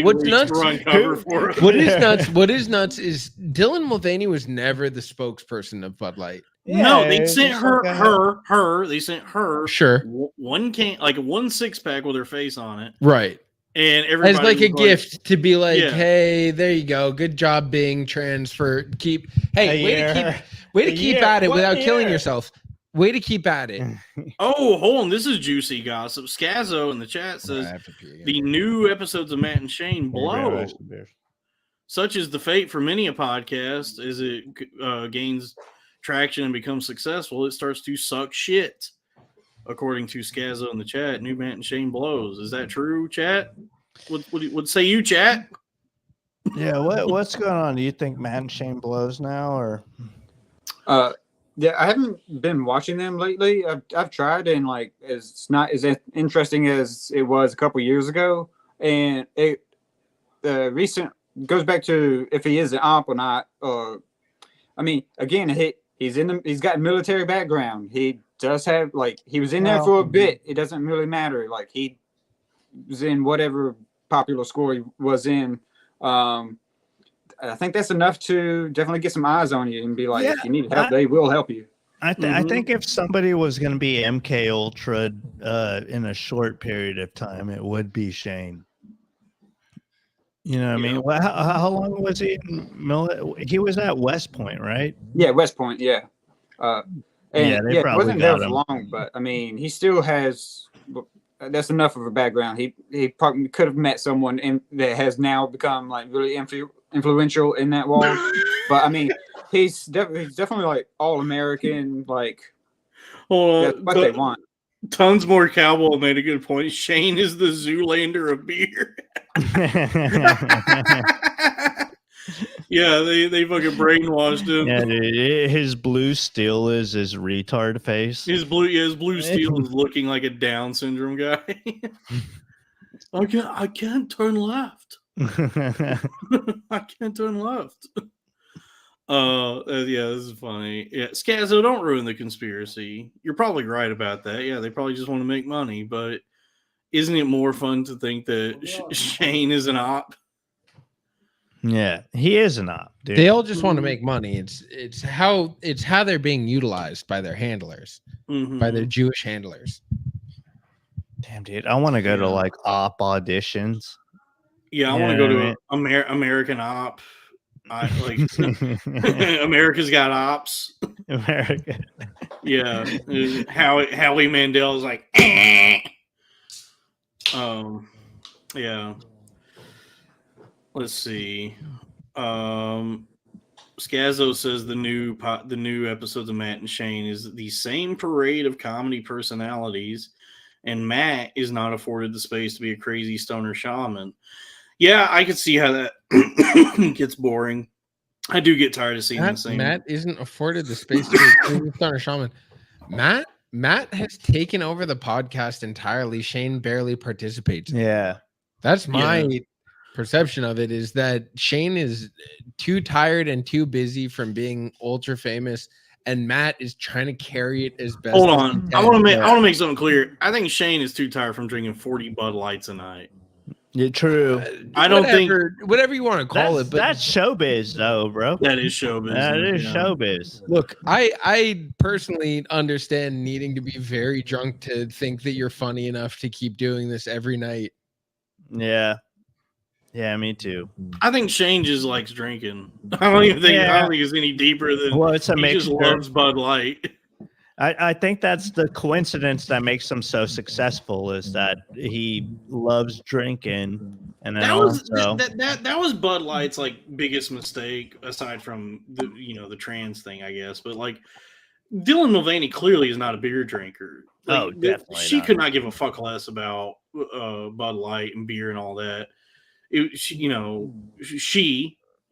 What's nuts? Run cover for us. What is nuts? What is nuts is Dylan Mulvaney was never the spokesperson of Bud Light. Yeah, no, they sent her. They sent her. Sure. One 6-pack with her face on it. Right. And everybody as like a gift to be like, hey, there you go. Good job being trans for way to keep at it without killing yourself. Way to keep at it. Oh, hold on. This is juicy gossip. Scazzo in the chat says the new episodes of Matt and Shane blow. Such is the fate for many a podcast as it gains traction and becomes successful. It starts to suck shit. According to Scazzo in the chat, new Matt and Shane blows. Is that true, chat? What say you, chat? Yeah, what's going on? Do you think Matt and Shane blows now, or? Yeah, I haven't been watching them lately. I've tried, and like it's not as interesting as it was a couple years ago. And the recent goes back to if he is an op or not. I mean, again, he's got a military background. He does have he was in there for a bit. It doesn't really matter. Like he was in whatever popular score he was in. I think that's enough to definitely get some eyes on you and be like, if you need help, they will help you. I think if somebody was going to be MK Ultra in a short period of time, it would be Shane. You know what I mean? Well, how long was he in he was at West Point, right? Yeah, West Point, yeah. They probably wasn't there for him. long, but I mean, he still has. That's enough of a background. He probably could have met someone that has now become like really influential in that world. But I mean, he's definitely like all American. Like, that's what they want. Tons more Cowboy made a good point. Shane is the Zoolander of beer. Yeah, they fucking brainwashed him. Yeah, dude, his blue steel is his retard face. His blue steel is looking like a Down syndrome guy. I can't turn left. I can't turn left. Yeah, this is funny. Yeah, Scazzo, don't ruin the conspiracy. You're probably right about that. Yeah, they probably just want to make money, but isn't it more fun to think that Shane is an op? Yeah, he is an op, dude. They all just want to make money. It's how they're being utilized by their handlers, by their Jewish handlers. Damn, dude, I want to go to like op auditions. Yeah, I want to go to American op. America's Got Ops. America. Yeah, Howie Mandel is like, yeah. Let's see. Scazzo says the new episodes of Matt and Shane is the same parade of comedy personalities, and Matt is not afforded the space to be a crazy stoner shaman. Yeah, I could see how that gets boring. I do get tired of seeing the same. Matt isn't afforded the space to be a crazy stoner shaman. Matt has taken over the podcast entirely. Shane barely participates. Yeah, that's my perception of it, is that Shane is too tired and too busy from being ultra famous, and Matt is trying to carry it as best. Hold on, I want to make something clear. I think Shane is too tired from drinking 40 Bud Lights a night. Yeah, true. I don't think whatever you want to call it, but that's showbiz, though, bro. That is showbiz. That is showbiz. Look, I personally understand needing to be very drunk to think that you're funny enough to keep doing this every night. Yeah. Yeah, me too. I think Shane just likes drinking. I don't think it's any deeper than it's a he just loves Bud Light. I think that's the coincidence that makes him so successul, is that he loves drinking, and then that was Bud Light's like biggest mistake, aside from the trans thing, I guess. But like Dylan Mulvaney clearly is not a beer drinker. Like, definitely. She could not give a fuck less about Bud Light and beer and all that. It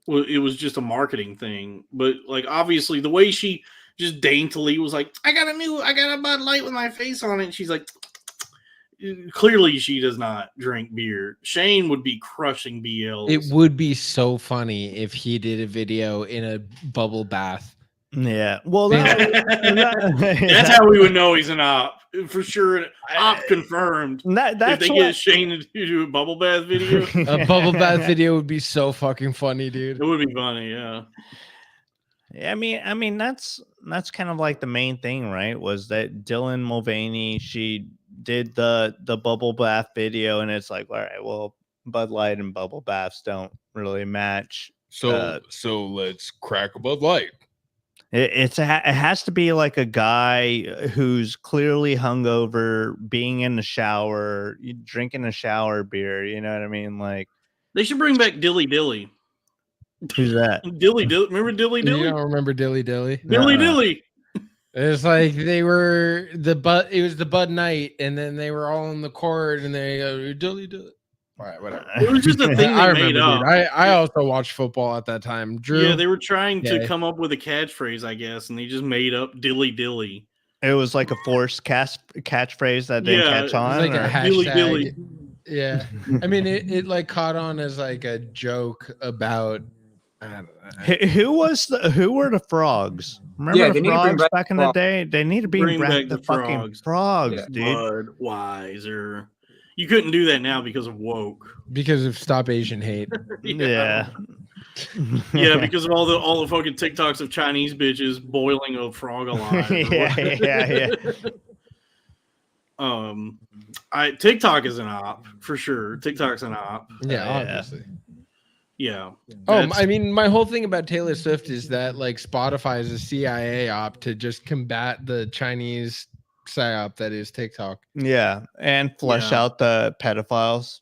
was just a marketing thing. But like obviously the way she just daintily was like, I got a Bud Light with my face on it. And she's like, clearly she does not drink beer. Shane would be crushing BLs. It would be so funny if he did a video in a bubble bath. Yeah. Well, that's how we would know he's an op. For sure, op confirmed. That's if they get Shane to do a bubble bath video. A bubble bath video would be so fucking funny, dude. It would be funny, yeah. I mean that's kind of like the main thing, right? Was that Dylan Mulvaney, she did the bubble bath video, and it's like, all right, well, Bud Light and bubble baths don't really match. So let's crack a Bud Light. It has to be like a guy who's clearly hungover, being in the shower, drinking a shower beer. You know what I mean? Like, They should bring back Dilly Dilly. who's that? Dilly Dilly. Remember Dilly Dilly? You don't remember Dilly Dilly? Dilly Dilly. It's like they were it was the Bud Night, and then they were all in the court, and they go Dilly Dilly. All right, whatever. It was just a thing I they made remember, up. dude. I also watched football at that time. Drew, Yeah, they were trying to Yeah. come up with a catchphrase, I guess, and they just made up Dilly Dilly. It was like a forced catchphrase that didn't Yeah, catch it was on. like a or- hashtag. Dilly Dilly. Yeah, I mean, it like caught on as like a joke about. I don't know. Who were the frogs? Remember Yeah, the they need to bring frogs back back in the the day? They need to Bring bring back back the the fucking frogs. frogs, Yeah. dude. Budweiser. You couldn't do that now because of woke. Because of Stop Asian Hate. Yeah. Yeah, because of all the fucking TikToks of Chinese bitches boiling a frog alive. or Yeah. TikTok is an op for sure. TikTok's an op. Yeah, Yeah. obviously. Yeah. Oh, That's- I mean, my whole thing about Taylor Swift is that like Spotify is a CIA op to just combat the Chinese psyop that is TikTok. Yeah, and flesh Yeah. out the pedophiles.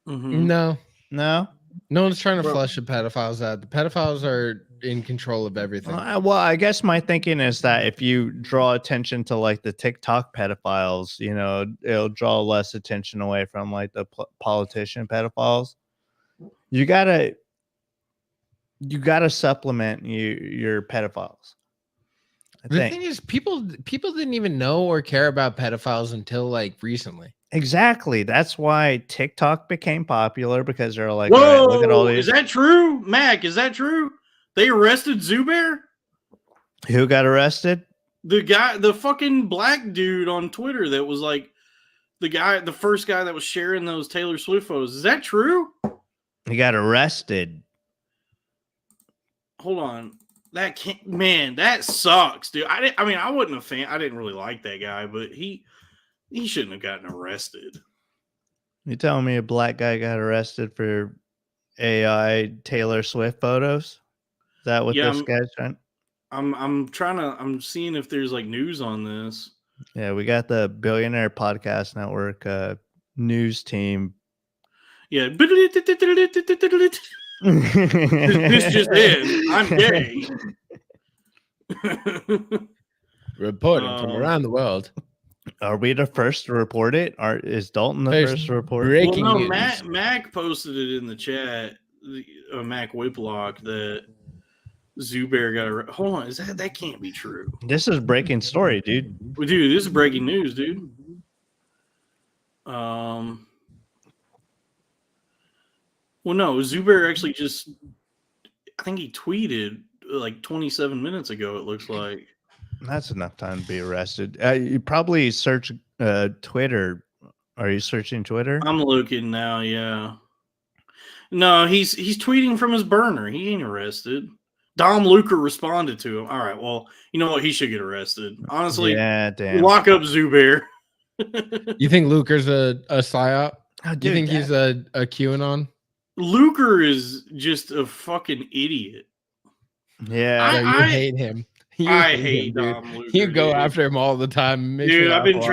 Mhm. No, No, no one's trying to Well- flush the pedophiles out. The pedophiles are in control of everything. well, I guess my thinking is that if you draw attention to like the TikTok pedophiles, you know, it'll draw less attention away from like the politician pedophiles. You gotta supplement your pedophiles. I The think. thing is, people didn't even know or care about pedophiles until like recently. Exactly. That's why TikTok became popular, because they're like, all right, Whoa, look at all these. is that true? Mac, is that true? They arrested Zubair? Who got arrested? The fucking black dude on Twitter that was like the first guy that was sharing those Taylor Swift photos. Is that true? He got arrested. Hold on. That can't, man, that sucks, dude. I wasn't a fan. I didn't really like that guy, but he shouldn't have gotten arrested. You telling me a black guy got arrested for AI Taylor Swift photos? Is that what Yeah, this guy's trying? I'm seeing if there's like news on this. Yeah, we got the Billionaire Podcast Network news team. Yeah. This just in. I'm gay. Reporting from around the world. Are we the first to report it? Is Dalton the First first to report it? breaking Well, no, news. Mac posted it in the chat. Mac Whiplock that Zubair got arrested. Hold on, that can't be true? This is breaking story, dude. Well, dude, this is breaking news, dude. Well, no, Zubair actually I think he tweeted like 27 minutes ago. It looks like. That's enough time to be arrested. You probably search Twitter. Are you searching Twitter? I'm looking now. Yeah. No, he's tweeting from his burner. He ain't arrested. Dom Luker responded to him. All right. Well, you know what? He should get arrested. Honestly, Yeah, damn. lock up Zubair. You think Luker's a psyop? Oh, Do you think he's a QAnon? Luker is just a fucking idiot. Yeah. So you I- hate him. You I hate him, dude. Dom Luker. You go dude. after him all the time. Makes me Dude, I've been laugh.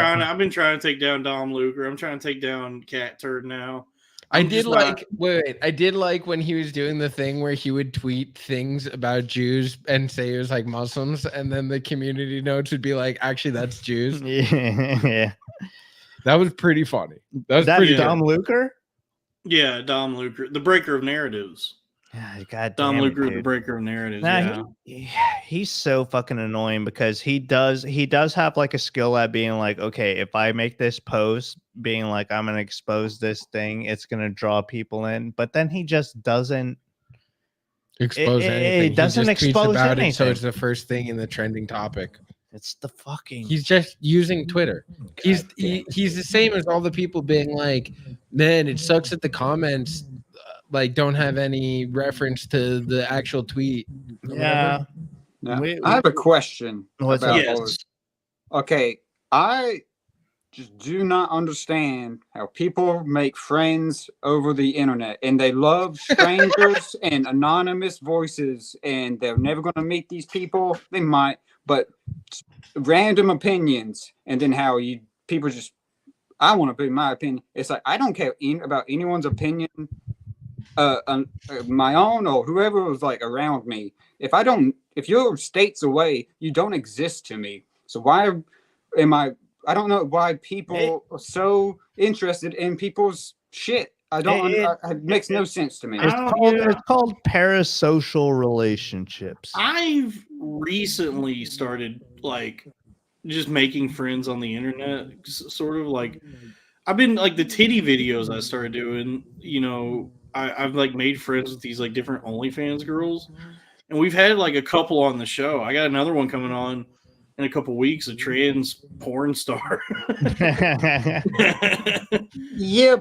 trying to take down Dom Luker. I'm trying to take down Cat Turd now. I I'm did just like not- wait, I did like when he was doing the thing where he would tweet things about Jews and say it was like Muslims, and then the community notes would be like, actually, that's Jews. Yeah. That was pretty funny. That was That's pretty Dom dumb. Luker? Yeah, Dom Luker, the breaker of narratives. Yeah, God Dom damn it, Luker, the dude. breaker of narratives. Nah, Yeah. he's so fucking annoying because he does have like a skill at being like, okay, if I make this post being like I'm gonna expose this thing, it's gonna draw people in, but then he just doesn't Expose It anything. He doesn't just tweets expose about it, so anything. it's the first thing in the trending topic. it's the fucking He's just using Twitter. He's the same as all the people being like, man, it sucks that the comments like don't have any reference to the actual tweet. or yeah. Now, We- I have a question. What's about up? all this. Okay, I just do not understand how people make friends over the internet, and they love strangers and anonymous voices, and they're never going to meet these people. They might, but random opinions, and then how people just, I want to put my opinion. It's like, I don't care about anyone's opinion, my own or whoever was like around me. If you're states away, you don't exist to me. So why am I don't know why people are so interested in people's shit. It makes no sense to me. It's called parasocial relationships. I've recently started like just making friends on the internet, sort of like I've been like the titty videos I started doing, you know, I've like made friends with these like different OnlyFans girls, and we've had like a couple on the show. I got another one coming on in a couple weeks, a trans porn star. Yeah,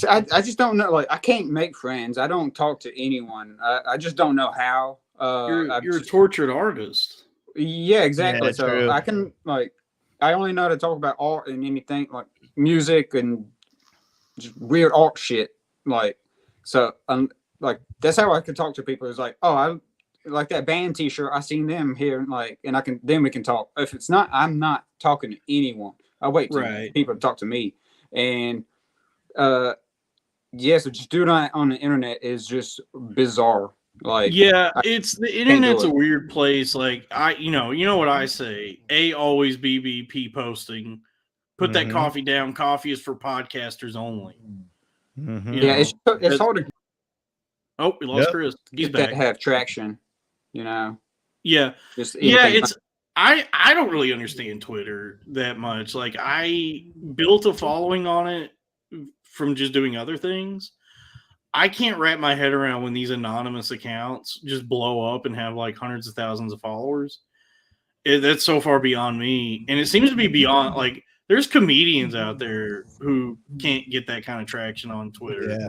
I just don't know. Like, I can't make friends. I don't talk to anyone. I just don't know how. You're a tortured artist. Yeah, exactly. Yeah, so true. I can I only know how to talk about art and anything like music and just weird art shit. Like, so like that's how I can talk to people. It's like, oh, I like that band T-shirt. I seen them here, and then we can talk. If it's not, I'm not talking to anyone. I wait till people to talk to me, and so just doing it on the internet is just bizarre. Like, it's the internet's a weird place. Like you know what I say. Always BBP posting. Put that coffee down. Coffee is for podcasters only. Yeah, it's hard to. Oh, we lost Chris. He's back. That have traction. You know. Yeah. It's I don't really understand Twitter that much. Like, I built a following on it from just doing other things. I can't wrap my head around when these anonymous accounts just blow up and have like hundreds of thousands of followers. That's so far beyond me. And it seems to be beyond, like, there's comedians out there who can't get that kind of traction on Twitter. Yeah.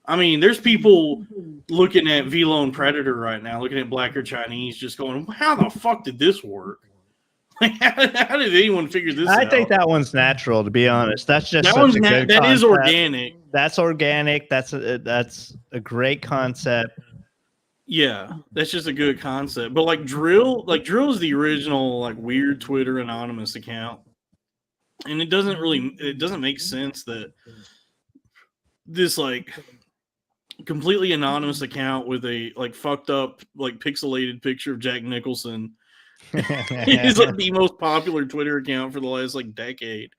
I mean, there's people looking at V-Lone Predator right now, looking at Black or Chinese, just going, how the fuck did this work? Like, how did anyone figure this out? I think that one's natural, to be honest. That's just that is organic. That's organic. That's a great concept. Yeah, that's just a good concept. But like Drill is the original like weird Twitter anonymous account. And it doesn't make sense that this like completely anonymous account with a like fucked up like pixelated picture of Jack Nicholson is like the most popular Twitter account for the last like decade.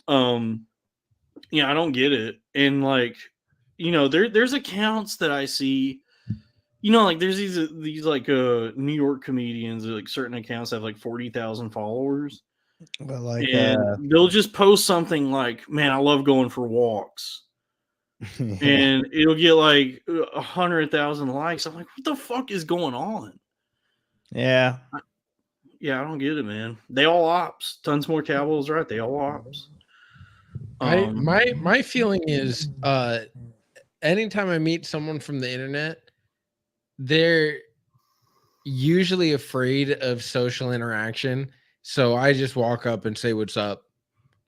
Yeah, I don't get it. And like, you know, there's accounts that I see, you know, like there's these like New York comedians, like certain accounts have like 40,000 followers. Well, like, and they'll just post something like, man, I love going for walks. And it'll get like 100,000 likes. I'm like, what the fuck is going on? Yeah. I don't get it, man. They all ops. Tons more Cowboys, right? They all ops. My feeling is anytime I meet someone from the internet, they're usually afraid of social interaction. So I just walk up and say, what's up?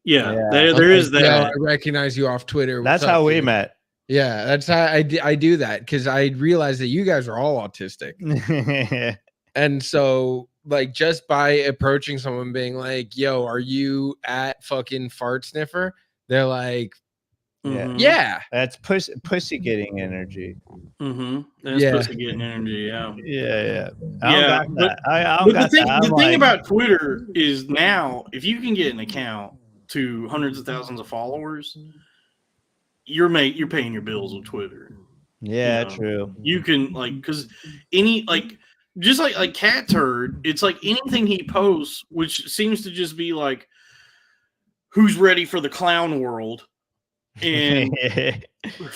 Yeah. There is that. I recognize you off Twitter. That's how we met. Yeah, that's how I do that, because I realized that you guys are all autistic. And so, like, just by approaching someone being like, yo, are you at fucking Fart Sniffer? They're like, yeah. That's pussy getting energy. That's pussy getting energy, yeah. Yeah. The thing about Twitter is now, if you can get an account to hundreds of thousands of followers, you're paying your bills with Twitter. Yeah, you know? true. You can, like, because any, like, just like Cat Turd, it's like anything he posts, which seems to just be like, who's ready for the clown world? And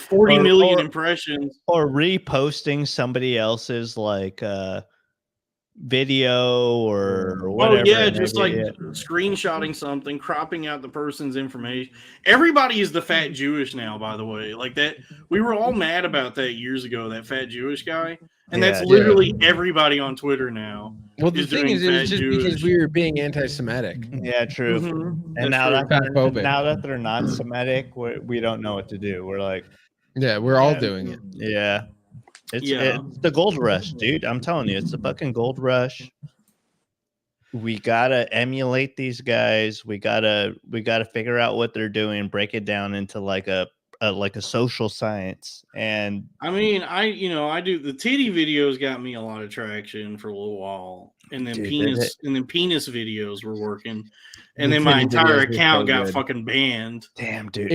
40 million impressions. Or reposting somebody else's, like, video or Oh whatever. yeah, just maybe, like screenshotting something, cropping out the person's information. Everybody is the fat Jewish now, by the way. Like that, we were all mad about that years ago. That fat Jewish guy, and that's literally everybody on Twitter now. Well, the thing is, it's just because we were being anti-Semitic. Yeah, true. Mm-hmm. And now that they're not Semitic, we don't know what to do. We're like, yeah, we're all doing it. Yeah. It's the gold rush, dude. I'm telling you, it's the fucking gold rush. We gotta emulate these guys. We gotta figure out what they're doing, break it down into like a social science. And I mean, I do the titty videos got me a lot of traction for a little while, and then penis videos were working. And then my entire account got fucking banned. Damn, dude.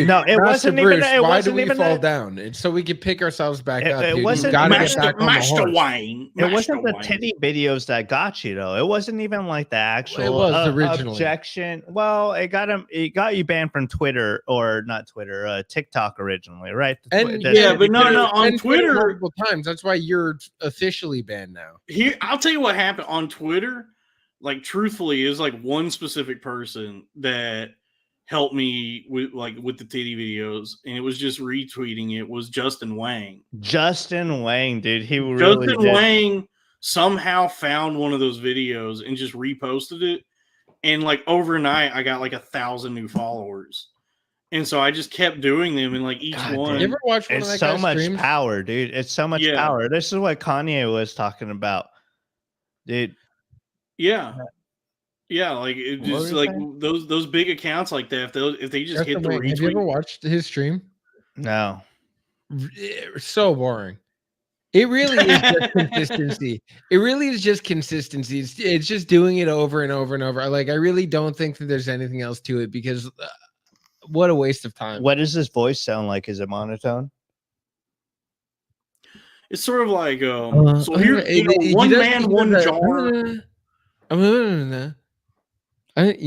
No, it wasn't even. Why do we fall that down? It's so we could pick ourselves back up. It dude. wasn't Master Wayne. It wasn't the titty videos that got you though. It wasn't even like the actual it was originally. Objection. Well, it got you banned from Twitter, or not Twitter, TikTok originally, right? But no, on Twitter multiple times. That's why you're officially banned now. Here, I'll tell you what happened on Twitter. Like, truthfully, is like one specific person that helped me with the titty videos, and it was just retweeting. It was Justin Wang. Justin Wang, dude, Wang somehow found one of those videos and just reposted it, and like overnight, I got like 1,000 new followers, and so I just kept doing them, and like each one. You ever watch one of that so much streams? Power, dude. It's so much power. This is what Kanye was talking about, dude. Yeah, like it just like those big accounts like that. If they just hit the retweet. Have you ever watched his stream? No. So boring. It really is just consistency. It really is just consistency. It's just doing it over and over and over. Like I really don't think that there's anything else to it because what a waste of time. What does his voice sound like? Is it monotone? It's sort of like so here, one man, one jar. You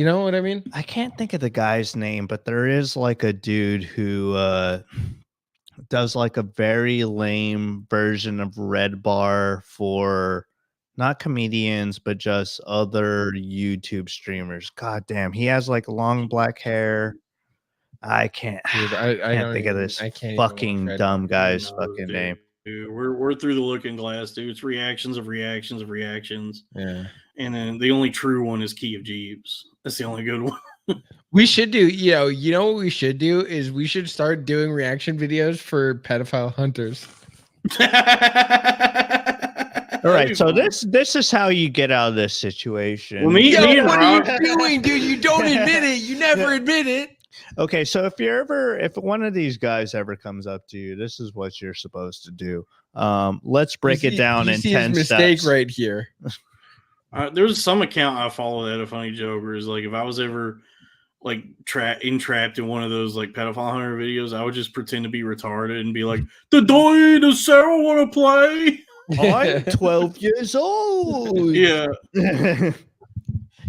know what I mean? I can't think of the guy's name, but there is like a dude who does like a very lame version of Red Bar for not comedians, but just other YouTube streamers. God damn, he has like long black hair. I can't. Dude, I can't think of this fucking dumb guy's fucking name. Dude, we're through the looking glass, dude. It's reactions of reactions of reactions. Yeah. And then the only true one is Key of Jeeps. That's the only good one. We should do, you know what we should do is we should start doing reaction videos for pedophile hunters. All right, so this is how you get out of this situation. Well, what are you doing, dude? You don't admit it. You never admit it. Okay, so if one of these guys ever comes up to you, this is what you're supposed to do. Let's break it down in 10 steps. Mistake right here. There's some account I follow that a funny joke is like if I was ever like entrapped in one of those like pedophile hunter videos, I would just pretend to be retarded and be like, does Sarah want to play? I'm 12 years old. Yeah.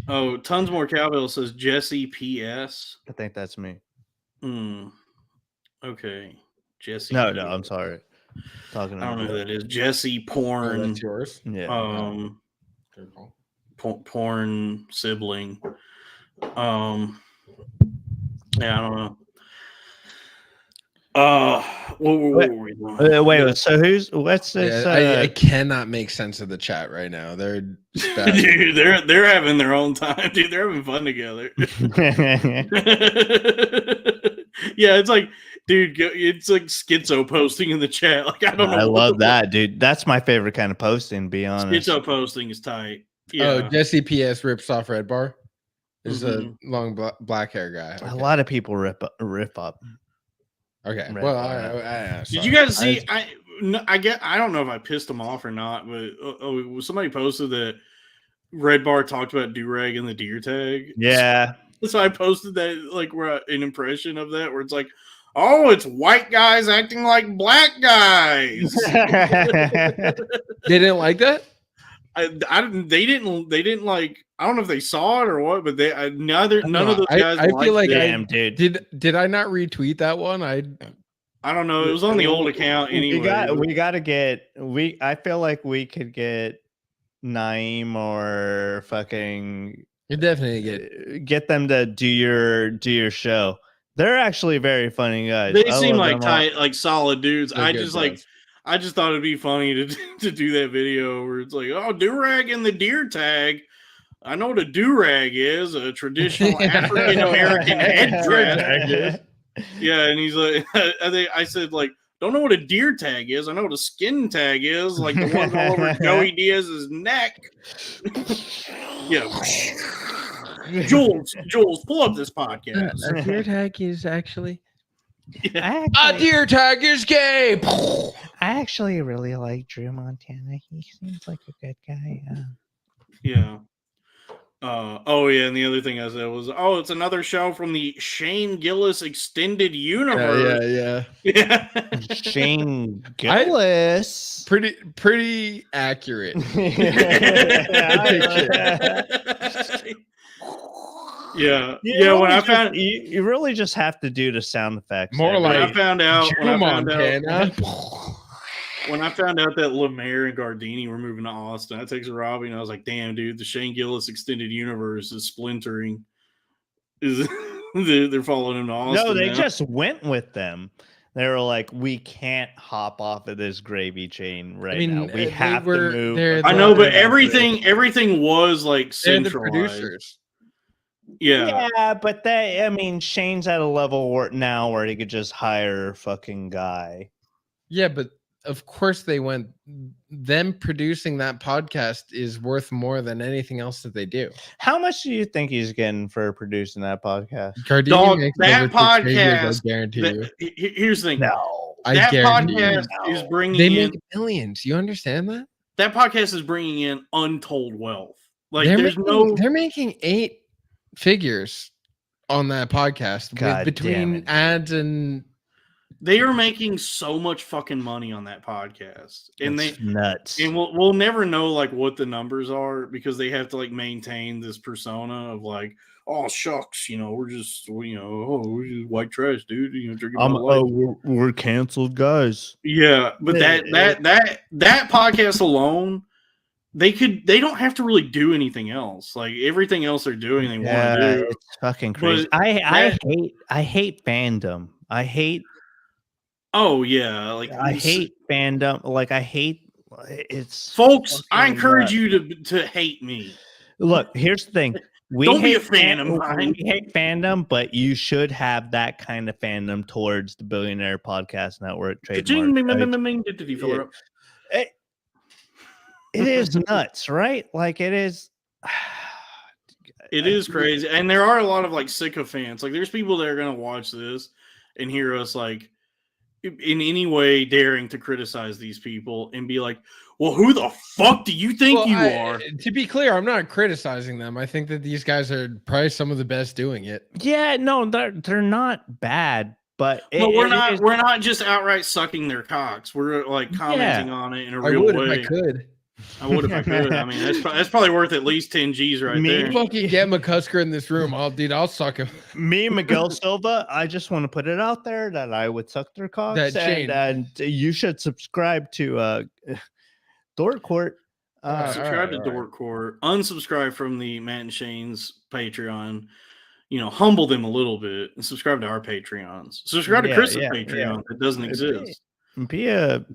Oh, tons more cowbell says Jesse PS. I think that's me. Okay. Jesse. No, I'm sorry. I don't know who that is. Jesse Porn. Oh, that's yours? Yeah. Porn sibling. Yeah, I don't know. What were we doing? Wait. So what's this? I cannot make sense of the chat right now. They're dude, they're having their own time, dude. They're having fun together. Yeah, it's like, dude, it's like schizo posting in the chat. Like I don't know. I love that, dude. That's my favorite kind of posting. Be honest. Schizo posting is tight. Yeah. Oh, Jesse PS rips off Red Bar. There's a long black hair guy. Okay. A lot of people rip up. Okay. Red Well, Bar. Did you guys see? I don't know if I pissed them off or not, but somebody posted that Red Bar talked about Durag and the deer tag. Yeah. So I posted that like an impression of that where it's like, oh, it's white guys acting like black guys. They didn't like that. They didn't like. I don't know if they saw it or what, but none of those guys. I feel like damn, dude. Did I not retweet that one? I don't know. It was on the old account anyway. I feel like we could get Naeem or fucking You definitely get them to do your show. They're actually very funny guys. They I seem love like them all. tight, like solid dudes. They're good guys. I just thought it'd be funny to do that video where it's like, oh, do-rag and the deer tag. I know what a do-rag is, a traditional African American headdress. Yeah, and he's like, I said, like, don't know what a deer tag is. I know what a skin tag is, like the one all over Joey Diaz's neck. Yeah. Jules, pull up this podcast. A deer tag is actually. Yeah. A deer tag is gay. I actually really like Drew Montana. He seems like a good guy. Yeah. Oh yeah, and the other thing I said was, oh, it's another show from the Shane Gillis extended universe. Yeah. Shane Gillis. Pretty accurate. Yeah. When I found you really just have to do the sound effects. More like when I found out When I found out that Lemaire and Gardini were moving to Austin, I texted Robbie and I was like, damn, dude, the Shane Gillis extended universe is splintering. They're following him to Austin. No, they now. just went with them. They were like, we can't hop off of this gravy chain now. We have to move. I know, but everything was like They're the centralized. producers. Yeah, but Shane's at a level now where he could just hire a fucking guy. Yeah, but of course they went. Them producing that podcast is worth more than anything else that they do. How much do you think he's getting for producing that podcast? Dog, that podcast. I guarantee you. Here's the thing. No, that podcast is bringing They in make millions. You understand that? That podcast is bringing in untold wealth. Like they're making 8 figures on that podcast between ads and. They are making so much fucking money on that podcast, and it's nuts. And we'll never know like what the numbers are because they have to like maintain this persona of like, oh shucks, we're just white trash, dude. Drinking we're canceled guys. Yeah, but that podcast alone, they don't have to really do anything else. Like everything else they're doing, they want to do. It's fucking crazy. I hate fandom. I hate. Oh yeah, like I hate fandom. Like I hate it's. Folks, I encourage you to hate me. Look, here's the thing. Don't be a fan of mine. We hate fandom, but you should have that kind of fandom towards the Billionaire Podcast Network trademark. Did you fill it up? It is nuts, right? Like it is. It is crazy, and there are a lot of like sycophants. Like there's people that are gonna watch this and hear us like. In any way daring to criticize these people and be like, well, who the fuck do you think you are? To be clear, I'm not criticizing them. I think that these guys are probably some of the best doing it. Yeah, no, they're not bad, but we're not just outright sucking their cocks. We're like commenting on it in a real way. If I could. I would if I could. I mean, that's probably worth at least 10 G's right there. Fucking get McCusker in this room. I'll suck him. Me, Miguel Silva, I just want to put it out there that I would suck their cocks. And you should subscribe to Dork Court. Subscribe to Dork Court. Unsubscribe from the Matt and Shane's Patreon. Humble them a little bit and subscribe to our Patreons. Subscribe to Chris's Patreon that doesn't exist. Be a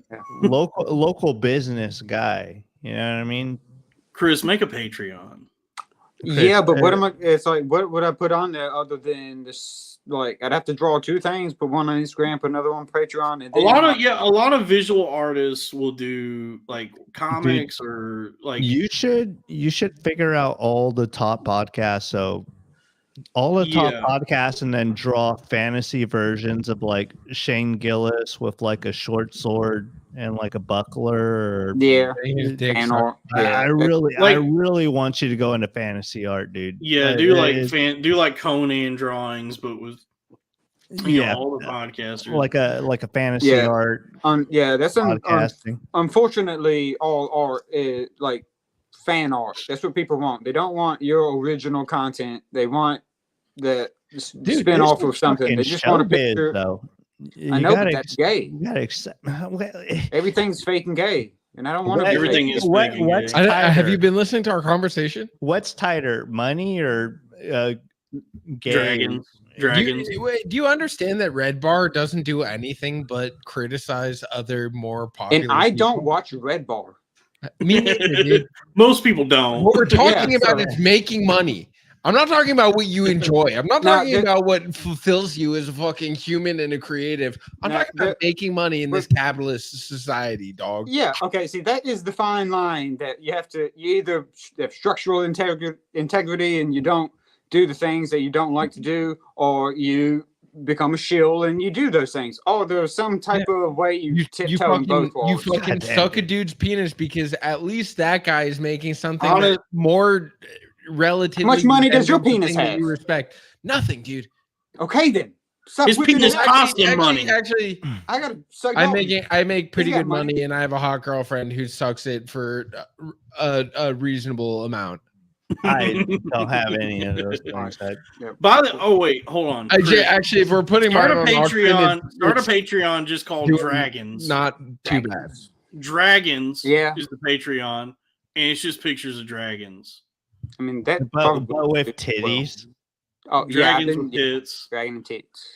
local business guy. You know what I mean? Chris, make a Patreon. Yeah, but what am I? It's like, what would I put on there other than this? Like, I'd have to draw 2 things, put one on Instagram, put another on Patreon, and then a lot of visual artists will do like comics or like. You should figure out all the top podcasts. So all the top podcasts, and then draw fantasy versions of like Shane Gillis with like a short sword and like a buckler. I really want you to go into fantasy art, dude. Yeah, do like Conan drawings, but with all the podcasters, like a fantasy art. That's podcasting. Unfortunately, all art is like fan art. That's what people want. They don't want your original content. They want the spin off of something. They just want a picture. Though. I know, but that's gay. You gotta accept. Everything's fake and gay. and I don't want to. Everything is big and what's gay. Have tighter? you been listening to our conversation? What's tighter, money or gay? Dragons. Do you understand that Red Bar doesn't do anything but criticize other more popular? And I don't people? watch Red Bar. Me neither, dude. Most people don't. What we're talking Yeah, about so- is making money. I'm not talking about what you enjoy. I'm not Now, talking about what fulfills you as a fucking human and a creative. I'm Now, talking about making money in this capitalist society, dog. Yeah. Okay. See, that is the fine line that you have to. You either have structural integrity and you don't do the things that you don't like to do, or you become a shill and you do those things. Or there's some type of way you tiptoe in both You worlds. fucking suck a dude's penis because at least that guy is making something Honest- that's more relatively. How much money does your dependable penis thing that have? You respect nothing, dude. Okay, then. Stop His whipping penis it out. costs him money. Actually, I gotta suck. I Dalton. make pretty He's got good money, and I have a hot girlfriend who sucks it for a reasonable amount. I don't have any of those things. Wait, hold on. Actually, if we're putting Start a mine on auction, Patreon just called Do it. Dragons. not too bad. Dragons Yeah. is the Patreon, and it's just pictures of dragons. I mean that. But with titties. Oh yeah, Dragons with tits. dragon and tits.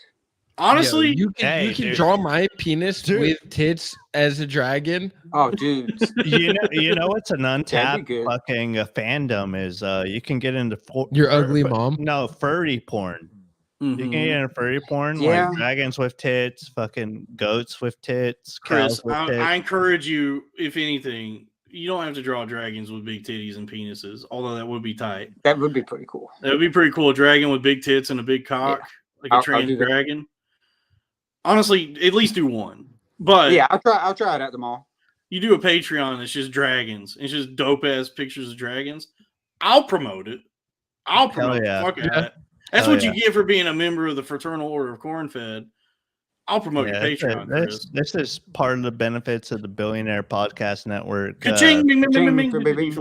Honestly, Yo, you can draw my penis with tits as a dragon. Oh, dude. you know what's an untapped good. fucking fandom is you can get into Your ugly mom. No, furry porn. You can get into furry porn, Yeah. like dragons with tits, fucking goats with tits, Chris, cows with tits. I encourage you, if anything, you don't have to draw dragons with big titties and penises, although that would be tight. That would be pretty cool. That would be pretty cool. A dragon with big tits and a big cock, like a I'll trans do that. dragon. Honestly, at least do one. But Yeah, I'll try it at the mall. you do a Patreon that's just dragons. It's just dope ass pictures of dragons. I'll promote it. I'll promote yeah. the fuck out of that. That's Hell what you get for being a member of the Fraternal Order of Cornfed. I'll promote your Patreon, Chris. This is part of the benefits of the Billionaire Podcast Network. Ka-ching, bing, bing, bing, bing, Ka-ching, bing, bing,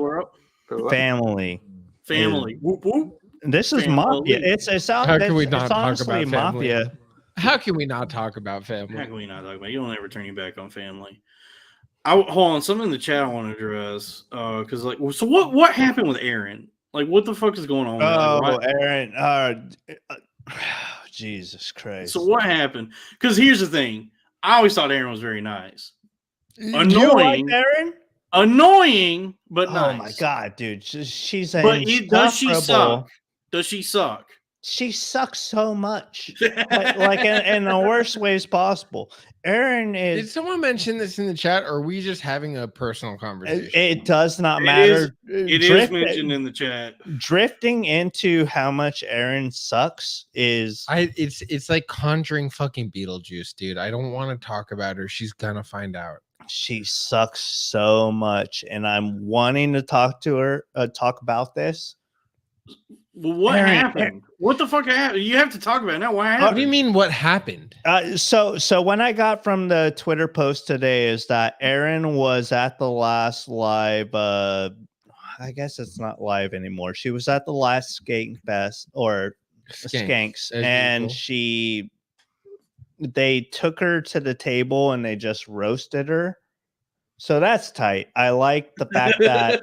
bing. Family. Family. Whoop, whoop. This is Family. mafia. It's How can we it's not talk honestly about family? mafia. How can we not talk about How family? can we not talk about it? You don't ever turn your back on family. Hold on, something in the chat I want to address. Because so what happened with Aaron? Like, what the fuck is going on? Oh, Like, Aaron. Jesus Christ. so what happened? Because here's the thing. I always thought Aaron was very nice. You like Annoying. Aaron? Annoying, but nice. Oh my god, dude. She's But does she insufferable. suck? Does she suck? She sucks so much. like in the worst ways possible. Aaron Did is someone mention this in the chat, or are we just having a personal conversation? it does not It matter. It is mentioned in the chat. Drifting into how much Aaron sucks is It's like conjuring fucking Beetlejuice, dude. I don't want to talk about her. She's gonna find out. she sucks so much, and I'm wanting to talk to her, talk about this. Well, what Aaron, happened? What the fuck happened? You have to talk about it now. What happened? What do you mean? What happened? So when I got from the Twitter post today is that Aaron was at the last live. I guess it's not live anymore. She was at the last Skank Fest or Skanks, as and usual. they took her to the table and they just roasted her. So that's tight. I like the fact that.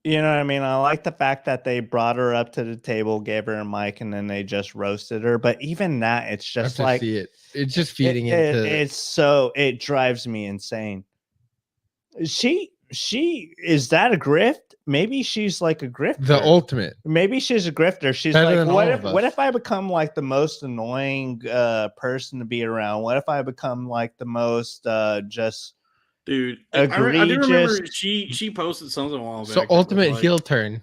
You know what I mean? I like the fact that they brought her up to the table, gave her a mic, and then they just roasted her. But even that, it's I have just to like see it. It's just feeding it drives me insane. She is that a grift? Maybe she's like a grifter. the ultimate. Maybe she's a grifter. She's Better like, than what all if of what us. if I become like the most annoying person to be around? What if I become like the most just Dude, I do remember egregious? she posted something a while back. So that was ultimate like- heel turn.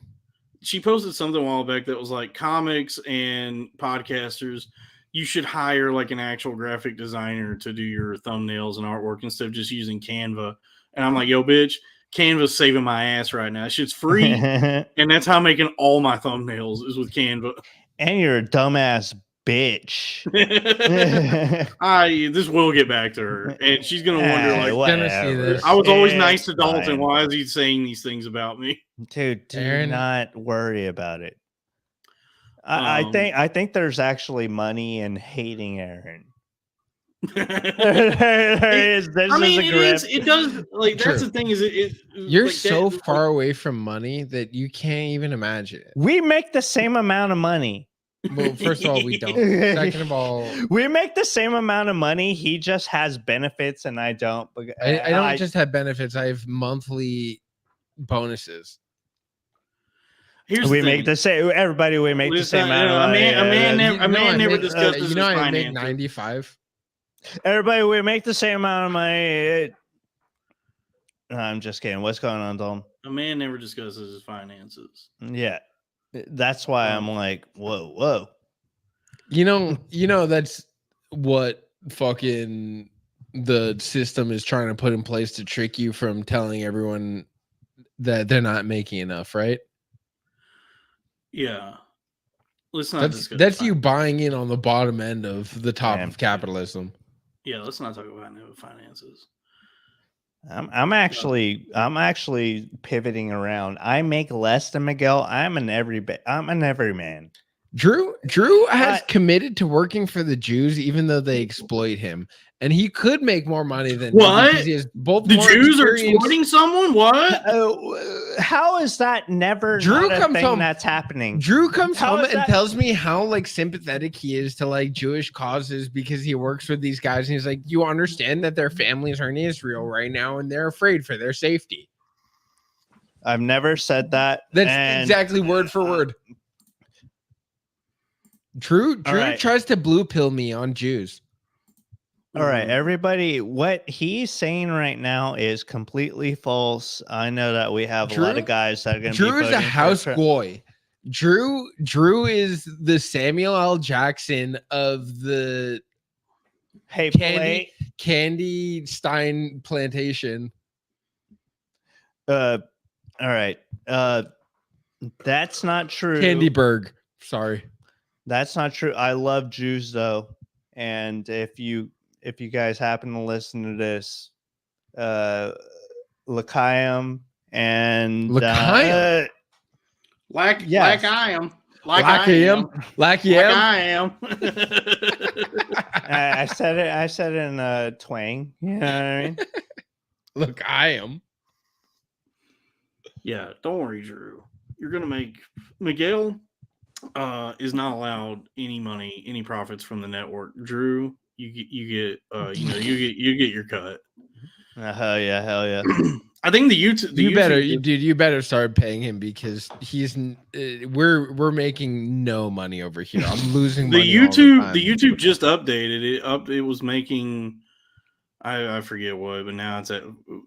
She posted something a while back that was like comics and podcasters. You should hire like an actual graphic designer to do your thumbnails and artwork instead of just using Canva. And I'm like, yo, bitch, Canva's saving my ass right now. Shit's free, and that's how I'm making all my thumbnails is with Canva. And you're a dumbass bitch. This will get back to her, and she's gonna wonder like, whatever. this. I was always It's nice to Dalton. fine. Why is he saying these things about me? Dude, do Aaron- not worry about it. I think there's actually money in hating Aaron. There is. This I mean, is a grift. it does. Like that's True. the thing is, You're like, so that, far away from money that you can't even imagine it. We make the same amount of money. Well, first of all, we don't. Second of all, We make the same amount of money. He just has benefits, and I don't. I don't just have benefits. I have monthly bonuses. Here's we the make thing. the same. Everybody, we make the same amount of money. A man never make, discusses you know, his I make finances. 95. Everybody, we make the same amount of money. No, I'm just kidding. What's going on, Dalton? A man never discusses his finances. Yeah, that's why I'm like, whoa. You know, that's what fucking the system is trying to put in place to trick you from telling everyone that they're not making enough, right? Yeah. Let's not discuss that's you buying in on the bottom end of the top Damn. of capitalism. Yeah, let's not talk about finances. I'm actually pivoting around. I make less than Miguel. I'm an everyman. Drew has committed to working for the Jews, even though they exploit him, and he could make more money than What? because he has both The more Jews are experience- exploiting someone? What? How is that never Drew not a comes thing home- that's happening? Drew comes How home is and that- tells me how like sympathetic he is to like Jewish causes because he works with these guys, and he's like, "You understand that their families are in Israel right now, and they're afraid for their safety." I've never said that. That's and exactly word for word. Drew right. tries to blue pill me on Jews. All right, everybody, what he's saying right now is completely false. I know that we have a lot Drew- of guys that are going to be Drew is a voting for house Trump. boy. Drew is the Samuel L. Jackson of the Hey, Candy Stein plantation. all right. That's not true. Candyberg. Sorry. That's not true. I love Jews though. And if you guys happen to listen to this, L'chaim and L'chaim? Like Yes. I am. Like I am. I said it in twang. You know what I mean? Look, I am. Yeah, don't worry, Drew. You're gonna make Miguel is not allowed any profits from the network. Drew, you get you get your cut. Hell yeah. I think the YouTube. You better start paying him because we're making no money over here. I'm losing money. The YouTube just updated it. It was making I forget what, but now it's at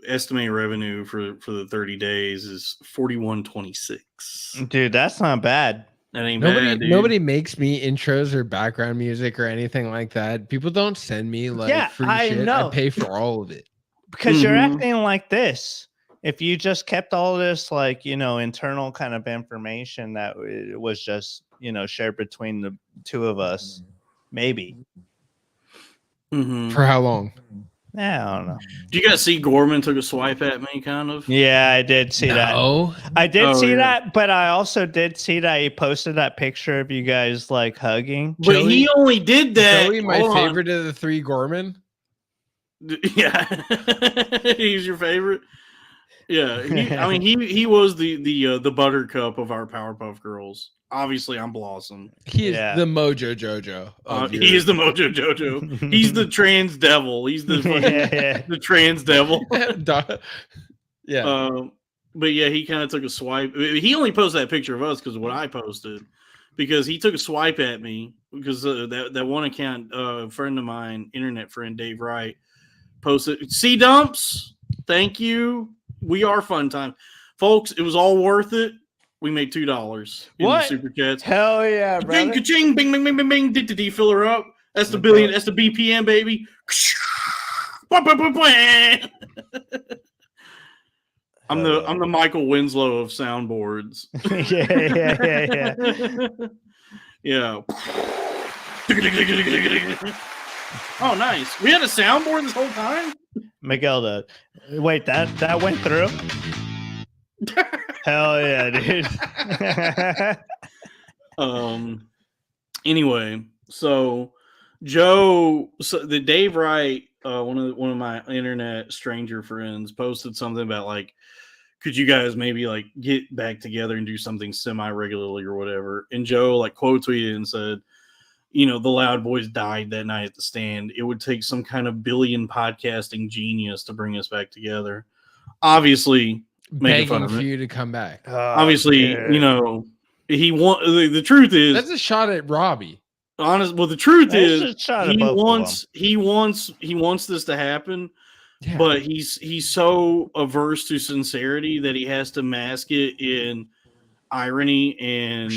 estimated revenue for the 30 days is 41.26. Dude, that's not bad. That ain't bad, dude. Nobody makes me intros or background music or anything like that. People don't send me like free shit. know. I pay for all of it. Because you're acting like this. If you just kept all this like, internal kind of information that was just, shared between the two of us, maybe. For how long? Yeah, I don't know. Do you guys see Gorman took a swipe at me, kind of? Yeah, I did see that. I did see that, but I also did see that he posted that picture of you guys like hugging. But Joey- he only did that. Joey, my Hold on. favorite of the three Gorman. Yeah, he's your favorite. Yeah, he was the buttercup of our Powerpuff Girls. Obviously, I'm Blossom. He is the Mojo Jojo. He is the Mojo Jojo. He's the trans devil. He's the fucking, the trans devil. Yeah. But yeah, he kind of took a swipe. He only posted that picture of us because of what I posted. Because he took a swipe at me because that one account, friend of mine, internet friend Dave Wright, posted C-Dumps. Thank you. We are fun time. Folks, it was all worth it. We made $2 in the super chats. Hell yeah, brother. Ka-ching, bing, bing, bing, bing, bing. Did fill her up? That's the billion. That's the BPM, baby. I'm the Michael Winslow of soundboards. Yeah. Oh, nice. We had a soundboard this whole time? Miguel, wait, that went through? Hell yeah, dude. Anyway, so Joe, so the Dave Wright, one of my internet stranger friends, posted something about like, could you guys maybe like get back together and do something semi-regularly or whatever? And Joe like quote tweeted and said, the Loud Boys died that night at the stand. It would take some kind of billion podcasting genius to bring us back together. Obviously, making fun Begging of for it. you to come back. Obviously, he want the truth is That's a shot at Robbie. The truth is he wants this to happen, but he's so averse to sincerity that he has to mask it in irony and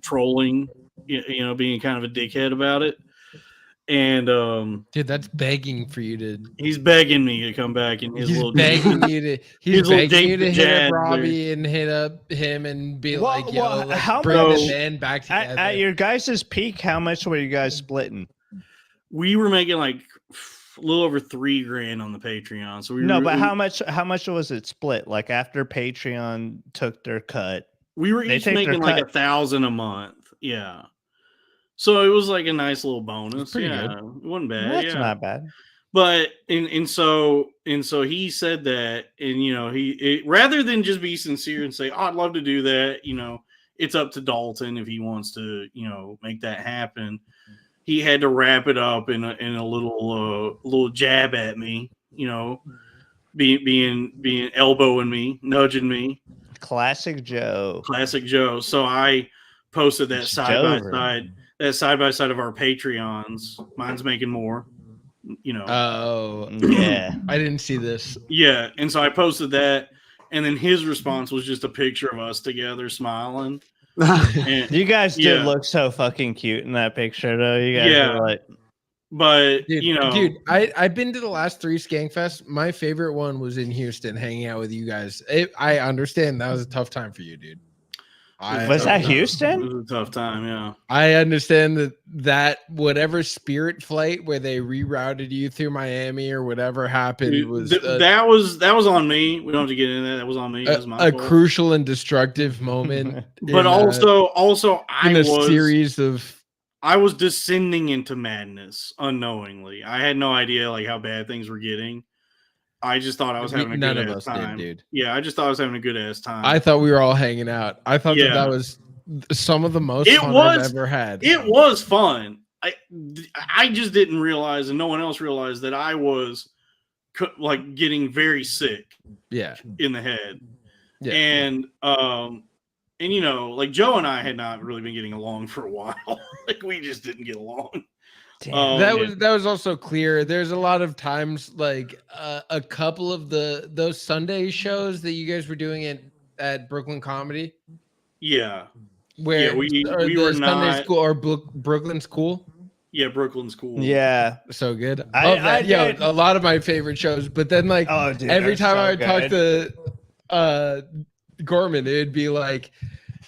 trolling, being kind of a dickhead about it. And dude, that's begging for you to. He's begging me to come back, and he's begging you to hit up Robbie and hit up him and be like, "Yo, let's bring the band back together." At your guys' peak, how much were you guys splitting? We were making like a little over $3,000 on the Patreon. So but how much was it split? Like after Patreon took their cut, we were each making like $1,000 a month. Yeah. So it was like a nice little bonus. Yeah, good. It wasn't bad. That's not bad. But and so he said that, and rather than just be sincere and say, "Oh, I'd love to do that," it's up to Dalton if he wants to, make that happen. He had to wrap it up in a little jab at me, being elbowing me, nudging me. Classic Joe. So I posted that side by side of our Patreons. Mine's making more, Oh, yeah. I didn't see this. Yeah. And so I posted that. And then his response was just a picture of us together smiling. And, you guys did look so fucking cute in that picture, though. You guys were like. But, dude, I've been to the last 3 Skankfests. My favorite one was in Houston, hanging out with you guys. I understand that was a tough time for you, dude. Was that Houston? It was a tough time, yeah. I understand that whatever Spirit flight where they rerouted you through Miami or whatever happened was that was on me. We don't have to get into that. That was on me. That was my fault. Crucial and destructive moment. But also I was descending into madness unknowingly. I had no idea like how bad things were getting. I just thought I was having a good ass time. Dude. Yeah, I just thought I was having a good ass time. I thought we were all hanging out. I thought that was some of the most fun I've ever had. It was fun. I just didn't realize, and no one else realized, that I was like getting very sick. Yeah, in the head. Yeah, and like Joe and I had not really been getting along for a while. Like we just didn't get along. That was also clear. There's a lot of times like a couple of those Sunday shows that you guys were doing at Brooklyn Comedy. Yeah, where we were Sunday not school or Brooklyn School. Yeah, Brooklyn School. Yeah, so good. A lot of my favorite shows. But then like every time I would talk to Gorman, it'd be like,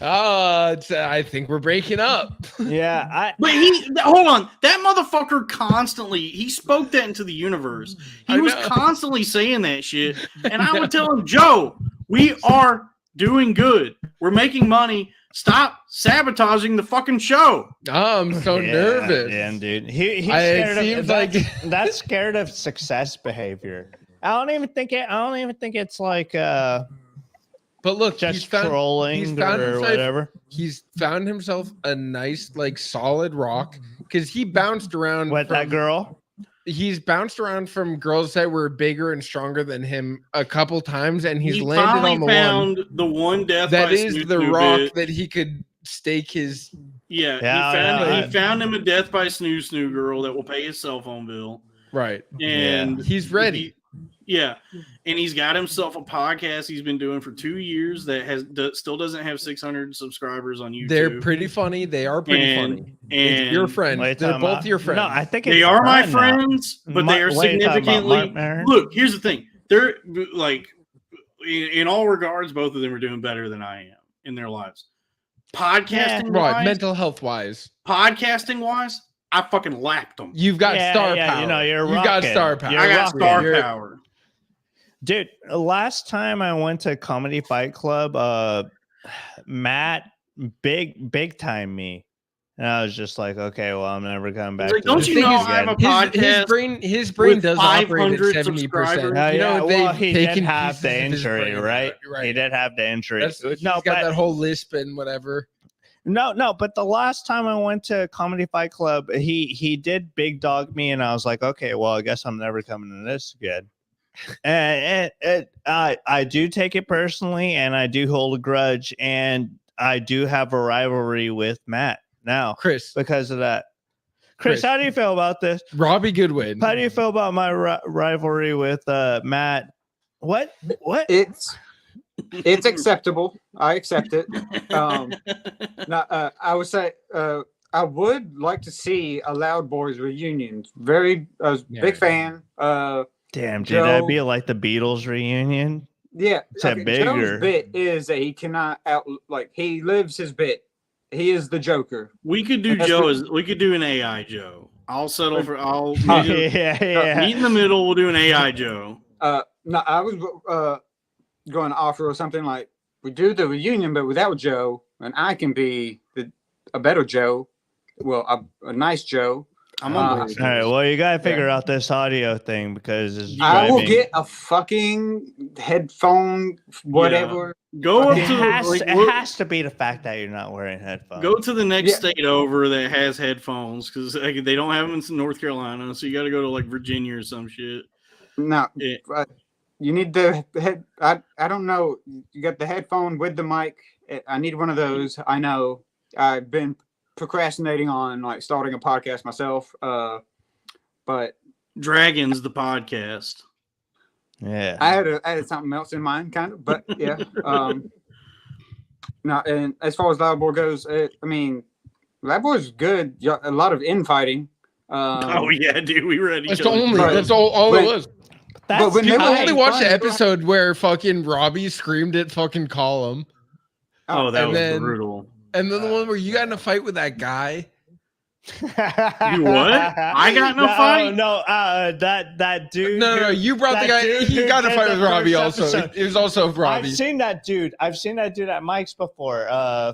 I think we're breaking up. Yeah, but hold on. That motherfucker he spoke that into the universe. He was constantly saying that shit, and I would tell him, Joe, we are doing good. We're making money. Stop sabotaging the fucking show. Oh, I'm so nervous. Yeah, dude. He's scared of that's scared of success behavior. I don't even think it's like but look, just trolling or whatever. He's found himself a nice, like, solid rock because he bounced around. That girl? He's bounced around from girls that were bigger and stronger than him a couple times, and he landed on the one death that by is the rock that he could stake his. Yeah, he found him a death by snoo girl that will pay his cell phone bill. Right, and he's ready. And he's got himself a podcast he's been doing for 2 years that still doesn't have 600 subscribers on YouTube. They're pretty funny. They are pretty funny. And your friends. They're both your friends. No, I think they are my friends, but they are significantly. Look, here's the thing. They're like, in all regards, both of them are doing better than I am in their lives. Podcasting wise, mental health wise, podcasting wise, I fucking lapped them. You've got star power. You got star power. I got star power. Dude, last time I went to Comedy Fight Club, Matt big time me. And I was just like, okay, well, I'm never coming back. Like, to don't this you know again. I have a podcast? His brain with does operate at 500 70%. subscribers? You know, well, he did taken have pieces the of his injury, brain right? out, He did have the injury. He's got that whole lisp and whatever. No, but the last time I went to Comedy Fight Club, he did big dog me, and I was like, okay, well, I guess I'm never coming to this again. And I do take it personally, and I do hold a grudge, and I do have a rivalry with Matt now, Chris, because of that. Chris, how do you feel about this? Robbie Goodwin. How do you feel about my rivalry with Matt? What? It's acceptable. I accept it. Now, I would say I would like to see a Loud Boys reunion. Big fan. Damn, dude, Joe, that'd be like the Beatles reunion. Yeah, except bigger. Joe's bit is that he cannot he lives his bit. He is the Joker. We could do we could do an AI Joe. I'll settle for meet in the middle. We'll do an AI Joe. No, I was going to offer something like we do the reunion, but without Joe, and I can be a better Joe. Well, a nice Joe. I'm on board. All right, well, you gotta figure out this audio thing because I will get a fucking headphone, whatever. Yeah. Go up to it has to be the fact that you're not wearing headphones. Go to the next state over that has headphones because they don't have them in North Carolina, so you got to go to like Virginia or some shit. No, you need the head. I don't know. You got the headphone with the mic. I need one of those. I know. I've been procrastinating on like starting a podcast myself, but Dragons the podcast. Yeah, I had something else in mind, kind of, but yeah. Now, and as far as Loud Boy goes, I mean, Loud Boy's good. A lot of infighting. Oh yeah, dude, we read each That's other. that's all it was. But when I only watched the episode where fucking Robbie screamed at fucking Column. Oh, that was brutal. And then the one where you got in a fight with that guy. You what? I got no fight. No, that dude. No. You brought the guy. He got in a fight with Robbie also. It was also Robbie. I've seen that dude at Mike's before.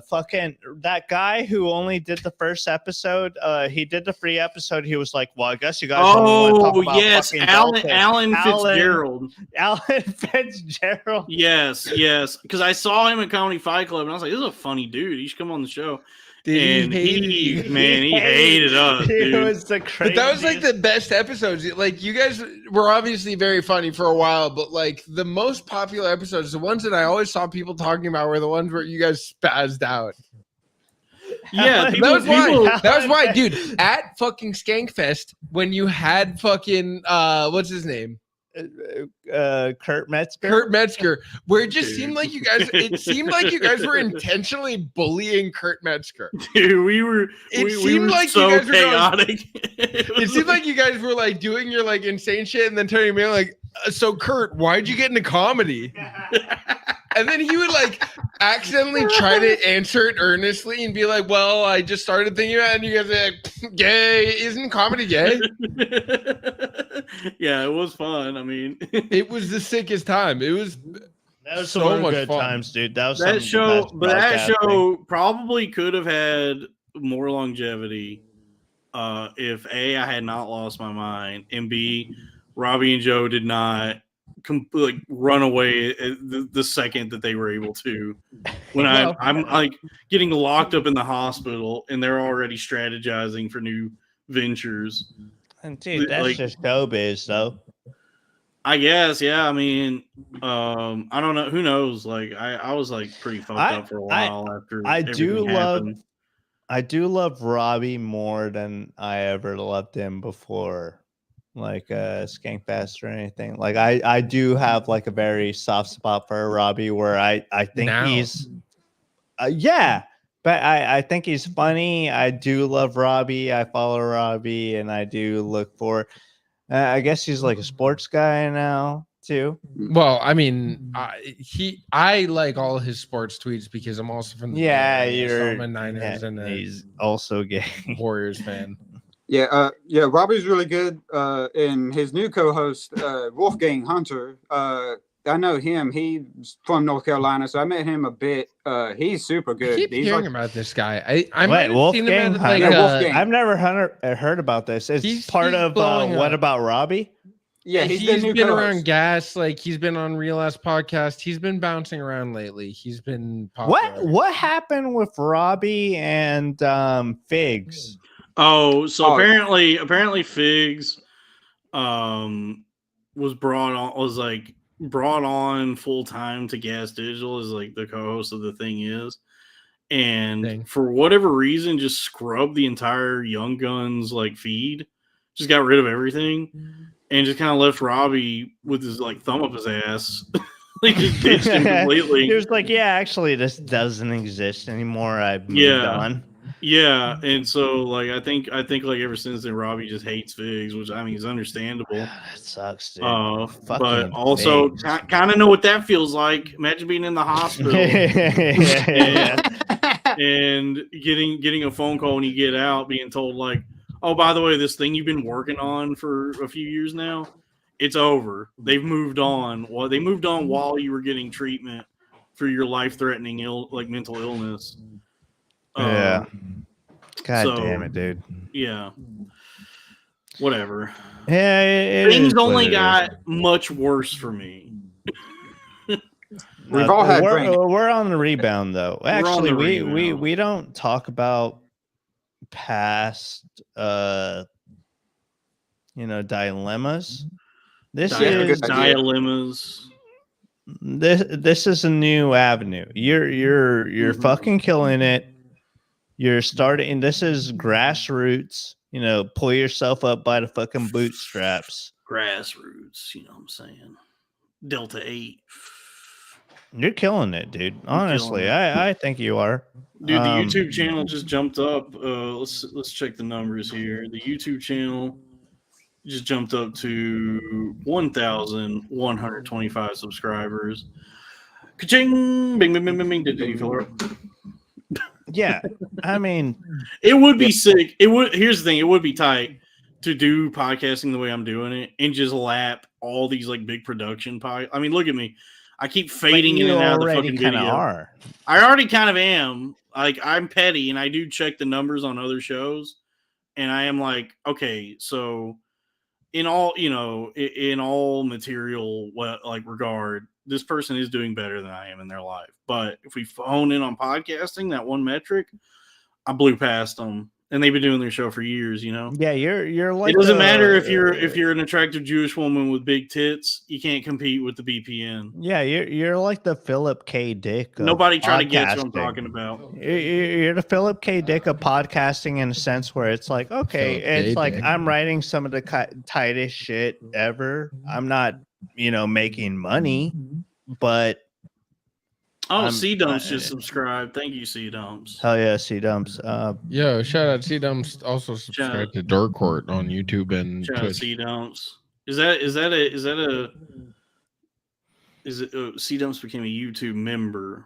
Fucking that guy who only did the first episode. He did the free episode. He was like, "Well, I guess you guys." Oh yes, Alan Fitzgerald. Alan Fitzgerald. Yes, because I saw him at Comedy Fight Club, and I was like, "This is a funny dude. He should come on the show." And he hated us. Dude. It was the craziest. But that was like the best episodes. Like you guys were obviously very funny for a while, but like the most popular episodes, the ones that I always saw people talking about, were the ones where you guys spazzed out. Yeah, that was why, dude. At fucking Skankfest, when you had fucking what's his name? Kurt Metzger. Kurt Metzger, where it just seemed like you guys. It seemed like you guys were intentionally bullying Kurt Metzger. Dude, we were so chaotic. It seemed like you guys were like doing your like insane shit, and then turning to me like, "So Kurt, why'd you get into comedy?" And then he would like accidentally try to answer it earnestly and be like, "Well, I just started thinking about it," and you guys are like, "Gay? Isn't comedy gay?" Yeah, it was fun. I mean, it was the sickest time. That was so much good fun. Times, dude. That show probably could have had more longevity if A, I had not lost my mind, and B, Robbie and Joe did not run away the second that they were able to. When I'm like getting locked up in the hospital and they're already strategizing for new ventures. And dude, that's just showbiz, though. I guess, yeah. I mean, I don't know. Who knows? Like, I was like pretty fucked up for a while after. I do love Robbie more than I ever loved him before. Like Skankfest or anything. Like I do have like a very soft spot for Robbie where I think he's but I think he's funny. I do love Robbie. I follow Robbie and I do look for I guess he's like a sports guy now too. Well, I mean, I like all his sports tweets because I'm also from the you're a Niners and he's also gay Warriors fan. Yeah, Robbie's really good. And his new co-host, Wolfgang Hunter, I know him. He's from North Carolina, so I met him a bit. He's super I good. keep He's hearing like, about this guy. I Wait, might have seen him Wolfgang? at like Yeah, Wolfgang. I've never heard about this. It's He's part of blowing What up. About Robbie? yeah, he's the he's new been co-host. around gas. Like he's been on Real Ass Podcast. He's been bouncing around lately. He's been popular. What happened with Robbie and Figs? Oh, so Oh. apparently Figs was brought on full time to Gas Digital as like the co-host of The Thing Is, and for whatever reason just scrubbed the entire Young Guns like feed, just got rid of everything, and just kind of left Robbie with his like thumb up his ass. Like just ditched him completely. He was like, yeah, actually this doesn't exist anymore. I've moved on. Yeah, and so like I think like ever since then Robbie just hates Figs, which I mean is understandable. That sucks, dude. But also kind of know what that feels like. Imagine being in the hospital and getting a phone call when you get out, being told like, oh, by the way, this thing you've been working on for a few years now, it's over. They've moved on. Well, they moved on while you were getting treatment for your life-threatening mental illness. Yeah. God damn it, dude. Yeah. Whatever. Yeah, things only got much worse for me. We've all had we're on the rebound though. Actually, we rebound. don't talk about past dilemmas. This is a new avenue. You're fucking killing it. You're starting. This is grassroots. Pull yourself up by the fucking bootstraps. Grassroots. You know what I'm saying? Delta 8. You're killing it, dude. Honestly, I think you are. Dude, the YouTube channel just jumped up. Let's check the numbers here. The YouTube channel just jumped up to 1,125 subscribers. Ka-ching! Bing, bing, bing, bing, bing. Did you feel it? Yeah, I mean, it would be sick. Here's the thing: it would be tight to do podcasting the way I'm doing it and just lap all these like big production I mean, look at me. I keep fading in and out of the fucking video. Are. I already kind of am. Like, I'm petty, and I do check the numbers on other shows, and I am like, okay, so in all material regard, this person is doing better than I am in their life. But if we hone in on podcasting, that one metric, I blew past them. And they've been doing their show for years, Yeah, you're like. It doesn't matter if you're an attractive Jewish woman with big tits, you can't compete with the BPN. Yeah, you're like the Philip K. Dick. Nobody try to guess what I'm talking about. You're the Philip K. Dick of podcasting in a sense where it's like, okay, it's like I'm writing some of the tightest shit ever. I'm not, making money, but. Oh, C Dumps just subscribed. Thank you, C Dumps. Hell yeah, C Dumps. Yo, shout out C Dumps. Also subscribe to Dark Court on YouTube and shout Twitch. Out C Dumps. C Dumps became a YouTube member?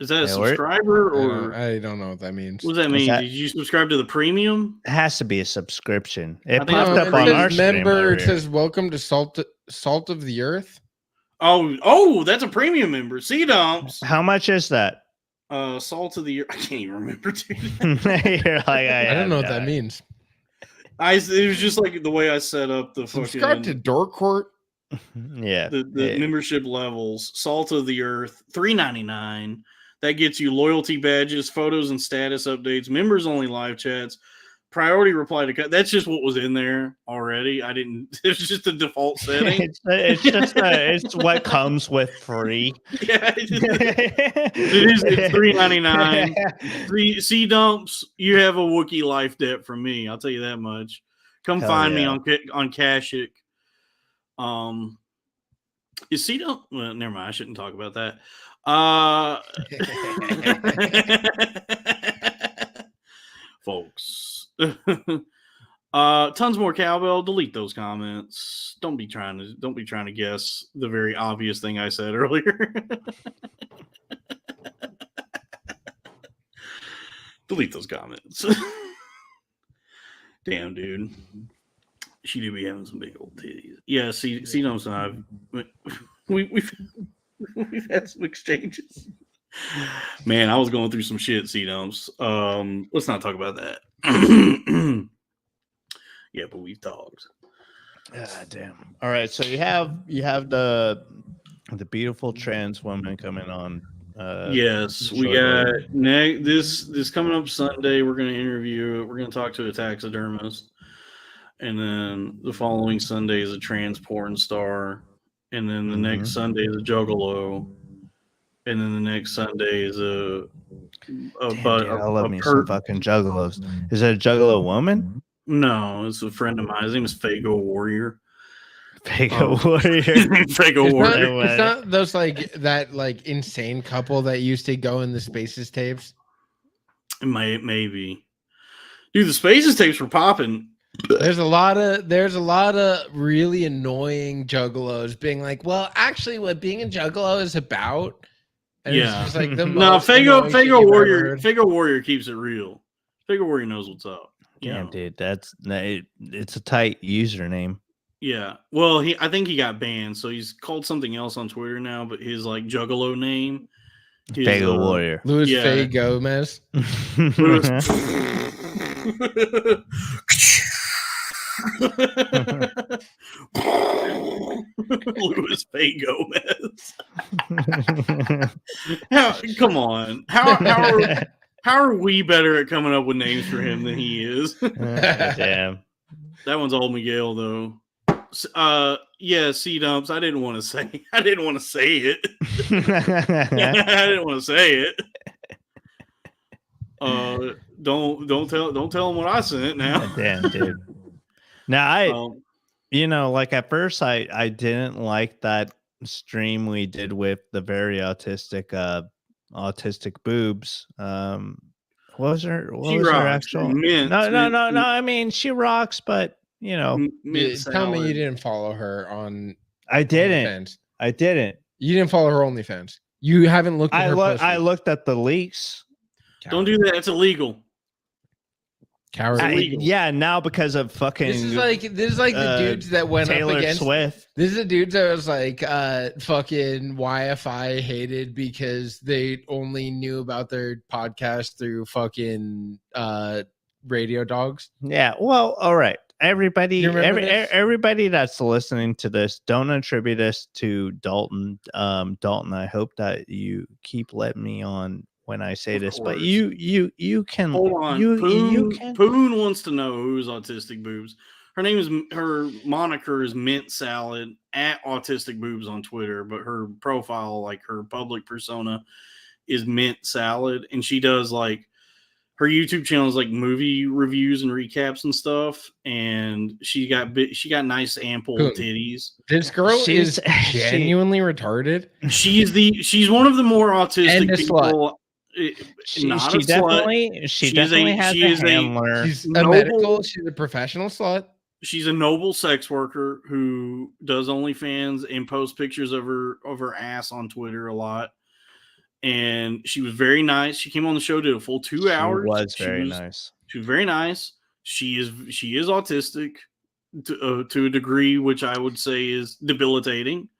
Is that a subscriber or I don't know what that means. What does that mean? Did you subscribe to the premium? It has to be a subscription. It popped up on our member. It says welcome to Salt of the Earth. Oh, that's a premium member. C Dumps. How much is that? Salt of the Earth. I can't even remember, dude. You're like, I don't know what that means. It was just like the way I set up the subscribe to Dark Court. Yeah, the membership levels. Salt of the Earth, $3.99. That gets you loyalty badges, photos and status updates, members only live chats, priority reply to that's just what was in there already. It's just a default setting. it's what comes with free. Yeah, it's $3.99. C Dumps, you have a Wookiee life debt from me. I'll tell you that much. Come find me on Kashik. Is C Dump? Well, never mind. I shouldn't talk about that. Folks. Tons more cowbell. Delete those comments. Don't be trying to guess the very obvious thing I said earlier. Delete those comments. Damn, dude. She do be having some big old titties. Yeah, C Dumps and We've had some exchanges. Man, I was going through some shit, C-Dumps. Let's not talk about that. Yeah, but we've talked. God damn. All right, so you have the beautiful trans woman coming on. Yes, we got this coming up Sunday. We're going to interview. We're going to talk to a taxidermist, and then the following Sunday is a trans porn star, and then the next Sunday is a juggalo, and then the next Sunday is I love me some fucking juggalos. Is it a juggalo woman? No, it's a friend of mine. His name is Fago Warrior. Fago Warrior. Fago Warrior. It's not those that insane couple that used to go in the Spaces tapes. Maybe. Dude, the Spaces tapes were popping. There's a lot of really annoying juggalos being like, well, actually, what being a juggalo is about. And yeah. It's just like the no, most Fago Warrior keeps it real. Fago Warrior knows what's up. Damn, dude, it's a tight username. Yeah. Well, I think he got banned, so he's called something else on Twitter now, but his juggalo name is Fago Warrior. Louis Faye Gomez. Louis Faye Gomez. Come on. How are we better at coming up with names for him than he is? Damn. That one's old Miguel though. Yeah, C-Dumps. I didn't want to say it. I didn't want to say it. Don't tell him what I sent now. Damn, dude. Now at first I didn't like that stream we did with the very autistic boobs. What was her actual? Mint, no. I mean, she rocks, but tell me you didn't follow her on. I didn't. OnlyFans. I didn't. You didn't follow her OnlyFans. You haven't looked at her. I looked at the leaks. Don't do that. It's illegal. Coward. Yeah, now because of fucking. This is like the dudes that went Taylor up against Swift. This is the dudes that was like fucking YFI hated because they only knew about their podcast through fucking Radio Dogs. Yeah, well, all right. Everybody that's listening to this, don't attribute this to Dalton. Dalton, I hope that you keep letting me on when I say this, but you can hold on. Poon wants to know who's Autistic Boobs. Her moniker is Mint Salad at Autistic Boobs on Twitter, but her profile, like her public persona, is Mint Salad, and she does her YouTube channel is like movie reviews and recaps and stuff, and she got nice ample titties. This girl is genuinely retarded. She's one of the more autistic people. She definitely has a handler. She's a medical. She's a professional slut. She's a noble sex worker who does OnlyFans and posts pictures of her ass on Twitter a lot. And she was very nice. She came on the show, did a full 2 hours. She was nice. She was very nice. She is autistic to a degree which I would say is debilitating.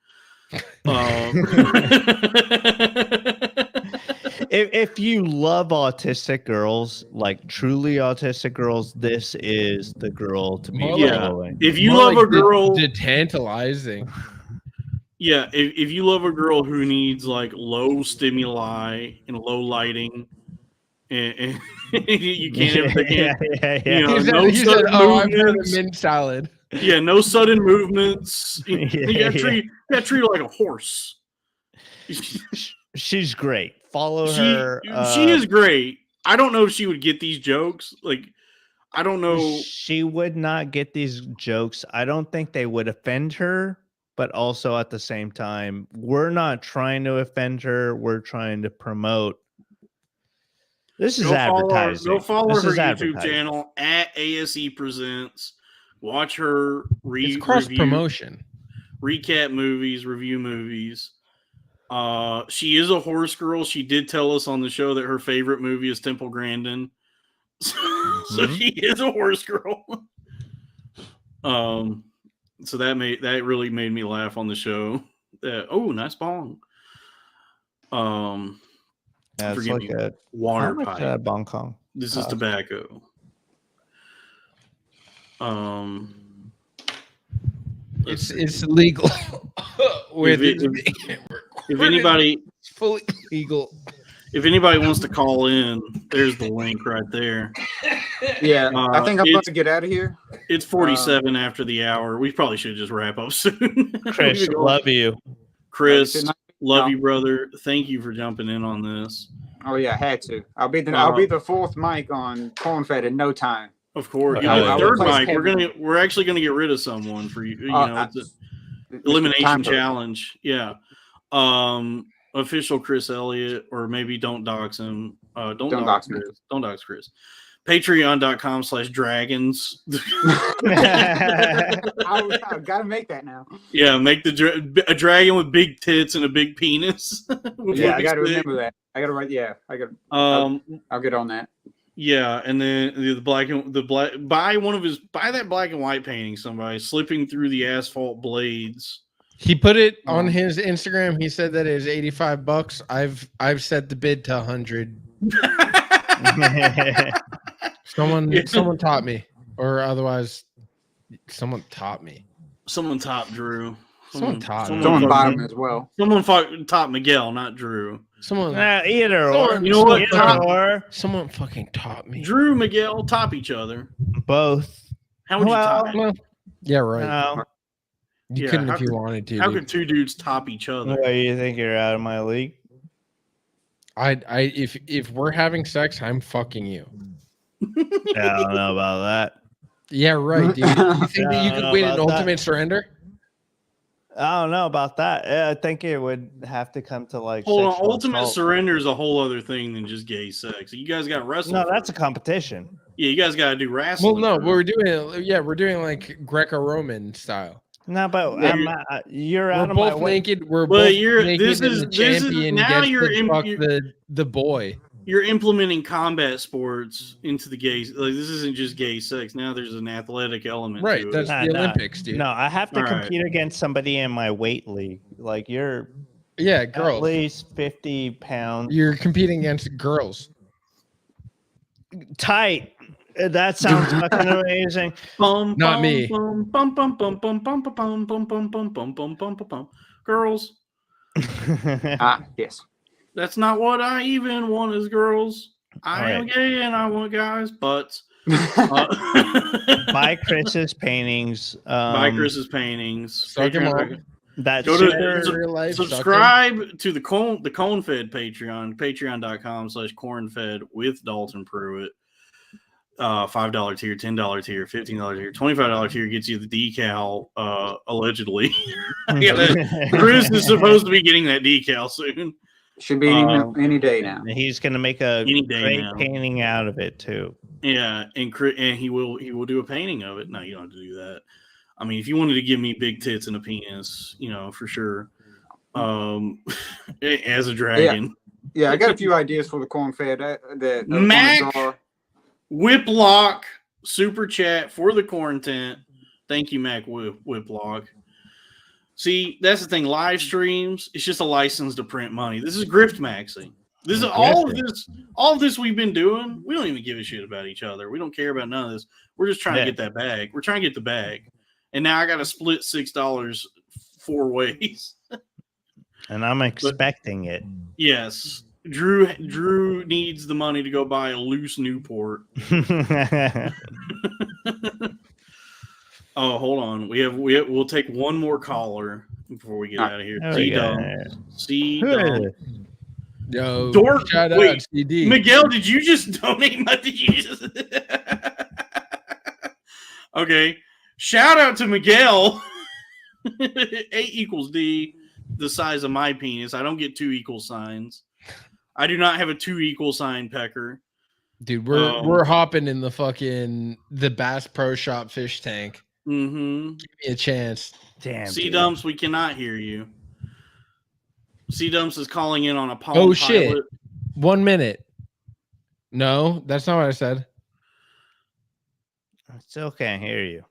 If you love autistic girls, like truly autistic girls, this is the girl to be following. If you love a girl, tantalizing. Yeah, if you love a girl who needs low stimuli and low lighting, and you can't no sudden movements. Mint salad. Yeah, no sudden movements. You gotta treat her like a horse. She's great. Follow her. She is great. I don't know if she would get these jokes. I don't know. She would not get these jokes. I don't think they would offend her. But also at the same time, we're not trying to offend her. We're trying to promote. This is advertising. Go follow her YouTube channel at ASE Presents. Watch her it's cross promotion. Recap movies, review movies. She is a horse girl. She did tell us on the show that her favorite movie is Temple Grandin. So she is a horse girl. So that really made me laugh on the show. Oh, nice bong. Yeah, it's Forgive like me. a Water how much pipe. Bangkok? This is tobacco. It's legal. If anybody it's fully legal. If anybody wants to call in, there's the link right there. Yeah, I think I'm going to get out of here. It's 47 after the hour. We probably should just wrap up soon. Chris, love you. Chris, love you, brother. Thank you for jumping in on this. Oh yeah, I had to. I'll be the fourth mic on Corn-Fed in no time. Of course, Yeah, the third mic. We're actually gonna get rid of someone for you. It's an elimination challenge. Yeah. Official Chris Elliott, or maybe don't dox him. Don't dox Chris. Don't dox Chris. Patreon.com/dragons. I gotta make that now. Yeah, make a dragon with big tits and a big penis. Yeah, I gotta remember that. I gotta write. Yeah, I gotta. I'll get on that. Yeah, and then buy that black and white painting. Somebody slipping through the asphalt blades. He put it on his Instagram. He said that it is $85. I've set the bid to 100. Someone taught me, or otherwise, someone taught me. Someone taught Drew. Someone taught me. Someone bought him as well. Someone taught Miguel, not Drew. Someone either or. You know what? Someone fucking taught me. Drew, Miguel top each other. Both. How would you top it? Well, yeah, right. No. You couldn't if you wanted to. How could two dudes top each other? What, you think you're out of my league? If we're having sex, I'm fucking you. Yeah, I don't know about that. Yeah, right, dude. You think that you could win an ultimate surrender? I don't know about that. I think it would have to come to like. Hold on, ultimate surrender is a whole other thing than just gay sex. You guys got to wrestle. No, that's a competition. Yeah, you guys got to do wrestling. Well, no, we're doing like Greco-Roman style. No, but you're out of my way. We're both naked. We're both naked. This is now you're the boy. You're implementing combat sports into the gay. Like, this isn't just gay sex. Now there's an athletic element. Right, to that's it. the Olympics, dude. No, I have to compete against somebody in my weight league. Like you're. Yeah, girls. At least 50 pounds. You're competing against girls. Tight. That sounds fucking amazing. Not me. Girls. Yes. That's not what I even want as girls. I am gay and I want guys' butts. Buy Chris's paintings. Buy Chris's paintings. That's subscribe to the Corn-Fed Patreon, patreon.com/cornfed with Dalton Pruitt. $5 tier, $10 tier, $15 tier, $25 tier gets you the decal, allegedly. Chris is supposed to be getting that decal soon. Should be any day now. He's going to make a great painting out of it too. Yeah, and he will do a painting of it. No, you don't have to do that. I mean, if you wanted to give me big tits and a penis, for sure. As a dragon. Yeah, I got a few ideas for the Corn-Fed. Mac Whiplock super chat for the quarantine. Thank you, Mac Whiplock. See, that's the thing. Live streams, it's just a license to print money. This is Griftmaxxing. This is all of this we've been doing. We don't even give a shit about each other. We don't care about none of this. We're just trying to get that bag. We're trying to get the bag. And now I got to split $6 4 ways. And I'm expecting it. Yes. Drew needs the money to go buy a loose Newport. Oh, hold on. We'll take one more caller before we get out of here. C Dub. Yo, Dork. Shout Wait, out, CD. Miguel, did you just donate money? Okay. Shout out to Miguel. A equals D, the size of my penis. I don't get 2 equal signs. I do not have a 2 equal sign pecker. Dude, we're hopping in the Bass Pro Shop fish tank. Mm-hmm. Give me a chance. Damn. C-Dumps, we cannot hear you. C-Dumps is calling in on a Palm Pilot. Shit. 1 minute. No, that's not what I said. I still can't hear you.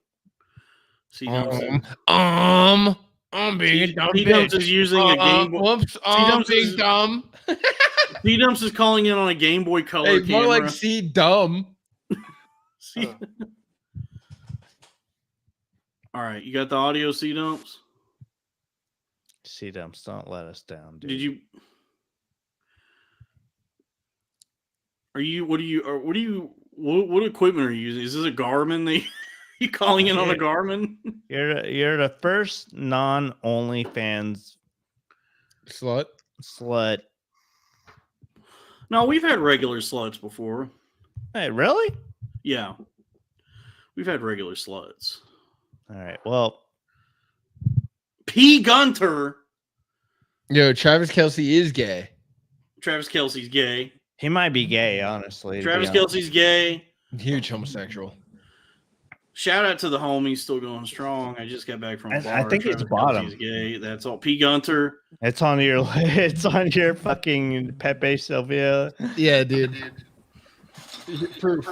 C-Dumps. I'm being a dumb C-Dumps bitch. is using a Game Boy. Whoops, I'm C-Dumps being is- dumb. C-Dumps is calling in on a Game Boy Color Hey, camera. more like C dumb. C- All right, you got the audio, C-Dumps? C-Dumps, don't let us down, dude. Did you? What equipment are you using? Is this a Garmin? You calling in on a Garmin? You're the first non-OnlyFans slut. No, we've had regular sluts before. Hey, really? Yeah, we've had regular sluts. All right. Well, P. Gunter. Yo, Travis Kelce is gay. Travis Kelce's gay. he might be gay, honestly. Travis Kelce's gay. Huge homosexual. Shout out to the homies still going strong. I just got back from a bar. I think Travis it's bottom. Kelce's gay. That's all. P. Gunter. It's on your fucking Pepe Sylvia. Yeah, dude. Proof.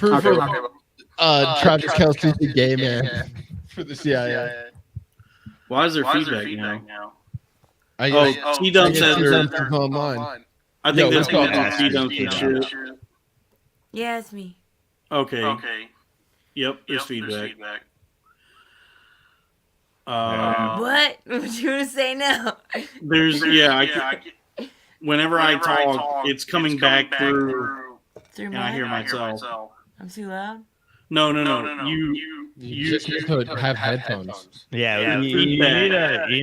Okay, of okay. Travis Kelce's a gay man for the CIA. Why is there feedback now? I Oh, guess C-Dump said C-Dump they're. is online. I think Yo, that's what's what up? C-Dump said. Yeah, it's me. Okay. Yep, there's feedback. What? What you want to say now? Whenever I talk, it's coming back through, Through and I hear mine? myself. I'm too loud. No. You just need to have headphones. Yeah, you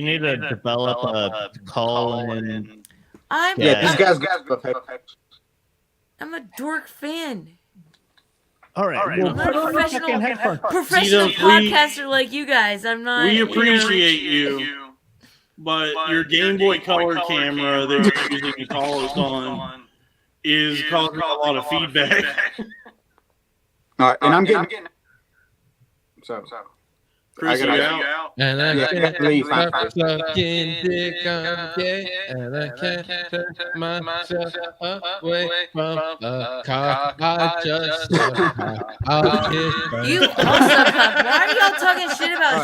need to develop a call-in. I'm Yeah. These guys got I'm a dork fan. All right. I'm not a professional See-Dump, podcaster like you guys. I'm not. we appreciate you, but your Game Boy Color camera that you're using to call us on is causing a lot of feedback. All right, and I'm getting. So. Chris, I you gotta- out? And I Yeah, can't leave. stop sucking dick, I'm gay, and I can't turn myself away from the cock I just sucked. I'll kiss her. You also cup. Why are y'all talking shit about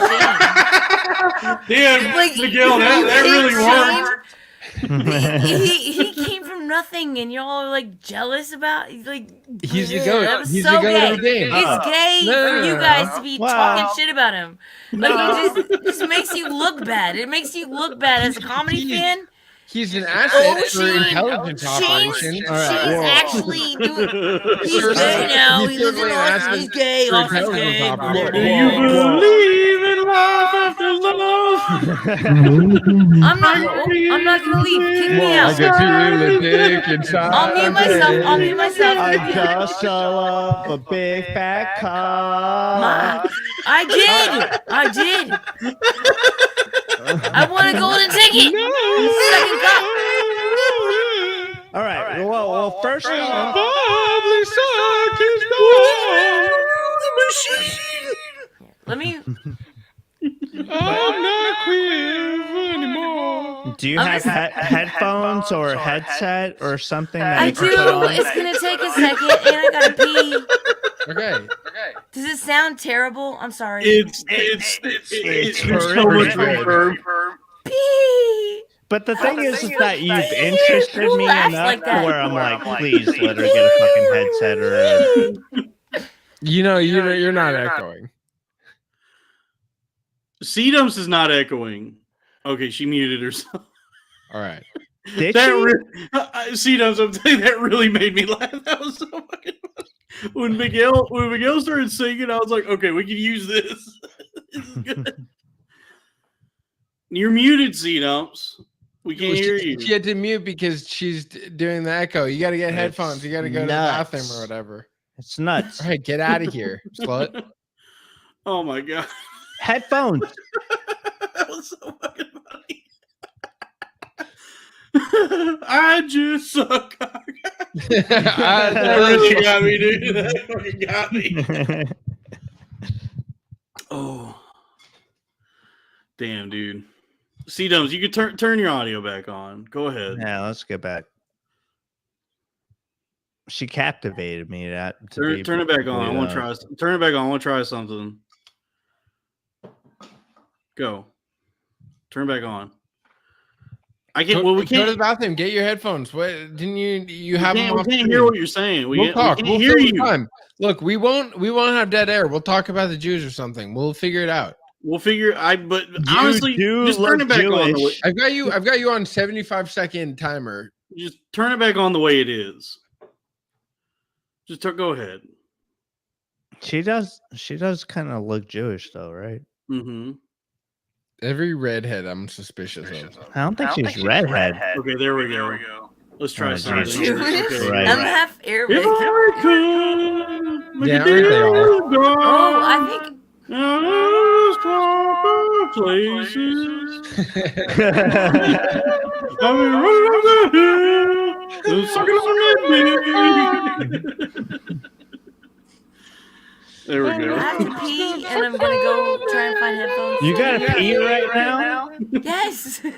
Damn, Like, Miguel, that really worked. Shane? He came from nothing, and y'all are like jealous about. Like He's the yeah, goat. That was He's so the goat gay. of the game. It's gay No, for you no, guys to be Wow. talking shit about him. Like it just makes you look bad. It makes you look bad as a comedy fan. He's an asset Oh, for Shane. intelligence operations. Shane's Whoa. actually doing. He's Sure, gay now. he's He lives in certainly an Austin. asset He's gay. for Austin's intelligence gay. operations. Do you believe in love after love? I'm not gonna leave. Kick me I out. can feel the dick inside. I'll mute myself. I'll mute myself. I just love a big fat cock. I did. I want a golden ticket. Second cup. All right. Well, first off, Let me. I'm not queer anymore. do you have headphones or a headset or something that I you can do. put on? It's gonna take a second, and I gotta pee. Okay. Does it sound terrible? I'm sorry. It's so much reverb. Pee. But the thing is that you've interested Who me laughs enough like that? to where I'm like, please let her get a fucking headset or a... You're not echoing. C-Dumps is not echoing. Okay, she muted herself. All right. Did That she? C-Dumps, I'm telling you, that really made me laugh. That was so fucking funny. When Miguel started singing, I was like, okay, we can use this. This is good. You're muted, C-Dumps. We can't hear you. She had to mute because she's doing the echo. You got to get headphones. You got to go to the nuts. bathroom or whatever. It's nuts. All right, get out of here, slut. Oh my god. Headphones. That was so fucking funny. I just suck. That really got me, dude. That fucking got me. Oh. Damn, dude. C-Dumps, you could turn your audio back on. Go ahead. Yeah, let's get back. She captivated me. Turn it back on. I want to try. Turn it back on. I want to try something. Go. Turn back on. I can. Go, Well, we go to can't. the bathroom. Get your headphones. What didn't you? You We have them. can't, we off can't screen. hear what you're saying. We'll talk. We We'll can't hear fill the you. time. Look, we won't have dead air. We'll talk about the Jews or something. We'll figure it out. We'll figure. But honestly, do just turn look it back on. Jewish. I've got you on 75-second timer. Just turn it back on the way it is. Just go ahead. She does kind of look Jewish though, right? Mm-hmm. Every redhead I'm suspicious of. I don't think she's redhead. Okay, there we go. Let's try Oh, something. Jesus. Jewish? Right. I'm half Arabic. If I could make Yeah, a aren't they all? deal, Oh, I think places. I've been running up the hill, and sucking on that dick. There we I go. have to pee, and I'm gonna go try and find headphones. You gotta pee right now? Yes. Go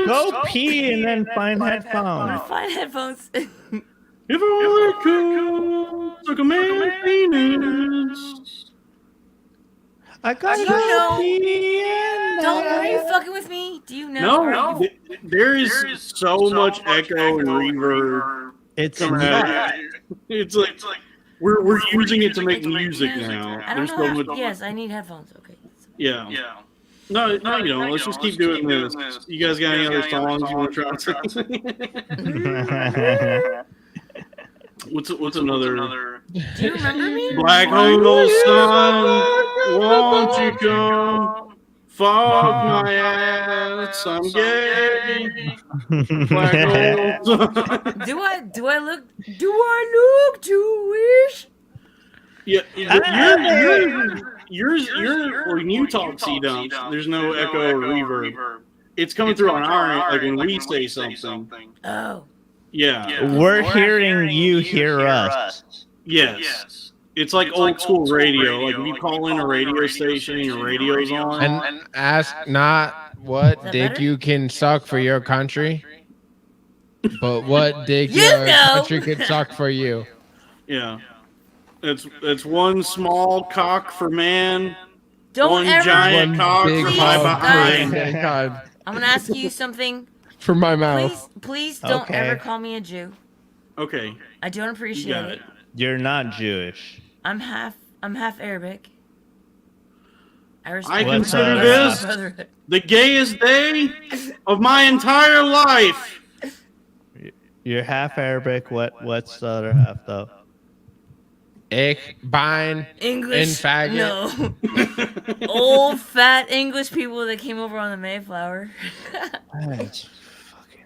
Go pee and then find I'm headphones. gonna find headphones. If I could suck a man's penis. I gotta You know- pee and Don't. Are you then- fucking with me? Do you know? No, there is so much echo and reverb It's coming not. out. It's like we're using it to make music now. I don't There's know. so much. Yes, I need headphones. Okay. Yeah. No, you don't. Let's just keep doing this. You guys got any other songs you want to try to sing? What's another? Do you remember me? Black hole sun, won't you come? Fuck my ass, I'm gay. Black hole sun. Do I look Jewish? Yeah, you're when you talk C-dumps, there's no echo or reverb. It's coming through on our end, like when we say something. Oh. Yeah. We're hearing you hear us. Yes. It's like old school radio. Like if you call in a radio station and your radio's on. And ask not what that dick better? you can suck for your country, but what dick You your know. country can suck for you. Yeah. It's one small cock for man, Don't one ever. giant One cock big for Please, my hog behind. for mankind. I'm gonna ask you something. For my mouth. Please don't Okay. ever call me a Jew. Okay, I don't you appreciate got it. it. You're not Jewish. I'm half Arabic. I I respect consider my this brotherhood. the gayest day of my entire life. You're half Arabic. What's the other half though? Ich bin English. and faggot. No. Old fat English people that came over on the Mayflower. That's fucking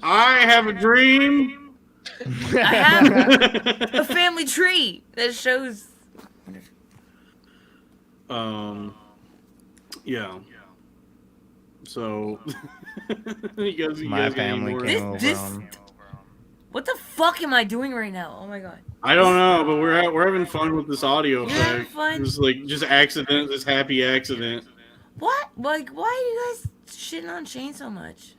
I have a dream. I have a family tree that shows. Yeah. So, you guys My got any family more? came over this- on. What the fuck am I doing right now? Oh my god. I don't know, but we're having fun with this audio You're having effect. fun? It's like just accident, this happy accident. What? Like, why are you guys shitting on Shane so much?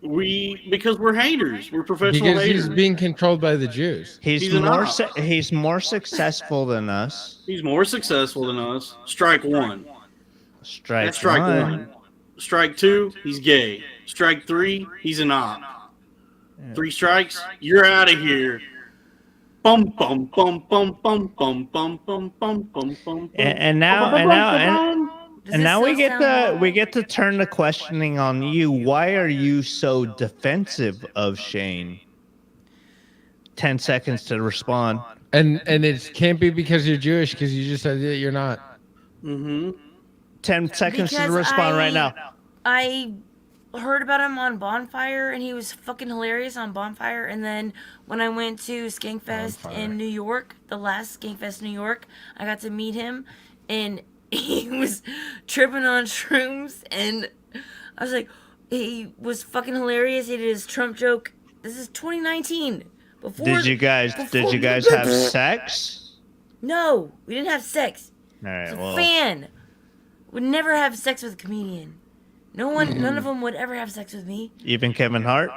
Because we're haters. We're professional Because haters. he's being controlled by the Jews. He's an op. He's more successful than us. He's more successful than us. Strike one. Strike, That's strike one. one. Strike two, he's gay. Strike three, he's an op. Yeah. 3 strikes, you're out of here. Bum bum bum bum bum bum bum bum bum bum bum. And now Does and this now we still get sound to loud? we get to turn the questioning on you. Why are you so defensive of Shane? 10 seconds to respond. And it can't be because you're Jewish, because you just said that you're not. Mm-hmm. 10 seconds to Because respond right now. I heard about him on Bonfire, and he was fucking hilarious on Bonfire. And then when I went to Skankfest Bonfire. in New York, the last Skankfest in New York, I got to meet him, and he was tripping on shrooms, and I was like, he was fucking hilarious. He did his Trump joke. This is 2019. Did you guys have sex? No, we didn't have sex. All right, It's a well, fan. Would never have sex with a comedian. None of them would ever have sex with me. even Kevin Hart?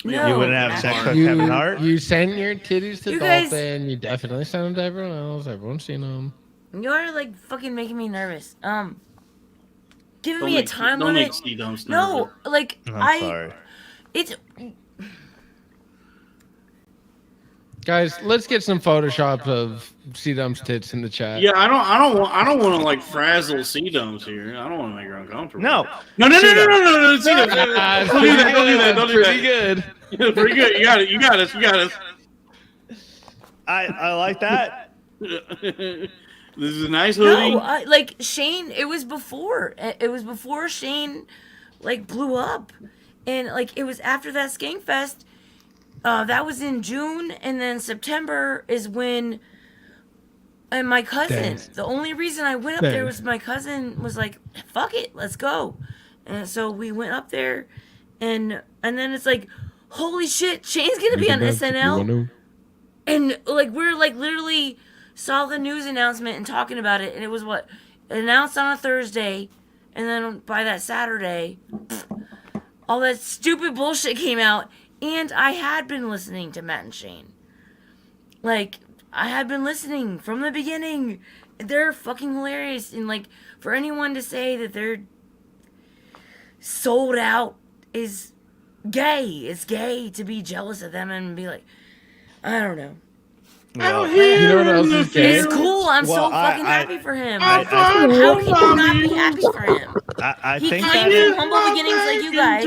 No. You wouldn't have sex with You, Kevin Hart? you send your titties to You guys- Dolphin. You definitely send them to everyone else. Everyone's seen them. You're like fucking making me nervous. Giving Don't me a make time don't limit. make C-Dumps No, nervous. like I'm sorry. It's Guys, let's get some Photoshop of C-Dump's tits in the chat. Yeah, I don't want to like frazzle C-Dumps here. I don't want to make her uncomfortable. No. No, C-Dumps. Ah, Don't do that. Don't do that. Don't do pretty that. good. Pretty good. You got it. You got us. You got us. I like that. This is a nice hoodie. no, like Shane. It was before. It was before Shane, like blew up, and like it was after that Skankfest. That was in June, and then September is when. And my cousin. Thanks. The only reason I went up there Thanks. was my cousin was like, "Fuck it, let's go," and so we went up there, and then it's like, holy shit, Shane's gonna be on SNL. And like we're like literally saw the news announcement and talking about it, and it was what announced on a Thursday, and then by that Saturday, all that stupid bullshit came out, and I had been listening to Matt and Shane. Like I had been listening from the beginning. They're fucking hilarious, and like for anyone to say that they're sold out is gay. It's gay to be jealous of them and be like, I don't know. Well, You know what else is gay? It's cool. I'm Well, so fucking I- happy for him. I- How can you not be happy for him? I He think came that from humble beginnings like you guys.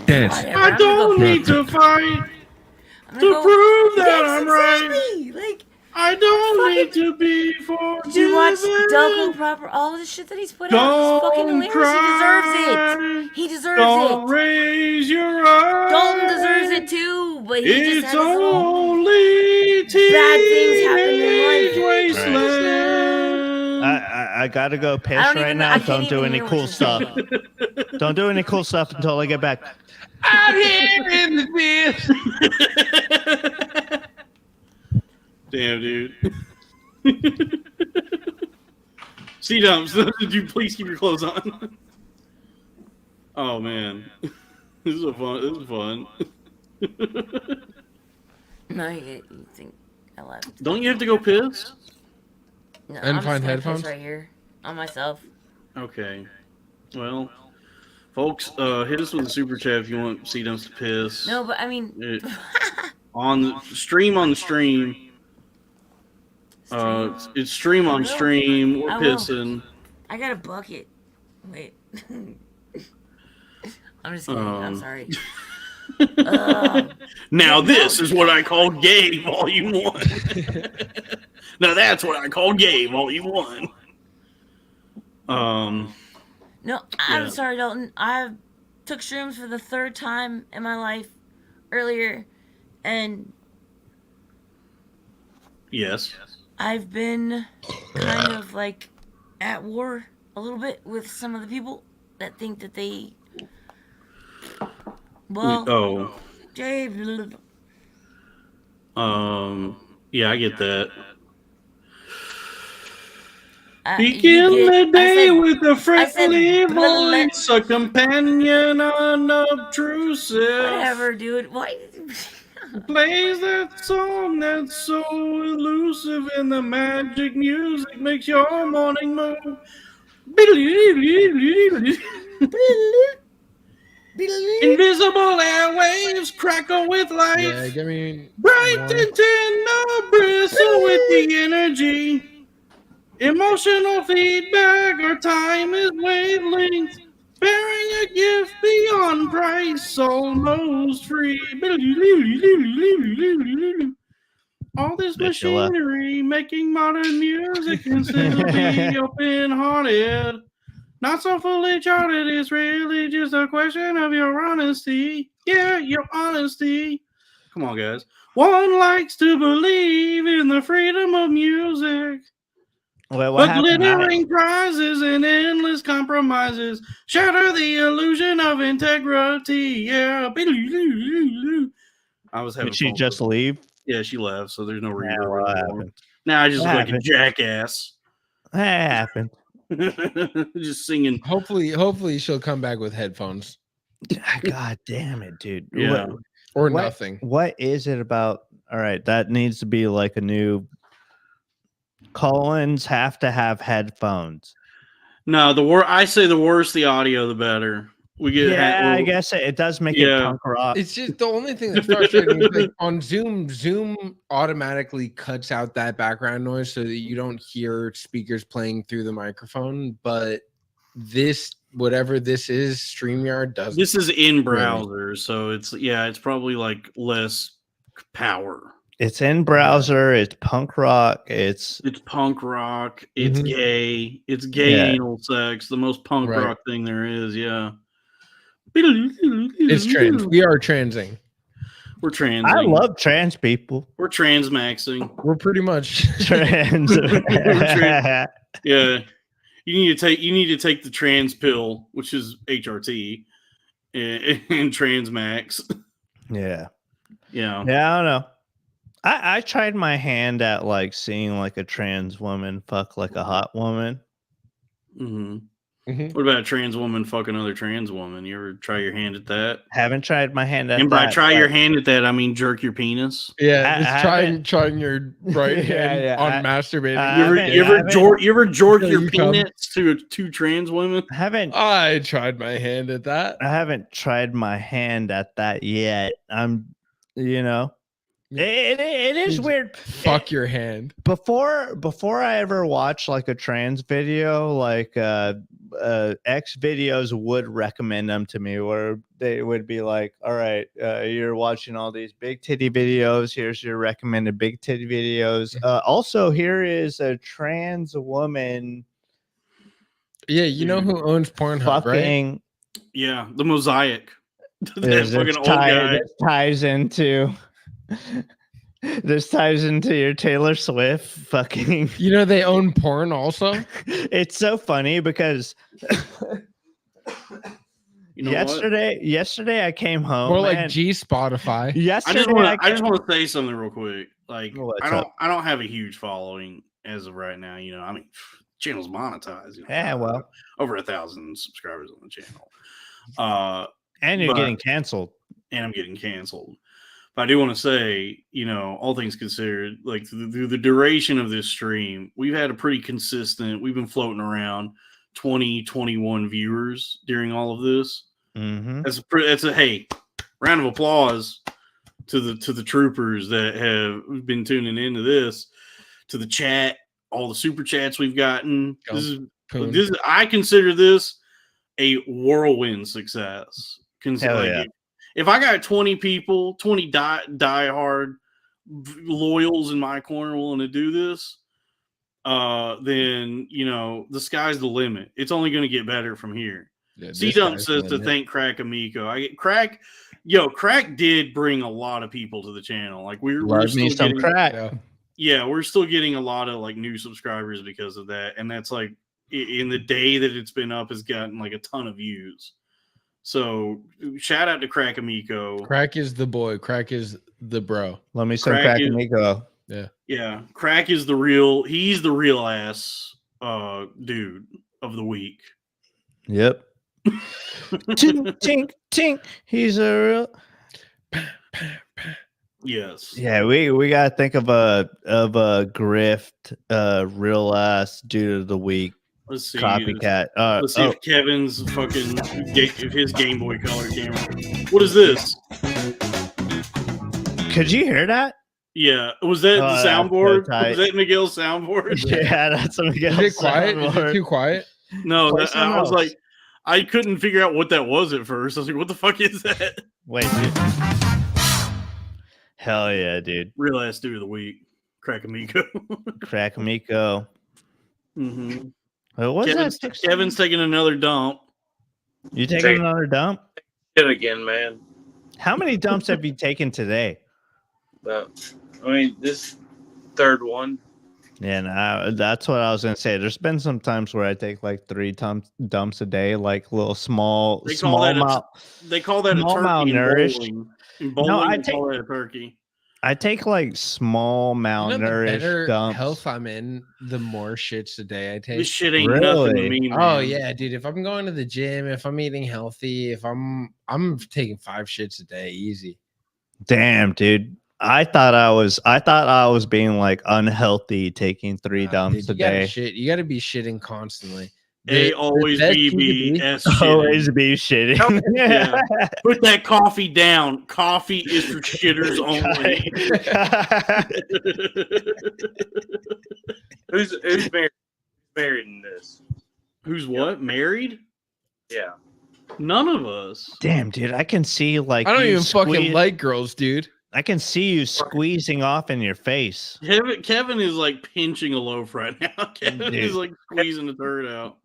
Dance. Whatever, I I'm gonna go don't need to fight I'm gonna to go- prove that Yes, I'm right. exactly. Like, I don't Fucking- need to be forgiven. dude, watch Delco Proper. All the shit that he's put out is fucking Don't hilarious. He deserves it. He deserves Don't it. raise your eyes. Dalton deserves it too, but he just It's had his own. only bad things happen in life. teenage wasteland. I gotta go piss don't right even- now. I can't Don't do even any hear what cool you're stuff. Don't do any cool stuff until I get back. Out here in the field. Damn, dude. C-Dumps, did you please keep your clothes on? Oh man, this is fun. No, you think I left? Don't you have to go piss? No, And I'm find just gonna piss headphones? right here on myself. Okay. Well, folks, hit us with a super chat if you want C-Dumps to piss. No, but I mean, On the stream. It's stream on stream. We're I will. pissing. I got a bucket. Wait. I'm just kidding. I'm sorry. Now this is what I call gay volume 1. Now that's what I call gay volume 1. No, I'm Yeah. sorry, Dalton. I took shrooms for the 3rd time in my life earlier, and Yes. I've been kind of like at war a little bit with some of the people that think that they. Well, Oh. Jay, Yeah, I get that. you Begin get- the day I said- with a friendly blah, voice, a companion unobtrusive. whatever, dude. Why? Plays that song that's so elusive, and the magic music makes your morning move. Invisible airwaves crackle with life. Yeah, give me Bright one. and tender, bristle with the energy. Emotional feedback, our time is wavelength. Bearing a gift beyond price, almost free. All this Bet you left. machinery making modern music can still be open-hearted. Not so fully charted, it's really just a question of your honesty. Yeah, your honesty. Come on, guys. One likes to believe in the freedom of music. Well, what But happened? glittering prizes and endless compromises shatter the illusion of integrity. Yeah. I was having Did she fun just with it. leave? Yeah, she left, so there's no Yeah, reverb what anymore. happened? Now I just What look like a happened? jackass. That happened. Just singing. Hopefully she'll come back with headphones God damn it, dude. Yeah. or What- nothing. What is it about? All right, that needs to be like a new Colons have to have headphones. No, I say the worse the audio, the better. We get I guess it does make it punk rock. It's just the only thing that's frustrating is like on Zoom automatically cuts out that background noise so that you don't hear speakers playing through the microphone. But this, whatever this is, StreamYard doesn't. This is in browser, so it's probably like less power. It's in browser. It's punk rock. It's punk rock. It's gay. It's gay anal sex. The most punk rock thing there is. Yeah. It's trans. We are transing. We're transing. I love trans people. We're transmaxing. We're pretty much trans. Yeah. You need to take the trans pill, which is HRT, and Transmax. Yeah. Yeah. Yeah, I don't know. I tried my hand at like seeing like a trans woman fuck like a hot woman. Mm-hmm. What about a trans woman fucking another trans woman? You ever try your hand at that? Haven't tried my hand at that. And by try your hand at that, I mean jerk your penis. Yeah, trying your right hand on masturbating. You ever jerk your penis to two trans women? I tried my hand at that. I haven't tried my hand at that yet. It is weird. Fuck your hand. Before I ever watch like a trans video, like X videos would recommend them to me, where they would be like, all right, you're watching all these big titty videos. Here's your recommended big titty videos. Also, here is a trans woman. Yeah, you know who owns Pornhub, right? Yeah, the Mosaic. That fucking old guy. This ties into your Taylor Swift fucking. You know they own porn also. It's so funny because yesterday I came home. More like Spotify. Yesterday I just want to say something real quick. Like I don't have a huge following as of right now. You know, I mean, channel's monetized. You know, yeah, well, over 1,000 subscribers on the channel. And you're getting canceled. And I'm getting canceled. But I do want to say, you know, all things considered, like through the duration of this stream, we've had a pretty consistent, we've been floating around 20, 21 viewers during all of this. Mm-hmm. That's a hey, round of applause to the troopers that have been tuning into this, to the chat, all the super chats we've gotten. This is I consider this a whirlwind success. Hell yeah. If I got 20 people, 20 diehard loyals in my corner willing to do this, then, you know, the sky's the limit. It's only going to get better from here. Yeah, C-Dump says to thank Crack Amico. Crack did bring a lot of people to the channel. Like we're still getting Crack. Yeah, we're still getting a lot of like new subscribers because of that. And that's like in the day that it's been up has gotten like a ton of views. So shout out to Crack Amico. Crack is the boy. Crack is the bro. Let me say Crack Amico. Yeah. Yeah. Crack is he's the real ass dude of the week. Yep. Tink, tink, tink. He's a real. Yes. Yeah, we gotta think of a grift, real ass dude of the week. Let's see. Copycat. Let's see if Kevin's if his Game Boy Color camera. What is this? Could you hear that? Yeah. Was that the soundboard? Was that Miguel's soundboard? Yeah, that's Miguel's Is it quiet? soundboard. Is it too quiet? No, I was like, I couldn't figure out what that was at first. I was like, what the fuck is that? Wait, dude. Hell yeah, dude. Real ass dude of the week. Crack Amico. Crack Amico. Mm-hmm. Kevin's taking another dump. You taking another dump? It again, man. How many dumps have you taken today? This third one. Yeah, that's what I was gonna say. There's been some times where I take like 3 dumps a day, like little small. They call that a turkey malnourished. In bowling, they call that a turkey. I take like small malnourished the better dumps. health I'm in, the more shits a day I take. This shit ain't nothing to me, man. Oh yeah, dude. If I'm going to the gym, if I'm eating healthy, if I'm taking 5 shits a day, easy. Damn, dude. I thought I was being like unhealthy, taking 3 dumps Dude, a day. You gotta be shitting constantly. A always best be thing to be be- S Always shitting. be shitting. Yeah. Put that coffee down. Coffee is for shitters only. Who's married in this? Who's what? Married? Yeah. None of us. Damn, dude, I can see like I don't you even fucking like girls, dude. I can see you squeezing off in your face. Kevin is like pinching a loaf right now. Kevin is like squeezing the turd out.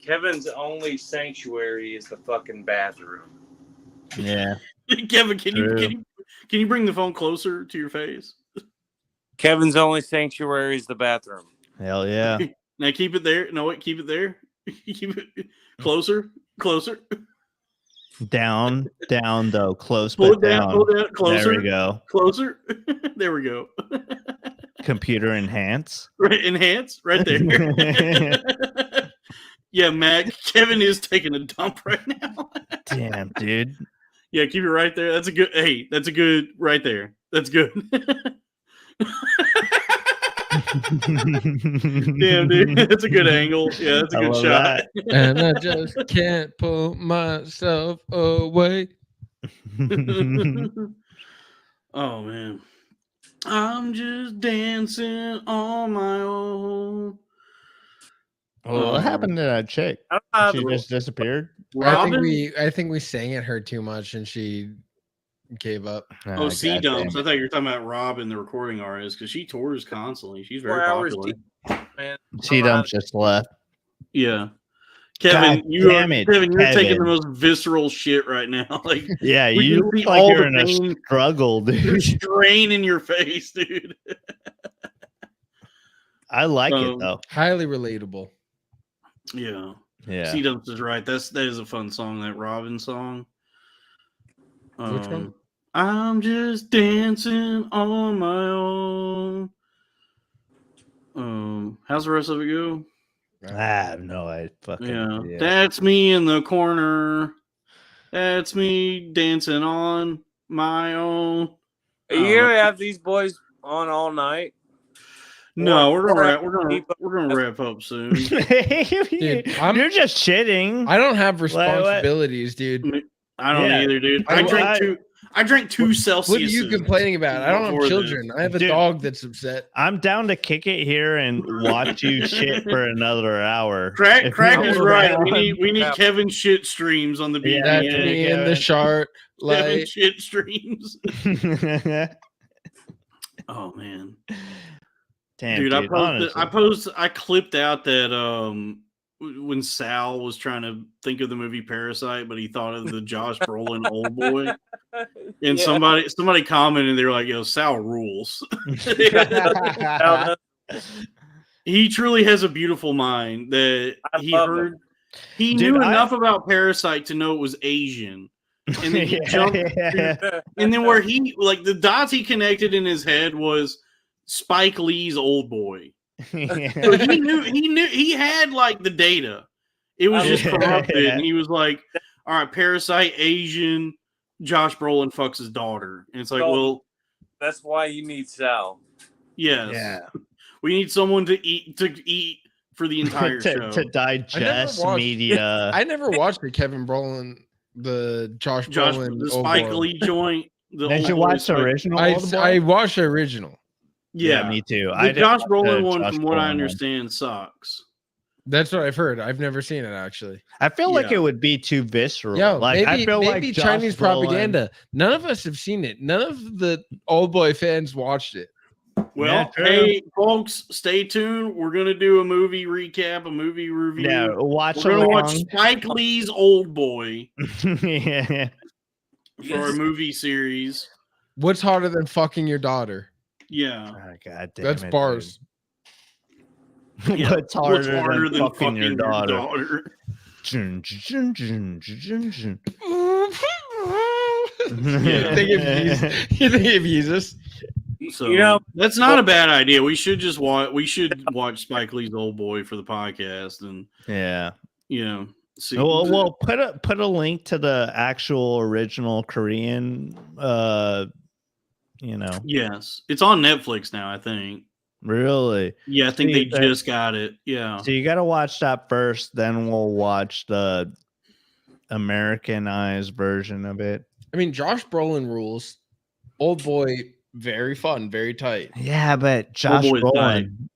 Kevin's only sanctuary is the fucking bathroom. Yeah. Kevin, can you bring the phone closer to your face? Kevin's only sanctuary is the bathroom. Hell yeah. Now keep it there. No, wait, keep it there. Keep it closer. Down though, close Pull but it down, pull it down, closer. There we go. Closer. There we go. Computer enhance. Right, enhance right there. Yeah, Mac. Kevin is taking a dump right now. Damn, dude. Yeah, keep it right there. That's a good. Hey, that's a good right there. That's good. Damn, dude, that's a good angle. Yeah, that's a good shot. And I just can't pull myself away. Oh man, I'm just dancing on my own. Well, what happened to that chick? She just disappeared. Robin? I think we sang at her too much and she gave up. Oh, C Dumps. I thought you were talking about Robin, the recording artist, because she tours constantly. She's very 4 hours popular. Man, C Dumps just left. Yeah. Kevin, God you're Kevin. taking the most visceral shit right now. Like, yeah, we you can see look like all you're the in pain, a struggle, the dude. strain in your face, dude. I like it though. Highly relatable. Yeah. Yeah. C Dumps is right. That is a fun song, that Robin song. Which one? I'm just dancing on my own. How's the rest of it go? I have no idea. Yeah. That's me in the corner. That's me dancing on my own. Are you gonna have these boys on all night? No, we're gonna wrap up soon. Dude, you're just shitting. I don't have responsibilities, dude. I don't either, dude. I drank 2 Celsius. What are you complaining about? I don't have children. I have a dog that's upset. I'm down to kick it here and watch you shit for another hour. Crack is right. We need Kevin shit streams on the BBA. That's me in the chart. Kevin shit streams. Oh man. Damn, dude, honestly. I clipped out that when Sal was trying to think of the movie Parasite, but he thought of the Josh Brolin Old Boy. And somebody commented, they were like, yo, Sal rules. He truly has a beautiful mind that he knew enough about Parasite to know it was Asian. And then he jumped and then where he like the dots he connected in his head was Spike Lee's Old Boy. So he knew he had like the data. It was just corrupted. And he was like, all right, Parasite, Asian, Josh Brolin fucks his daughter. And it's like, well, that's why you need Sal. Yes. Yeah. We need someone to eat for the entire show. To digest media. I never watched the Kevin Brolin, the Josh Brolin, the Spike Lee joint. Did you watch the original? I watched the original. Yeah, me too. The Josh Brolin one, from what I understand, sucks. That's what I've heard. I've never seen it actually. I feel like it would be too visceral. Yeah, like I feel maybe like Chinese propaganda. None of us have seen it. None of the Old Boy fans watched it. Well, hey folks, stay tuned. We're gonna do a movie recap, a movie review. Yeah, We're gonna watch Spike Lee's Old Boy. Yeah. For our movie series. What's harder than fucking your daughter? Yeah. Oh, God damn That's it, bars. Yeah. What's harder than fucking your daughter? You think it uses? So that's not a bad idea. We should just watch. We should watch Spike Lee's Old Boy for the podcast, and see. Well, put a link to the actual original Korean Yes, it's on Netflix now, I think. Really? Yeah, I think they just got it. Yeah. So you got to watch that first, then we'll watch the Americanized version of it. I mean, Josh Brolin rules. Old Boy, very fun, very tight. Yeah, but Josh Brolin.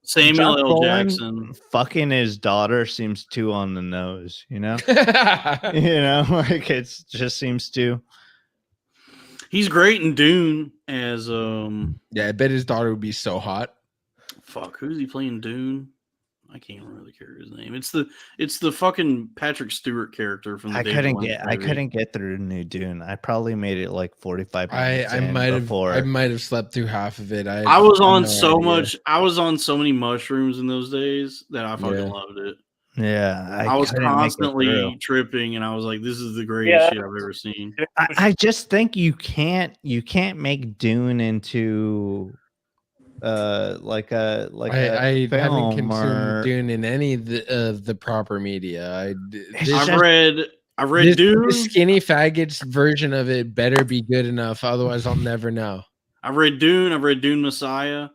Samuel L. Jackson fucking his daughter seems too on the nose, like it just seems too. He's great in Dune as Yeah, I bet his daughter would be so hot. Fuck, who's he playing Dune? I can't really care his name. It's the fucking Patrick Stewart character from the I couldn't get through New Dune. I probably made it like 45 minutes. I might have slept through half of it. I was on so many mushrooms in those days that I fucking loved it. Yeah, I was constantly tripping, and I was like, "This is the greatest shit I've ever seen." I just think you can't make Dune into I haven't consumed Dune in any of the proper media. I've read Dune. The skinny faggots version of it better be good enough, otherwise I'll never know. I've read Dune. I've read Dune Messiah.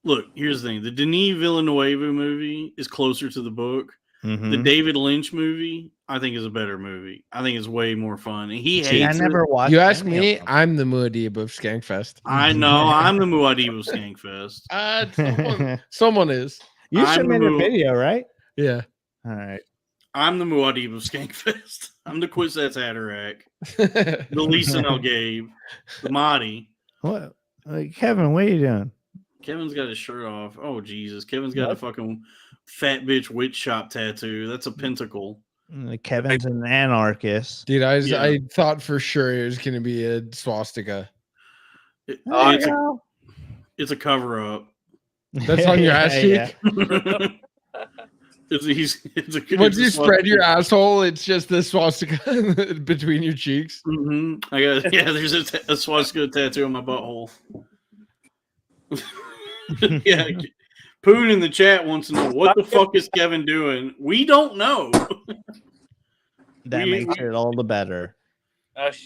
Look, here's the thing: the Denis Villeneuve movie is closer to the book. Mm-hmm. The David Lynch movie, I think, is a better movie. I think it's way more fun. And he hates I never watched. You ask me, I'm the Muad'Dib of Skankfest. I know, I'm the Muad'Dib of Skankfest. Someone is. You submitted a video, right? Yeah. All right. I'm the Muad'Dib of Skankfest. I'm the Kwisatz Haderach. The Lisa Nell Gabe. The Mahdi. What? Kevin, what are you doing? Kevin's got his shirt off. Oh, Jesus. Kevin's got a fucking fat bitch witch shop tattoo. That's a pentacle. Kevin's an anarchist. Dude, I thought for sure it was going to be a swastika. It's a cover-up. That's on your ass cheek? Yeah. Once you spread your asshole, it's just the swastika between your cheeks. Mm-hmm. There's a swastika tattoo on my butthole. Yeah. Poon in the chat wants to know what the fuck is Kevin doing. We don't know. That makes it all the better.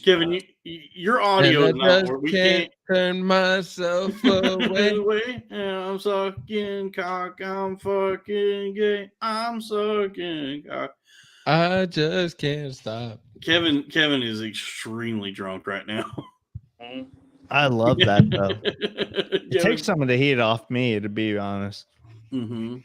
Kevin, your audio is not working. We can't turn myself away. I'm sucking cock. I'm fucking gay. I'm sucking cock. I just can't stop. Kevin is extremely drunk right now. I love that though. It takes some of the heat off me, to be honest. Mm-hmm.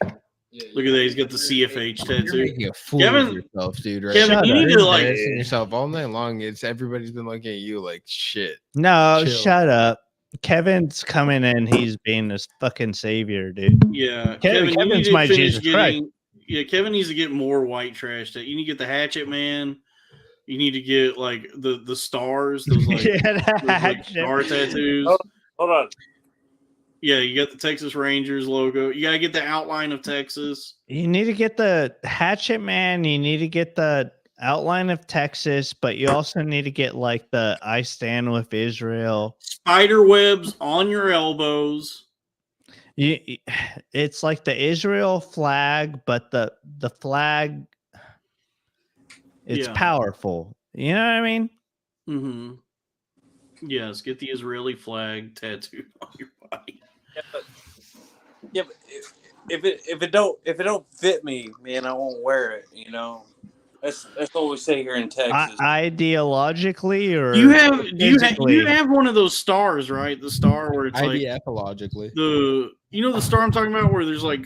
Look at that. He's got the CFH tattoo. You're making a fool of yourself, dude. Right? Kevin, you need to like yourself all night long. Everybody's been looking at you like shit. No, shut up. Kevin's coming in. He's being this fucking savior, dude. Yeah, Kevin's my Jesus Christ. Yeah, Kevin needs to get more white trash. You need to get the Hatchet Man. You need to get like the stars. Those like, star tattoos. Hold on. Yeah, you got the Texas Rangers logo. You gotta get the outline of Texas. You need to get the Hatchet Man. You need to get the outline of Texas, but you also need to get like the I Stand with Israel. Spider webs on your elbows. It's like the Israel flag, but the flag, it's powerful. You know what I mean? Mm-hmm. Yes, get the Israeli flag tattooed on your body. Yeah, but if it don't fit me, man, I won't wear it. You know, that's what we say here in Texas. Ideologically, or you have one of those stars, right? The star where it's ideologically the star I'm talking about, where there's like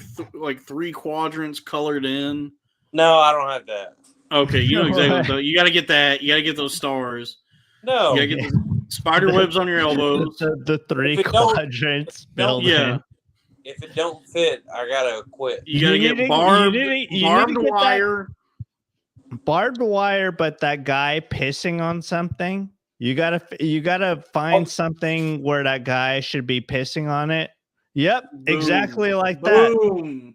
three quadrants colored in. No, I don't have that. Okay, you know exactly. You got to get that. You got to get those stars. No, you got to get the spider webs on your elbows. The three quadrants. Yeah. If it don't fit, I gotta quit. You gotta get barbed wire. Barbed wire, but that guy pissing on something. You gotta find something where that guy should be pissing on it. Yep, boom. Exactly like that. Boom.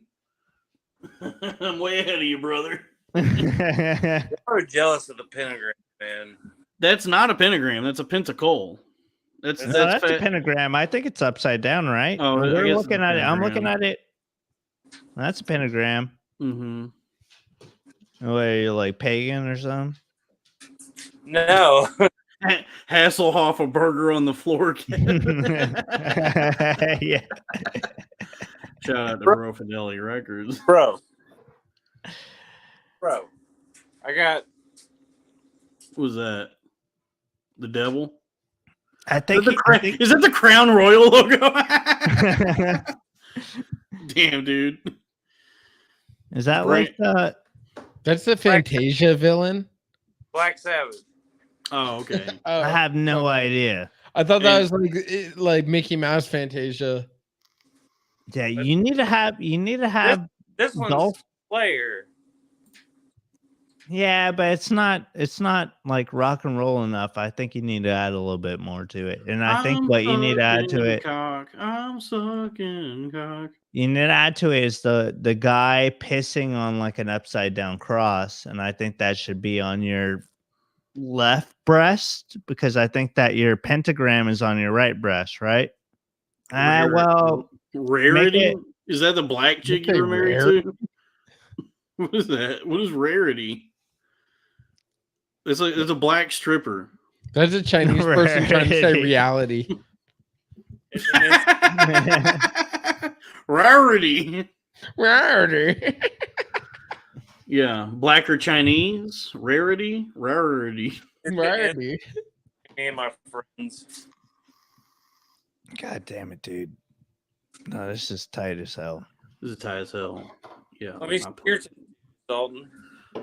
I'm way ahead of you, brother. You're jealous of the pentagram, man. That's not a pentagram. That's a pentacle. That's a pentagram. I think it's upside down, right? Oh, we're looking at it. I'm looking at it. That's a pentagram. Mm-hmm. What, are you like pagan or something? No. Hasselhoff a burger on the floor. Yeah. Shout out to Bro Fidelity Records. Bro. I got. What was that? The devil? I think Is that the Crown Royal logo? Damn, dude. Is that like the? That's the Fantasia villain. Black Sabbath. Oh, okay. I have no idea. I thought that was like Mickey Mouse Fantasia. Yeah, you need to have. This one's Dolph. Slayer. Yeah, but it's not like rock and roll enough. I think you need to add a little bit more to it. And I think what you need to add to it, I'm sucking cock. you need to add to it is the guy pissing on like an upside down cross. And I think that should be on your left breast because I think that your pentagram is on your right breast, right? Well, Rarity? Is that the black chick you were married to? What is that? What is Rarity? It's a black stripper. That's a Chinese person trying to say reality. Rarity. Rarity. Yeah, black or Chinese. Rarity. Rarity. Me and my friends. God damn it, dude. No, this is tight as hell. This is tight as hell. Yeah. Let me see your Dalton.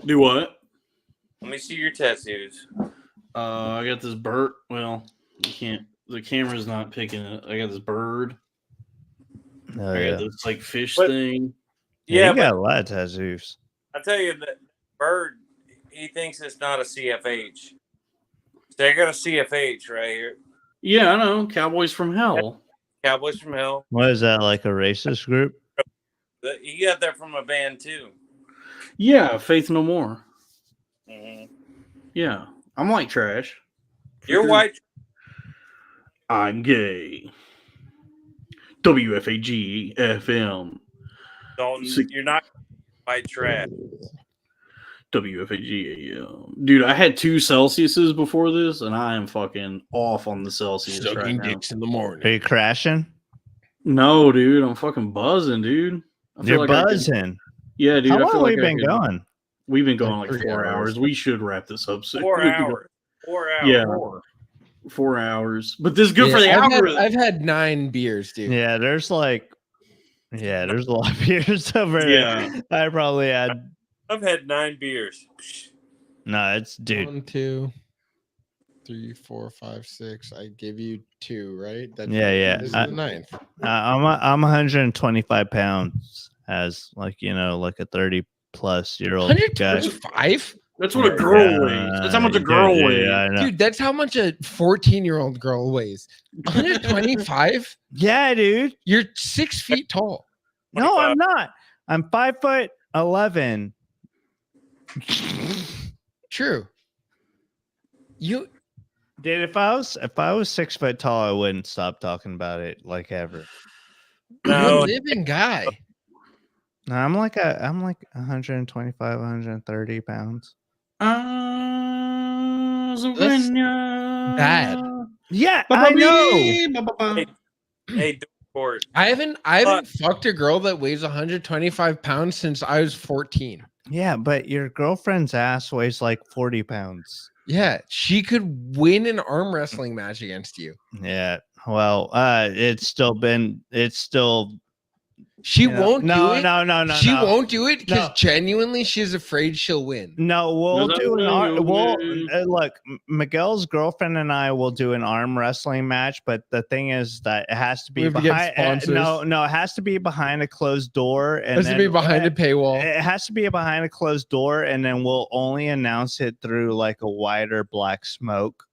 Do what? Let me see your tattoos. I got this bird. Well, you can't. The camera's not picking it. I got this bird. Oh, I yeah. got this like fish thing. Yeah, you got a lot of tattoos. I tell you that bird, he thinks it's not a CFH. So I got a CFH right here. Yeah, I know. Cowboys from Hell. Cowboys from Hell. What is that, like a racist group? You got that from a band too. Yeah, Faith No More. Mm-hmm. Yeah, I'm like trash. You're white. I'm gay. WFAG FM. Dalton, you're not white trash. WFAG AM. Dude, I had 2 Celsiuses before this, and I am fucking off on the Celsius right now. Dicks in the morning. Are you crashing? No, dude, I'm fucking buzzing, dude. You're buzzing. Yeah, dude. How I feel long like have we been going? We've been going Like like 3 4 hours. hours. We should wrap this up soon. 4 hours. 4 hours. Yeah. 4 hours. But this is good for the algorithm. I've had 9 beers, dude. Yeah, there's a lot of beers over there. I probably had. I've had 9 beers. No, it's dude. 1, 2, 3, 4, 5, 6. I give you 2, right? That's Yeah. This is the 9th. I'm 125 pounds as like a 30-plus-year-old guy. 125? That's what a girl weighs. That's how much a girl weighs. I know. Dude, that's how much a 14-year-old girl weighs. 125? Yeah, dude. You're 6 feet tall. No, I'm not. I'm 5'11". True. You, Dude, if I was 6 foot tall, I wouldn't stop talking about it like ever. you're No, a living guy. No, I'm like 125, 130 pounds. That's bad. Yeah, I know. hey, Court. I haven't fucked a girl that weighs 125 pounds since I was 14. Yeah, but your girlfriend's ass weighs like 40 pounds. Yeah, she could win an arm wrestling match against you. Yeah. Well, She won't do it. No. She won't do it because No. genuinely she's afraid she'll win. No, we'll No, do an no, arm. no. Look, Miguel's girlfriend and I will do an arm wrestling match, but the thing is that it has to be We have to get behind. sponsors. No, it has to be behind a closed door, and It has to be behind a paywall. It has to be behind a closed door, and then we'll only announce it through like a wider black smoke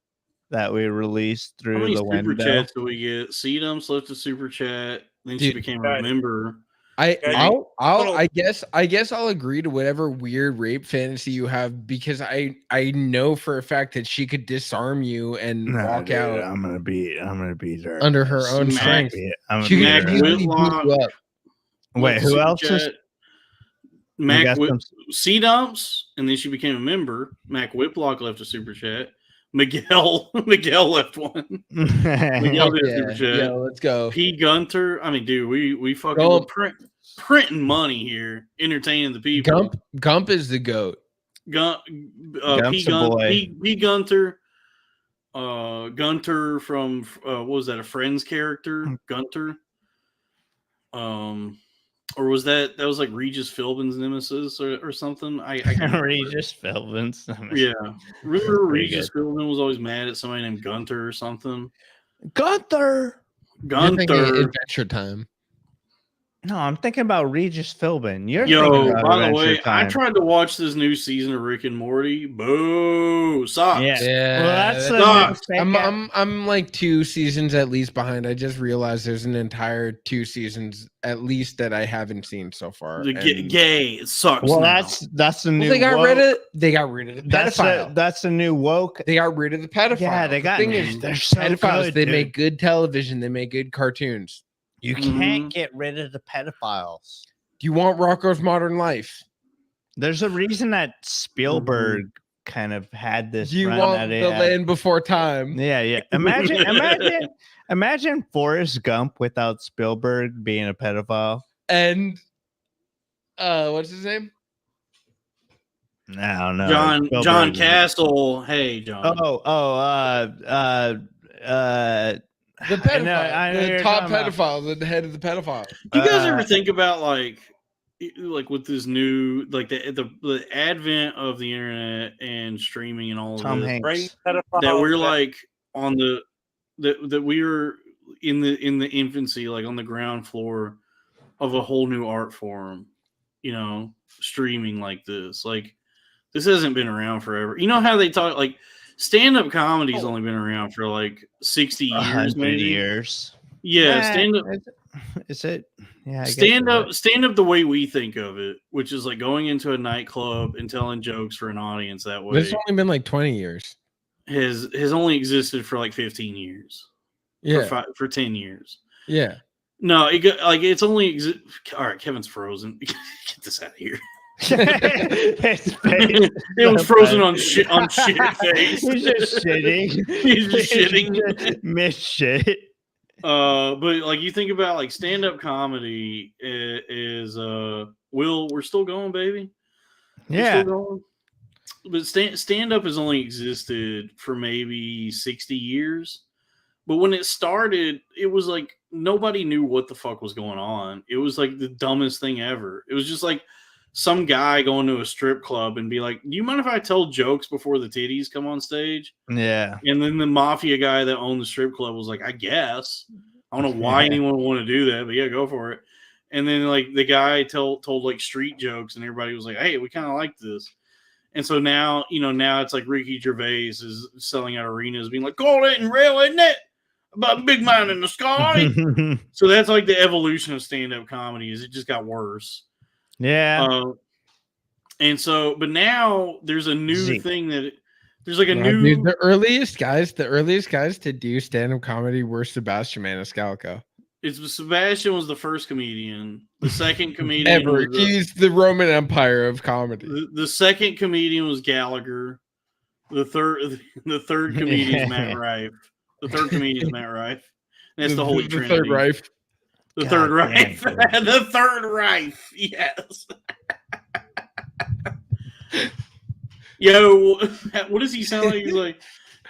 that we release How through many the super window. chats do we get? Sedum left a super chat. Then she Dude, became a member. I guess I'll agree to whatever weird rape fantasy you have because I know for a fact that she could disarm you and walk dude, out I'm gonna beat her under her own Smack strength. I'm She gonna could beat her. easily beat you up. Wait, Left a who super else is? chat. Mac got Whip, some- C-Dumps, and then she became a member. Mac Whiplock left a super chat. Miguel left one. Miguel did a super chat. Yeah, let's go. P. Gunter. I mean, dude, we fucking we're printing money here, entertaining the people. Gump is the goat. Gump's a boy. P. Gunter. Gunter from what was that? A Friends character, Gunter. Or was that was like Regis Philbin's nemesis or something? I Regis Philbin's nemesis. Yeah. Remember Regis Philbin was always mad at somebody named Gunter or something? Gunther. Adventure Time. No, I'm thinking about Regis Philbin. By the way, I tried to watch this new season of Rick and Morty. Boo! Sucks. Yeah. Well, that's I'm like 2 seasons at least behind. I just realized there's an entire 2 seasons at least that I haven't seen so far. Gay. It sucks. Well, that's the new. They got rid of the pedophile. That's the new woke. They got rid of the pedophile. Yeah, they got. They're so pedophiles. Good, they make good television. They make good cartoons. You can't get rid of the pedophiles. Do you want Rocko's Modern Life? There's a reason that Spielberg kind of had this. Do you want The Land Before Time? Yeah. Imagine Forrest Gump without Spielberg being a pedophile. And what's his name? I don't know. John Castle. Hey, John. The pedophile, the top pedophile, the head of the pedophile. Do you guys ever think about like with this new the advent of the internet and streaming and all of this, that we're like on that we are in the infancy, like on the ground floor of a whole new art form, streaming like this. Like this hasn't been around forever. You know how they talk like stand-up comedy's only been around for like 60 years, maybe. Years. Yeah, stand-up. Is it? Yeah, stand-up the way we think of it, which is like going into a nightclub and telling jokes for an audience that way. It's only been like 20 years. Has only existed for like 15 years. Yeah. For 10 years. Yeah. No, it's only all right, Kevin's frozen. Get this out of here. It was frozen on shit face. He's just shitting. He's just shitting. Miss shit. But like you think about like stand-up comedy is we're still going, baby. Yeah. But stand-up has only existed for maybe 60 years. But when it started, it was like nobody knew what the fuck was going on. It was like the dumbest thing ever. It was just like some guy going to a strip club and be like, do you mind if I tell jokes before the titties come on stage? Yeah. And then the mafia guy that owned the strip club was like, I guess. I don't know why anyone would want to do that, but yeah, go for it. And then like the guy told like street jokes and everybody was like, hey, we kind of like this. And so now, now it's like Ricky Gervais is selling out arenas being like, call it and rail, isn't it? About big man in the sky. So that's like the evolution of stand-up comedy is it just got worse. Yeah. And so, but now there's a new thing that there's like a new. Dude, the earliest guys to do stand-up comedy were Sebastian Maniscalco. Sebastian was the first comedian. The second comedian ever. He's the Roman Empire of comedy. The second comedian was Gallagher. The third comedian is Matt Rife. The third comedian is Matt Rife. That's the Holy Trinity. Third Rife. The third Rife. The third Rife. Yes. Yo, what does he sound like? He's like,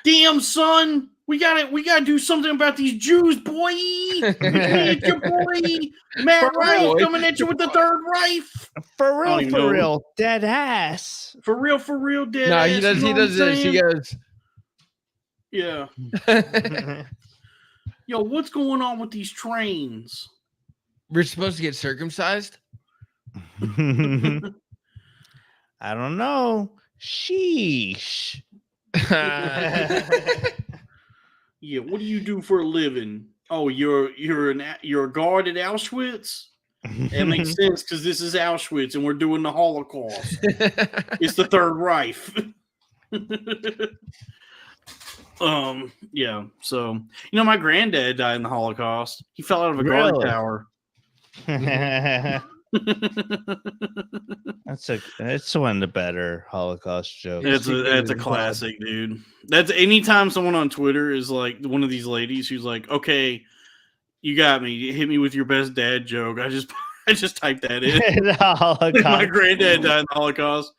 damn, son, we gotta do something about these Jews, boy. It's your boy, Matt Rife, coming at you with the third Rife. For real, dead ass. For real, dead ass. No, he does this. He goes, yeah. Yo, what's going on with these trains? We're supposed to get circumcised? I don't know. Sheesh. Yeah, what do you do for a living? Oh, you're a guard at Auschwitz? It makes sense because this is Auschwitz and we're doing the Holocaust. It's the Third Reich. Yeah. So my granddad died in the Holocaust. He fell out of a guard tower. It's one of the better Holocaust jokes. It's a classic, dude. That's anytime someone on Twitter is like one of these ladies who's like, okay, you got me, hit me with your best dad joke. I just typed that in. My granddad died in the Holocaust. ...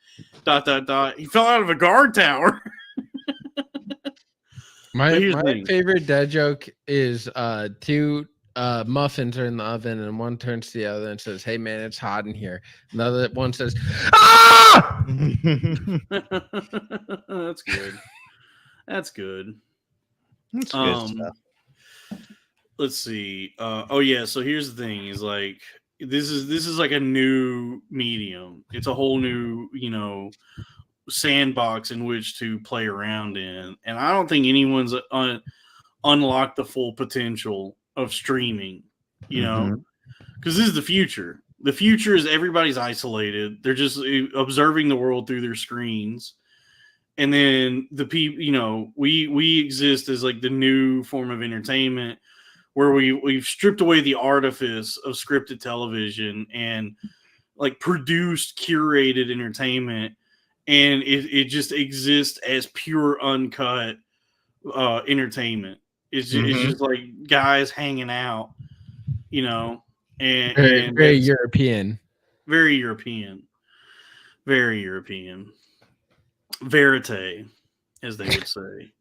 He fell out of a guard tower. My favorite dad joke is two muffins are in the oven and one turns to the other and says, "Hey man, it's hot in here." Another one says, "Ah!" That's good. That's good. That's good stuff. Let's see. Oh yeah. So here's the thing: is like this is like a new medium. It's a whole new, sandbox in which to play around in, and I don't think anyone's unlocked the full potential of streaming. Because this is the future. The future is everybody's isolated. They're just observing the world through their screens. And then the people, we exist as like the new form of entertainment where we've stripped away the artifice of scripted television and like produced curated entertainment. And it just exists as pure uncut entertainment. It's just like guys hanging out, and very European. Very European. Very European. Verite, as they would say.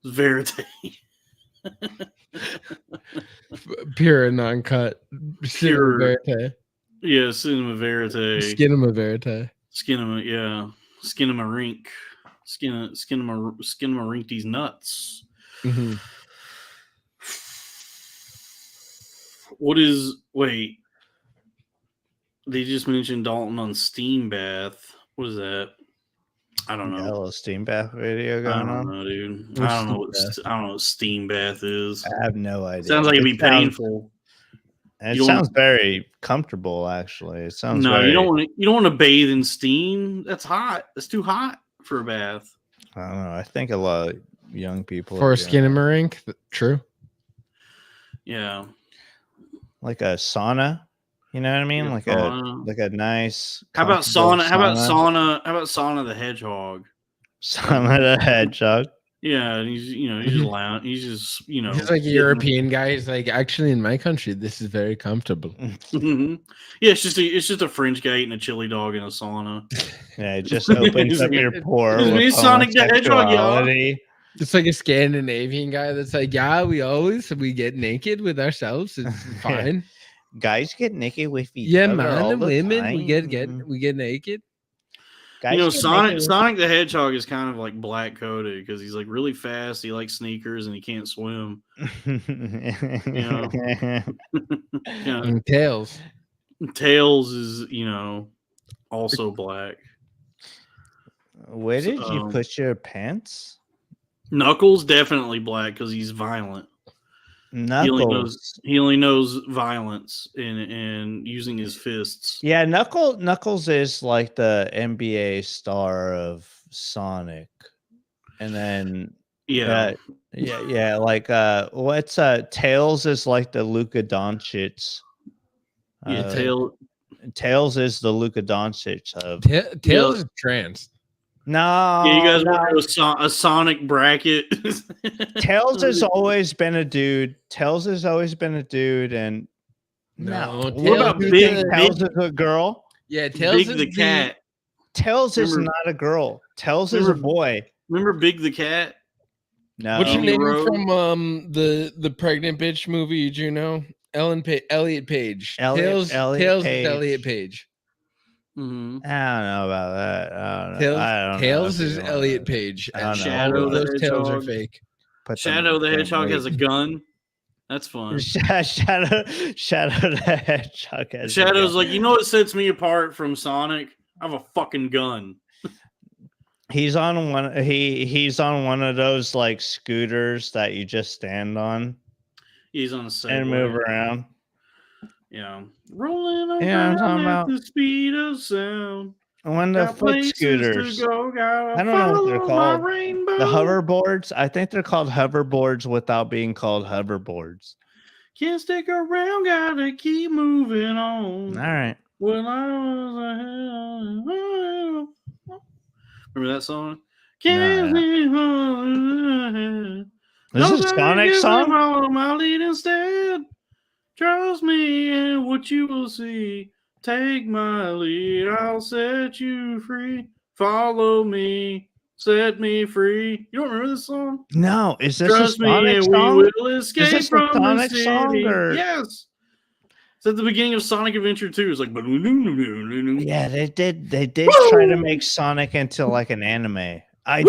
Verite. Pure and non-cut. Pure. Verite. Yeah, cinema verite. Skinema verite. Skinema, yeah. Skinema rink. Skinema rink these nuts. Mm-hmm. Wait. They just mentioned Dalton on Steam Bath. What is that? I don't know. Got a little Steam Bath video going on. I don't know, dude. I don't know what Steam Bath is. I have no idea. Sounds like it'd be painful. It sounds very comfortable, actually. It sounds you don't want to bathe in steam. That's hot. That's too hot for a bath. I don't know. I think a lot of young people for a skinema rink. True. Yeah. Like a sauna. You know what I mean? Like a nice. How about sauna? How about Sauna the Hedgehog? Sauna the Hedgehog. Yeah, and he's just lounge. He's just He's like a European guy. He's like, actually, in my country, this is very comfortable. Yeah, it's just a French guy eating a chili dog in a sauna. Yeah, it just opens up your pore. It's me, Sonic the Hedgehog, y'all. It's like a Scandinavian guy that's like, yeah, we get naked with ourselves. It's fine. Guys get naked with each other. Man and women, time. we get naked. Guys Sonic the Hedgehog is kind of like black coded because he's like really fast. He likes sneakers and he can't swim. And Tails is also black. Where did you put your pants? Knuckles definitely black because he's violent. Knuckles. He only knows violence and using his fists. Yeah, Knuckles is like the NBA star of Sonic, and then like what's Tails is like the Luka Doncic. Tails is the Luka Doncic of Tails is trans. No, yeah, you guys want to do a Sonic bracket? Tails has always been a dude. And no. What about Tails is a girl? Yeah, Tails Big is the cat. Tails is not a girl. Tails is a boy. Remember Big the cat? No. What's your name from the pregnant bitch movie? Juno? Elliot Page. Tails is Elliot Page. Mm-hmm. I don't know about that. I don't know. Tails is Elliot Page. And Shadow the those tails are fake. Shadow the Hedgehog has a gun. That's fun. Shadow the Hedgehog has Shadow's like, what sets me apart from Sonic? I have a fucking gun. He's on one. He's on one of those like scooters that you just stand on. He's on a Segway and move around. Yeah, rolling around at the speed of sound. When the foot scooters, I don't know what they're called. The hoverboards. I think they're called hoverboards without being called hoverboards. Can't stick around, gotta keep moving on. All right. When I was remember that song? Can't This is a Sonic song? Follow my lead instead. Trust me and what you will see. Take my lead, I'll set you free. Follow me, set me free. You don't remember this song? No, is this Trust a me Sonic and song? we will escape this a from Sonic the song, city. or- Yes. It's at the beginning of Sonic Adventure 2. It's like Yeah, they did Woo! try to make Sonic into like an anime. I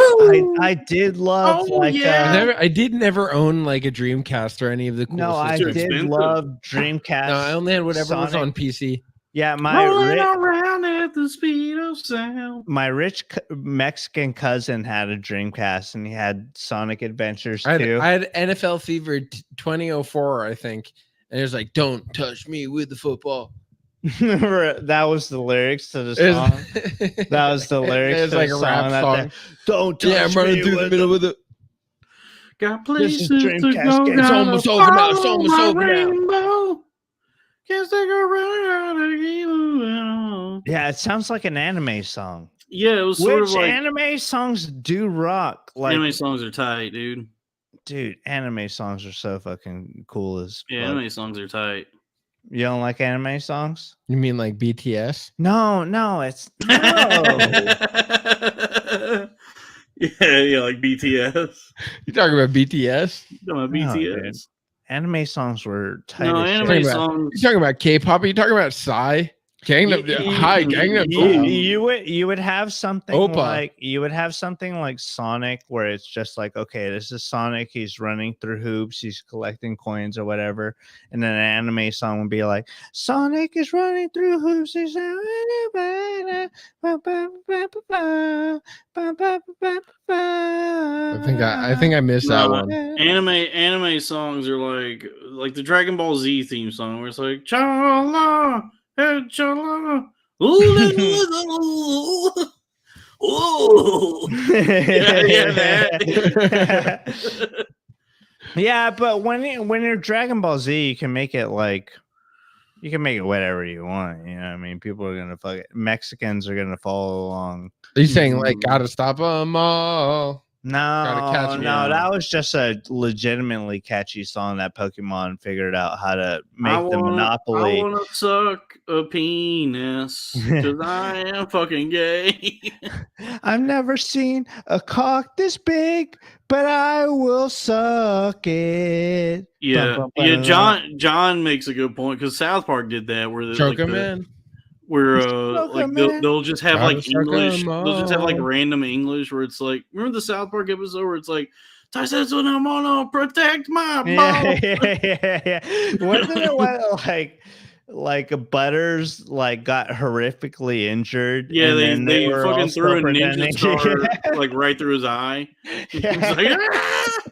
did love Oh, like yeah. I did never own like a Dreamcast or any of the cool no, I systems. did expensive. love Dreamcast. No, I only had whatever was Sonic. on PC. Yeah, my Rolling around at the speed of sound. rich Mexican cousin had a Dreamcast, and he had Sonic Adventures I too. had NFL Fever 2004, I think, and it was like, "Don't touch me with the football." That was the lyrics to the song. That was the lyrics. It was to like the a rap song. Don't touch Yeah, I'm running me through the with middle with it. This Got is places to Dreamcast go. game. It's Gotta almost over now. It's follow almost my over now. rainbow. Guess they go running to keep moving on. Yeah, it sounds like an anime song. Yeah, it was sort Which of like anime songs do rock? Like, anime songs are tight, dude. dude, anime songs are so fucking cool as Yeah, fuck. anime songs are tight. You don't like anime songs? You mean like BTS? No, it's no. yeah, like BTS. You talking about BTS? You talking about No, BTS? dude. Anime songs were tight. No, as shit. anime You songs. talking about K-pop? Are you talking about Psy? Gangnam, hi, Gangnam. You would have something Oppa. like Sonic, where it's just like, okay, this is Sonic, he's running through hoops, he's collecting coins or whatever, and then an anime song would be like, Sonic is running through hoops, he's I think I missed that one. Anime songs are like the Dragon Ball Z theme song, where it's like cha-la, hey, cha-la, ooh, ooh. Yeah, that. Yeah, but when you're Dragon Ball Z, you can make it like, you can make it whatever you want. You know what I mean? People are gonna fuck it. Mexicans are gonna follow along. Are you saying like gotta stop them all? No, catch 'em. no, that was just a legitimately catchy song that Pokemon figured out how to make the Monopoly. I wanna suck a penis because I am fucking gay. I've never seen a cock this big, but I will suck it. Yeah, John makes a good point, because South Park did that, where Choke him in. where Choke like 'em they'll, in. they'll just have Gotta like suck English. 'em They'll just have like all. random English, where it's like, remember the South Park episode where it's like, Taisatsu no mono, protect my balls. Yeah. Wasn't it what, like Butters like got horrifically injured? Yeah, and they were fucking all threw a still ninja pretending? star like right through his eye. Yeah. It's like, "Ah!"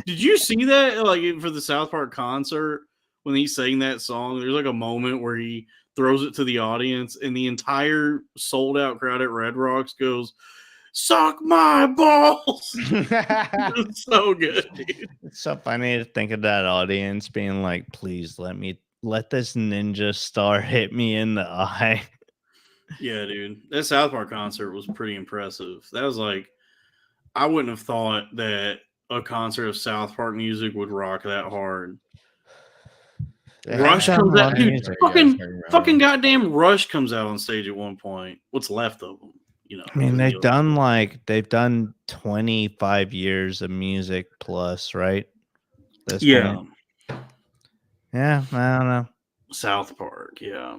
Did you see that? Like for the South Park concert, when he sang that song, there's like a moment where he throws it to the audience, and the entire sold out crowd at Red Rocks goes, "Suck my balls!" It's so good, dude. It's so funny to think of that audience being like, please let this ninja star hit me in the eye. Yeah, dude. That South Park concert was pretty impressive. That was like, I wouldn't have thought that a concert of South Park music would rock that hard. Rush comes out, dude. Fucking goddamn Rush comes out on stage at one point. What's left of them, you know? I mean, they've done 25 years of music plus, right? Yeah. Point. Yeah, I don't know. South Park, yeah.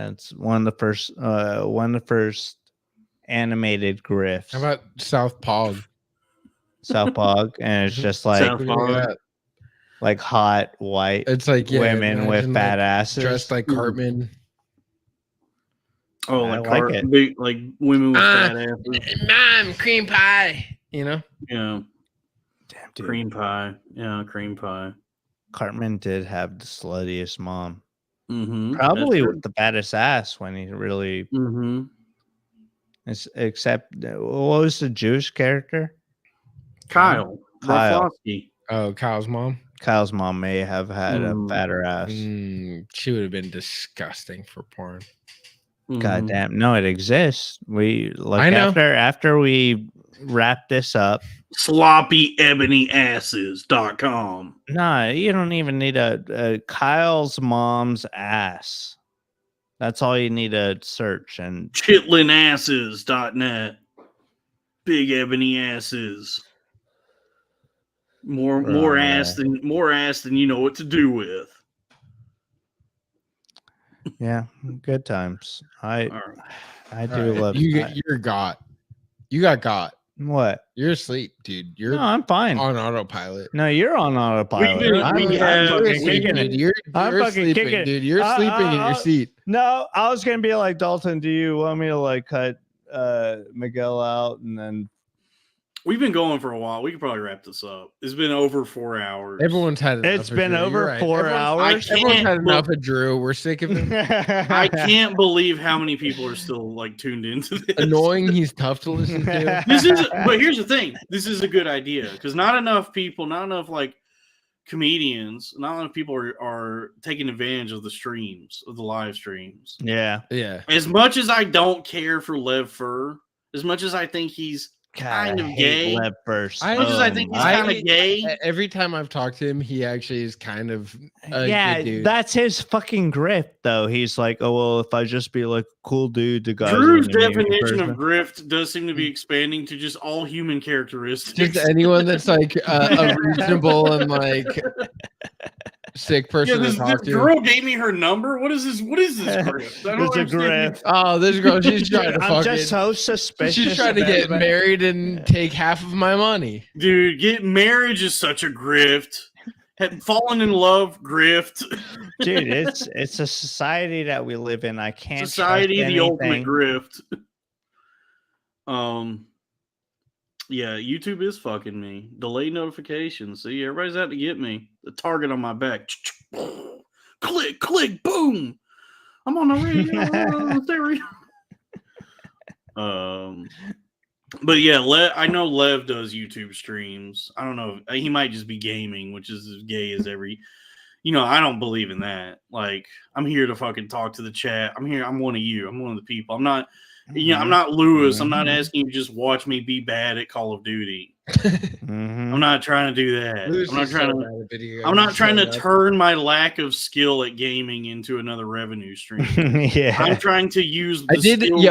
It's one of the first animated grifts. How about South Pog? South Pog, and it's just like South Pog. Like hot white. It's like women with fat like, asses dressed like Cartman. Oh, like big, like women with fat asses. Mom, cream pie. You know? Yeah. Damn, dude. Cream pie. Yeah, cream pie. Cartman did have the sluttiest mom. Mm-hmm. Probably with the baddest ass when he really. Mm-hmm. Except, what was the Jewish character? Kyle. Kyle. Rafalski. Oh, Kyle's mom. Kyle's mom may have had a fatter ass. She would have been disgusting for porn. God damn. No, it exists. We like I know. after we wrap this up. Sloppyebonyasses.com. Nah, you don't even need a Kyle's mom's ass. That's all you need to search. And chitlinasses.net. Big ebony asses. More ass than you know what to do with. Yeah, good times. I do right. love you. You got what? You're asleep, dude. No, I'm fine on autopilot. No, you're on autopilot. I'm fucking kicking it. You're sleeping, dude. You're sleeping in your seat. No, I was gonna be like, Dalton, do you want me to like cut Miguel out and then we've been going for a while. We could probably wrap this up. It's been over 4 hours. Everyone's had enough. It's been over 4 hours. Everyone's had enough of Drew. We're sick of him. I can't believe how many people are still like tuned into this. Annoying. He's tough to listen to. But here's the thing. This is a good idea because not enough like comedians, not enough people are taking advantage of the streams, of the live streams. Yeah. As much as I don't care for Lev Fur, as much as I think he's kind of gay. Lev first. As much as I think he's kind of gay. Every time I've talked to him, he actually is kind of a good dude. That's his fucking grift, though. He's like, oh well, if I just be like cool dude, the guy. Drew's definition of grift does seem to be expanding to just all human characteristics. Just anyone that's like a reasonable and like sick person to talk to. This girl gave me her number. What is this? What is this grift? I don't understand. Oh, this girl, she's trying to I'm just so suspicious. She's trying to get married and take half of my money. Dude, marriage is such a grift. Falling in love, grift. Dude, it's a society that we live in. I can't. Society, the ultimate grift. Yeah, YouTube is fucking me. Delay notifications. See, everybody's out to get me. The target on my back. Click, click, boom. I'm on the radio. But yeah, I know Lev does YouTube streams. I don't know. He might just be gaming, which is as gay as every. I don't believe in that. Like, I'm here to fucking talk to the chat. I'm here. I'm one of you. I'm one of the people. I'm not. I'm not Lewis. I'm not asking you to just watch me be bad at Call of Duty. I'm not trying to do that. I'm not trying to turn my lack of skill at gaming into another revenue stream. I'm trying to use the skills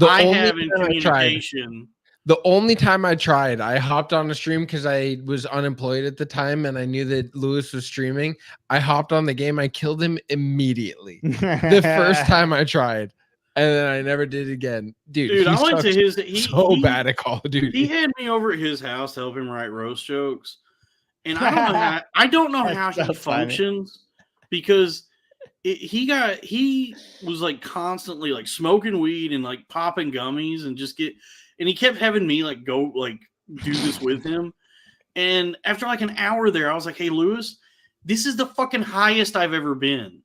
I have in communication. The only time I tried, I hopped on a stream because I was unemployed at the time and I knew that Lewis was streaming. I hopped on the game. I killed him immediately. The first time I tried. And then I never did it again. Dude, I went to his... He's bad at Call of Duty. He had me over at his house to help him write roast jokes. And I don't know how he functions because he was like constantly like smoking weed and like popping gummies and and he kept having me like go like do this with him. And after like an hour there, I was like, hey, Lewis, this is the fucking highest I've ever been.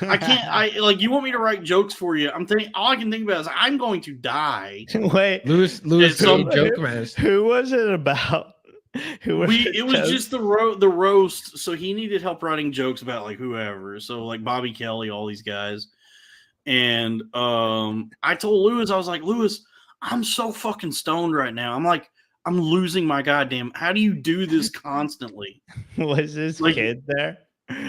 I can't. You want me to write jokes for you? All I can think about is I'm going to die. Wait, Lewis, some joke master. Who was it about? It was just the roast. So he needed help writing jokes about like whoever. So like Bobby Kelly, all these guys. And I told Lewis, I was like, Lewis, I'm so fucking stoned right now. I'm losing my goddamn. How do you do this constantly? Was his kid there?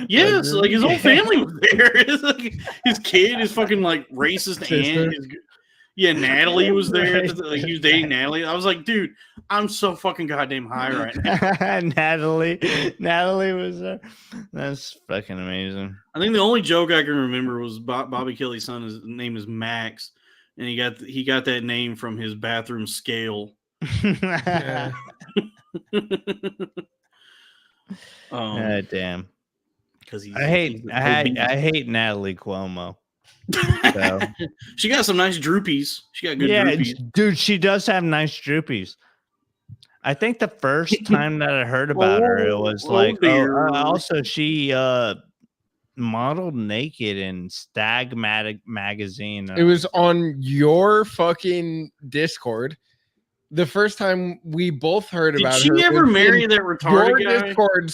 Yes, like his whole family was there. Like his kid, his fucking like racist aunt. Natalie was there. Like he was dating Natalie. I was like, dude, I'm so fucking goddamn high right now. Natalie was there. That's fucking amazing. I think the only joke I can remember was Bobby Kelly's son. His name is Max, and he got that name from his bathroom scale. Damn. I hate Natalie Cuomo. So. She got some nice droopies. She got good droopies. Dude, she does have nice droopies. I think the first time that I heard about her, it was also she modeled naked in Stagmatic magazine. It was on your fucking Discord. the first time we both heard Did about she her ever was marry in that your retarded guy? Discord.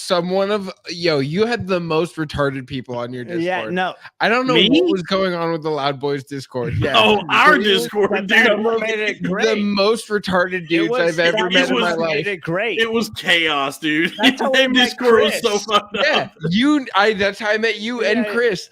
You had the most retarded people on your Discord. Yeah, no. I don't know Me? what was going on with the Loud Boys Discord. Yeah. Oh, our It was Discord, But dude. that made it the great. most retarded dudes I've ever met in my life. Made it great. It was chaos, dude. That's how we That met Discord was so Chris. fucked Yeah, up. that's how I met you Yeah, and yeah. Chris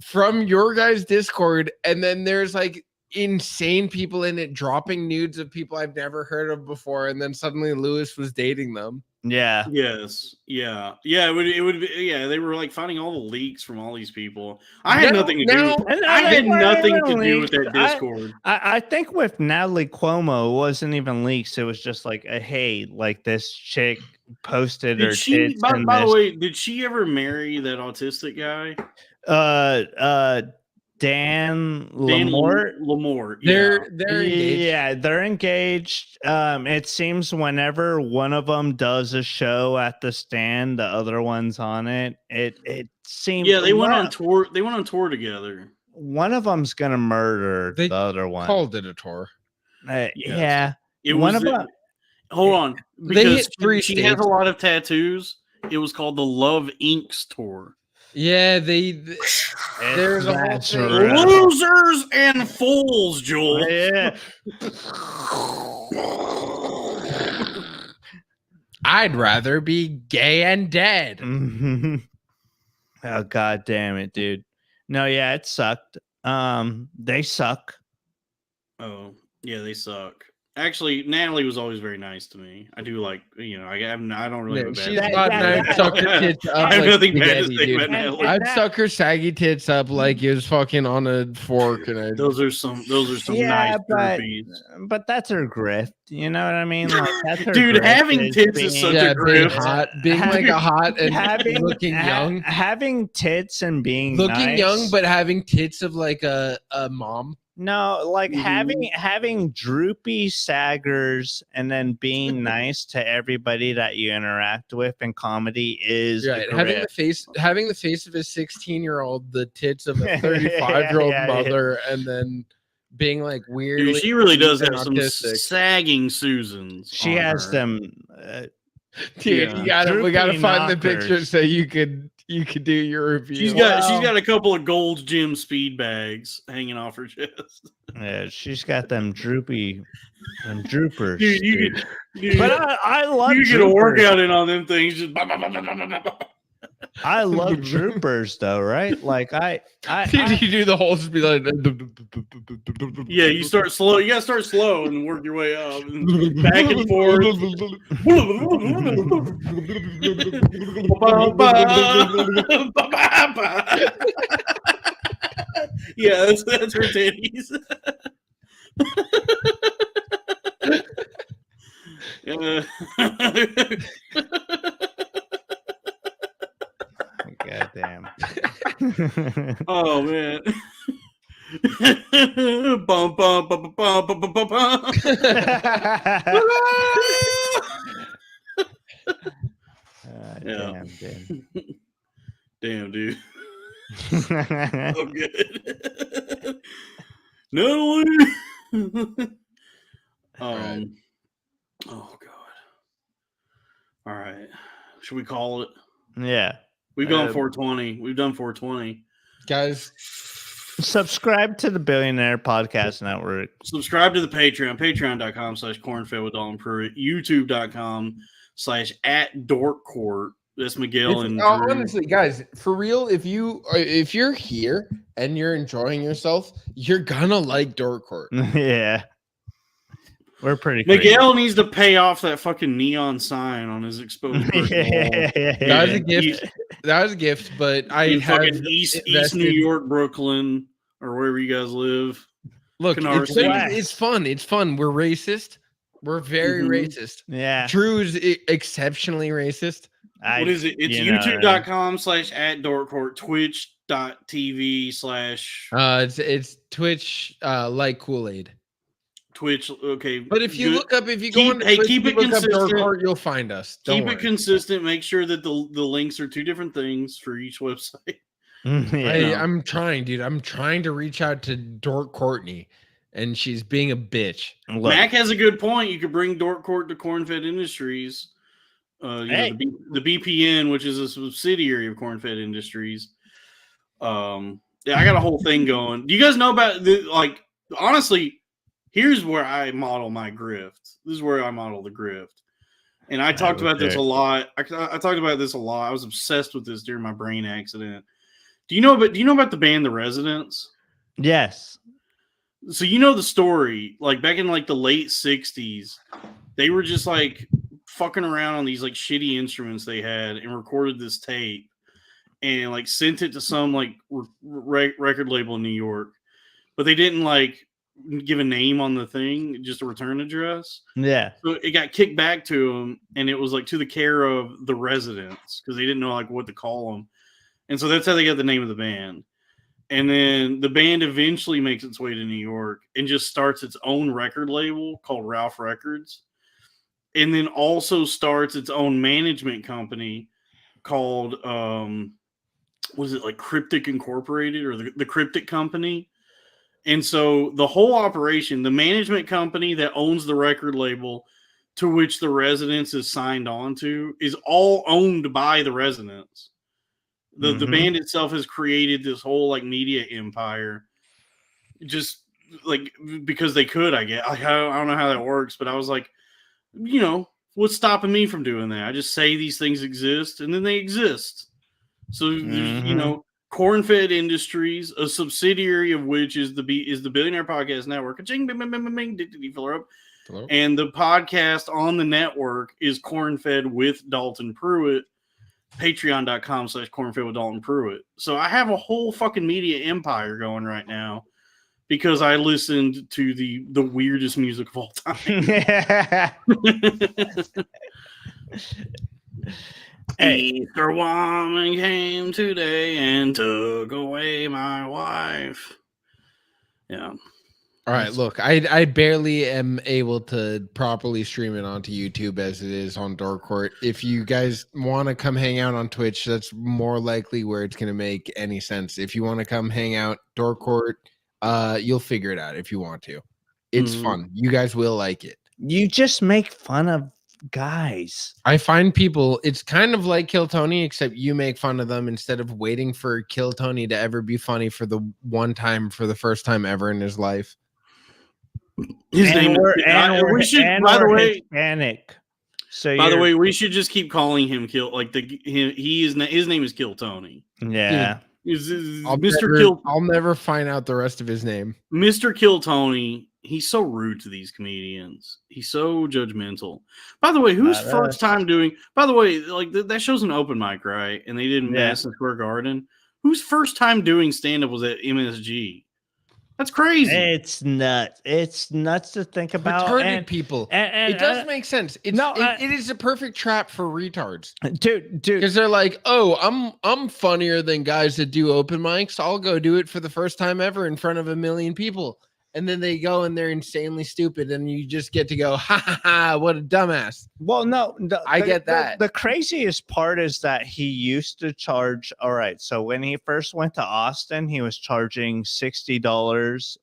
from your guys' Discord, and then there's like insane people in it dropping nudes of people I've never heard of before, and then suddenly Lewis was dating them. Yeah. Yes, yeah. It would be, yeah. They were like finding all the leaks from all these people. I had nothing to do. I had nothing to do with that Discord. I think with Natalie Cuomo, it wasn't even leaks. It was just like a hey, like this chick posted her Did she? tits By in the this. way, did she ever marry that autistic guy? Dan Dan Lamort. Lamort. They're engaged. Yeah, they're engaged. It seems whenever one of them does a show at the stand, the other one's on it. It seems. Yeah, they went on tour. They went on tour together. One of them's gonna murder They the other one. Called it a tour. Yeah, It one was. of them. Hold on, They because hit 3 she has states. a lot of tattoos. It was called the Love Inks tour. Yeah, there's a whole That's thing. right. Losers and fools, Joel. Yeah. I'd rather be gay and dead. Mhm. Oh god damn it, dude. No, yeah, it sucked. They suck. Oh, yeah, they suck. Actually, Natalie was always very nice to me. I do like, I don't really have a bad She's thing. not I'd suck her tits up. I have like nothing bad to spaghetti, say dude. about Natalie. I'd suck her saggy tits up like it was fucking on a fork, and I'd Those are some nice groupies. But that's her grift. You know what I mean? Like that's her Dude, grift having is tits is such a being grift. hot, being like a hot and looking young, having tits and being looking nice. young, but having tits of like a mom. No, like Mhm. having droopy saggers and then being nice to everybody that you interact with in comedy is Right, a having grift. the face of a 16-year-old, the tits of a 35-year-old Yeah. mother, and then being like weirdly. Dude, she really does have some autistic. sagging Susans. She on has her. them. Dude, Yeah. we gotta Droopy find the knockers. picture so you could do your review. She's got a couple of Gold's Gym speed bags hanging off her chest. Yeah, she's got them droopers. Dude, you dude. could, But I love you get a droopers. workout in on them things. Just I love droopers though, right? Like I Did you do the whole just be like yeah, you start slow. You gotta start slow and work your way up, and back and forth. Yeah, that's her titties. God damn. Oh man. Bum, bum, bum, bum, bum, bum, bum, bum. Yeah. Damn, dude. Damn, dude. Oh, good. Natalie. Right. Oh god. All right. Should we call it? Yeah. We've gone 420. We've done 420. guys? Subscribe to the Billionaire Podcast Network. Subscribe to the Patreon, patreon.com/cornfed with Dalton Pruitt, youtube.com/@dorkcourt. That's Miguel and Drew. Honestly, guys, for real, if you're here and you're enjoying yourself, you're gonna like Dork Court. Yeah. We're pretty Miguel needs to pay off that fucking neon sign on his exposed brick wall. That was a gift. That was a gift, but I In have fucking East New invested- York, Brooklyn, or wherever you guys live. Look, Canarsie. it's fun. It's fun. We're racist. We're very racist. Yeah. Drew is exceptionally racist. What is it? It's youtube.com/@dorkcourt, twitch.tv/ It's Twitch like Kool-Aid. Twitch. Okay. But if you good. look up, if you go on Twitch, keep you it look up Dork consistent. Court, you'll find us. Don't Keep worry. it consistent. Make sure that the links are two different things for each website. Yeah. I'm trying, dude. I'm trying to reach out to Dork Courtney and she's being a bitch. Look, Mac has a good point. You could bring Dork Court to Corn-Fed Industries. Hey. The BPN, which is a subsidiary of Corn-Fed Industries. Yeah, I got a whole thing going. Do you guys know about honestly, here's where I model my grift. This is where I model the grift. And I talked about this a lot. I talked about this a lot. I was obsessed with this during my brain accident. Do you know about the band The Residents? Yes. So you know the story, like back in like the late 60s, they were just like fucking around on these like shitty instruments they had and recorded this tape and like sent it to some like record label in New York, but they didn't like give a name on the thing, just a return address. Yeah. So it got kicked back to them, and it was like to the care of The Residents because they didn't know like what to call them, and so that's how they got the name of the band. And then the band eventually makes its way to New York and just starts its own record label called Ralph Records, and then also starts its own management company called was it like Cryptic Incorporated or the Cryptic Company? And so the whole operation, the management company that owns the record label to which The Residents is signed on to, is all owned by The Residents. The band itself has created this whole like media empire, just like because they could. I guess I don't know how that works, but I was like, what's stopping me from doing that? I just say these things exist, and then they exist. So there's, Corn-Fed Industries, a subsidiary of which is the Billionaire Podcast Network. Did you fill her up? Hello? And the podcast on the network is Corn-Fed with Dalton Pruitt. Patreon.com/Corn-Fed with Dalton Pruitt. So I have a whole fucking media empire going right now because I listened to the weirdest music of all time. Easter woman came today and took away my wife. Yeah. All right, look, I barely am able to properly stream it onto YouTube as it is on Dork Court. If you guys want to come hang out on Twitch, that's more likely where it's going to make any sense. If you want to come hang out Dork Court, you'll figure it out if you want to. It's fun. You guys will like it. You just make fun of guys. I find people, it's kind of like Kill Tony, except you make fun of them instead of waiting for Kill Tony to ever be funny for the first time ever in his life. His name is Hispanic. So by the way, we should just keep calling him Kill. Like his name is Kill Tony. Yeah. I'll never find out the rest of his name. Mr. Kill Tony. He's so rude to these comedians. He's so judgmental. By the way, who's first time doing? By the way, like that show's an open mic, right? And they did in Madison Square Garden. Whose first time doing stand up was at MSG? That's crazy. It's nuts. It's nuts to think about. Retarded people. It does make sense. It is a perfect trap for retards, dude. Because they're like, oh, I'm funnier than guys that do open mics. I'll go do it for the first time ever in front of 1 million people. And then they go and they're insanely stupid, and you just get to go, ha ha ha, what a dumbass. Well, no, I get that. The craziest part is that he used to charge. All right, so when he first went to Austin, he was charging $60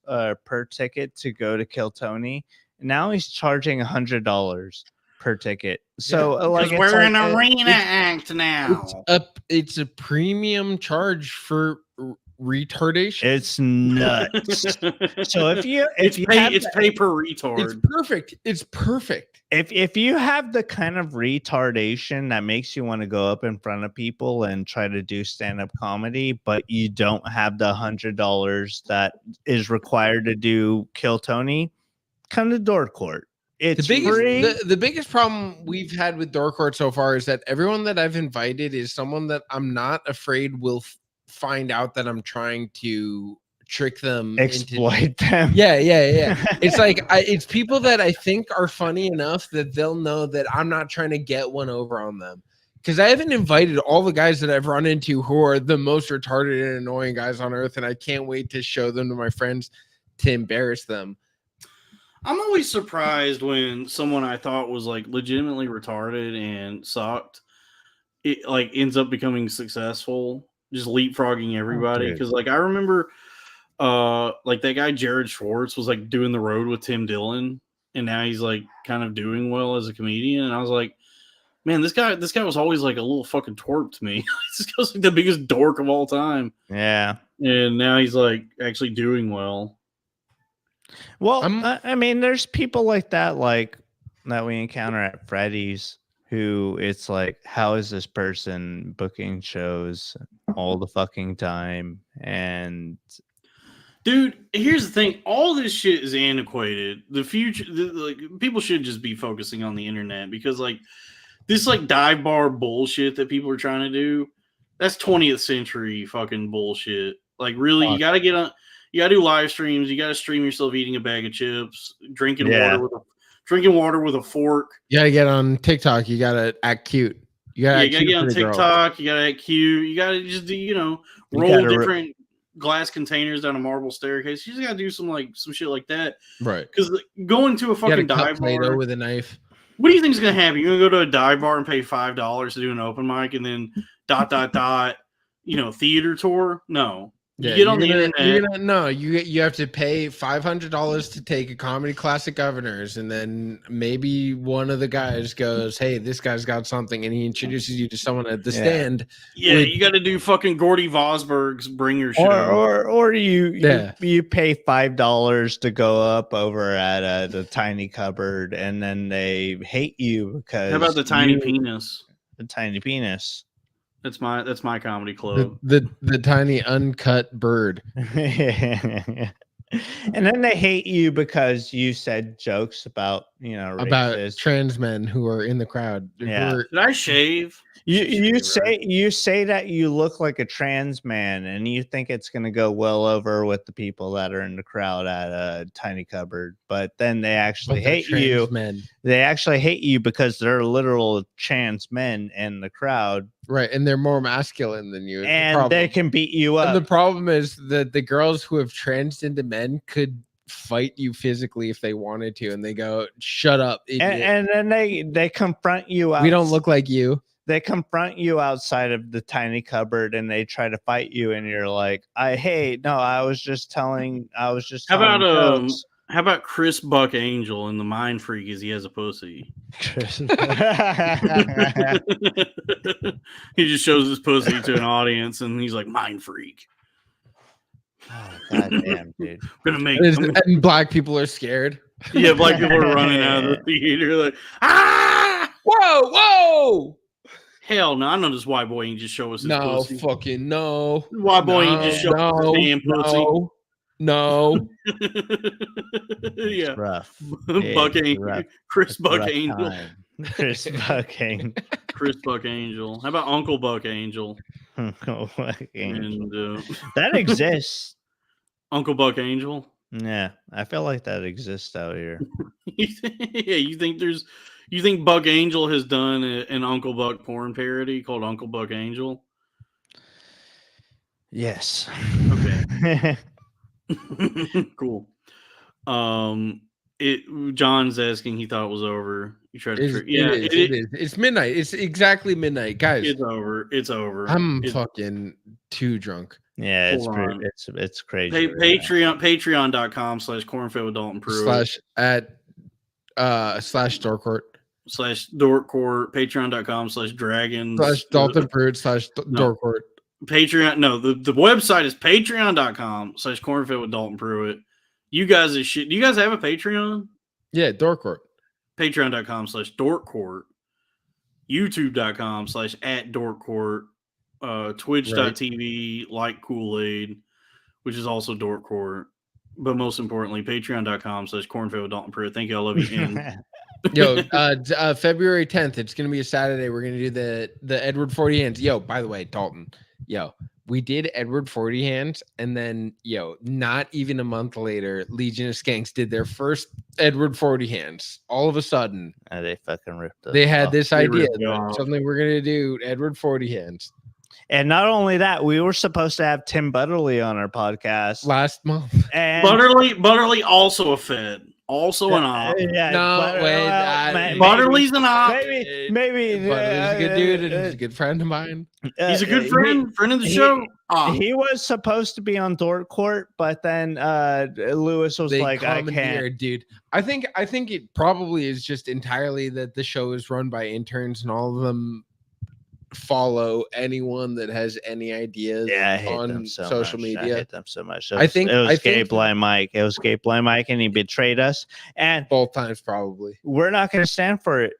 per ticket to go to Kill Tony. Now he's charging $100 per ticket. So like we're an arena act now. It's a premium charge for retardation. It's nuts. So if you pay per retard. It's perfect. If you have the kind of retardation that makes you want to go up in front of people and try to do stand-up comedy, but you don't have the $100 that is required to do Kill Tony, come to Dork Court. It's free. The biggest problem we've had with Dork Court so far is that everyone that I've invited is someone that I'm not afraid will find out that I'm trying to trick them, exploit them. Yeah. It's like it's people that I think are funny enough that they'll know that I'm not trying to get one over on them. Because I haven't invited all the guys that I've run into who are the most retarded and annoying guys on earth, and I can't wait to show them to my friends to embarrass them. I'm always surprised when someone I thought was like legitimately retarded and sucked, it like ends up becoming successful. Just leapfrogging everybody, because like I remember like that guy Jared Schwartz was like doing the road with Tim Dillon, and now he's like kind of doing well as a comedian. And I was like, man, this guy was always like a little fucking twerp to me. This guy's like the biggest dork of all time. Yeah. And now he's like actually doing well. Well, I mean, there's people like that we encounter at Freddy's who it's like, how is this person booking shows all the fucking time? And dude, here's the thing: all this shit is antiquated. The future, like, people should just be focusing on the internet, because like this like dive bar bullshit that people are trying to do, that's 20th century fucking bullshit. Like, really, you gotta get on. You gotta do live streams. You gotta stream yourself eating a bag of chips, drinking water with a fork. You gotta get on TikTok. You gotta act cute. You gotta get on TikTok. You gotta act cute. You gotta just do, roll different glass containers down a marble staircase. You just gotta do some shit like that, right? Because going to a fucking dive bar with a knife. What do you think is gonna happen? You're gonna go to a dive bar and pay $5 to do an open mic, and then ... theater tour? No. You get on the internet. You have to pay $500 to take a comedy class at Governor's, and then maybe one of the guys goes, "Hey, this guy's got something," and he introduces you to someone at the stand. Yeah, you got to do fucking Gordy Vosberg's Bring Your Show, or you pay $5 to go up over at the Tiny Cupboard, and then they hate you because how about the Tiny Penis? The Tiny Penis. That's my comedy club. The tiny uncut bird. And then they hate you because you said jokes about about trans men who are in the crowd. Yeah. Did I shave? You say that you look like a trans man, and you think it's gonna go well over with the people that are in the crowd at a Tiny Cupboard, but then they actually hate you. Men. They actually hate you because they're literal trans men in the crowd, right? And they're more masculine than you, and they can beat you up. And the problem is that the girls who have transed into men could fight you physically if they wanted to, and they go, "Shut up, idiot." And then they confront you. We don't look like you. They confront you outside of the Tiny Cupboard, and they try to fight you, and you're like, I was just telling jokes. How about Chris Buck Angel in the Mind Freak is he has a pussy? He just shows his pussy to an audience, and he's like, Mind Freak. Oh, goddamn, dude. And black people are scared. Yeah, black people are running out of the theater like, ah! Whoa! Hell no, I know this white boy ain't just show us his pussy. Fucking no. White boy ain't just show us his damn pussy. No. Yeah. Rough. Chris Buck Angel. Chris Buck Angel. Chris Buck Angel. How about Uncle Buck Angel? Uncle Buck Angel. And, that exists. Uncle Buck Angel? Yeah, I feel like that exists out here. Yeah, you think Buck Angel has done an Uncle Buck porn parody called Uncle Buck Angel? Yes. Okay. Cool. John's asking. He thought it was over. You tried to. It is. It's midnight. It's exactly midnight, guys. It's over. I'm fucking too drunk. Yeah, it's crazy. Patreon.com/cornfed with Dalton Pruitt /Dorkcourt /Dorkcourt Patreon.com/dragons /Dalton Pruitt /Dorkcourt. Patreon. No, the website is patreon.com/cornfed with Dalton Pruitt. You guys are shit. Do you guys have a Patreon? Yeah, Dorkcourt. Patreon.com/Dorkcourt. YouTube.com/@Dorkcourt. Twitch.tv like Kool-Aid, which is also Dorkcourt. But most importantly, patreon.com/cornfed with Dalton Pruitt. Thank you. I love you. And Yo, February 10th, it's gonna be a Saturday. We're gonna do the Edward 40 hands. Yo, by the way, Dalton, we did Edward 40 hands, and then not even a month later, Legion of Skanks did their first Edward 40 hands. All of a sudden, they fucking ripped it. They had this idea that something we're gonna do Edward 40 hands. And not only that, we were supposed to have Tim Butterly on our podcast last month. And Butterly also a Fed. also an op. No, wait, Butterly's an op. Maybe Butterly's a good dude and he's a good friend of mine. He's a good friend of the show. He was supposed to be on Dork Court, but then Lewis was like, "I can't, dude." I think it probably is just entirely that the show is run by interns and all of them follow anyone that has any ideas on social media. I hate them so much. It was Gay Blind Mike. It was Gay Blind Mike, and he betrayed us. And both times, probably. We're not going to stand for it.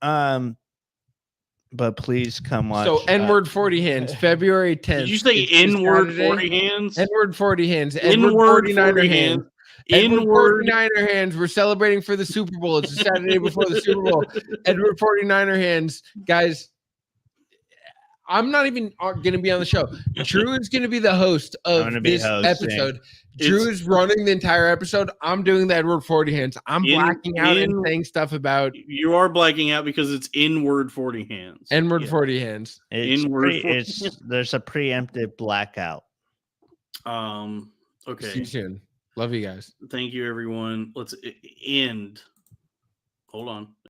But please come on. So N-word 40 hands, February 10th. Did you say N-word 40 hands? N-word 40 hands. N-word 49er hands. N-word 49er hands. We're celebrating for the Super Bowl. It's the Saturday before the Super Bowl. N-word 49er hands. Guys, I'm not even going to be on the show. Drew is going to be the host of this episode. Drew is running the entire episode. I'm doing the N-word 40 hands. I'm blacking out and saying stuff about. You are blacking out because it's N-word 40 hands. N-word 40 hands. There's a preemptive blackout. Okay. See you soon. Love you guys. Thank you, everyone. Let's end. Hold on.